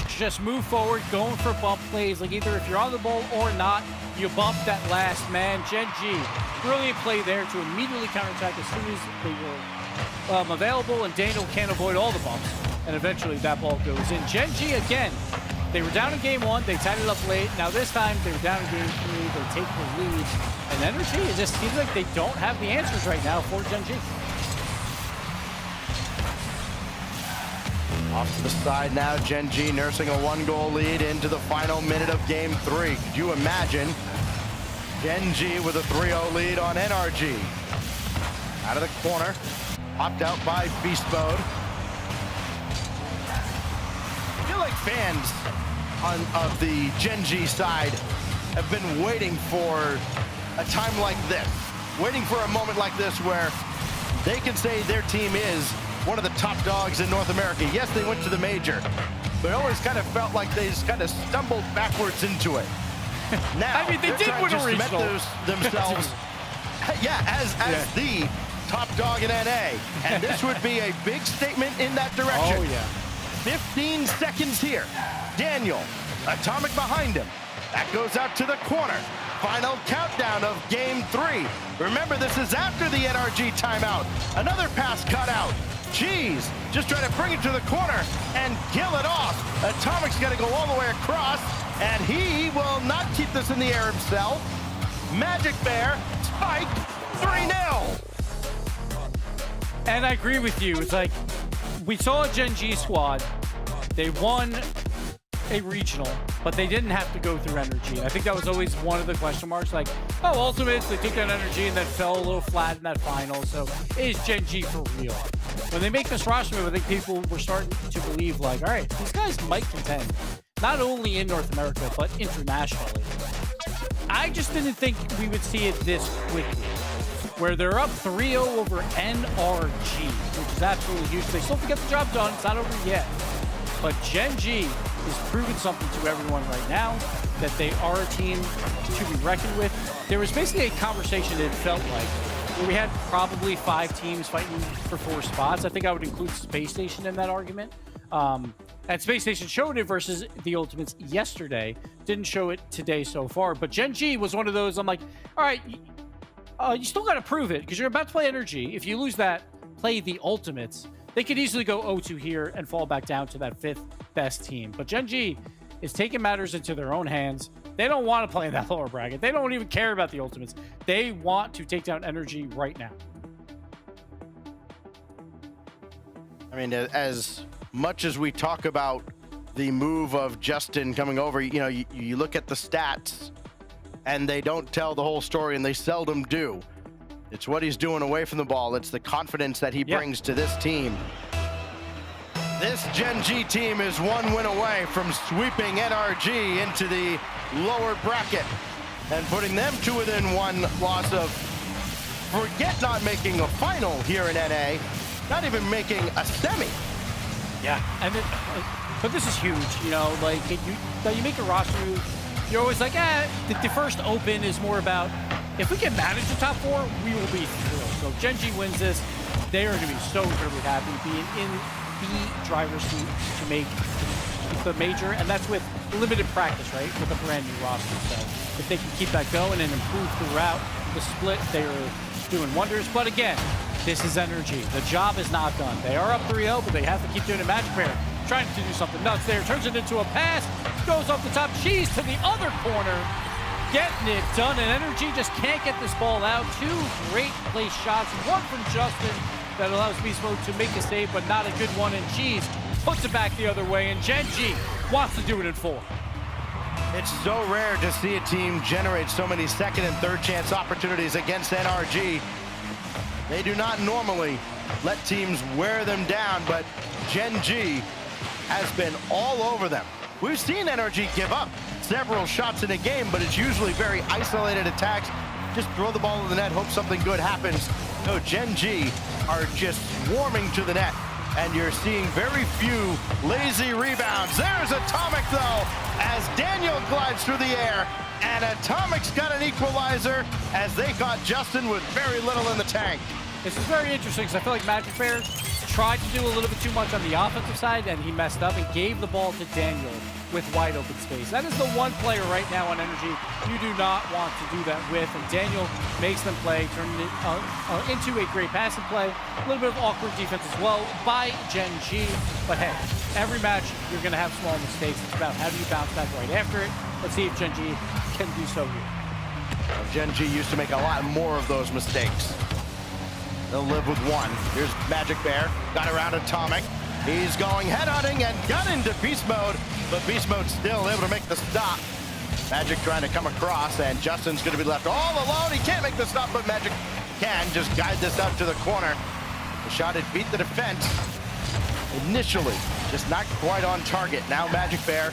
just move forward, going for bump plays. Like, either if you're on the ball or not, you bump that last man. Gen G, brilliant play there to immediately counterattack as soon as they were available, and Daniel can't avoid all the bumps, and eventually that ball goes in. Gen G, again, they were down in game 1, they tied it up late. Now this time, they were down in game 3, they take the lead. And Energy, it just seems like they don't have the answers right now for Gen G. Off to the side now, Gen G nursing a 1-goal lead into the final minute of game 3. Could you imagine Gen G with a 3-0 lead on NRG? Out of the corner, popped out by Beast Mode. I feel like fans of the Gen G side have been waiting for a time like this, waiting for a moment like this where they can say their team is one of the top dogs in North America. Yes, they went to the major, but it always kind of felt like they just kind of stumbled backwards into it. Now, I mean, they did win a regional. Themselves, yeah, as the top dog in NA, and this would be a big statement in that direction. Oh, yeah. 15 seconds here. Daniel, Atomic behind him. That goes out to the corner. Final countdown of game 3. Remember, this is after the NRG timeout. Another pass cut out. Cheese just trying to bring it to the corner and kill it off. Atomic's got to go all the way across, and he will not keep this in the air himself. Magic Bear spiked 3-0. And I agree with you. It's like, we saw a Gen G squad. They won a regional, but they didn't have to go through Energy. And I think that was always one of the question marks. Like, oh, Ultimates, they took down Energy and then fell a little flat in that final. So is Gen G for real? When they make this roster move, I think people were starting to believe, like, all right, these guys might contend, not only in North America, but internationally. I just didn't think we would see it this quickly, where they're up 3-0 over NRG, which is absolutely huge. They still have to get the job done. It's not over yet. But Gen G is proving something to everyone right now, that they are a team to be reckoned with. There was basically a conversation, it felt like, where we had probably 5 teams fighting for 4 spots. I think I would include Space Station in that argument. And Space Station showed it versus the Ultimates yesterday. Didn't show it today so far. But Gen G was one of those, I'm like, all right, you still got to prove it, because you're about to play Energy. If you lose that, play the Ultimates. They could easily go 0-2 here and fall back down to that 5th best team. But Gen G is taking matters into their own hands. They don't want to play in that lower bracket. They don't even care about the Ultimates. They want to take down Energy right now. I mean, as much as we talk about the move of Justin coming over, you know, you look at the stats and they don't tell the whole story, and they seldom do. It's what he's doing away from the ball. It's the confidence that he brings to this team. This Gen G team is 1 win away from sweeping NRG into the lower bracket. and putting them to within one loss of, forget not making a final here in NA, not even making a semi. Yeah, and but this is huge, you know, like you make a roster move, you're always like, the first open is more about, if we can manage the top 4, we will be thrilled. So if Gen G wins this, they are going to be so incredibly happy being in the driver's seat to make the major, and that's with limited practice, right, with a brand new roster. So if they can keep that going and improve throughout the split, they are doing wonders. But again, this is energy. The job is not done. They are up 3-0, but they have to keep doing it. Magic Bear trying to do something nuts there, turns it into a pass, goes off the top, cheese to the other corner, getting it done, and Energy just can't get this ball out. 2 great place shots, one from Justin that allows Beast Mode to make a save, but not a good one, and Cheese puts it back the other way, and Gen G wants to do it in 4. It's so rare to see a team generate so many second and third chance opportunities against NRG. They do not normally let teams wear them down, but Gen G has been all over them. We've seen NRG give up several shots in a game, but it's usually very isolated attacks. Just throw the ball in the net, hope something good happens. No, Gen G are just swarming to the net, and you're seeing very few lazy rebounds. There's Atomic, though, as Daniel glides through the air, and Atomic's got an equalizer as they caught Justin with very little in the tank. This is very interesting because I feel like Magic Bear tried to do a little bit too much on the offensive side, and he messed up and gave the ball to Daniel with wide open space. That is the one player right now on Energy you do not want to do that with, and Daniel makes them play, turning it into a great passing play. A little bit of awkward defense as well by Gen G, but hey, every match you're going to have small mistakes. It's about how do you bounce back right after it. Let's see if Gen G can do so here. Gen G used to make a lot more of those mistakes. They'll live with one. Here's Magic Bear, got around Atomic. He's going headhunting and got into Beast Mode, but Beast Mode's still able to make the stop. Magic trying to come across, and Justin's going to be left all alone. He can't make the stop, but Magic can just guide this out to the corner. The shot had beat the defense initially, just not quite on target. Now Magic Bear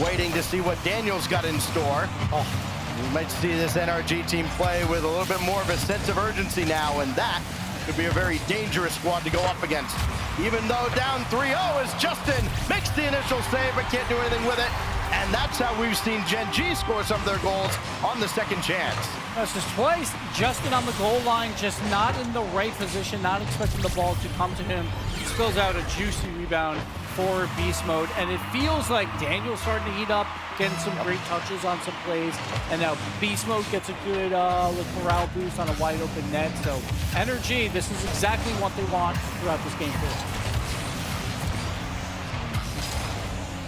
waiting to see what Daniel's got in store. We might see this NRG team play with a little bit more of a sense of urgency now, and that could be a very dangerous squad to go up against. Even though down 3-0 as Justin makes the initial save but can't do anything with it. And that's how we've seen Gen G score some of their goals on the second chance. That's just twice. Justin on the goal line, just not in the right position, not expecting the ball to come to him. He spills out a juicy rebound for Beast Mode, and it feels like Daniel's starting to heat up, getting some great touches on some plays, and now Beast Mode gets a good morale boost on a wide open net. So Energy, this is exactly what they want throughout this game for.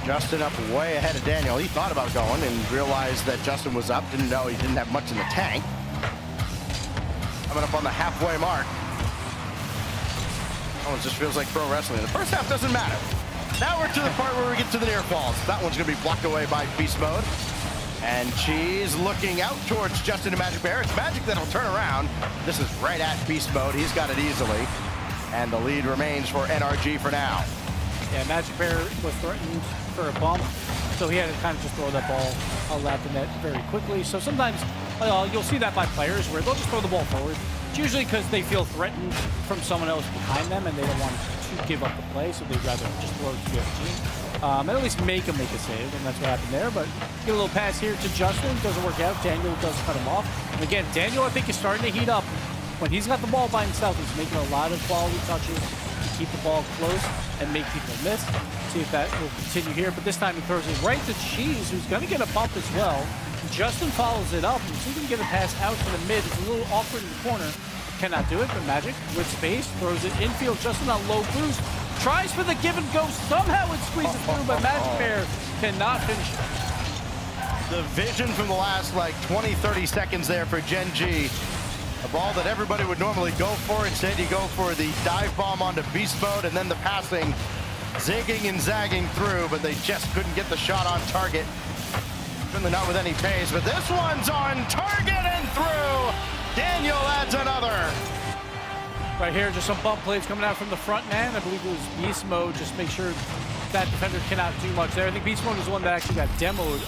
Justin up way ahead of Daniel. He thought about going and realized that Justin was up, didn't know he didn't have much in the tank. Coming up on the halfway mark. Oh, it just feels like pro wrestling. The first half doesn't matter. Now we're to the part where we get to the near falls. That one's going to be blocked away by Beast Mode. And Cheese looking out towards Justin and Magic Bear. It's Magic that'll turn around. This is right at Beast Mode. He's got it easily. And the lead remains for NRG for now. Yeah, Magic Bear was threatened for a bump, so he had to kind of just throw that ball at the net very quickly. So sometimes you'll see that by players where they'll just throw the ball forward. It's usually because they feel threatened from someone else behind them and they don't want to give up the play, so they'd rather just throw it to the other team. And at least make a save, and that's what happened there. But get a little pass here to Justin, doesn't work out. Daniel does cut him off. And again, Daniel, I think, is starting to heat up. When he's got the ball by himself, he's making a lot of quality touches to keep the ball close and make people miss. See if that will continue here, but this time he throws it right to Cheese, who's going to get a bump as well. Justin follows it up, and so he can get a pass out to the mid. It's a little awkward in the corner. Cannot do it, but Magic with space throws it infield. Justin on low boost, tries for the give and go. Somehow it squeezes through, but Magic Bear cannot finish it. The vision from the last like 20-30 seconds there for Gen G. A ball that everybody would normally go for. Instead, you go for the dive bomb onto Beast Mode, and then the passing zigging and zagging through, but they just couldn't get the shot on target. Certainly not with any pace, but this one's on target and through. Daniel adds another. Right here, just some bump plays coming out from the front man. I believe it was Beast Mode. Just make sure that defender cannot do much there. I think Beast Mode was the one that actually got demoed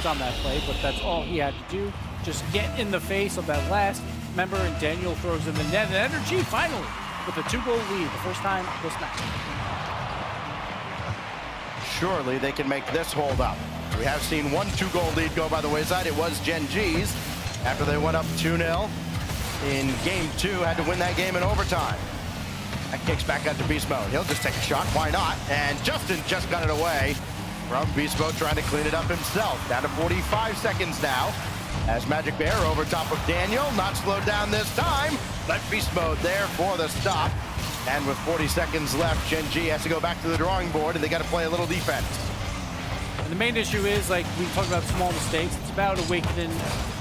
on that play, but that's all he had to do. just get in the face of that last member, and Daniel throws in the net. And Energy finally with a 2-goal lead, the first time this match. Surely they can make this hold up. We have seen one 2-goal lead go by the wayside. It was Gen G's after they went up 2-0 in game 2, had to win that game in overtime. That kicks back out to Beast Mode. He'll just take a shot, why not? And Justin just got it away from Beast Mode, trying to clean it up himself. Down to 45 seconds now as Magic Bear over top of Daniel, not slowed down this time, but Beast Mode there for the stop. And with 40 seconds left, Gen G has to go back to the drawing board, and they got to play a little defense. And the main issue is, like we talked about small mistakes, it's about awakening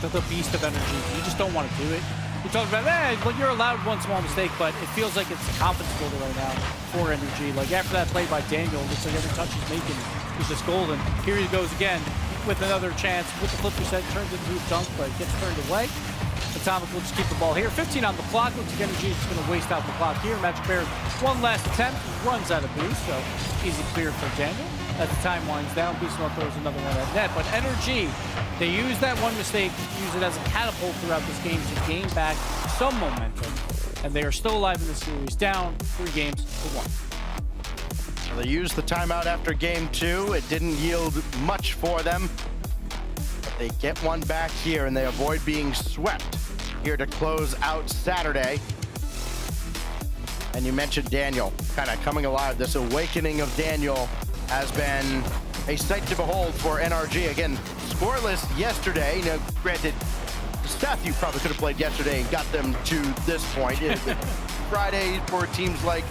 the beast of energy. You just don't want to do it. We talked about, well, you're allowed one small mistake, but it feels like it's a confidence builder right now for energy. Like after that play by Daniel, it looks like every touch he's making is just golden. Here he goes again with another chance. With the flip reset, turns into a dunk, but gets turned away. Atomic will just keep the ball here. 15 on the clock. Looks like Energy is going to waste out the clock here. Magic Bear, one last attempt, runs out of boost, so easy clear for Daniel. As the time winds down, Beast Mode throws another one at net. But Energy, they use that one mistake, use it as a catapult throughout this game to gain back some momentum. And they are still alive in the series, down 3 games to 1. They used the timeout after game 2. It didn't yield much for them. But they get one back here, and they avoid being swept here to close out Saturday. And you mentioned Daniel kind of coming alive. This awakening of Daniel has been a sight to behold for NRG. Again, scoreless yesterday. You know, granted, Seth, you probably could have played yesterday and got them to this point. Friday for teams like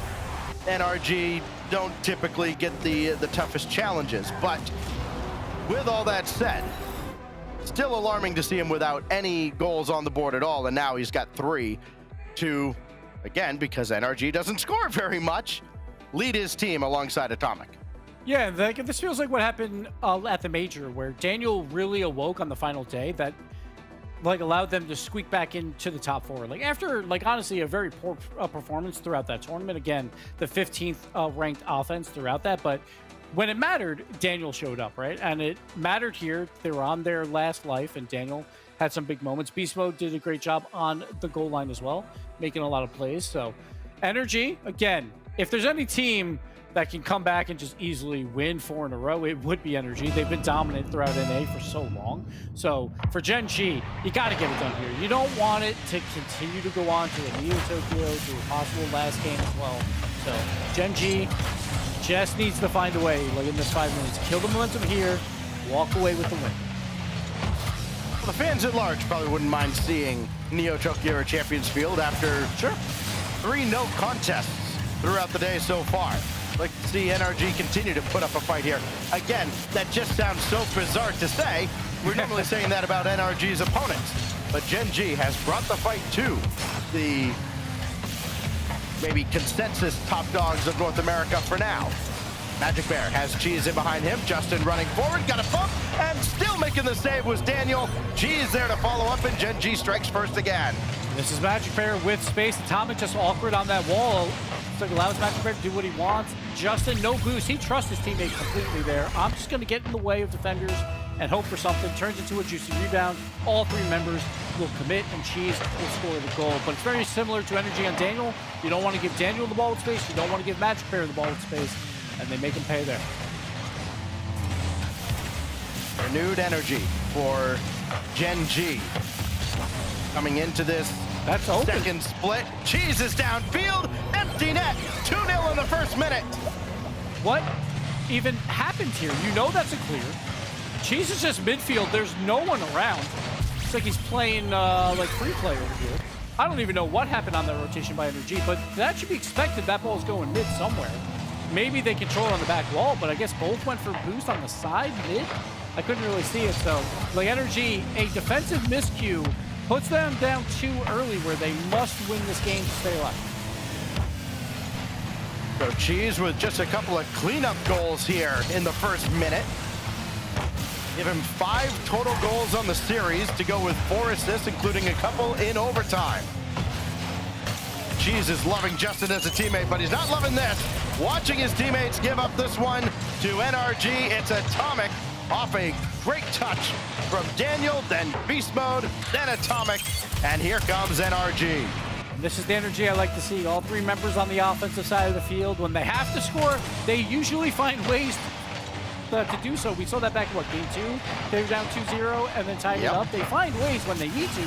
NRG don't typically get the toughest challenges. But with all that said, still alarming to see him without any goals on the board at all. And now he's got 3 to, again, because NRG doesn't score very much, lead his team alongside Atomic. Yeah, this feels like what happened at the major, where Daniel really awoke on the final day that like allowed them to squeak back into the top 4. Like after, like honestly, a very poor performance throughout that tournament. Again, the 15th ranked offense throughout that, but when it mattered, Daniel showed up, right? And it mattered here. They were on their last life, and Daniel had some big moments. Beast Mode did a great job on the goal line as well, making a lot of plays. So Energy, again, if there's any team that can come back and just easily win 4 in a row, it would be Energy. They've been dominant throughout NA for so long. So for Gen G, you got to get it done here. You don't want it to continue to go on to a Neo Tokyo, to a possible last game as well. So Gen G just needs to find a way, like in this 5 minutes, kill the momentum here, walk away with the win. Well, the fans at large probably wouldn't mind seeing Neo Tokyo or Champions Field after 3 no contests throughout the day so far. Like to see NRG continue to put up a fight here. Again, that just sounds so bizarre to say. We're normally saying that about NRG's opponents. But Gen G has brought the fight to the maybe consensus top dogs of North America for now. Magic Bear has Cheese in behind him. Justin running forward, got a bump, and still making the save was Daniel. Cheese there to follow up, and Gen G strikes first again. This is Magic Bear with space. Atomic just awkward on that wall. So it allows Magic Bear to do what he wants. Justin, no boost. He trusts his teammate completely there. I'm just going to get in the way of defenders and hope for something. Turns into a juicy rebound. All 3 members will commit, and Cheese will score the goal. But it's very similar to Energy on Daniel. You don't want to give Daniel the ball with space. You don't want to give Magic Bear the ball with space. And they make him pay there. Renewed energy for Gen G. Coming into this second split. Cheese is downfield. Empty net. 2-0 in the first minute. What even happened here? You know that's a clear. Cheese is just midfield. There's no one around. It's like he's playing like free play over here. I don't even know what happened on that rotation by Energy, but that should be expected. That ball's going mid somewhere. Maybe they control it on the back wall, but I guess both went for boost on the side mid. I couldn't really see it, so like Energy, a defensive miscue puts them down too early where they must win this game to stay alive. So Cheese with just a couple of cleanup goals here in the first minute. Give him 5 total goals on the series to go with 4 assists, including a couple in overtime. Cheese is loving Justin as a teammate, but he's not loving this. Watching his teammates give up this one to NRG. It's Atomic off a great touch from Daniel, then Beast Mode, then Atomic, and here comes NRG. And this is the energy I like to see. All three members on the offensive side of the field, when they have to score, they usually find ways to do so. We saw that back in, what, game 2? They were down 2-0 and then tied it up. They find ways when they need to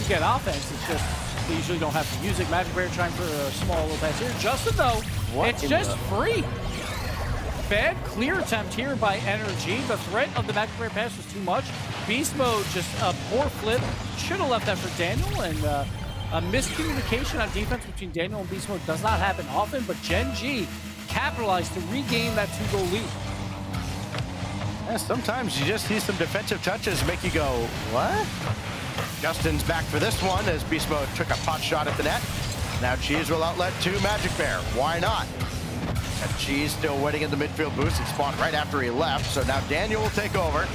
get offense. It's just they usually don't have to use it. Magic Bear trying for a small little pass here. Justin, though, it's just free. Bad clear attempt here by NRG. The threat of the Magic Bear pass was too much. Beast Mode, just a poor flip. Should have left that for Daniel, and a miscommunication on defense between Daniel and Beast Mode does not happen often, but Gen G capitalized to regain that 2-goal lead. Yeah, sometimes you just see some defensive touches make you go, what? Justin's back for this one as Beast Mode took a pot shot at the net. Now Cheese will outlet to Magic Bear. Why not? And Cheese still waiting in the midfield boost and spawned right after he left. So now Daniel will take over.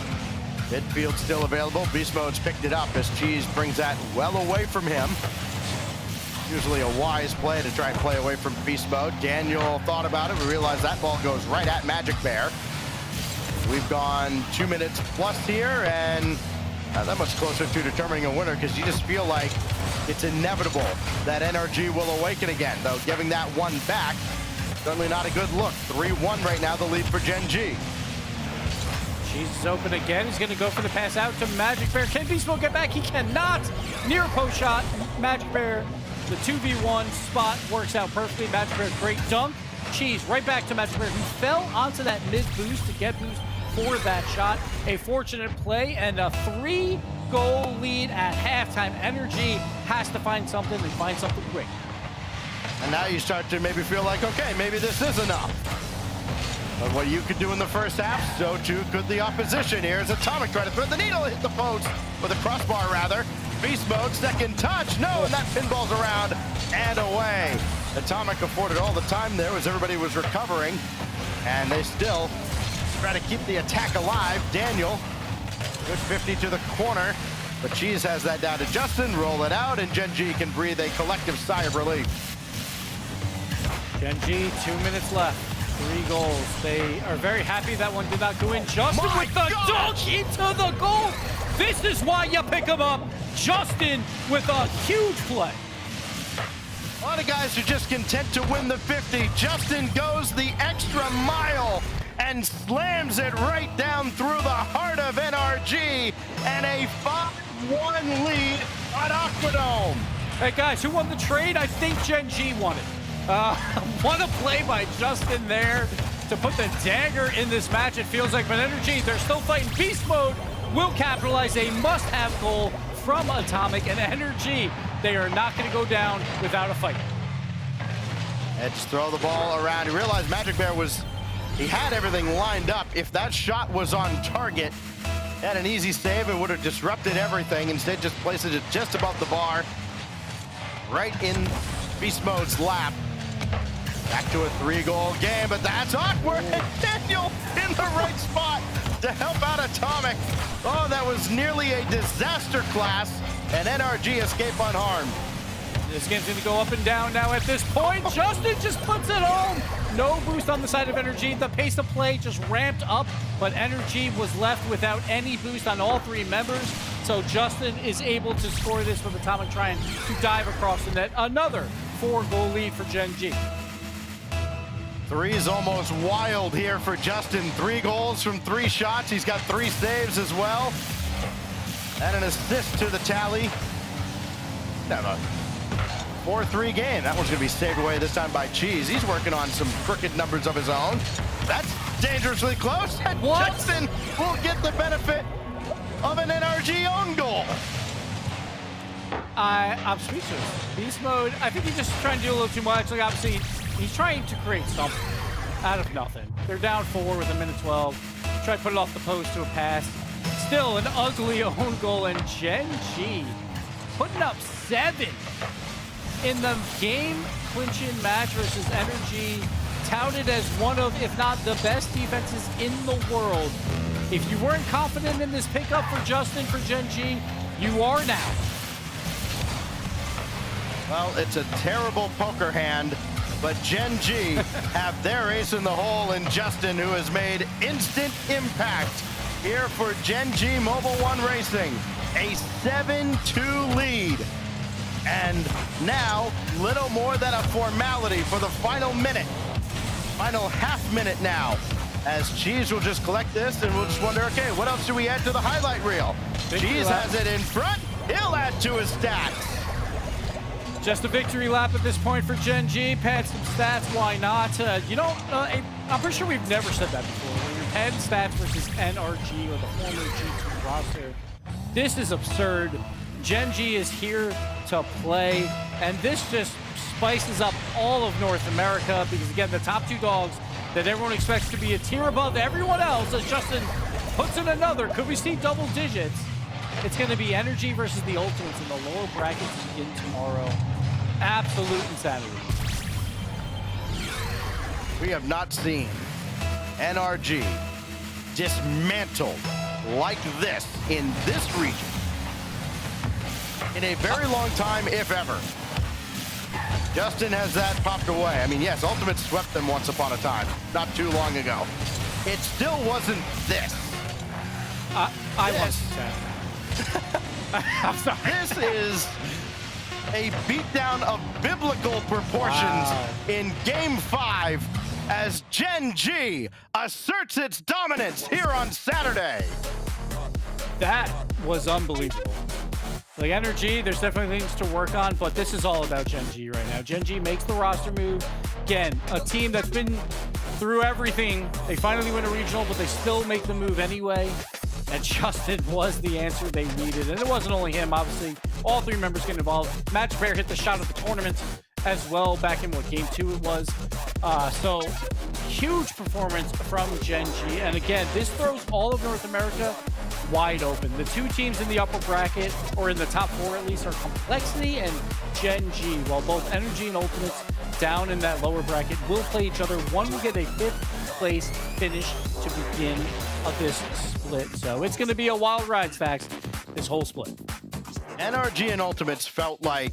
Midfield still available. Beast Mode's picked it up as Cheese brings that well away from him. Usually a wise play to try and play away from Beast Mode. Daniel thought about it. We realized that ball goes right at Magic Bear. We've gone 2 minutes plus here, and not that much closer to determining a winner because you just feel like it's inevitable that NRG will awaken again, though giving that one back, certainly not a good look. 3-1 right now, the lead for Gen G. Cheese is open again. He's going to go for the pass out to Magic Bear. Can Beast Mode get back? He cannot. Near post shot. Magic Bear, the 2v1 spot works out perfectly. Magic Bear, great dunk. Cheese right back to Magic Bear, who fell onto that mid boost to get boost for that shot. A fortunate play and a 3-goal lead at halftime. Energy has to find something and find something quick. And now you start to maybe feel like, okay, maybe this is enough. But what you could do in the first half, so too could the opposition. Here's Atomic trying to thread the needle, hit the post with a crossbar rather. Beast Mode, second touch, no, and that pinballs around and away. Atomic afforded all the time there as everybody was recovering, and they still try to keep the attack alive. Daniel, good 50 to the corner, but Cheese has that down to Justin, roll it out, and Gen G can breathe a collective sigh of relief. Gen G, 2 minutes left, 3 goals. They are very happy that one did not go in. Justin with the dunk into the goal. This is why you pick him up. Justin with a huge play. A lot of guys are just content to win the 50. Justin goes the extra mile and slams it right down through the heart of NRG, and a 5-1 lead on Aquadome. Hey guys, who won the trade? I think Gen G won it. What a play by Justin there to put the dagger in this match. It feels like, but Energy, they're still fighting. Beast Mode will capitalize a must-have goal from Atomic, and Energy, they are not going to go down without a fight. Edge throw the ball around. He realized Magic Bear he had everything lined up. If that shot was on target, had an easy save, it would have disrupted everything. Instead, just places it just above the bar, right in Beast Mode's lap. Back to a 3-goal game, but that's awkward. Daniel in the right spot to help out Atomic. Oh, that was nearly a disaster class, and NRG escape unharmed. This game's going to go up and down now at this point. Justin just puts it home. No boost on the side of Energy. The pace of play just ramped up, but Energy was left without any boost on all 3 members. So Justin is able to score this with Atomic trying to dive across the net. Another 4-goal lead for Gen G. 3's almost wild here for Justin. 3 goals from 3 shots. He's got 3 saves as well. And an assist to the tally. Have a 4-3 game. That one's going to be saved away this time by Cheese. He's working on some crooked numbers of his own. That's dangerously close. And Justin will get the benefit of an NRG own goal. I'm speechless. Beast Mode, I think he's just trying to do a little too much. Like, obviously, he's trying to create something out of nothing. They're down 4 with 1:12. Try to put it off the post to a pass. Still an ugly own goal, and Gen G putting up 7 in the game-clinching match versus Energy, touted as one of, if not the best defenses in the world. If you weren't confident in this pickup for Justin for Gen G, you are now. Well, it's a terrible poker hand, but Gen G have their ace in the hole in Justin, who has made instant impact here for Gen G Mobile One Racing. A 7-2 lead. And now, little more than a formality for the final minute. Final half minute now. As Cheese will just collect this and we'll just wonder, okay, what else do we add to the highlight reel? Cheese has it in front. He'll add to his stats. Just a victory lap at this point for Gen G. Pad some stats, why not? I'm pretty sure we've never said that before. When you're padding stats versus NRG or the former G2 roster. This is absurd. Gen G is here to play, and this just spices up all of North America because, again, the top two dogs that everyone expects to be a tier above everyone else, as Justin puts in another. Could we see double digits? It's going to be Energy versus the Ultimates in the lower brackets begin tomorrow. Absolute insanity. We have not seen NRG dismantled like this in this region in a very long time, if ever. Justin has that popped away. I mean, yes, Ultimate swept them once upon a time, not too long ago. It still wasn't this. I was sad. I'm sorry. This is a beatdown of biblical proportions in Game 5 as Gen G asserts its dominance here on Saturday. That was unbelievable. Like Energy, there's definitely things to work on, but this is all about Gen G right now. Gen G makes the roster move. Again, a team that's been through everything. They finally win a regional, but they still make the move anyway. And Justin was the answer they needed. And it wasn't only him, obviously. All three members get involved. Magic Bear hit the shot of the tournament as well back in Game 2 it was. So huge performance from Gen G. And again, this throws all of North America wide open. The two teams in the upper bracket, or in the top four at least, are Complexity and Gen G, while both Energy and Ultimates down in that lower bracket will play each other. One will get a 5th place finish to begin this split. So it's going to be a wild ride, Stacks, this whole split. NRG and Ultimates felt like,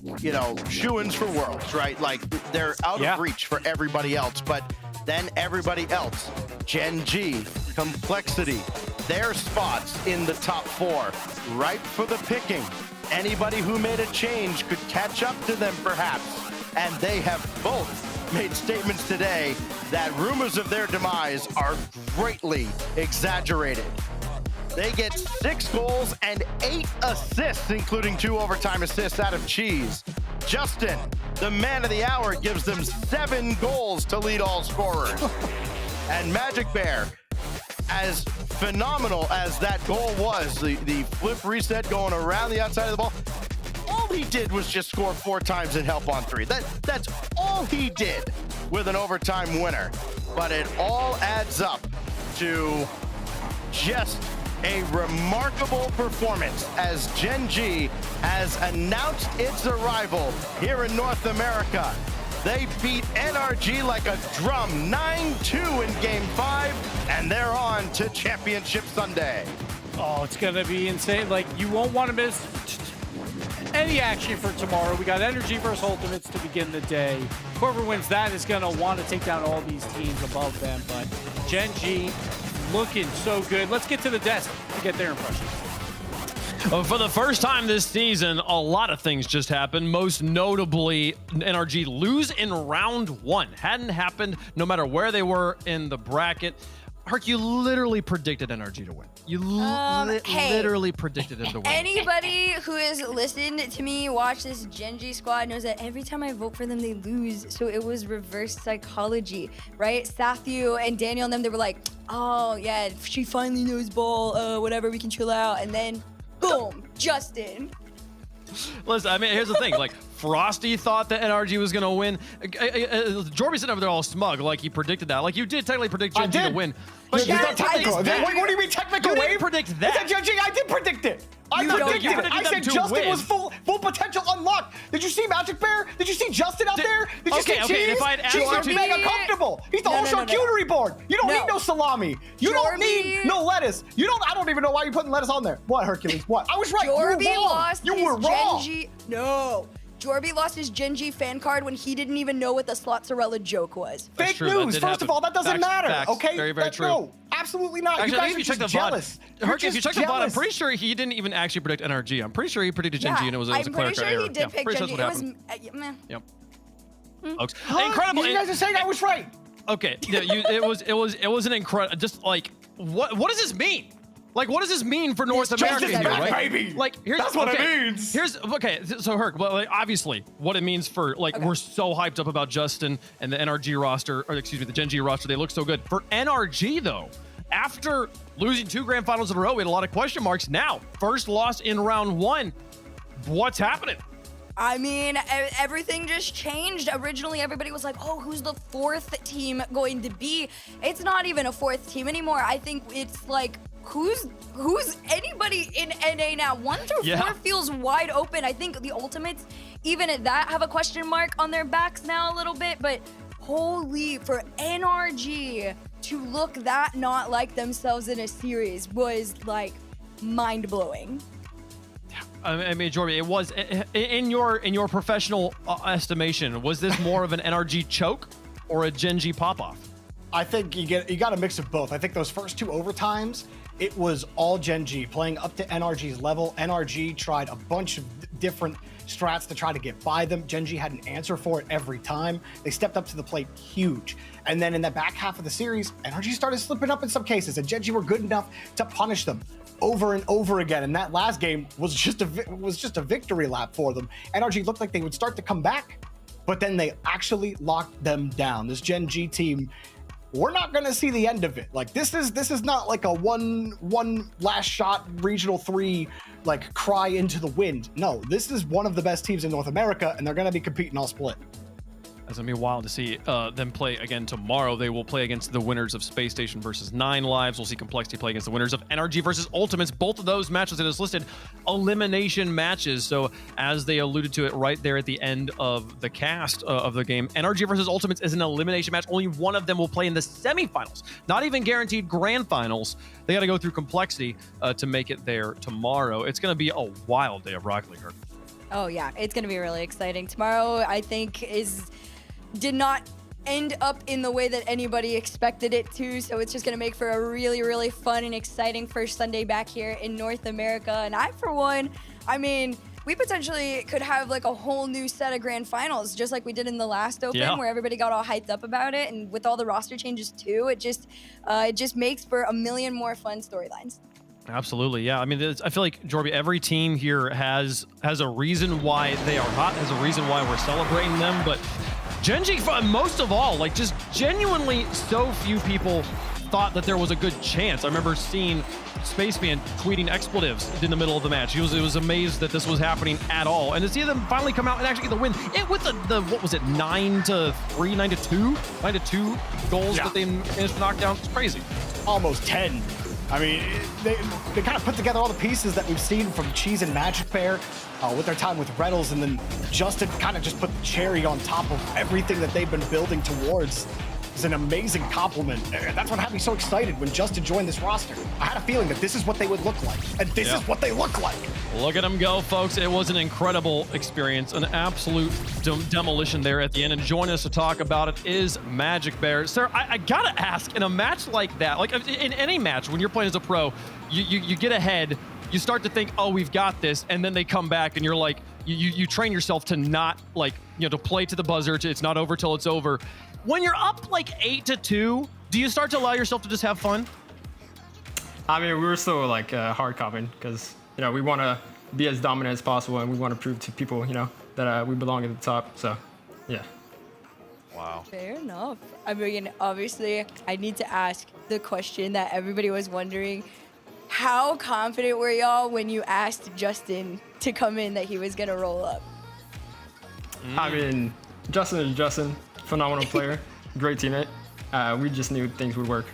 shoo-ins for Worlds, right? Like they're out of reach for everybody else, but then everybody else, Gen G, Complexity, their spots in the top 4, ripe for the picking. Anybody who made a change could catch up to them perhaps, and they have both made statements today that rumors of their demise are greatly exaggerated. They get 6 goals and 8 assists, including 2 overtime assists out of Cheese. Justin, the man of the hour, gives them 7 goals to lead all scorers. And Magic Bear, as phenomenal as that goal was, the flip reset going around the outside of the ball, all he did was just score 4 times and help on 3. That's all he did with an overtime winner. But it all adds up to just a remarkable performance as Gen G has announced its arrival here in North America. They beat NRG like a drum, 9-2 in Game 5, and they're on to Championship Sunday. Oh, it's going to be insane. Like, you won't want to miss any action for tomorrow. We got Energy versus Ultimates to begin the day. Whoever wins that is going to want to take down all these teams above them, but Gen G looking so good. Let's get to the desk to get their impressions. For the first time this season, a lot of things just happened. Most notably, NRG lose in round 1. Hadn't happened no matter where they were in the bracket. Herc, you literally predicted NRG to win. You literally predicted them to win. Anybody who has listened to me watch this Gen G squad knows that every time I vote for them, they lose. So it was reverse psychology, right? Sathu and Daniel and them, they were like, oh, yeah, she finally knows ball. Whatever, we can chill out. And then, boom, Justin. Listen, I mean, here's the thing. Like, Frosty thought that NRG was going to win. Jorby's sitting over there all smug, like he predicted that. Like, you did technically predict Gen G to win. But you not technical. What do you mean technical? You didn't predict that. Gen G, I did predict it. I predicted it. I said Justin was full potential unlocked. Did you see Magic Bear? Did you see Justin out there? Did you see Cheese? If I'd asked Cheese is mega comfortable. He's the whole charcuterie board. You don't need no salami. You don't need no lettuce. I don't even know why you're putting lettuce on there. What, Hercules? What? I was right. You were wrong. No. Jorby lost his Gen G fan card when he didn't even know what the Slotzarella joke was. Fake news. First of all, that doesn't matter. Facts. Okay? Very, very true. No, Absolutely not. Actually, You I guys think are if you check just the bot, jealous. Herc, if you check the bot, I'm pretty sure he didn't even actually predict NRG. I'm pretty sure he predicted Gen G, and it was a I'm pretty clerical sure error. he did pick pretty Gen sure G. It that's was, what happened. meh. Yep. Folks, incredible. You guys are saying I was right. Okay, yeah, it was an incredible. Just like what does this mean? Like, what does this mean for North America Justin's here, back, right? baby. Like, That's what it means. So Herc, well, like, obviously, what it means for we're so hyped up about Justin and the NRG roster, or excuse me, the Gen G roster. They look so good. For NRG though, after losing 2 grand finals in a row, we had a lot of question marks. Now, first loss in round 1. What's happening? I mean, everything just changed. Originally, everybody was like, oh, who's the 4th team going to be? It's not even a 4th team anymore. I think it's like, who's anybody in NA now? 1 through 4 feels wide open. I think the Ultimates, even at that, have a question mark on their backs now a little bit. But holy, for NRG to look that not like themselves in a series was like mind-blowing. I mean, Jordan, it was in your professional estimation. Was this more of an NRG choke or a Gen G pop off? I think you got a mix of both. I think those first 2 overtimes, it was all Gen G playing up to NRG's level. NRG tried a bunch of different strats to try to get by them. Gen G had an answer for it every time. They stepped up to the plate huge. And then in the back half of the series, NRG started slipping up in some cases, and Gen G were good enough to punish them over and over again. And that last game was just a victory lap for them. NRG looked like they would start to come back, but then they actually locked them down. This Gen G team, we're not going to see the end of it. Like, this is not like a one last shot regional 3 like cry into the wind. No, this is one of the best teams in North America, and they're going to be competing all split. It's going to be wild to see them play again tomorrow. They will play against the winners of Space Station versus 9 Lives. We'll see Complexity play against the winners of NRG versus Ultimates. Both of those matches that is listed, elimination matches. So as they alluded to it right there at the end of the cast of the game, NRG versus Ultimates is an elimination match. Only one of them will play in the semifinals. Not even guaranteed grand finals. They got to go through Complexity to make it there tomorrow. It's going to be a wild day of Rocket League. Oh yeah, it's going to be really exciting. Tomorrow, I think, did not end up in the way that anybody expected it to, so it's just going to make for a really, really fun and exciting first Sunday back here in North America. And I, for one, I mean, we potentially could have like a whole new set of grand finals, just like we did in the last Open, where everybody got all hyped up about it. And with all the roster changes too, it just makes for a million more fun storylines. Absolutely, yeah. I mean, I feel like, Jorby, every team here has a reason why they are hot, has a reason why we're celebrating them, but Gen G, most of all, like, just genuinely so few people thought that there was a good chance. I remember seeing Spaceman tweeting expletives in the middle of the match. He was amazed that this was happening at all. And to see them finally come out and actually get the win, with the what was it, 9-3, 9-2? 9-2 goals that they managed to knock down. It's crazy. Almost 10. I mean, they kind of put together all the pieces that we've seen from Cheese and Magic Bear with their time with Rlcs, and then Justin kind of just put the cherry on top of everything that they've been building towards. It's an amazing compliment. That's what had me so excited when Justin joined this roster. I had a feeling that this is what they would look like, and this is what they look like. Look at them go, folks. It was an incredible experience, an absolute demolition there at the end. And joining us to talk about it is Magic Bear. Sir, I gotta ask, in a match like that, like in any match, when you're playing as a pro, you get ahead, you start to think, oh, we've got this, and then they come back, and you're like, you train yourself to not, like, to play to the buzzer. It's not over till it's over. When you're up like 8-2, do you start to allow yourself to just have fun? I mean, we were still like hard copying because, we want to be as dominant as possible, and we want to prove to people, that we belong at the top. So, yeah. Wow. Fair enough. I mean, obviously, I need to ask the question that everybody was wondering. How confident were y'all when you asked Justin to come in that he was going to roll up? I mean, Justin is Justin. Phenomenal player, great teammate. We just knew things would work.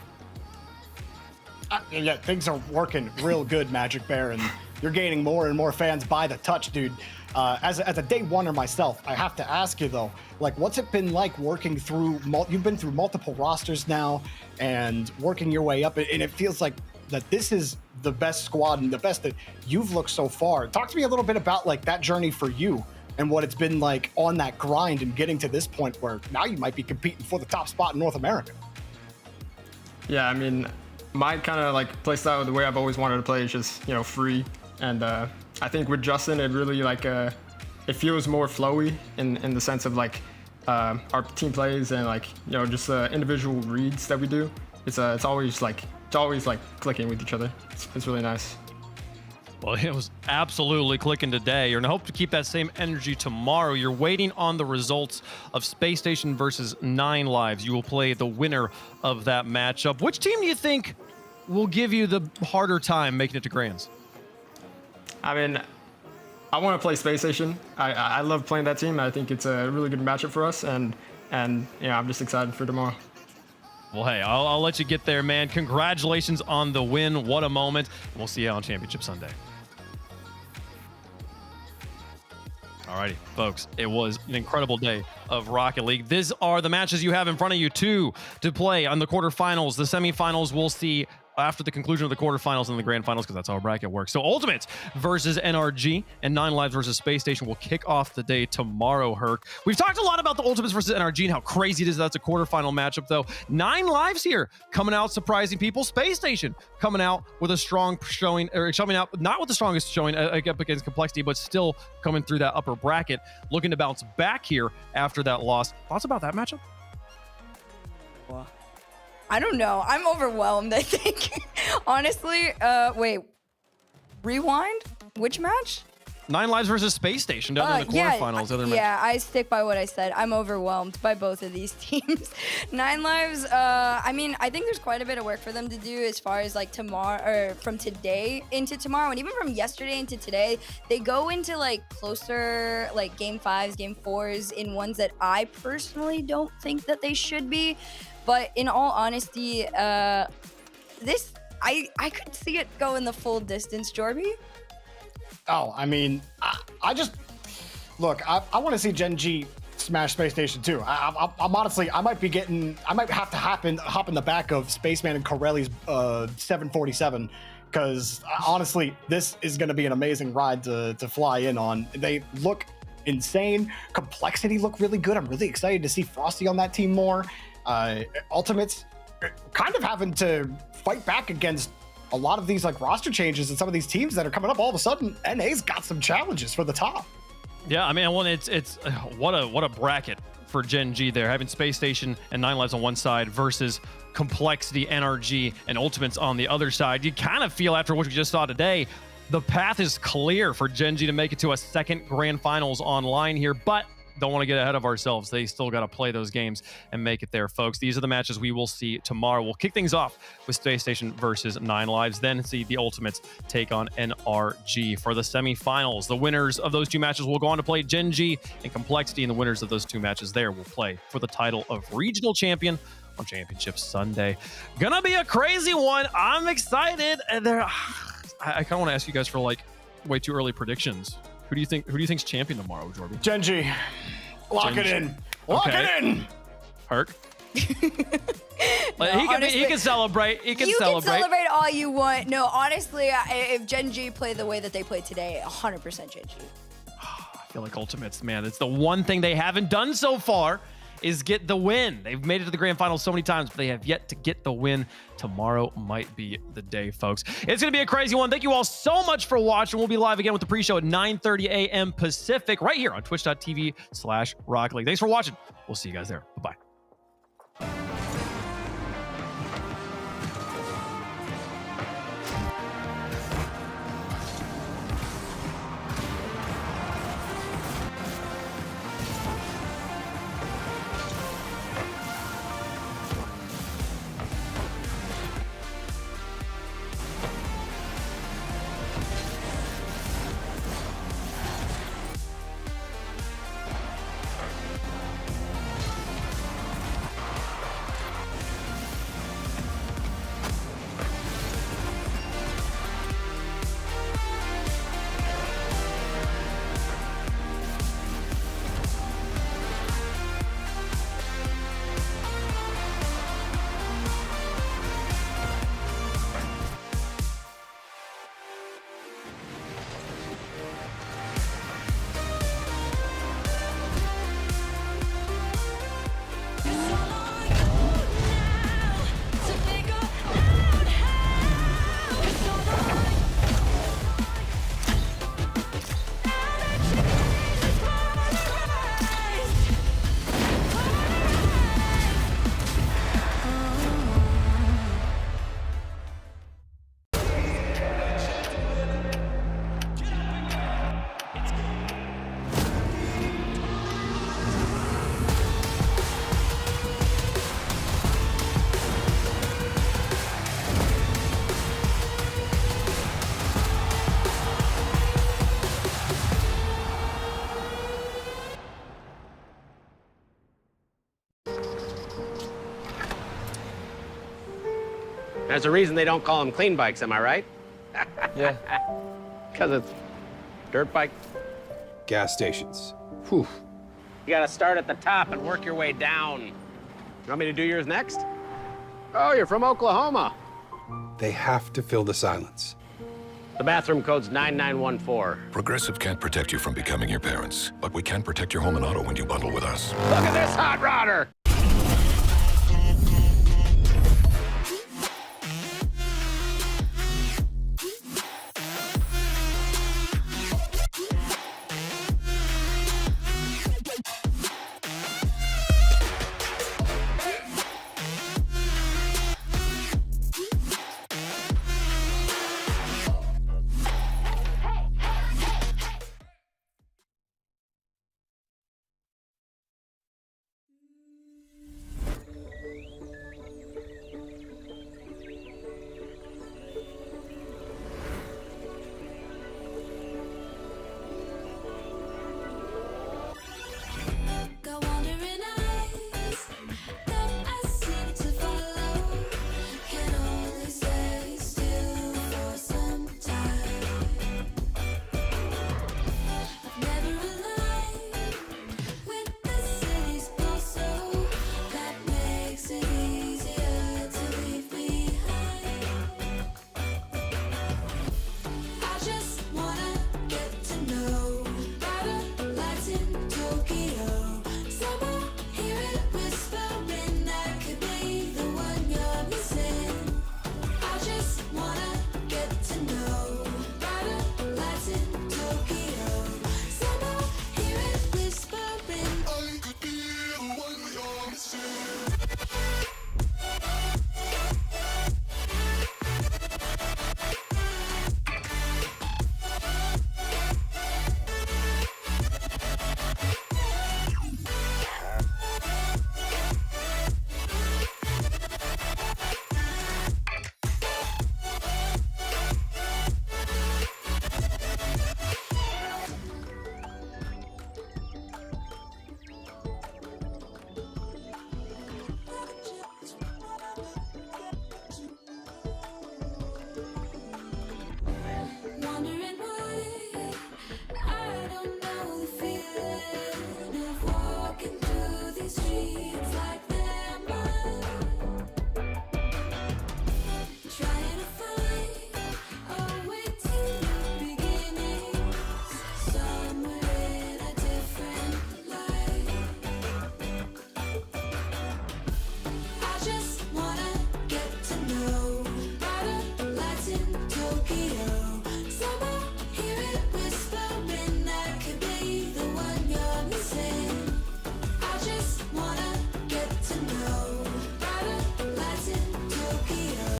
Yeah, things are working real good, Magic Bear, and you're gaining more and more fans by the touch, dude. As a day oneer myself, I have to ask you though, like, what's it been like working through? You've been through multiple rosters now, and working your way up, and it feels like that this is the best squad and the best that you've looked so far. Talk to me a little bit about like that journey for you, and what it's been like on that grind and getting to this point where now you might be competing for the top spot in North America. Yeah, I mean, my kind of like play style, the way I've always wanted to play is just, free. And I think with Justin, it really it feels more flowy in the sense of like our team plays and like, just individual reads that we do. It's always clicking with each other. It's really nice. Well, it was absolutely clicking today. You're going to hope to keep that same energy tomorrow. You're waiting on the results of Space Station versus 9 Lives. You will play the winner of that matchup. Which team do you think will give you the harder time making it to Grands? I mean, I want to play Space Station. I love playing that team. I think it's a really good matchup for us, and I'm just excited for tomorrow. Well, hey, I'll let you get there, man. Congratulations on the win. What a moment. We'll see you on Championship Sunday. Alrighty, folks, it was an incredible day of Rocket League. These are the matches you have in front of you, two to play on the quarterfinals. The semifinals we'll see after the conclusion of the quarterfinals and the grand finals, because that's how our bracket works. So Ultimates versus NRG and 9 Lives versus Space Station will kick off the day tomorrow, Herc. We've talked a lot about the Ultimates versus NRG and how crazy it is that's a quarterfinal matchup, though. 9 Lives here coming out surprising people. Space Station coming out with a strong showing, or coming out not with the strongest showing up against Complexity, but still coming through that upper bracket, looking to bounce back here after that loss. Thoughts about that matchup? I don't know. I'm overwhelmed, I think. Honestly, wait. Rewind? Which match? 9 Lives versus Space Station down in the quarterfinals. Yeah, I stick by what I said. I'm overwhelmed by both of these teams. 9 Lives, I mean, I think there's quite a bit of work for them to do as far as like tomorrow, or from today into tomorrow, and even from yesterday into today. They go into like closer like game 5s, game 4s in ones that I personally don't think that they should be. But in all honesty, this, I could see it go in the full distance, Jorby. Oh, I mean, I just look. I want to see Gen G smash Space Station too. I'm honestly, I might have to hop in the back of Spaceman and Corelli's 747, because honestly, this is going to be an amazing ride to fly in on. They look insane. Complexity look really good. I'm really excited to see Frosty on that team more. Ultimates kind of having to fight back against a lot of these like roster changes and some of these teams that are coming up. All of a sudden, NA's got some challenges for the top. Yeah, I mean, well, it's what a bracket for Gen G there, having Space Station and 9 Lives on one side versus Complexity, NRG, and Ultimates on the other side. You kind of feel after what we just saw today, the path is clear for Gen G to make it to a second grand finals online here, but don't want to get ahead of ourselves. They still got to play those games and make it there, folks. These are the matches we will see tomorrow. We'll kick things off with Space Station versus 9 Lives, then see the Ultimates take on NRG for the semifinals. The winners of those two matches will go on to play Gen G and Complexity, and the winners of those two matches there will play for the title of regional champion on Championship Sunday. Gonna be a crazy one. I'm excited. And I kind of want to ask you guys for like way too early predictions. Who do you think's champion tomorrow, Jorby? Gen G. Lock it in. Lock it in. Herc. No, he can celebrate. He can you celebrate. can celebrate all you want. No, honestly, if Gen G play the way that they play today, 100% Gen G. I feel like Ultimates, man. It's the one thing they haven't done so far is get the win. They've made it to the grand finals so many times, but they have yet to get the win. Tomorrow might be the day, folks. It's going to be a crazy one. Thank you all so much for watching. We'll be live again with the pre-show at 9:30 a.m. Pacific right here on twitch.tv/Rocket League. Thanks for watching. We'll see you guys there. Bye-bye. There's a reason they don't call them clean bikes, am I right? Yeah. Because it's dirt bike. Gas stations. Whew. You gotta start at the top and work your way down. You want me to do yours next? Oh, you're from Oklahoma. They have to fill the silence. The bathroom code's 9914. Progressive can't protect you from becoming your parents, but we can protect your home and auto when you bundle with us. Look at this hot rodder!